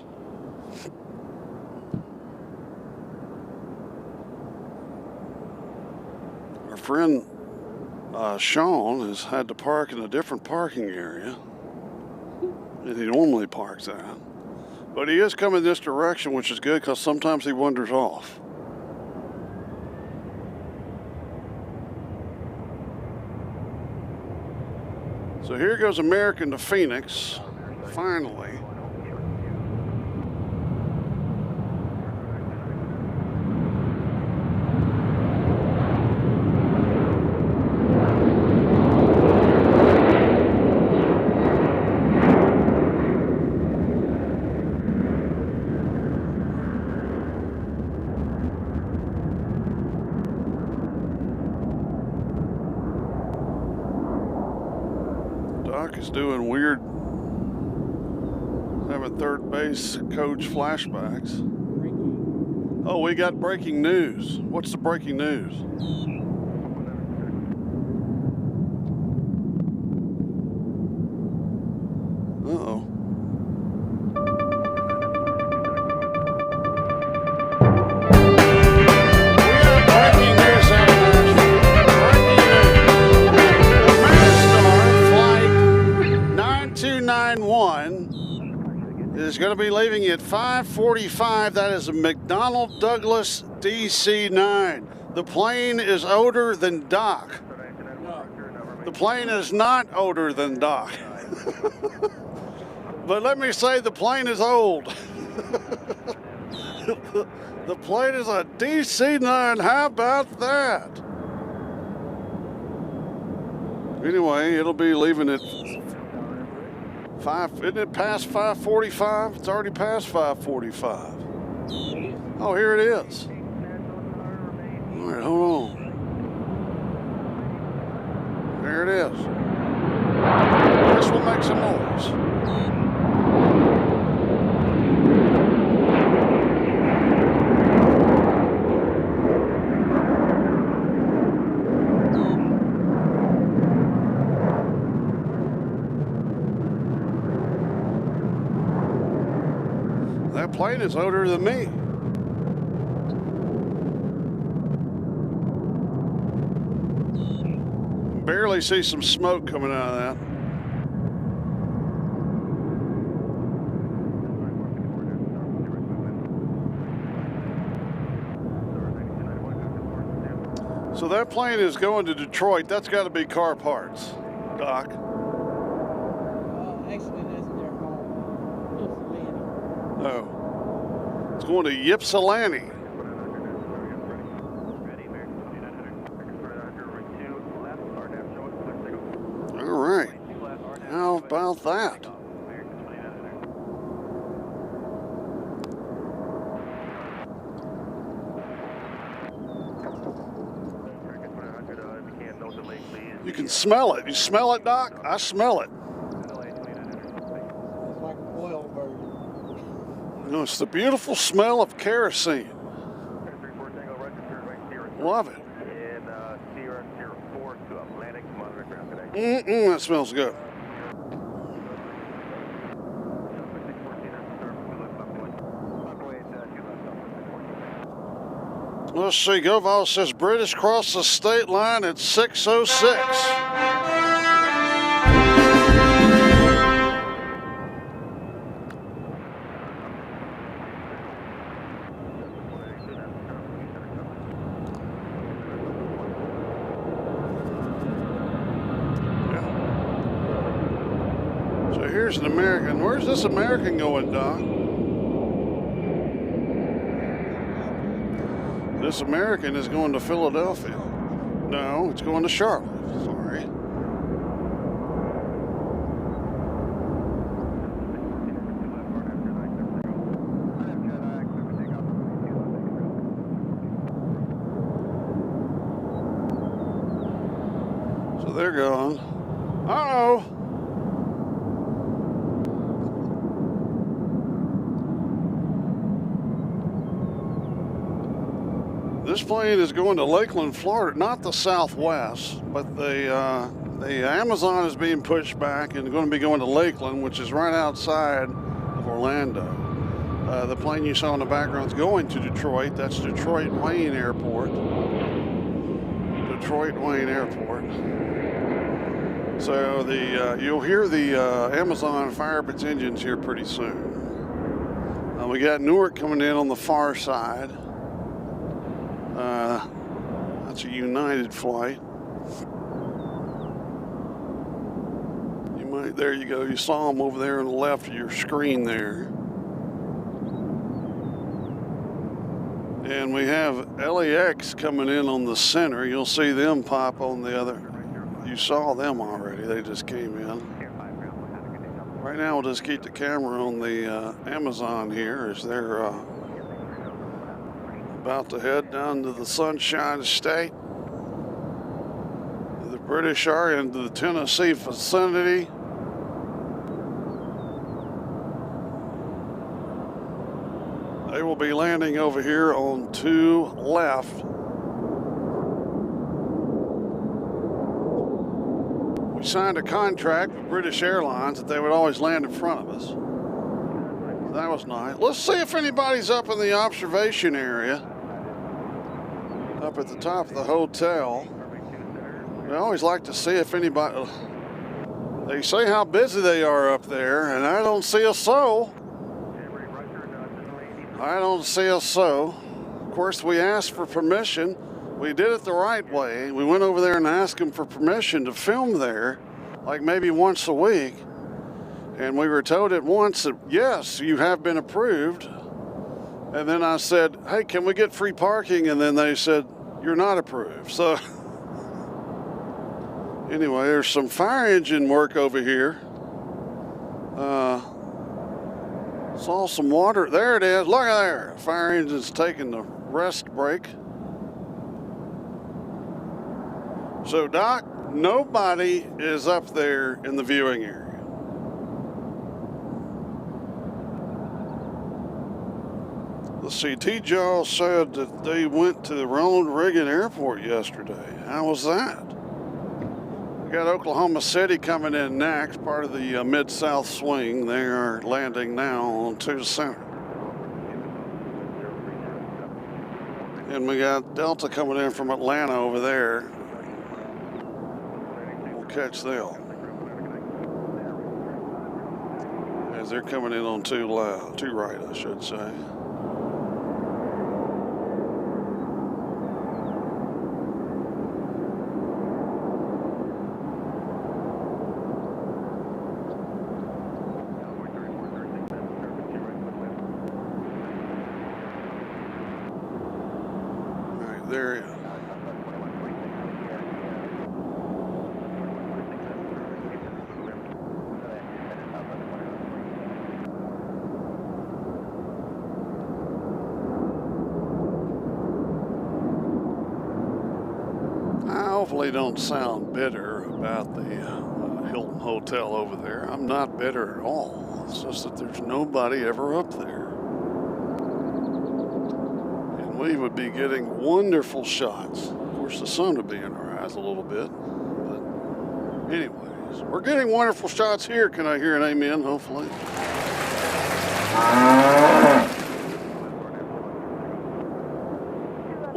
Our friend Sean has had to park in a different parking area than he normally parks at. But he is coming this direction, which is good because sometimes he wanders off. So here goes American to Phoenix, finally. Doc is doing weird, having third base coach flashbacks. Oh, we got breaking news. What's the breaking news? Uh-oh. Is going to be leaving at 5:45. That is a McDonnell Douglas DC-9. The plane is older than Doc. The plane is not older than Doc. But let me say the plane is old. The plane is a DC-9. How about that? Anyway, it'll be leaving at 5, isn't it past 5:45? It's already past 5:45. Oh, here it is. All right, hold on. There it is. This will make some noise. That plane is older than me. Barely see some smoke coming out of that. So that plane is going to Detroit. That's got to be car parts, Doc. Actually, that's their home. No. It's going to Ypsilanti. All right. How about that? You can smell it. You smell it, Doc? I smell it. It's like a oil burner. You know, it's the beautiful smell of kerosene. Love it. That smells good. let's see. GoVol says British cross the state line at 6:06. So here's an American. Where's this American going, Doc? This American is going to Philadelphia. No, it's going to Charlotte. Sorry. So they're going. Uh-oh. This plane is going to Lakeland, Florida, not the Southwest, but the Amazon is being pushed back and going to be going to Lakeland, which is right outside of Orlando. The plane you saw in the background is going to Detroit. That's Detroit Wayne Airport. Detroit Wayne Airport. So you'll hear the Amazon fire up its engines here pretty soon. We got Newark coming in on the far side. That's a United flight. There you go. You saw them over there on the left of your screen there. And we have LAX coming in on the center. You'll see them pop on the other. You saw them already. They just came in. Right now we'll just keep the camera on the Amazon here as they're about to head down to the Sunshine State. The British are into the Tennessee vicinity. They will be landing over here on 2 left. We signed a contract with British Airlines that they would always land in front of us. That was nice. Let's see if anybody's up in the observation area. Up at the top of the hotel. We always like to see if anybody... They say how busy they are up there, and I don't see a soul. I don't see a soul. Of course, we asked for permission. We did it the right way. We went over there and asked them for permission to film there, like maybe once a week. And we were told at once that, yes, you have been approved. And then I said, hey, can we get free parking? And then they said, you're not approved. So anyway, there's some fire engine work over here. Saw some water. There it is. Look at there. Fire engine's taking the rest break. So, Doc, nobody is up there in the viewing area. The CT Jaw said that they went to the Ronald Reagan Airport yesterday. How was that? We got Oklahoma City coming in next, part of the Mid-South swing. They are landing now on 2 Center. And we got Delta coming in from Atlanta over there. We'll catch them as they're coming in on 2 right, I should say. There. I hopefully don't sound bitter about the Hilton Hotel over there. I'm not bitter at all. It's just that there's nobody ever up there. We would be getting wonderful shots. Of course, the sun would be in our eyes a little bit. But anyways, we're getting wonderful shots here. Can I hear an amen, hopefully?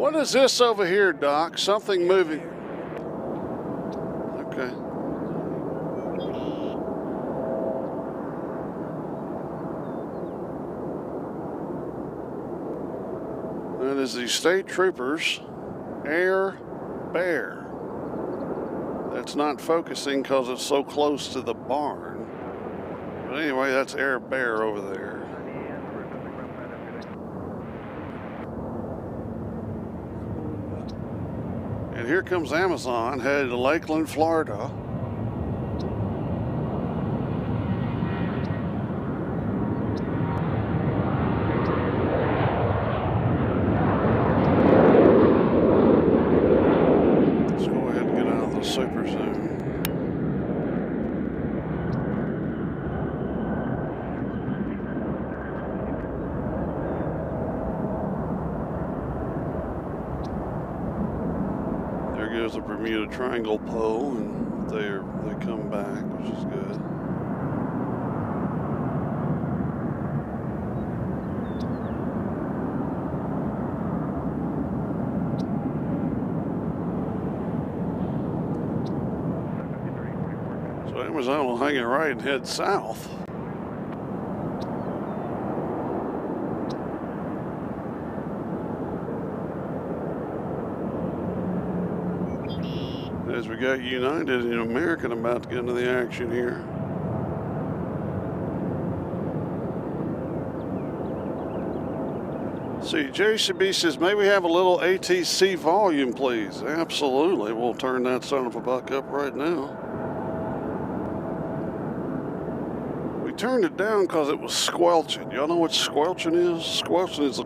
What is this over here, Doc? Something moving. Okay. That is the State Troopers Air Bear. That's not focusing because it's so close to the barn. But anyway, that's Air Bear over there. And here comes Amazon headed to Lakeland, Florida. Let's go ahead and get out of the super zoom. There's a Bermuda Triangle pole, and they come back, which is good. So Amazon will hang it right and head south. As we got United and American about to get into the action here. See, JCB says, may we have a little ATC volume, please? Absolutely. We'll turn that son of a buck up right now. We turned it down because it was squelching. Y'all know what squelching is? Squelching is a...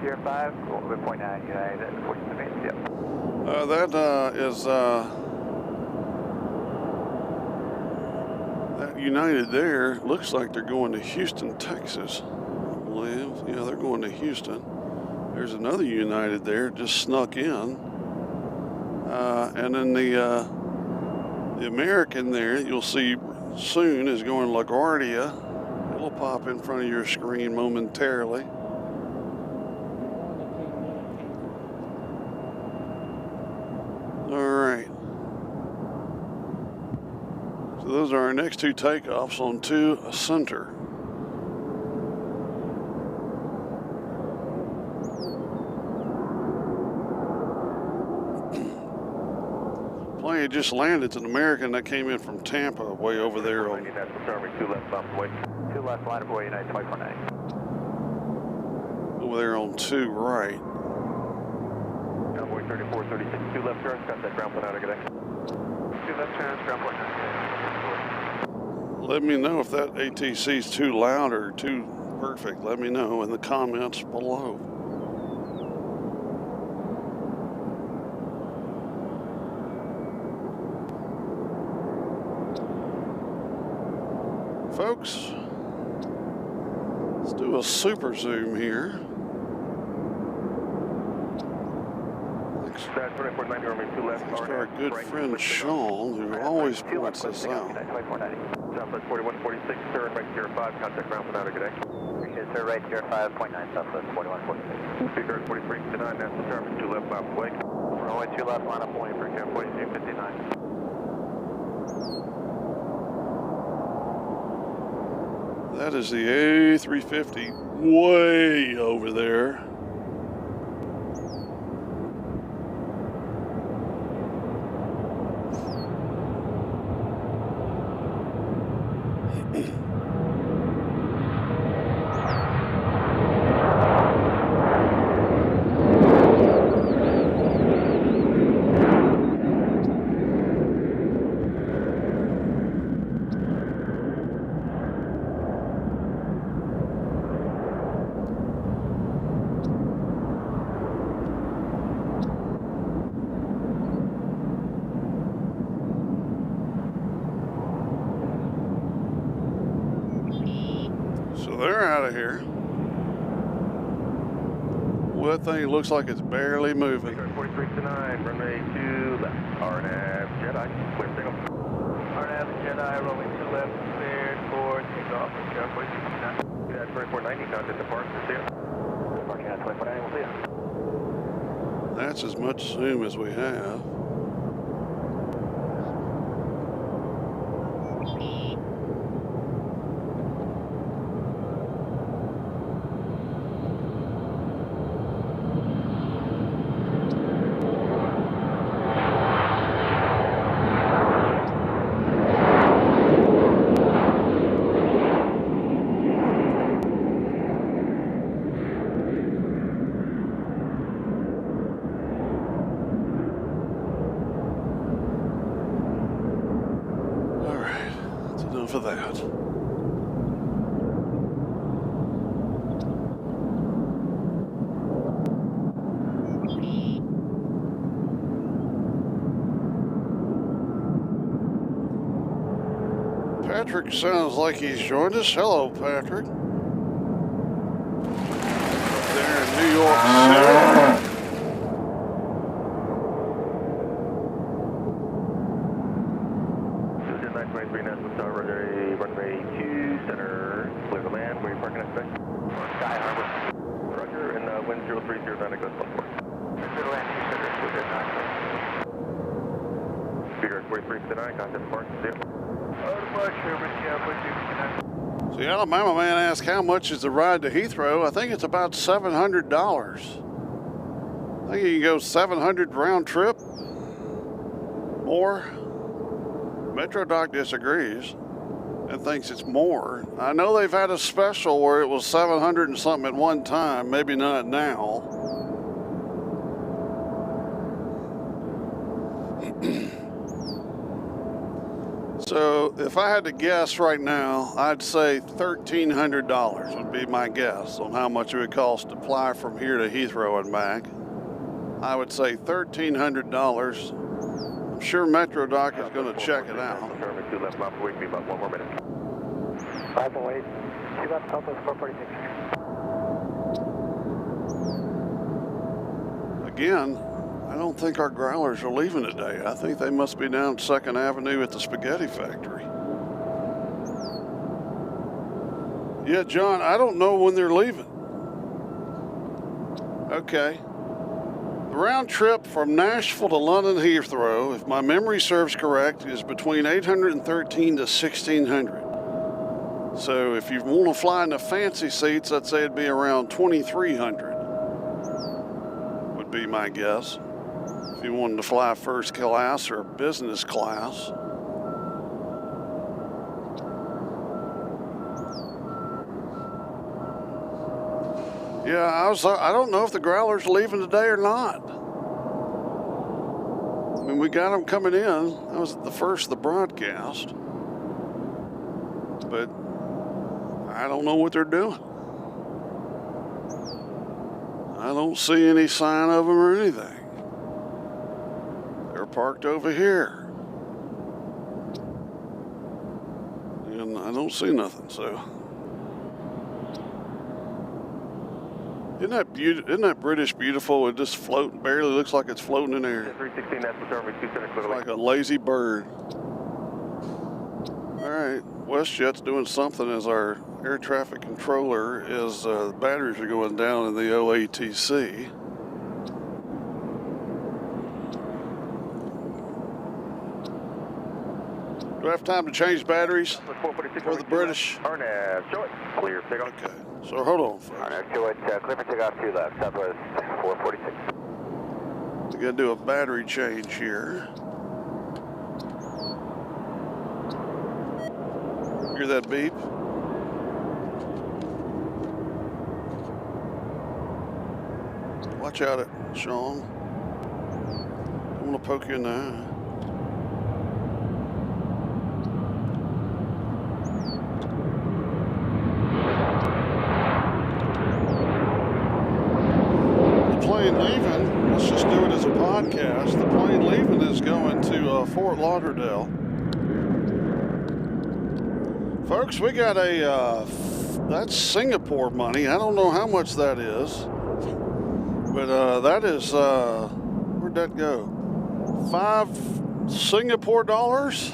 Tier 5, 1.9 United, 47, yep. That is that United there looks like they're going to Houston, Texas, I believe. Yeah, they're going to Houston. There's another United there, just snuck in. And then the American there, you'll see soon, is going to LaGuardia. It'll pop in front of your screen momentarily. So those are our next two takeoffs on to center. Plane just landed. It's an American that came in from Tampa, way over there on. 2 left, bump away. 2 left, line of way, United 549. Over there on 2 right. Convoy 34, 36, 2 left turns, got that ground plan out of good. 2 left turns, ground plan out. Let me know if that ATC is too loud or too perfect. Let me know in the comments below. Folks, let's do a super zoom here. Thanks to our good friend Sean, who always points this out. Southwest 4146, turn right tier 5, contact ground for now, good day. Appreciate it, sir, right tier 5.9, Southwest 4146. Speedbird 4359, national terminal 2 left, line up away. Runway 2 left, line up away for tier 4259. That is the A350 way over there. So they're out of here. Well, that thing looks like it's barely moving. 4369, runway 2 left. RNAV Jedi, clear signal. RNAV Jedi, rolling 2 left, cleared. 24, takeoff, Coyote 69. Yeah, 2490, contact the park, see ya. Parking at 2490, we'll see ya. That's as much zoom as we have. For that. Patrick sounds like he's joined us. Hello, Patrick. There in New York City. Runway 2 center, clear the land. Where are you parking at today? Sky Harbor. Roger, and wind 0309 goes +4. Clear the land 2 center, clear the 9. Speedbird 4359, contact the park, see ya. The Alabama man asked how much is the ride to Heathrow. I think it's about $700. I think you can go 700 round trip. More. MetroDoc disagrees and thinks it's more. I know they've had a special where it was 700 and something at one time, maybe not now. So if I had to guess right now, I'd say $1,300 would be my guess on how much it would cost to fly from here to Heathrow and back. I would say $1,300. I'm sure MetroDoc is going to check it out. Terminal 2 left, mouth away, be about 1 more minute. 5 away, 2 left, Southwest 446. Again, I don't think our growlers are leaving today. I think they must be down 2nd Avenue at the spaghetti factory. Yeah, John, I don't know when they're leaving. Okay. The round trip from Nashville to London Heathrow, if my memory serves correct, is between $813 to $1,600. So if you want to fly in the fancy seats, I'd say it'd be around $2,300. Would be my guess. If you wanted to fly first class or business class. Yeah, I don't know if the growler's leaving today or not. I mean, we got them coming in. That was the first of the broadcast. But I don't know what they're doing. I don't see any sign of them or anything. They're parked over here. And I don't see nothing, so. Isn't that British beautiful? It just barely looks like it's floating in air. 316, that's the terminal 2 center, clear the Like a lazy bird. All right, WestJet's doing something as our air traffic controller is the batteries are going down in the OATC. Do I have time to change batteries for the British? RNAV, show it. Clear, take off. Okay, so hold on, folks. RNAV, show it. Clear for takeoff 2 left, Southwest 446. We gotta do a battery change here. Hear that beep? Watch out, Sean. I want to poke you in the eye. The plane leaving, let's just do it as a podcast. The plane leaving is going to Fort Lauderdale. Folks, we got that's Singapore money. I don't know how much that is. But that is, where'd that go? 5 Singapore dollars?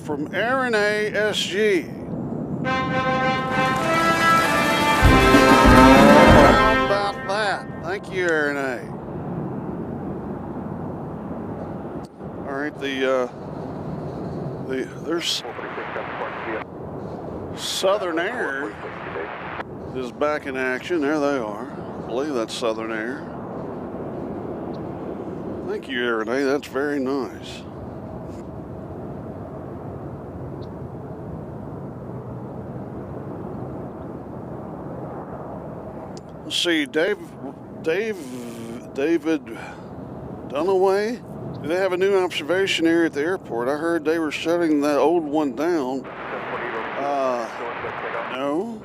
from Aaron A. SG. How about that? Thank you, Aaron A. All right, there's Southern Air is back in action. There they are. I believe that's Southern Air. Thank you, Aaron A. That's very nice. Let's see, David Dunaway. Do they have a new observation area at the airport? I heard they were shutting that old one down. No.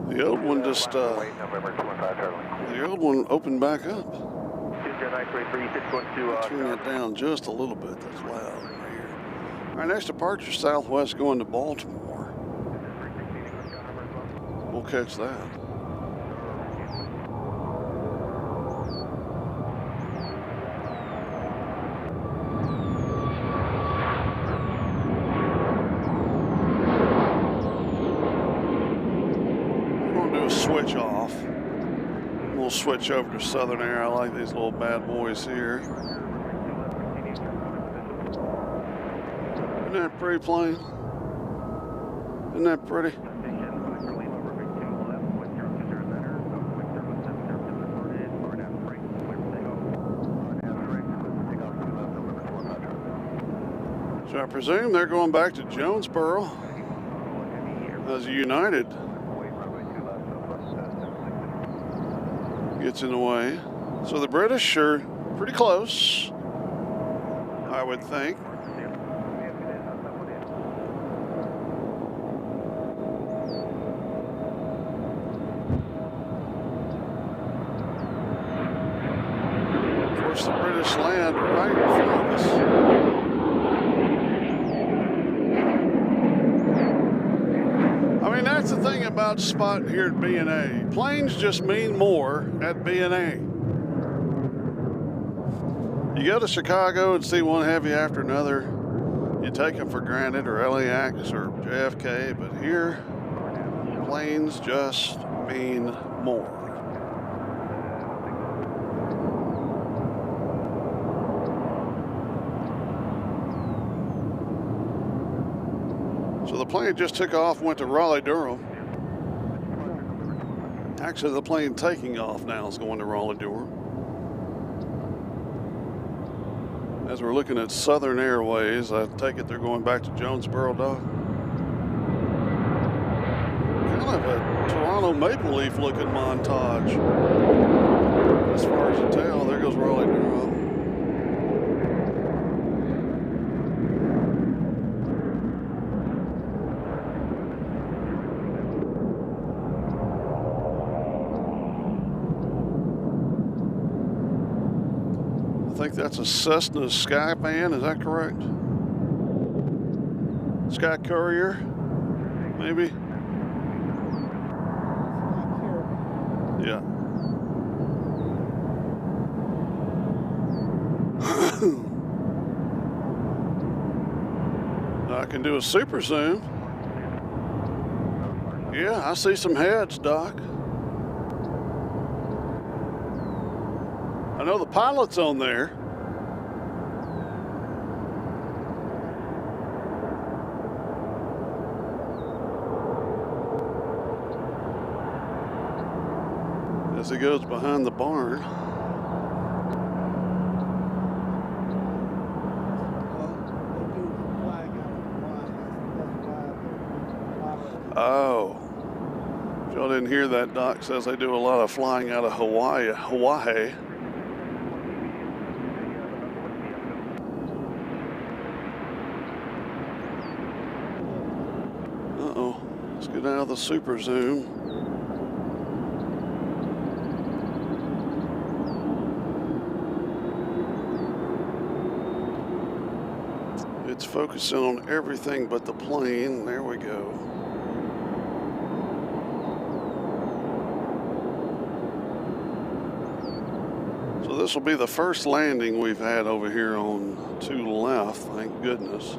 The old one just, the old one opened back up. Turn that down just a little bit, that's loud right here. All right, next departure, Southwest going to Baltimore. We'll catch that. Switch off. We'll switch over to Southern Air. I like these little bad boys here. Isn't that pretty plane? Isn't that pretty? So I presume they're going back to Jonesboro as a United gets in the way. So the British are pretty close, I would think. Of course, the British land right in front of us. I mean, that's the thing about spotting here at BNA. Planes just mean more at BNA. You go to Chicago and see one heavy after another, you take them for granted, or LAX or JFK, but here, planes just mean more. So the plane just took off, went to Raleigh-Durham. Actually, the plane taking off now is going to Raleigh-Durham. As we're looking at Southern Airways, I take it they're going back to Jonesboro, Doc. Kind of a Toronto Maple Leaf looking montage. As far as you tell, there goes Raleigh-Durham. I think that's a Cessna Skypan, is that correct? Sky Courier, maybe? Yeah. I can do a super zoom. Yeah, I see some heads, Doc. I know the pilot's on there. As he goes behind the barn. Oh. If y'all didn't hear that, Doc says they do a lot of flying out of Hawaii. Uh-oh. Let's get out of the super zoom. It's focusing on everything but the plane. There we go. So this will be the first landing we've had over here on 2 left, thank goodness.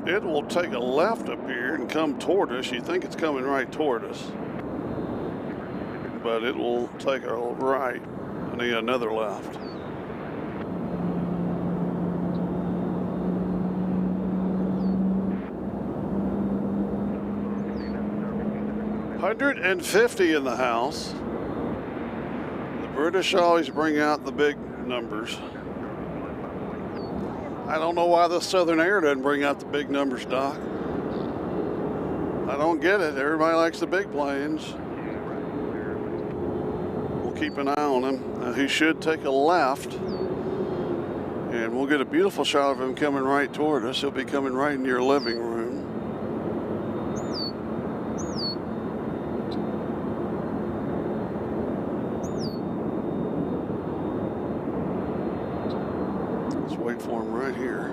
It will take a left up here and come toward us. You think it's coming right toward us, but it will take a right. I need another left. $150 in the house. The British always bring out the big numbers. I don't know why the Southern Air doesn't bring out the big numbers, Doc. I don't get it. Everybody likes the big planes. We'll keep an eye on him. He should take a left, and we'll get a beautiful shot of him coming right toward us. He'll be coming right into your living room. Wait for him right here.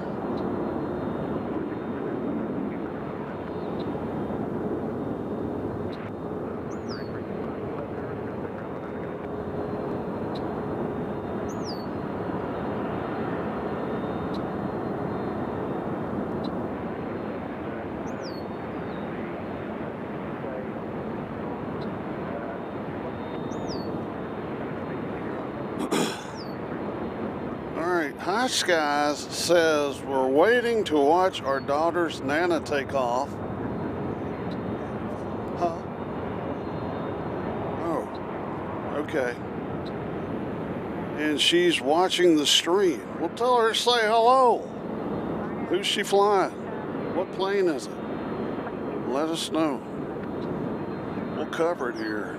High Skies says we're waiting to watch our daughter's Nana take off. Huh? Oh, okay. And she's watching the stream. We'll tell her to say hello. Who's she flying? What plane is it? Let us know. We'll cover it here.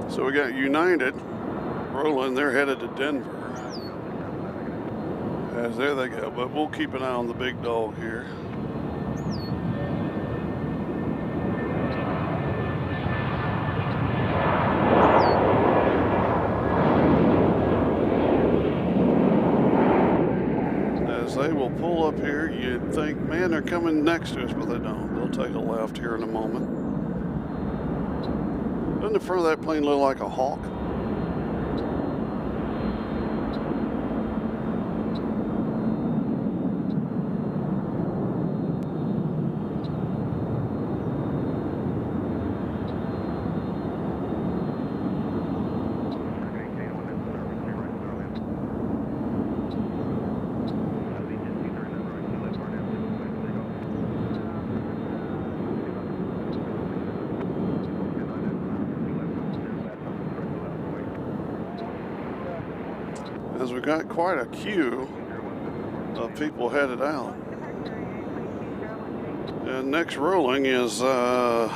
So we got United rolling, they're headed to Denver. As there they go, but we'll keep an eye on the big dog here. As they will pull up here, you'd think, man, they're coming next to us, but they don't. They'll take a left here in a moment. Doesn't the front of that plane look like a hawk? As we've got quite a queue of people headed out. And next rolling is Allegiant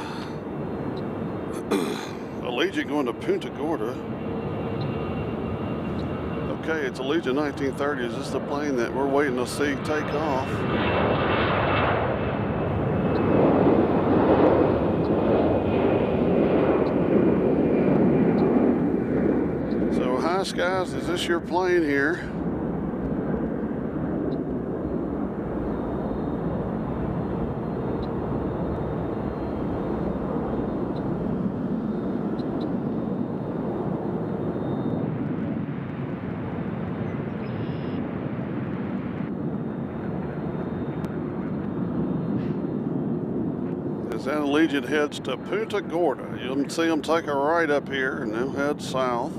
going to Punta Gorda. Okay, it's Allegiant 1930. Is this the plane that we're waiting to see take off? High Skies, is this your plane here? As that Allegiant heads to Punta Gorda, you'll see them take a right up here and they'll head south.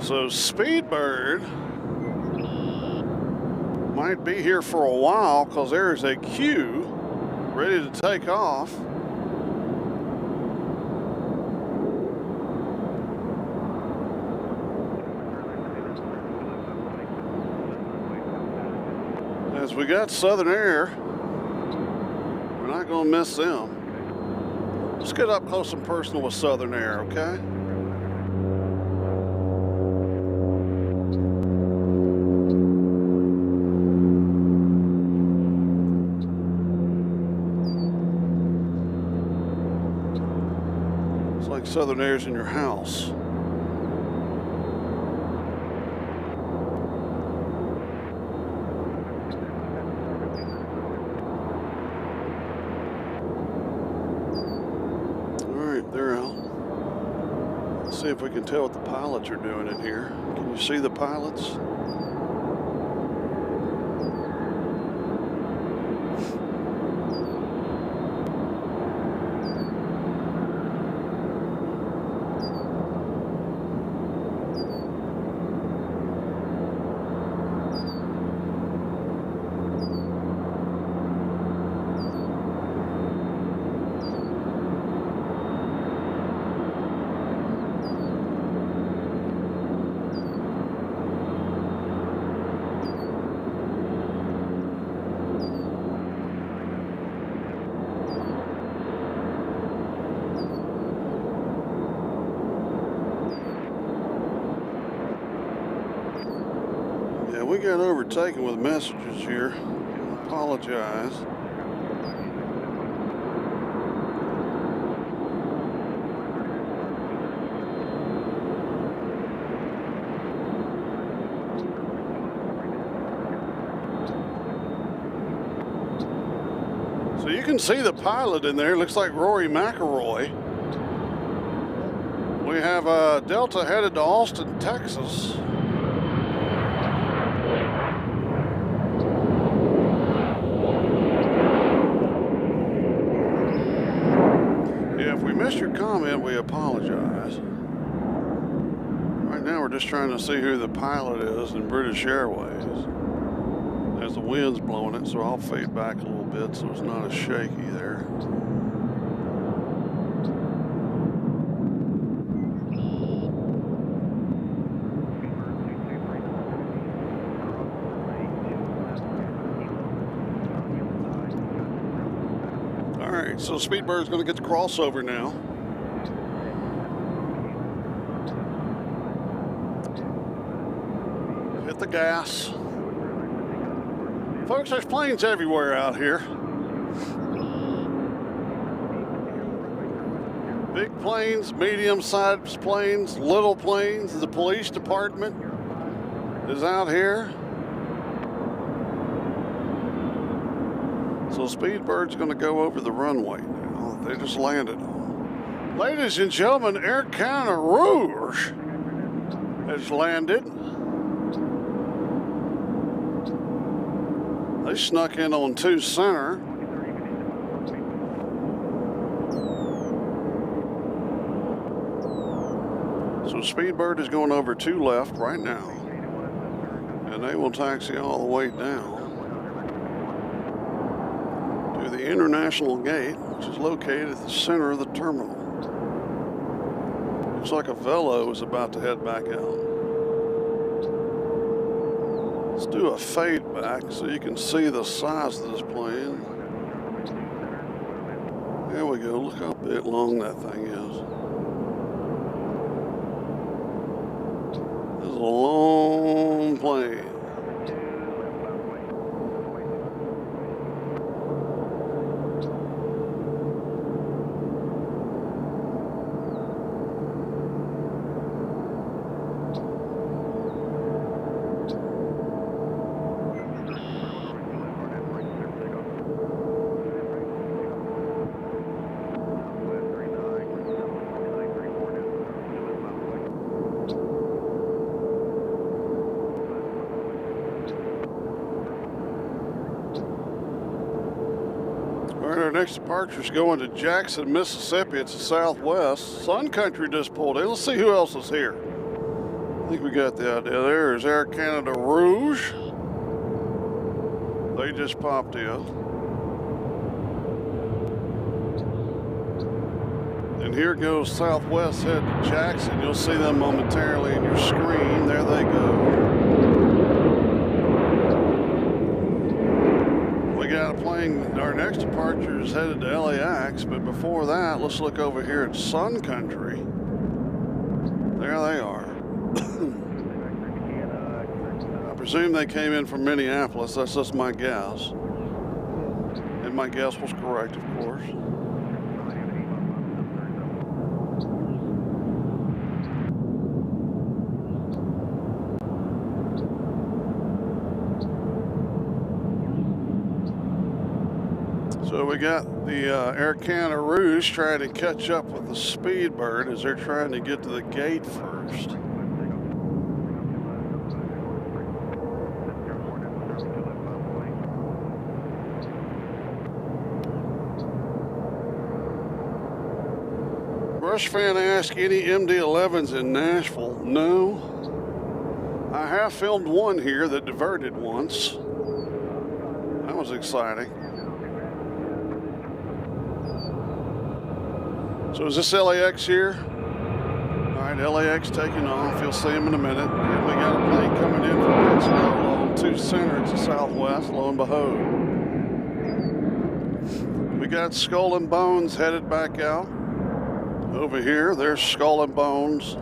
So Speedbird might be here for a while because there's a queue ready to take off. Because we got Southern Air. We're not going to miss them. Let's get up close and personal with Southern Air, okay? It's like Southern Air's in your house. They're out. Let's see if we can tell what the pilots are doing in here. Can you see the pilots? We got overtaken with messages here. I apologize. So you can see the pilot in there. Looks like Rory McIlroy. We have Delta headed to Austin, Texas. Missed your comment, we apologize. Right now we're just trying to see who the pilot is in British Airways. There's the wind's blowing it, so I'll fade back a little bit so it's not as shaky there. So Speedbird's going to get the crossover now. Hit the gas. Folks, there's planes everywhere out here. Big planes, medium-sized planes, little planes. The police department is out here. So Speedbird's going to go over the runway now. They just landed on. Ladies and gentlemen, Air Canada Rouge has landed. They snuck in on 2 center. So Speedbird is going over 2 left right now. And they will taxi all the way down the International Gate, which is located at the center of the terminal. Looks like a Velo is about to head back out. Let's do a fade back so you can see the size of this plane. There we go. Look how big long that thing is. This is a long plane. Our next departure is going to Jackson, Mississippi. It's the southwest. Sun Country just pulled in. Let's see who else is here. I think we got the idea. There's Air Canada Rouge. They just popped in. And here goes Southwest head to Jackson. You'll see them momentarily in your screen. There they go. Our next departure is headed to LAX, but before that, let's look over here at Sun Country. There they are. I presume they came in from Minneapolis. That's just my guess. And my guess was correct, of course. So we got the Air Canada Rouge trying to catch up with the Speedbird as they're trying to get to the gate first. Rush fan asked, any MD-11s in Nashville? No. I have filmed one here that diverted once. That was exciting. So is this LAX here? All right, LAX taking off. You'll see them in a minute. And we got a plane coming in from Pittsburgh on 2 Center. It's a Southwest, lo and behold. We got Skull and Bones headed back out. Over here, there's Skull and Bones.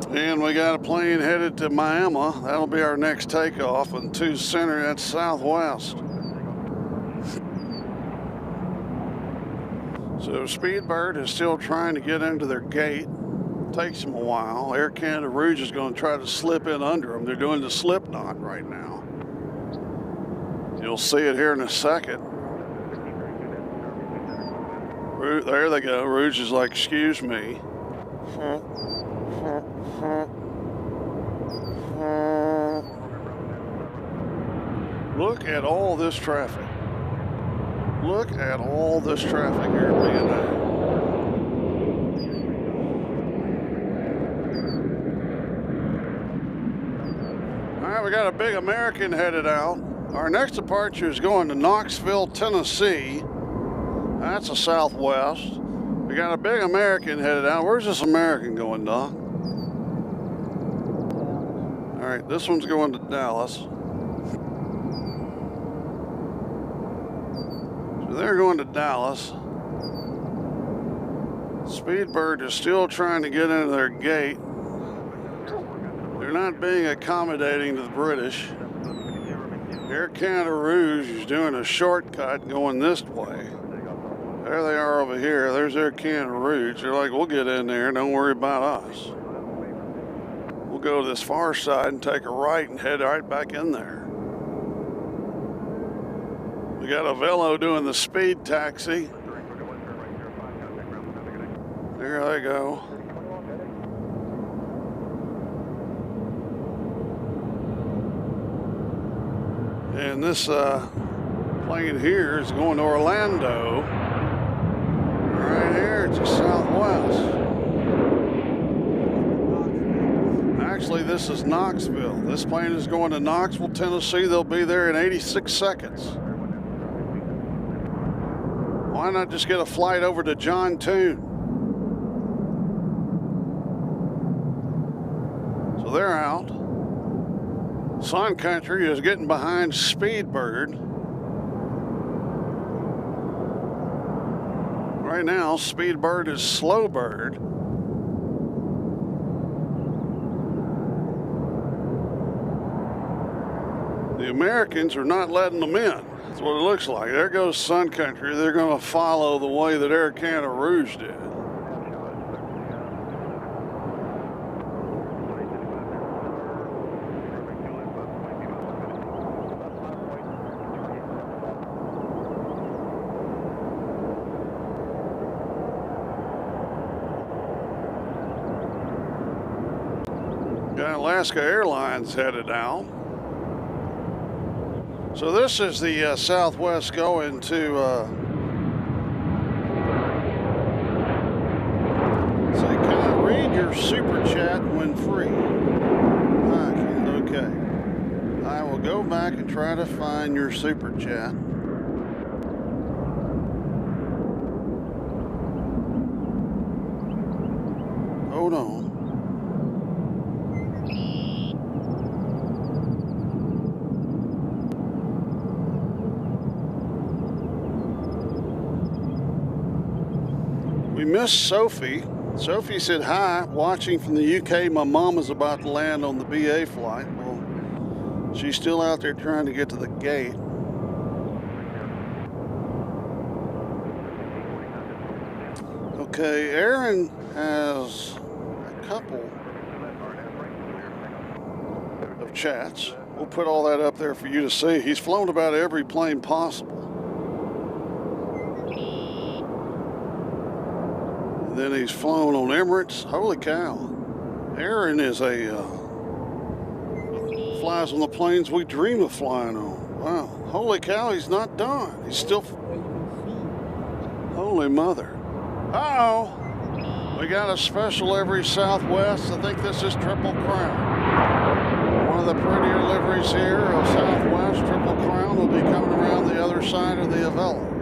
And we got a plane headed to Miami. That'll be our next takeoff. And 2 Center, that's Southwest. So Speedbird is still trying to get into their gate. Takes them a while. Air Canada Rouge is going to try to slip in under them. They're doing the slip knot right now. You'll see it here in a second. There they go. Rouge is like, excuse me. Look at all this traffic. Look at all this traffic here at BNA. All right, we got a big American headed out. Our next departure is going to Knoxville, Tennessee. That's a Southwest. We got a big American headed out. Where's this American going, Doc? All right, this one's going to Dallas. So they're going to Dallas. Speedbird is still trying to get into their gate. They're not being accommodating to the British. Air Canada Rouge is doing a shortcut going this way. There they are over here. There's Air Canada Rouge. They're like, we'll get in there. Don't worry about us. We'll go to this far side and take a right and head right back in there. We got a Velo doing the speed taxi. There they go. And this plane here is going to Orlando. Right here, it's a Southwest. Actually, this is Knoxville. This plane is going to Knoxville, Tennessee. They'll be there in 86 seconds. Why not just get a flight over to John Toon? So they're out. Sun Country is getting behind Speedbird. Right now, Speedbird is Slowbird. The Americans are not letting them in. That's what it looks like. There goes Sun Country. They're going to follow the way that Air Canada Rouge did. Got Alaska Airlines headed out. So this is the Southwest going to, say, can I read your super chat when free? Okay. I will go back and try to find your super chat. hold on. We missed Sophie. Sophie said hi, watching from the UK. My mom is about to land on the BA flight. Well, she's still out there trying to get to the gate. Okay, Aaron has a couple of chats. We'll put all that up there for you to see. He's flown about every plane possible. And then he's flown on Emirates. Holy cow. Aaron is flies on the planes we dream of flying on. Wow. Holy cow, he's not done. He's still... Holy mother. Uh-oh. We got a special livery Southwest. I think this is Triple Crown. One of the prettier liveries here of Southwest. Triple Crown will be coming around the other side of the Avella.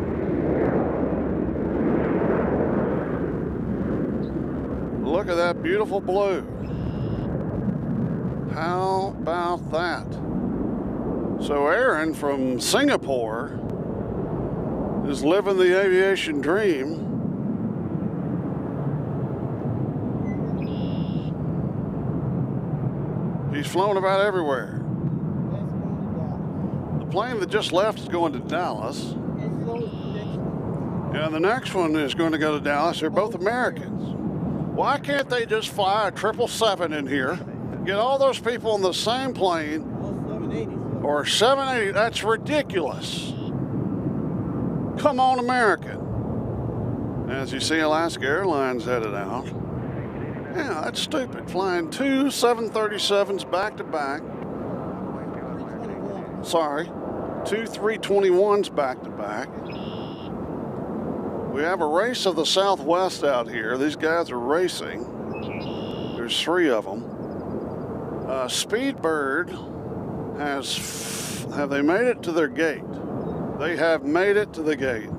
Look at that beautiful blue. How about that? So Aaron from Singapore is living the aviation dream. He's flown about everywhere. The plane that just left is going to Dallas. And the next one is going to go to Dallas. They're both Americans. Why can't they just fly a 777 in here, get all those people on the same plane, or 780? That's ridiculous. Come on, American. As you see, Alaska Airlines headed out. Yeah, that's stupid. Flying two 737s back to back. Sorry, two 321s back to back. We have a race of the Southwest out here. These guys are racing. There's three of them. Speedbird have they made it to their gate? They have made it to the gate.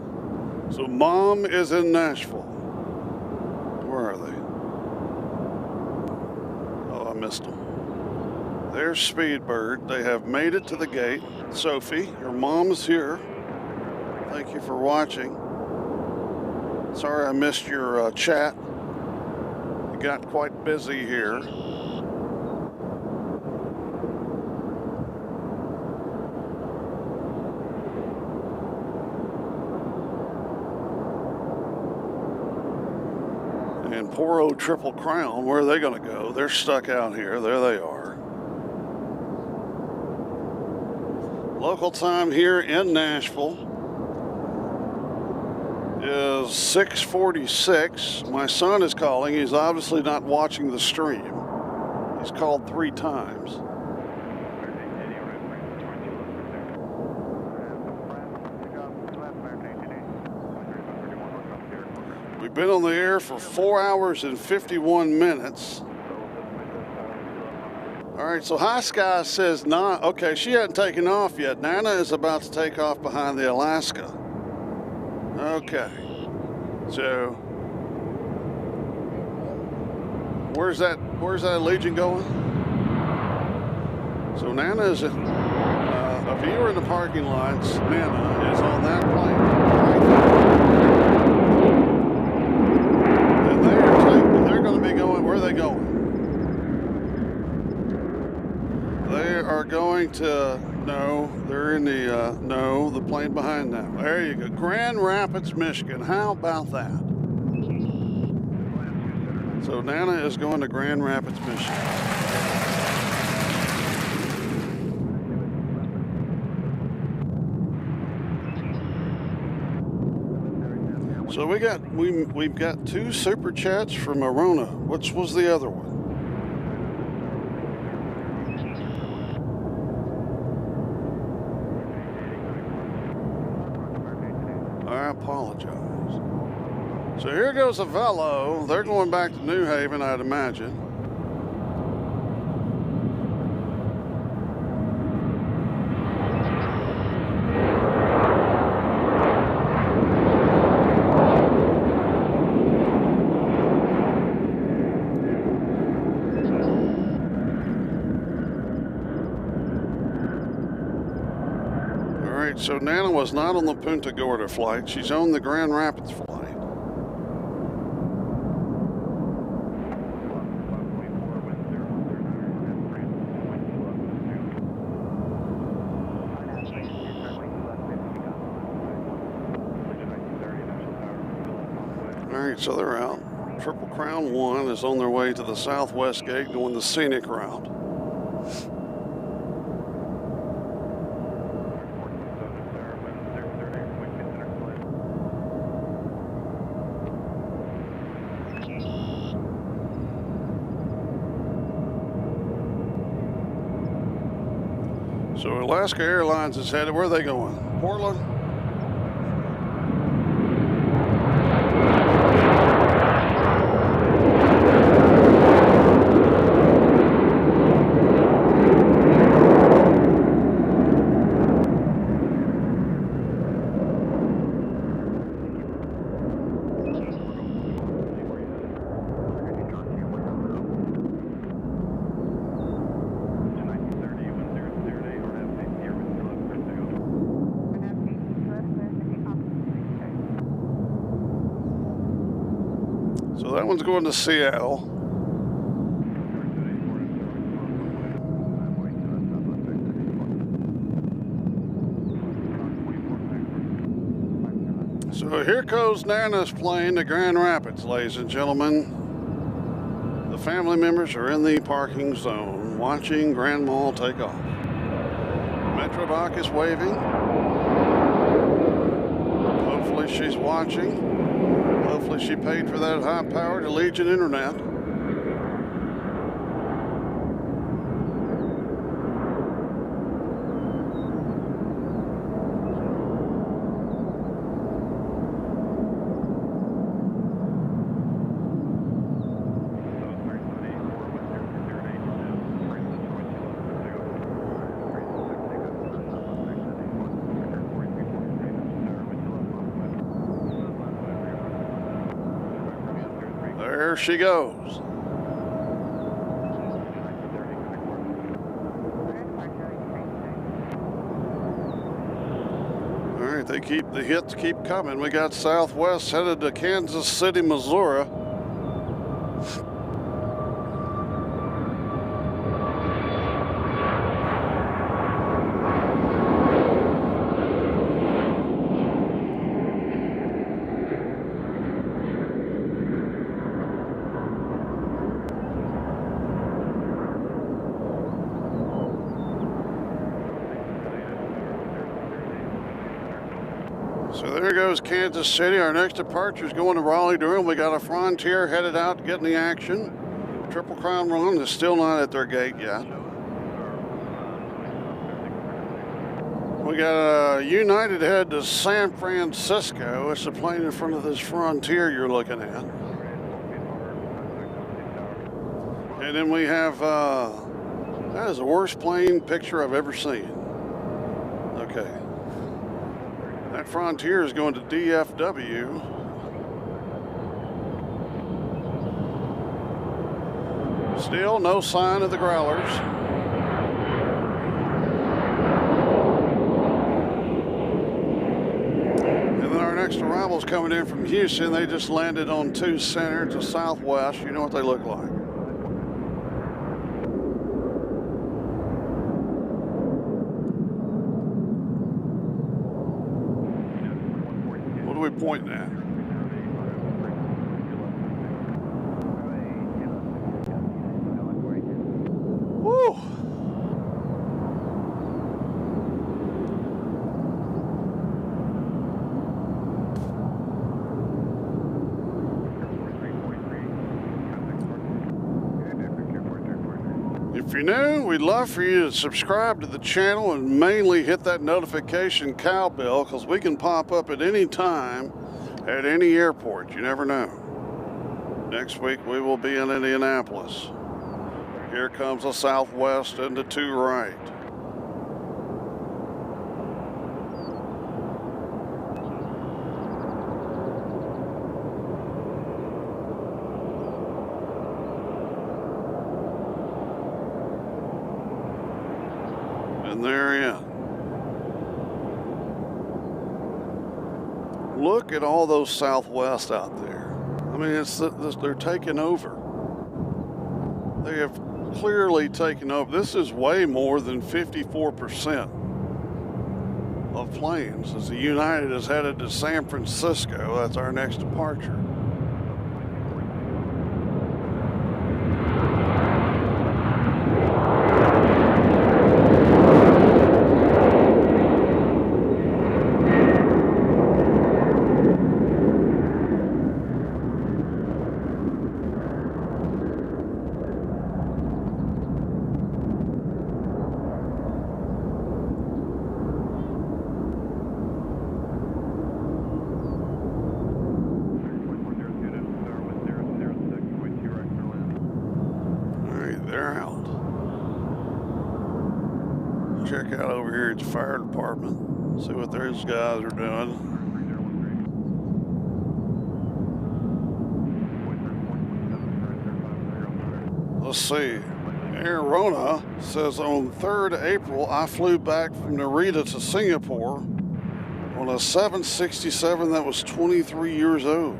So Mom is in Nashville. Where are they? Oh, I missed them. There's Speedbird. They have made it to the gate. Sophie, your mom is here. Thank you for watching. Sorry I missed your chat. It got quite busy here. And poor old Triple Crown, where are they going to go? They're stuck out here. There they are. Local time here in Nashville is 6:46. My son is calling. He's obviously not watching the stream. He's called 3 times. We've been on the air for 4 hours and 51 minutes. All right, so High Sky says not. Okay, she hadn't taken off yet. Nana is about to take off behind the Alaska. Okay, so where's that Legion going? So Nana is a viewer in the parking lots. Nana is on that plane, and they're going to be going. Where are they going? They are going to. No, they're in the, no, the plane behind them. There you go. Grand Rapids, Michigan. How about that? So Nana is going to Grand Rapids, Michigan. So we've got 2 super chats from Arona. Which was the other one? I apologize. So here goes a Velo. They're going back to New Haven, I'd imagine. right, so Nana was not on the Punta Gorda flight. She's on the Grand Rapids flight. All right, so they're out. Triple Crown 1 is on their way to the southwest gate going the scenic route. So Alaska Airlines is headed, where are they going? Portland? So that one's going to Seattle. So here goes Nana's plane to Grand Rapids, ladies and gentlemen. The family members are in the parking zone watching Grandma take off. Metro Doc is waving. Hopefully she's watching. Hopefully she paid for that high-powered Allegiant internet. There she goes. All right, the hits keep coming. We got Southwest headed to Kansas City, Missouri. So there goes Kansas City. Our next departure is going to Raleigh-Durham. We got a Frontier headed out to get in the action. Triple Crown Run is still not at their gate yet. We got a United head to San Francisco. It's the plane in front of this Frontier you're looking at. And then we have, that is the worst plane picture I've ever seen. Okay. That Frontier is going to DFW. Still no sign of the Growlers. And then our next arrival is coming in from Houston. They just landed on 2 Center to Southwest. You know what they look like. What are we pointing at? Woo! If you're new, we'd love for you to subscribe to the channel and mainly hit that notification cowbell, because we can pop up at any time at any airport. You never know. Next week we will be in Indianapolis. Here comes a Southwest into 2 right. And they're in. Look at all those Southwest out there. I mean, they're taking over. They have clearly taken over. This is way more than 54% of planes. As the United is headed to San Francisco, that's our next departure. Check out over here at the fire department, see what those guys are doing. Let's see. Airlines says on 3rd April, I flew back from Narita to Singapore on a 767 that was 23 years old.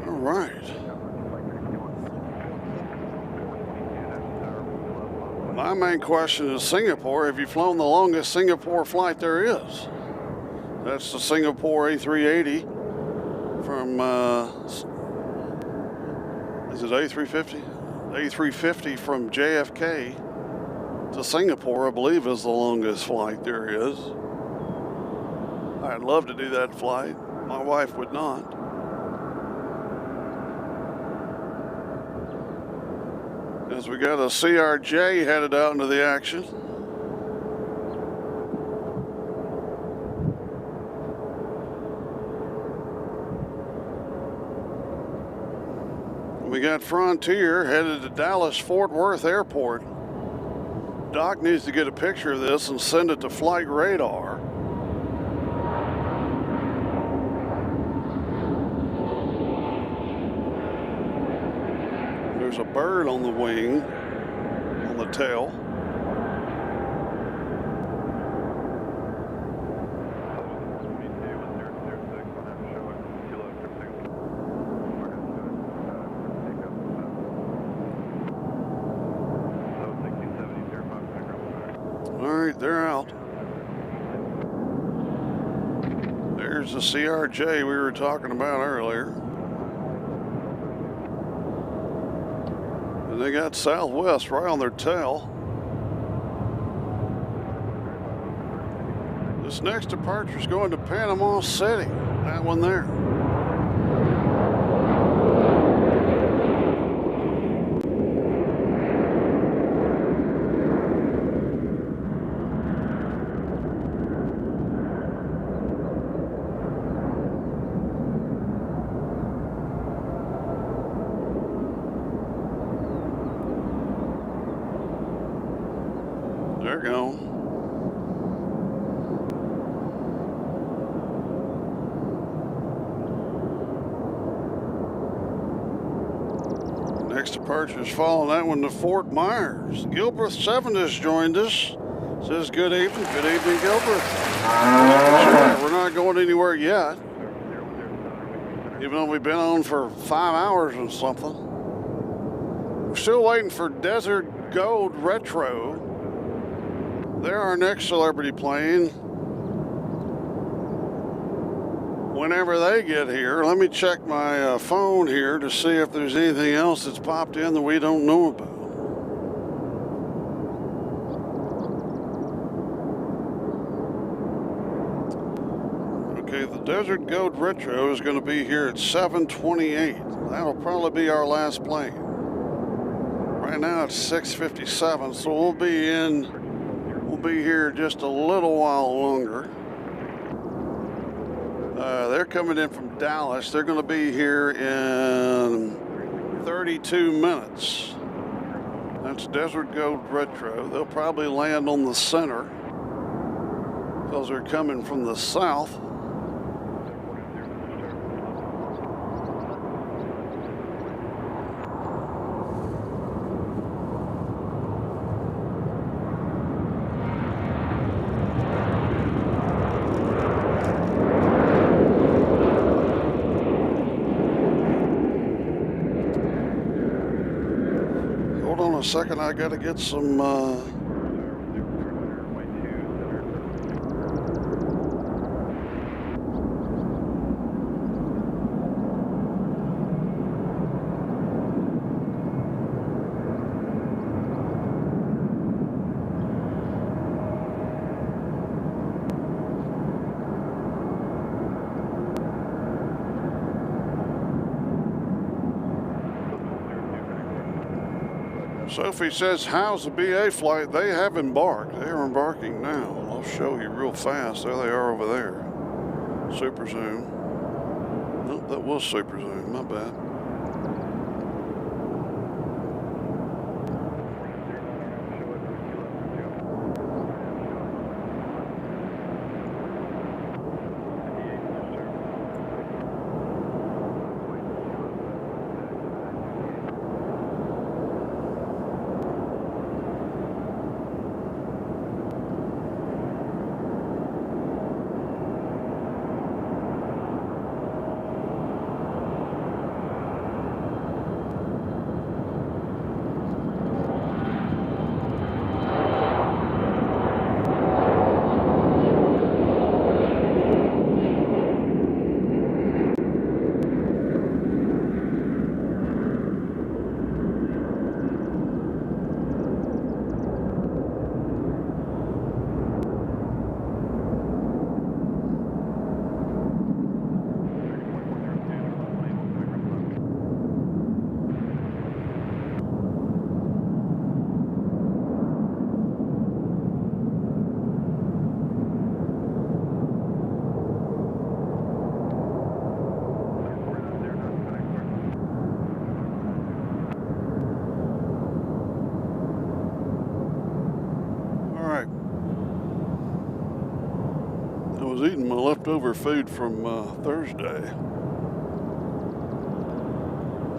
All right. My main question is Singapore. Have you flown the longest Singapore flight there is? That's the Singapore A380 from, is it A350? A350 from JFK to Singapore, I believe, is the longest flight there is. I'd love to do that flight. My wife would not. As we got a CRJ headed out into the action. We got Frontier headed to Dallas Fort Worth Airport. Doc needs to get a picture of this and send it to Flight Radar. There's a bird on the wing, on the tail. All right, they're out. There's the CRJ we were talking about earlier. And they got Southwest right on their tail. This next departure is going to Panama City. That one there. They're gone. Next departure is following that one to Fort Myers. Gilbreth 7 just joined us. Says good evening. Good evening, Gilbreth. We're not going anywhere yet. Even though we've been on for 5 hours or something. We're still waiting for Desert Gold Retro. They're our next celebrity plane. Whenever they get here, let me check my phone here to see if there's anything else that's popped in that we don't know about. Okay, the Desert Gold Retro is going to be here at 7:28. That'll probably be our last plane. Right now it's 6:57, so we'll be here just a little while longer. They're coming in from Dallas. They're going to be here in 32 minutes. That's Desert Gold Retro. They'll probably land on the center because they're coming from the south. a second, I gotta get some, Sophie says, how's the BA flight? They have embarked. They are embarking now. I'll show you real fast. There they are over there. Super zoom. Nope, that was super zoom. My bad. Eating my leftover food from Thursday.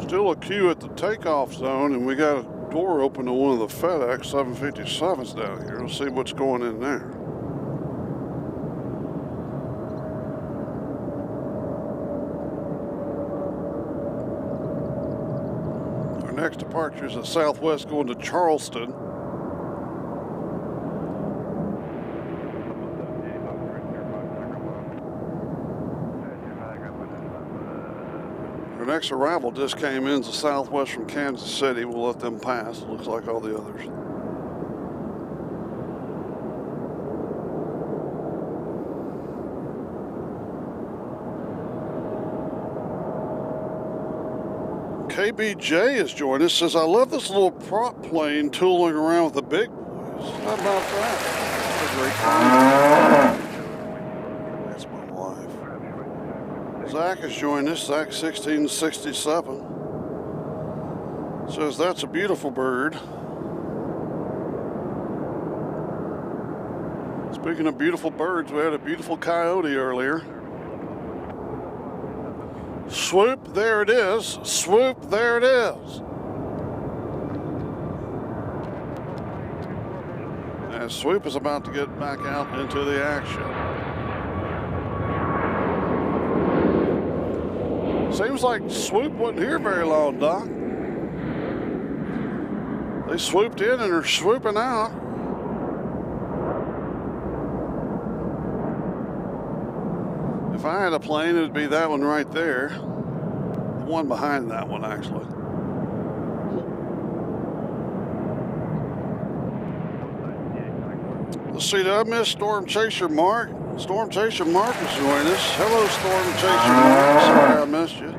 Still a queue at the takeoff zone, and we got a door open to one of the FedEx 757s down here. We'll see what's going in there. Our next departure is at Southwest going to Charleston. Our next arrival just came in to Southwest from Kansas City. We'll let them pass. It looks like all the others. KBJ has joined us. Says, I love this little prop plane tooling around with the big boys. How about that? That's a great plane. That's my wife. Zach has joined us, Zach 1667. Says that's a beautiful bird. Speaking of beautiful birds, we had a beautiful coyote earlier. Swoop, there it is. Swoop, there it is. And Swoop is about to get back out into the action. Seems like Swoop wasn't here very long, Doc. They swooped in and are swooping out. If I had a plane, it'd be that one right there. The one behind that one, actually. Let's see, did I miss Storm Chaser Mark? Storm Chaser Mark is joining us. Hello, Storm Chaser Mark. Sorry I missed you.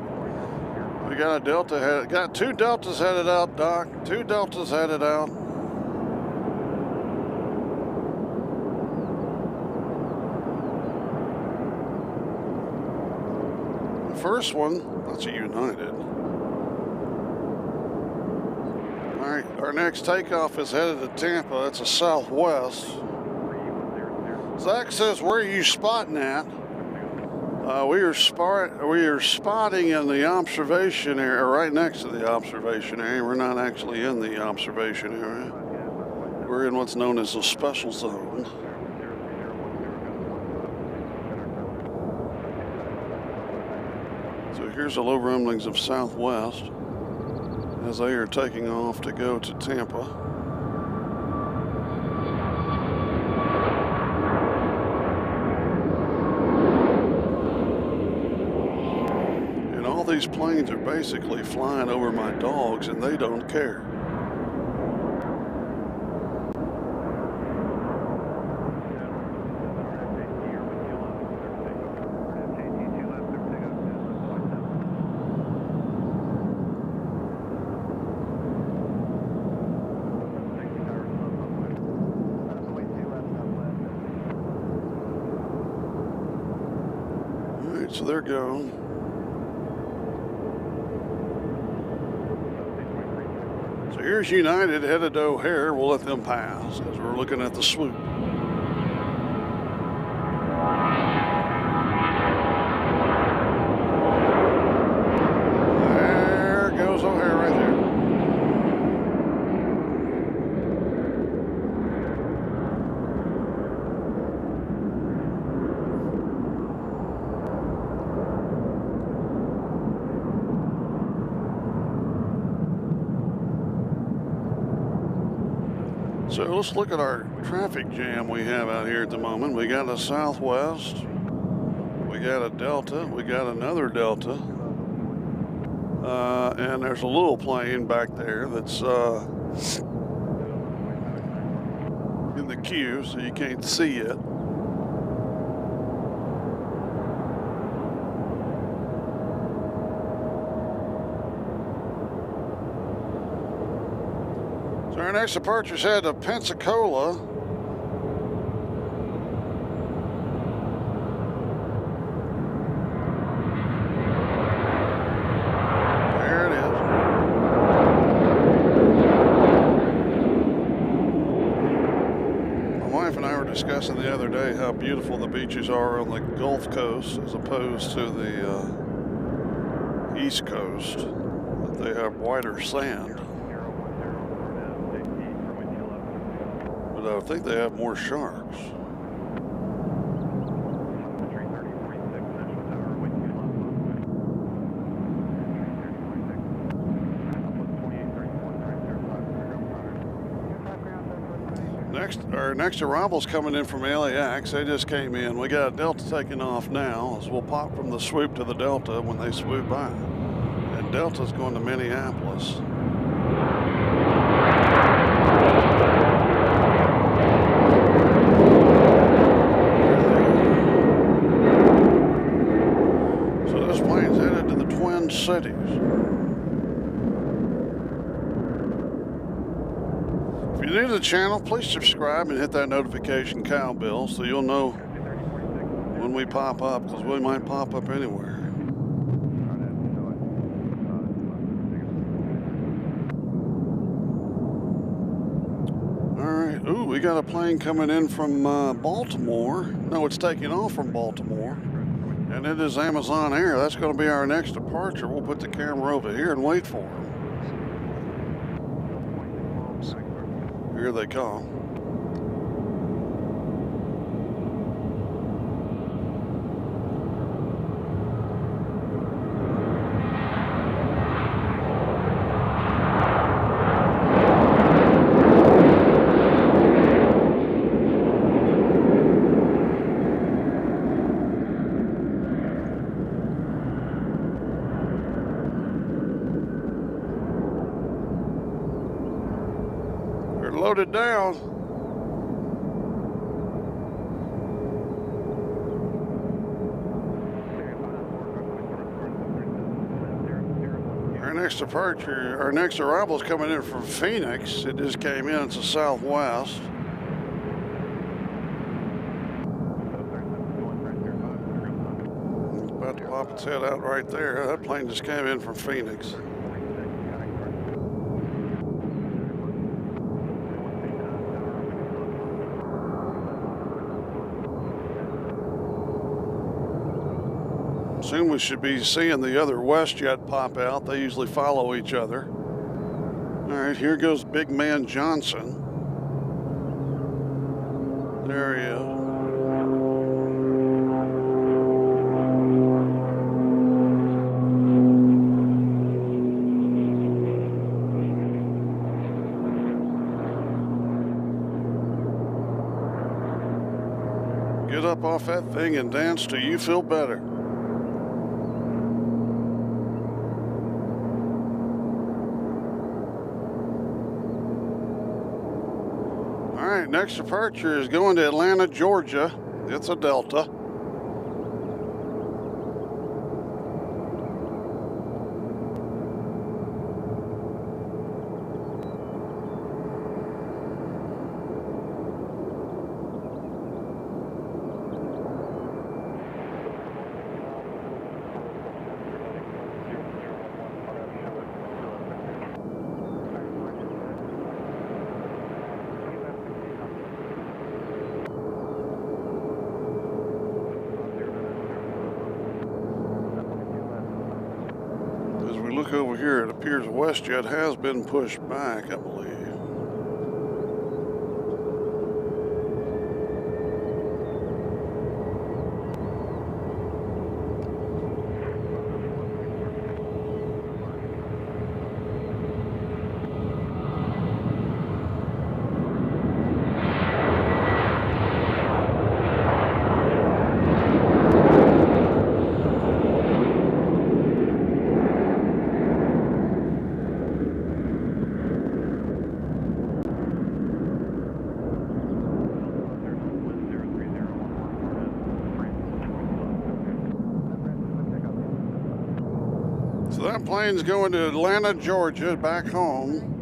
We got a Delta got two Deltas headed out, Doc. Two Deltas headed out. The first one, that's a United. All right, our next takeoff is headed to Tampa. That's a Southwest. Zach says, where are you spotting at? We are spotting in the observation area, right next to the observation area. We're not actually in the observation area. We're in what's known as a special zone. So here's the low rumblings of Southwest. as they are taking off to go to Tampa. And all these planes are basically flying over my dogs, and they don't care. So they're going. So here's United headed to O'Hare. We'll let them pass as we're looking at the swoop. There goes O'Hare right there. So let's look at our traffic jam we have out here at the moment. We got a Southwest, we got a Delta, we got another Delta, and there's a little plane back there that's in the queue, so you can't see it. So our next departure's head to Pensacola. There it is. My wife and I were discussing the other day how beautiful the beaches are on the Gulf Coast as opposed to the East Coast, that they have whiter sand. I think they have more sharks. Our next arrival's coming in from LAX. They just came in. We got a Delta taking off now, as we'll pop from the swoop to the Delta when they swoop by. And Delta's going to Minneapolis. Cities. If you're new to the channel, please subscribe and hit that notification cowbell so you'll know when we pop up, because we might pop up anywhere. All right. Ooh, we got a plane coming in from Baltimore. No, it's taking off from Baltimore. And it is Amazon Air. That's going to be our next departure. We'll put the camera over here and wait for them. Here they come. Loaded down. Our next departure, our next arrival is coming in from Phoenix. It just came in. It's a Southwest. It's about to pop its head out right there. That plane just came in from Phoenix. Soon we should be seeing the other WestJet pop out. They usually follow each other. All right, here goes Big Man Johnson. There he is. up off that thing and dance till you feel better. All right, next departure is going to Atlanta, Georgia. It's a Delta. Look over here, it appears WestJet has been pushed back, I believe. So that plane's going to Atlanta, Georgia, back home.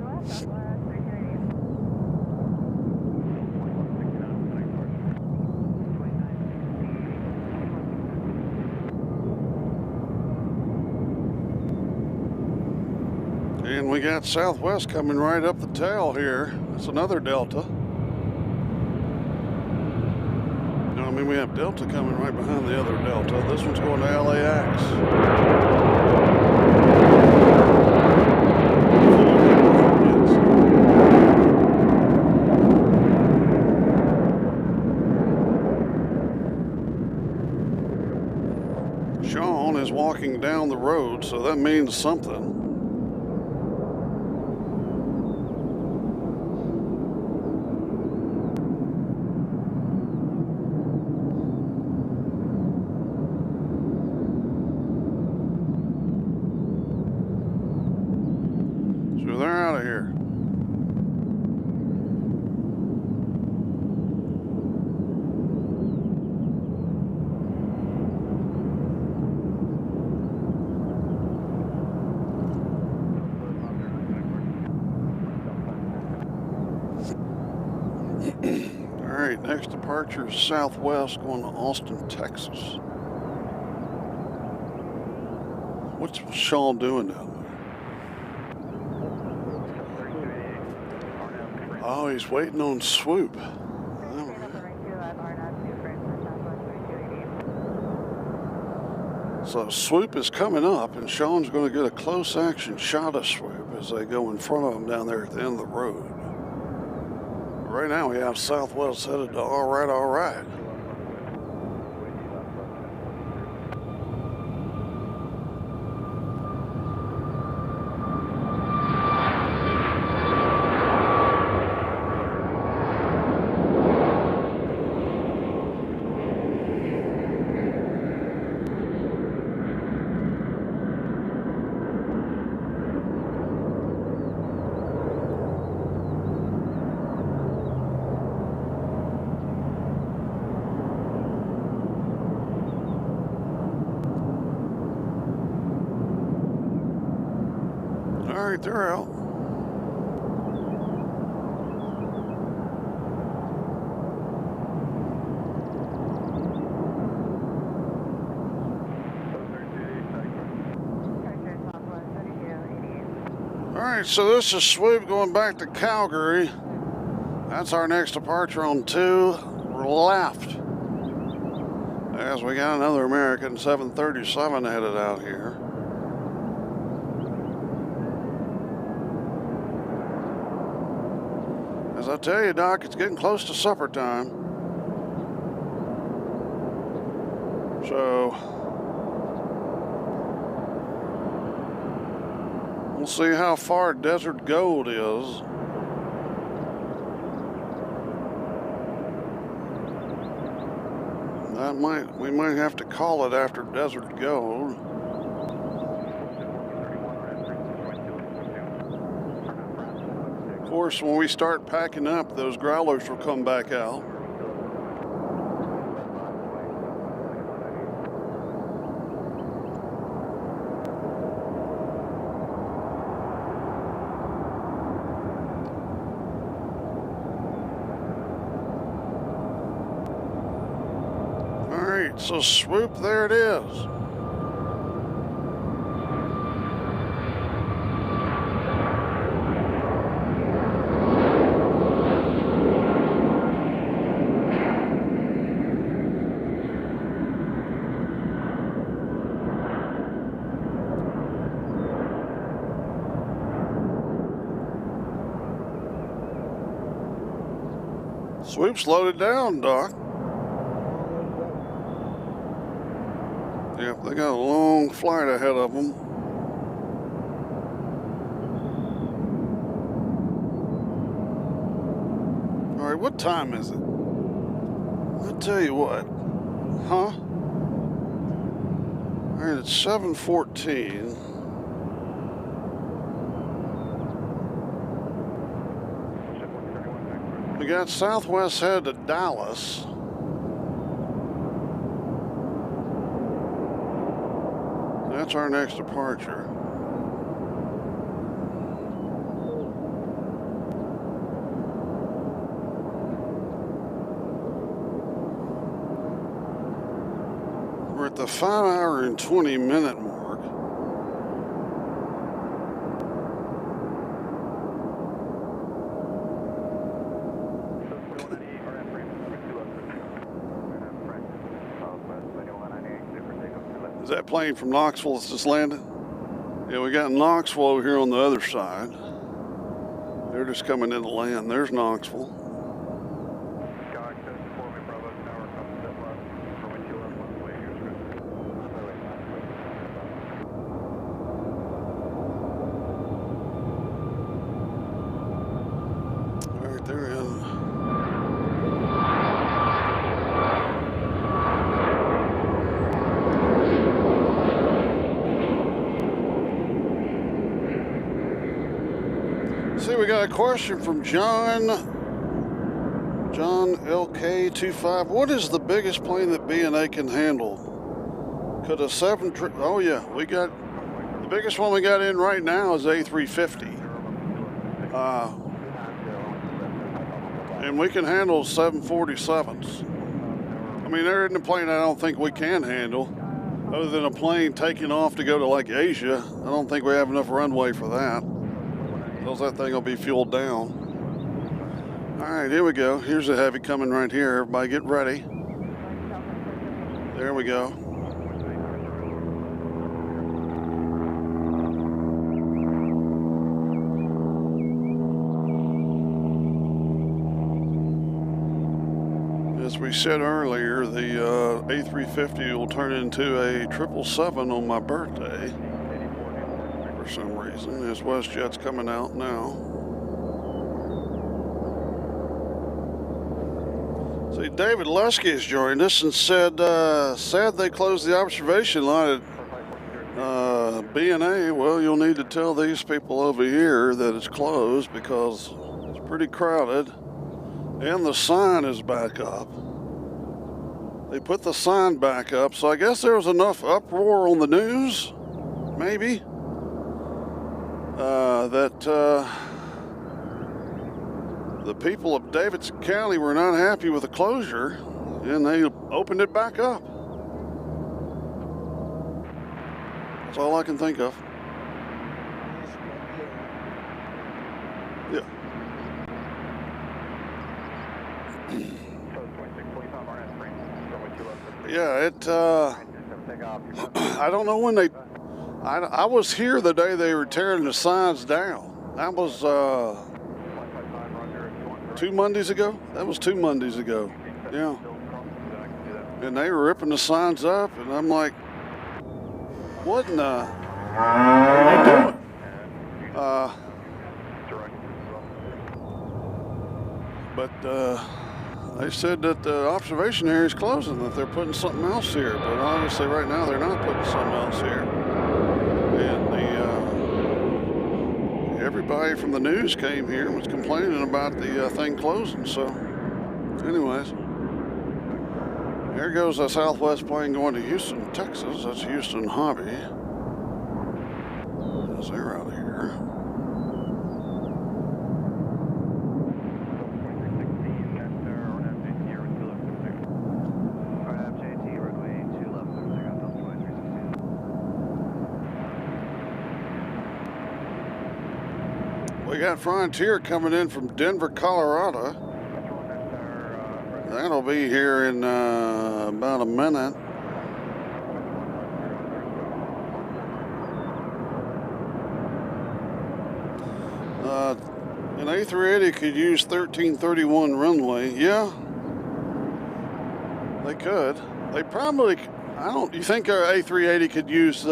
And we got Southwest coming right up the tail here. That's another Delta. No, I mean, we have Delta coming right behind the other Delta. This one's going to LAX. Sean is walking down the road, so that means something. So they're out of here. All right, next departure is Southwest going to Austin, Texas. What's Sean doing down there? Oh, he's waiting on swoop. So swoop is coming up, and Sean's going to get a close action shot of swoop as they go in front of him down there at the end of the road. Right now we have Southwest headed to all right, all right. All right, they're out. All right, so this is swoop going back to Calgary. That's our next departure on 2 left. As we got another American 737 headed out here. As I tell you, Doc, it's getting close to supper time. So we'll see how far Desert Gold is. We might have to call it after Desert Gold. Of course, when we start packing up, those growlers will come back out. So swoop, there it is. Swoop's loaded down, Doc. Yep, they got a long flight ahead of them. All right, what time is it? I'll tell you what. Huh? All right, it's 7:14. We got Southwest head to Dallas. That's our next departure. We're at the 5-hour and 20-minute mark. Is that plane from Knoxville that's just landed? Yeah, we got Knoxville over here on the other side. They're just coming in to land. There's Knoxville. All right, they're in. See, we got a question from John LK25. What is the biggest plane that BNA can handle? Could a oh yeah, we got, the biggest one we got in right now is A350. And we can handle 747s. I mean, there isn't a plane I don't think we can handle, other than a plane taking off to go to like Asia. I don't think we have enough runway for that. That thing will be fueled down. All right, here we go. Here's a heavy coming right here. Everybody get ready. There we go. As we said earlier, the A350 will turn into a 777 on my birthday. For some reason, his WestJet's coming out now. See, David Lusky has joined us and said, sad they closed the observation line at BNA. Well, you'll need to tell these people over here that it's closed because it's pretty crowded and the sign is back up. They put the sign back up, so I guess there was enough uproar on the news, maybe. That the people of Davidson County were not happy with the closure, and they opened it back up. That's all I can think of. Yeah. Yeah, I don't know when they... I was here the day they were tearing the signs down. That was 2 Mondays ago? That was 2 Mondays ago. Yeah. And they were ripping the signs up, and I'm like, what in the... What are you doing? They said that the observation area is closing, that they're putting something else here, but obviously right now they're not putting something else here. And everybody from the news came here and was complaining about the thing closing. So, anyways, here goes a Southwest plane going to Houston, Texas. That's Houston Hobby. As they're out of here. We got Frontier coming in from Denver, Colorado. That'll be here in about a minute. An A380 could use 1331 runway. Yeah, they could. They probably, you think our A380 could use 2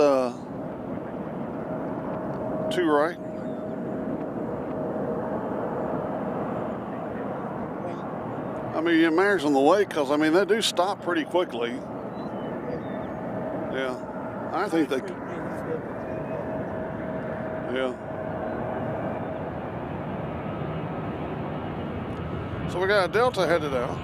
right? I mean, it matters on the way because, I mean, they do stop pretty quickly. Yeah, I think they could. Yeah. So we got a Delta headed out.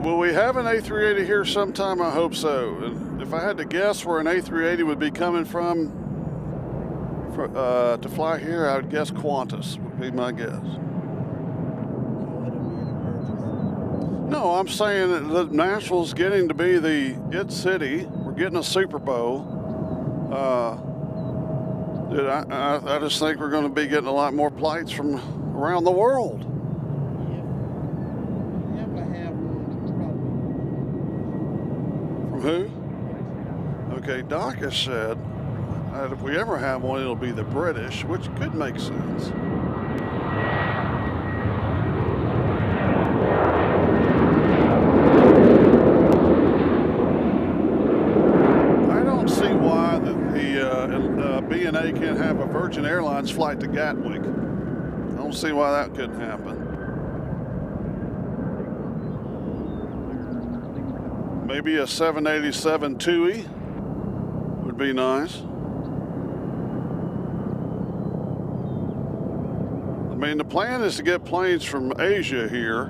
Will we have an A380 here sometime? I hope so. And if I had to guess where an A380 would be coming from to fly here, I would guess Qantas would be my guess. No, I'm saying that Nashville's getting to be the city. We're getting a Super Bowl. Dude, I just think we're going to be getting a lot more flights from around the world. From who? Okay, Doc has said that if we ever have one, it'll be the British, which could make sense. BNA can't have a Virgin Airlines flight to Gatwick. I don't see why that couldn't happen. Maybe a 787 TUI would be nice. I mean, the plan is to get planes from Asia here.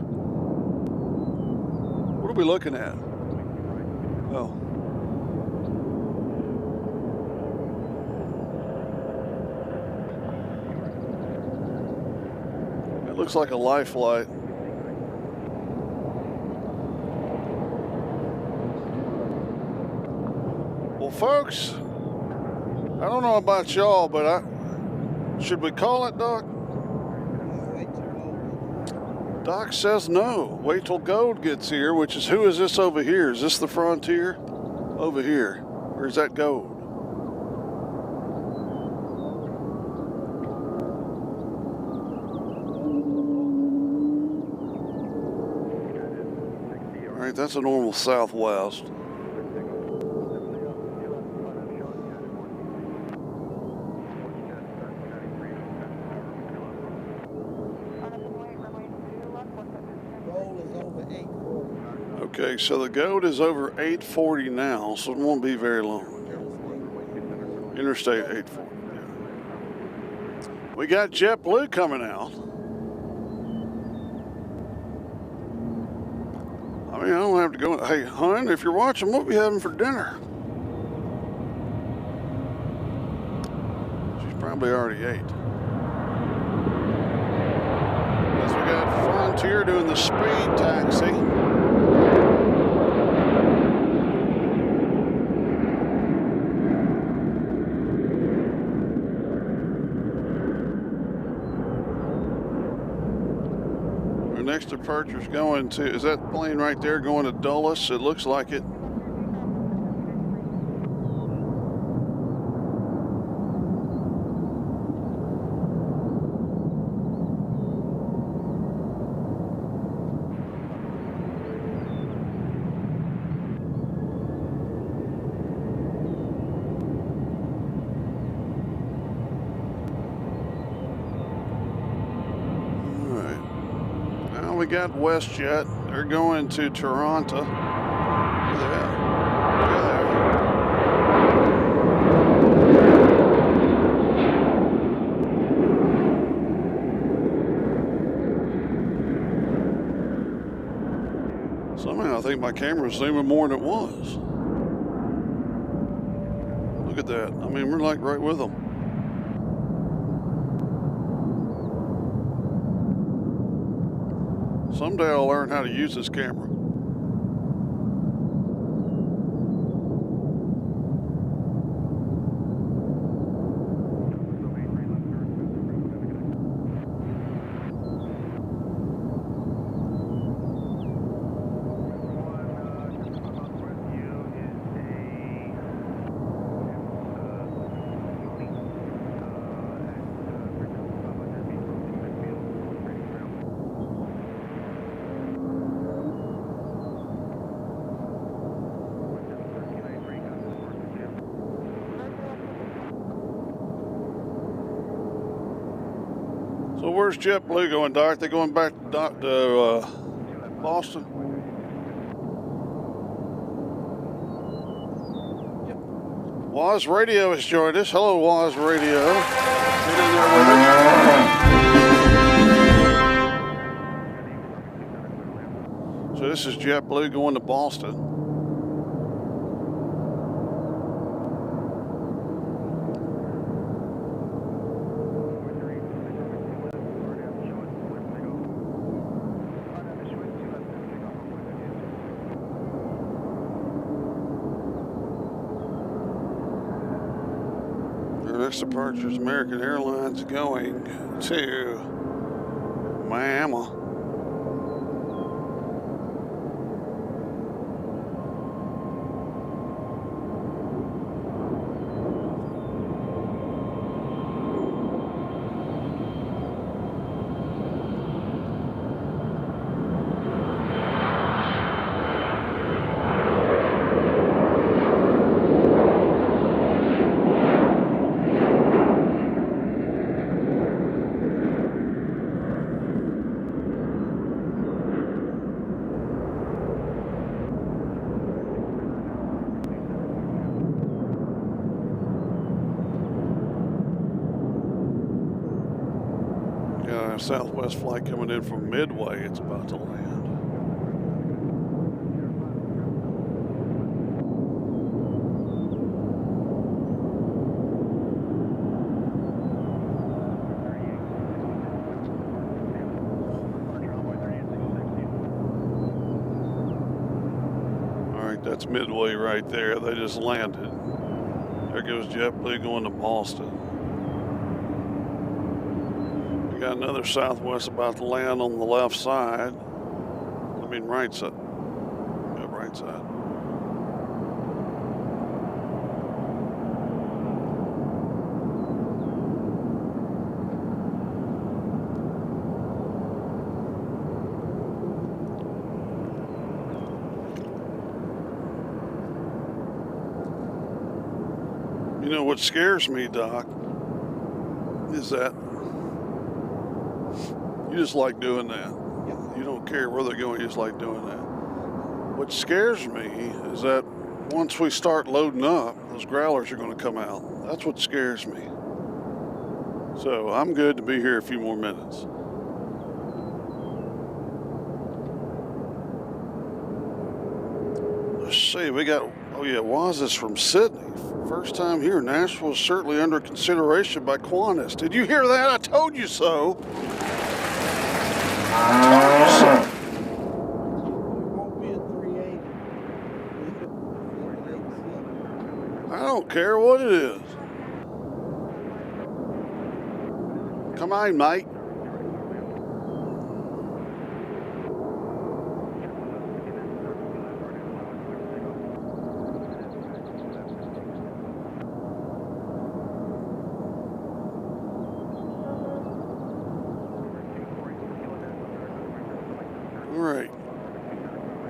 What are we looking at? Oh. It looks like a life flight. Well, folks, I don't know about y'all, but should we call it, Doc? Doc says no. Wait till Gold gets here, which is, who is this over here? Is this the Frontier? Over here. Or is that Gold? All right, that's a normal Southwest. Okay, so the Gold is over 840 now, so it won't be very long. Interstate 840. Yeah. We got JetBlue coming out. I mean, I don't have to go. Hey, hon, if you're watching, what we having for dinner? She's probably already ate. As we got Frontier doing the speed taxi. Next departure's going to, is that plane right there going to Dulles? It looks like it. got WestJet. They're going to Toronto. Look at that. There they are. Somehow I think my camera's zooming more than it was. Look at that. I mean, we're like right with them. Someday I'll learn how to use this camera. So where's JetBlue going, Doc? They going back to Boston? Waz Radio has joined us. Hello, Waz Radio. Get in there with us. So this is JetBlue going to Boston. Next departure is American Airlines going to Miami. Southwest flight coming in from Midway. It's about to land. All right, that's Midway right there. They just landed. There goes JetBlue going to Boston. Got another Southwest about to land on the left side. I mean right side. Yeah, right side. You know what scares me, Doc, is that you just like doing that. You don't care where they're going, you just like doing that. What scares me is that once we start loading up, those growlers are going to come out. That's what scares me. So I'm good to be here a few more minutes. Let's see, we got, oh yeah, Waz is from Sydney. First time here, Nashville is certainly under consideration by Qantas. Did you hear that? I told you so. It won't be a 380. I don't care what it is. Come on, mate.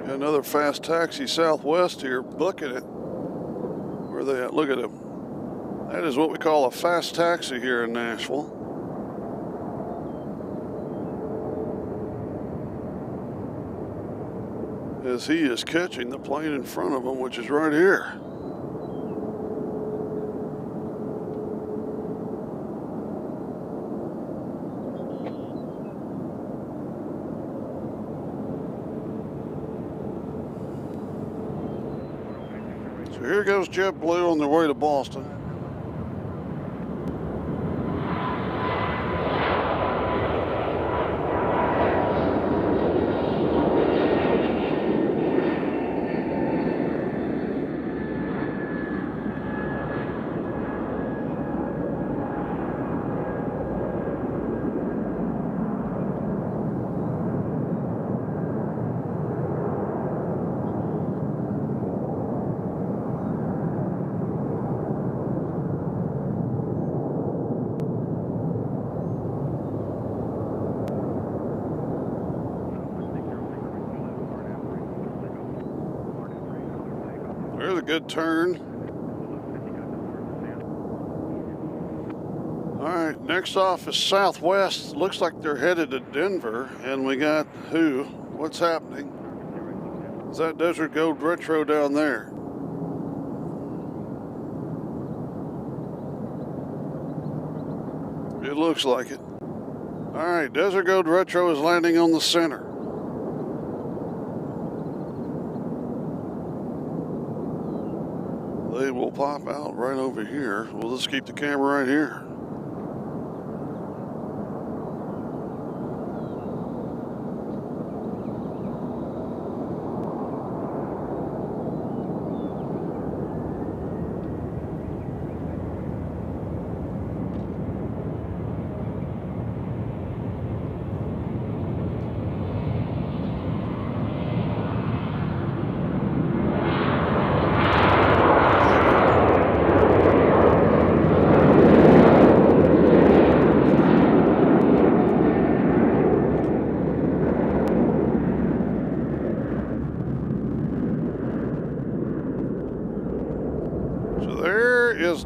Another fast taxi Southwest here, booking it. Where are they at? Look at them. That is what we call a fast taxi here in Nashville. as he is catching the plane in front of him, which is right here. So here goes JetBlue on their way to Boston. There's a good turn. All right, next off is Southwest. Looks like they're headed to Denver, and we got who? What's happening? Is that Desert Gold Retro down there? It looks like it. All right, Desert Gold Retro is landing on the center. They will pop out right over here. We'll just keep the camera right here.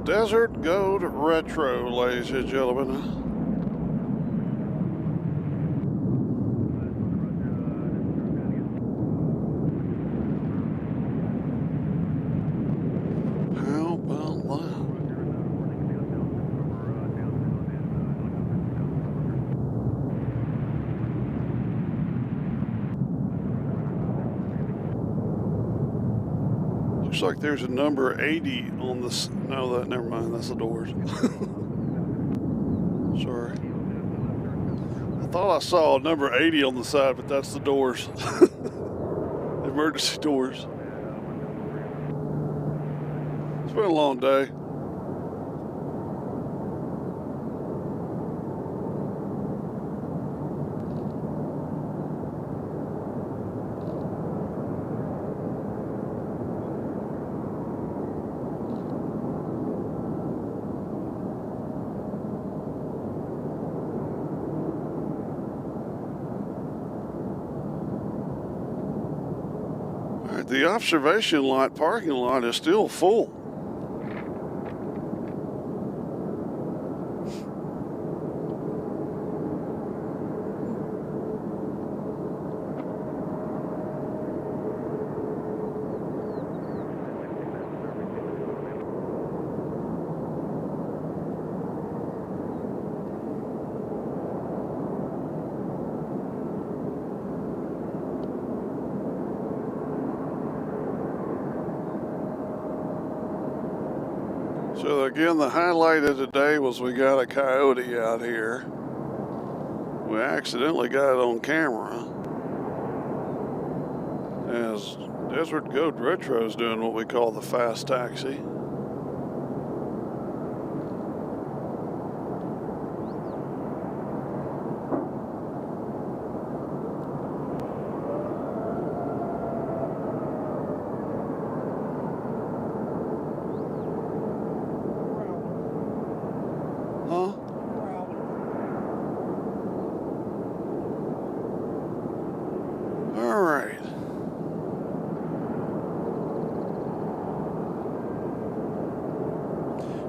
Desert Gold Retro, ladies and gentlemen. How about that? Looks like there's a number 80 on this. No, never mind. That's the doors. Sorry. I thought I saw a number 80 on the side, but that's the doors. Emergency doors. It's been a long day. The observation lot parking lot is still full. So again, the highlight of the day was we got a Coyote out here. We accidentally got it on camera as Desert Gold Retro is doing what we call the fast taxi.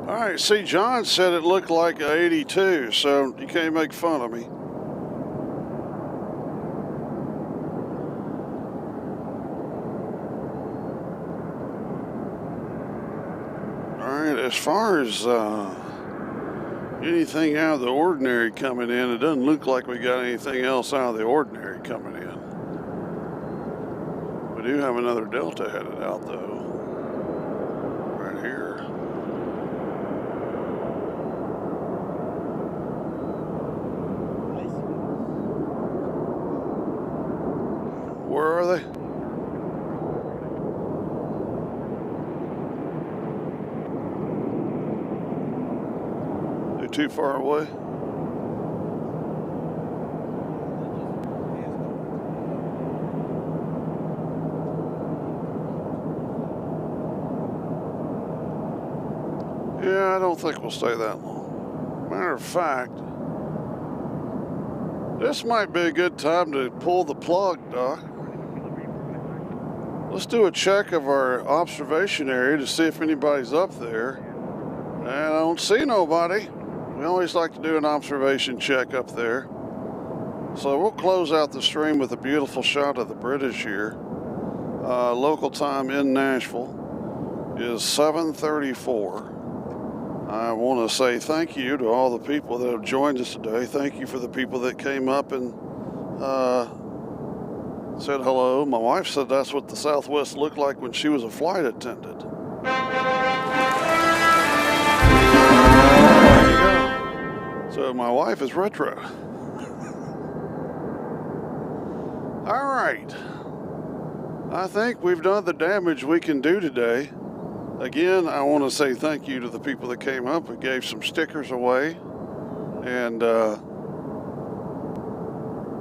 Alright, see, John said it looked like an 82, so you can't make fun of me. far as anything out of the ordinary coming in, it doesn't look like we got anything else out of the ordinary coming in. We do have another Delta headed out though, right here. Where are they? They're too far away. Yeah, I don't think we'll stay that long. Matter of fact, this might be a good time to pull the plug, Doc. Let's do a check of our observation area to see if anybody's up there. And I don't see nobody. We always like to do an observation check up there. So we'll close out the stream with a beautiful shot of the British here. Local time in Nashville is 7:34. I want to say thank you to all the people that have joined us today. Thank you for the people that came up and said hello. My wife said that's what the Southwest looked like when she was a flight attendant. There you go. So my wife is retro. All right. I think we've done the damage we can do today. Again, I want to say thank you to the people that came up. We gave some stickers away. And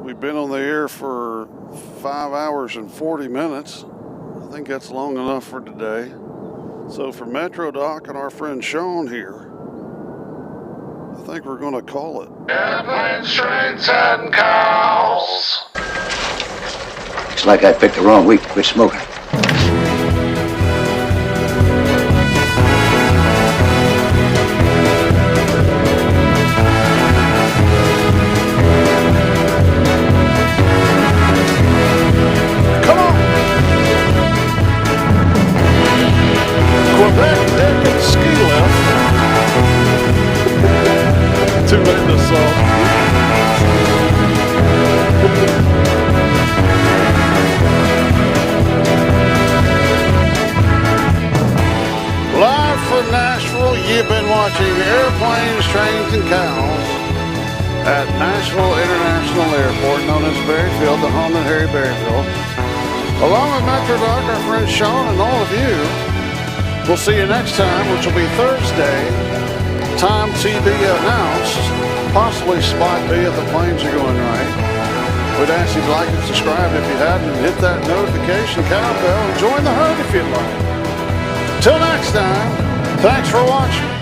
we've been on the air for 5 hours and 40 minutes. I think that's long enough for today. So for Metro Doc and our friend Sean here, I think we're going to call it. Airplanes, trains, and cows. It's like I picked the wrong week to quit smoking. Too late to solve. Live from Nashville, you've been watching Airplanes, Trains, and Cows at Nashville International Airport, known as Berryfield, the home of Harry Berryfield. Along with Metro Doc, our friend Sean, and all of you, we'll see you next time, which will be Thursday. Time to be announced, possibly spot B if the planes are going right. We'd ask you to like and subscribe if you hadn't, and hit that notification cowbell and join the herd if you'd like. Till next time, thanks for watching.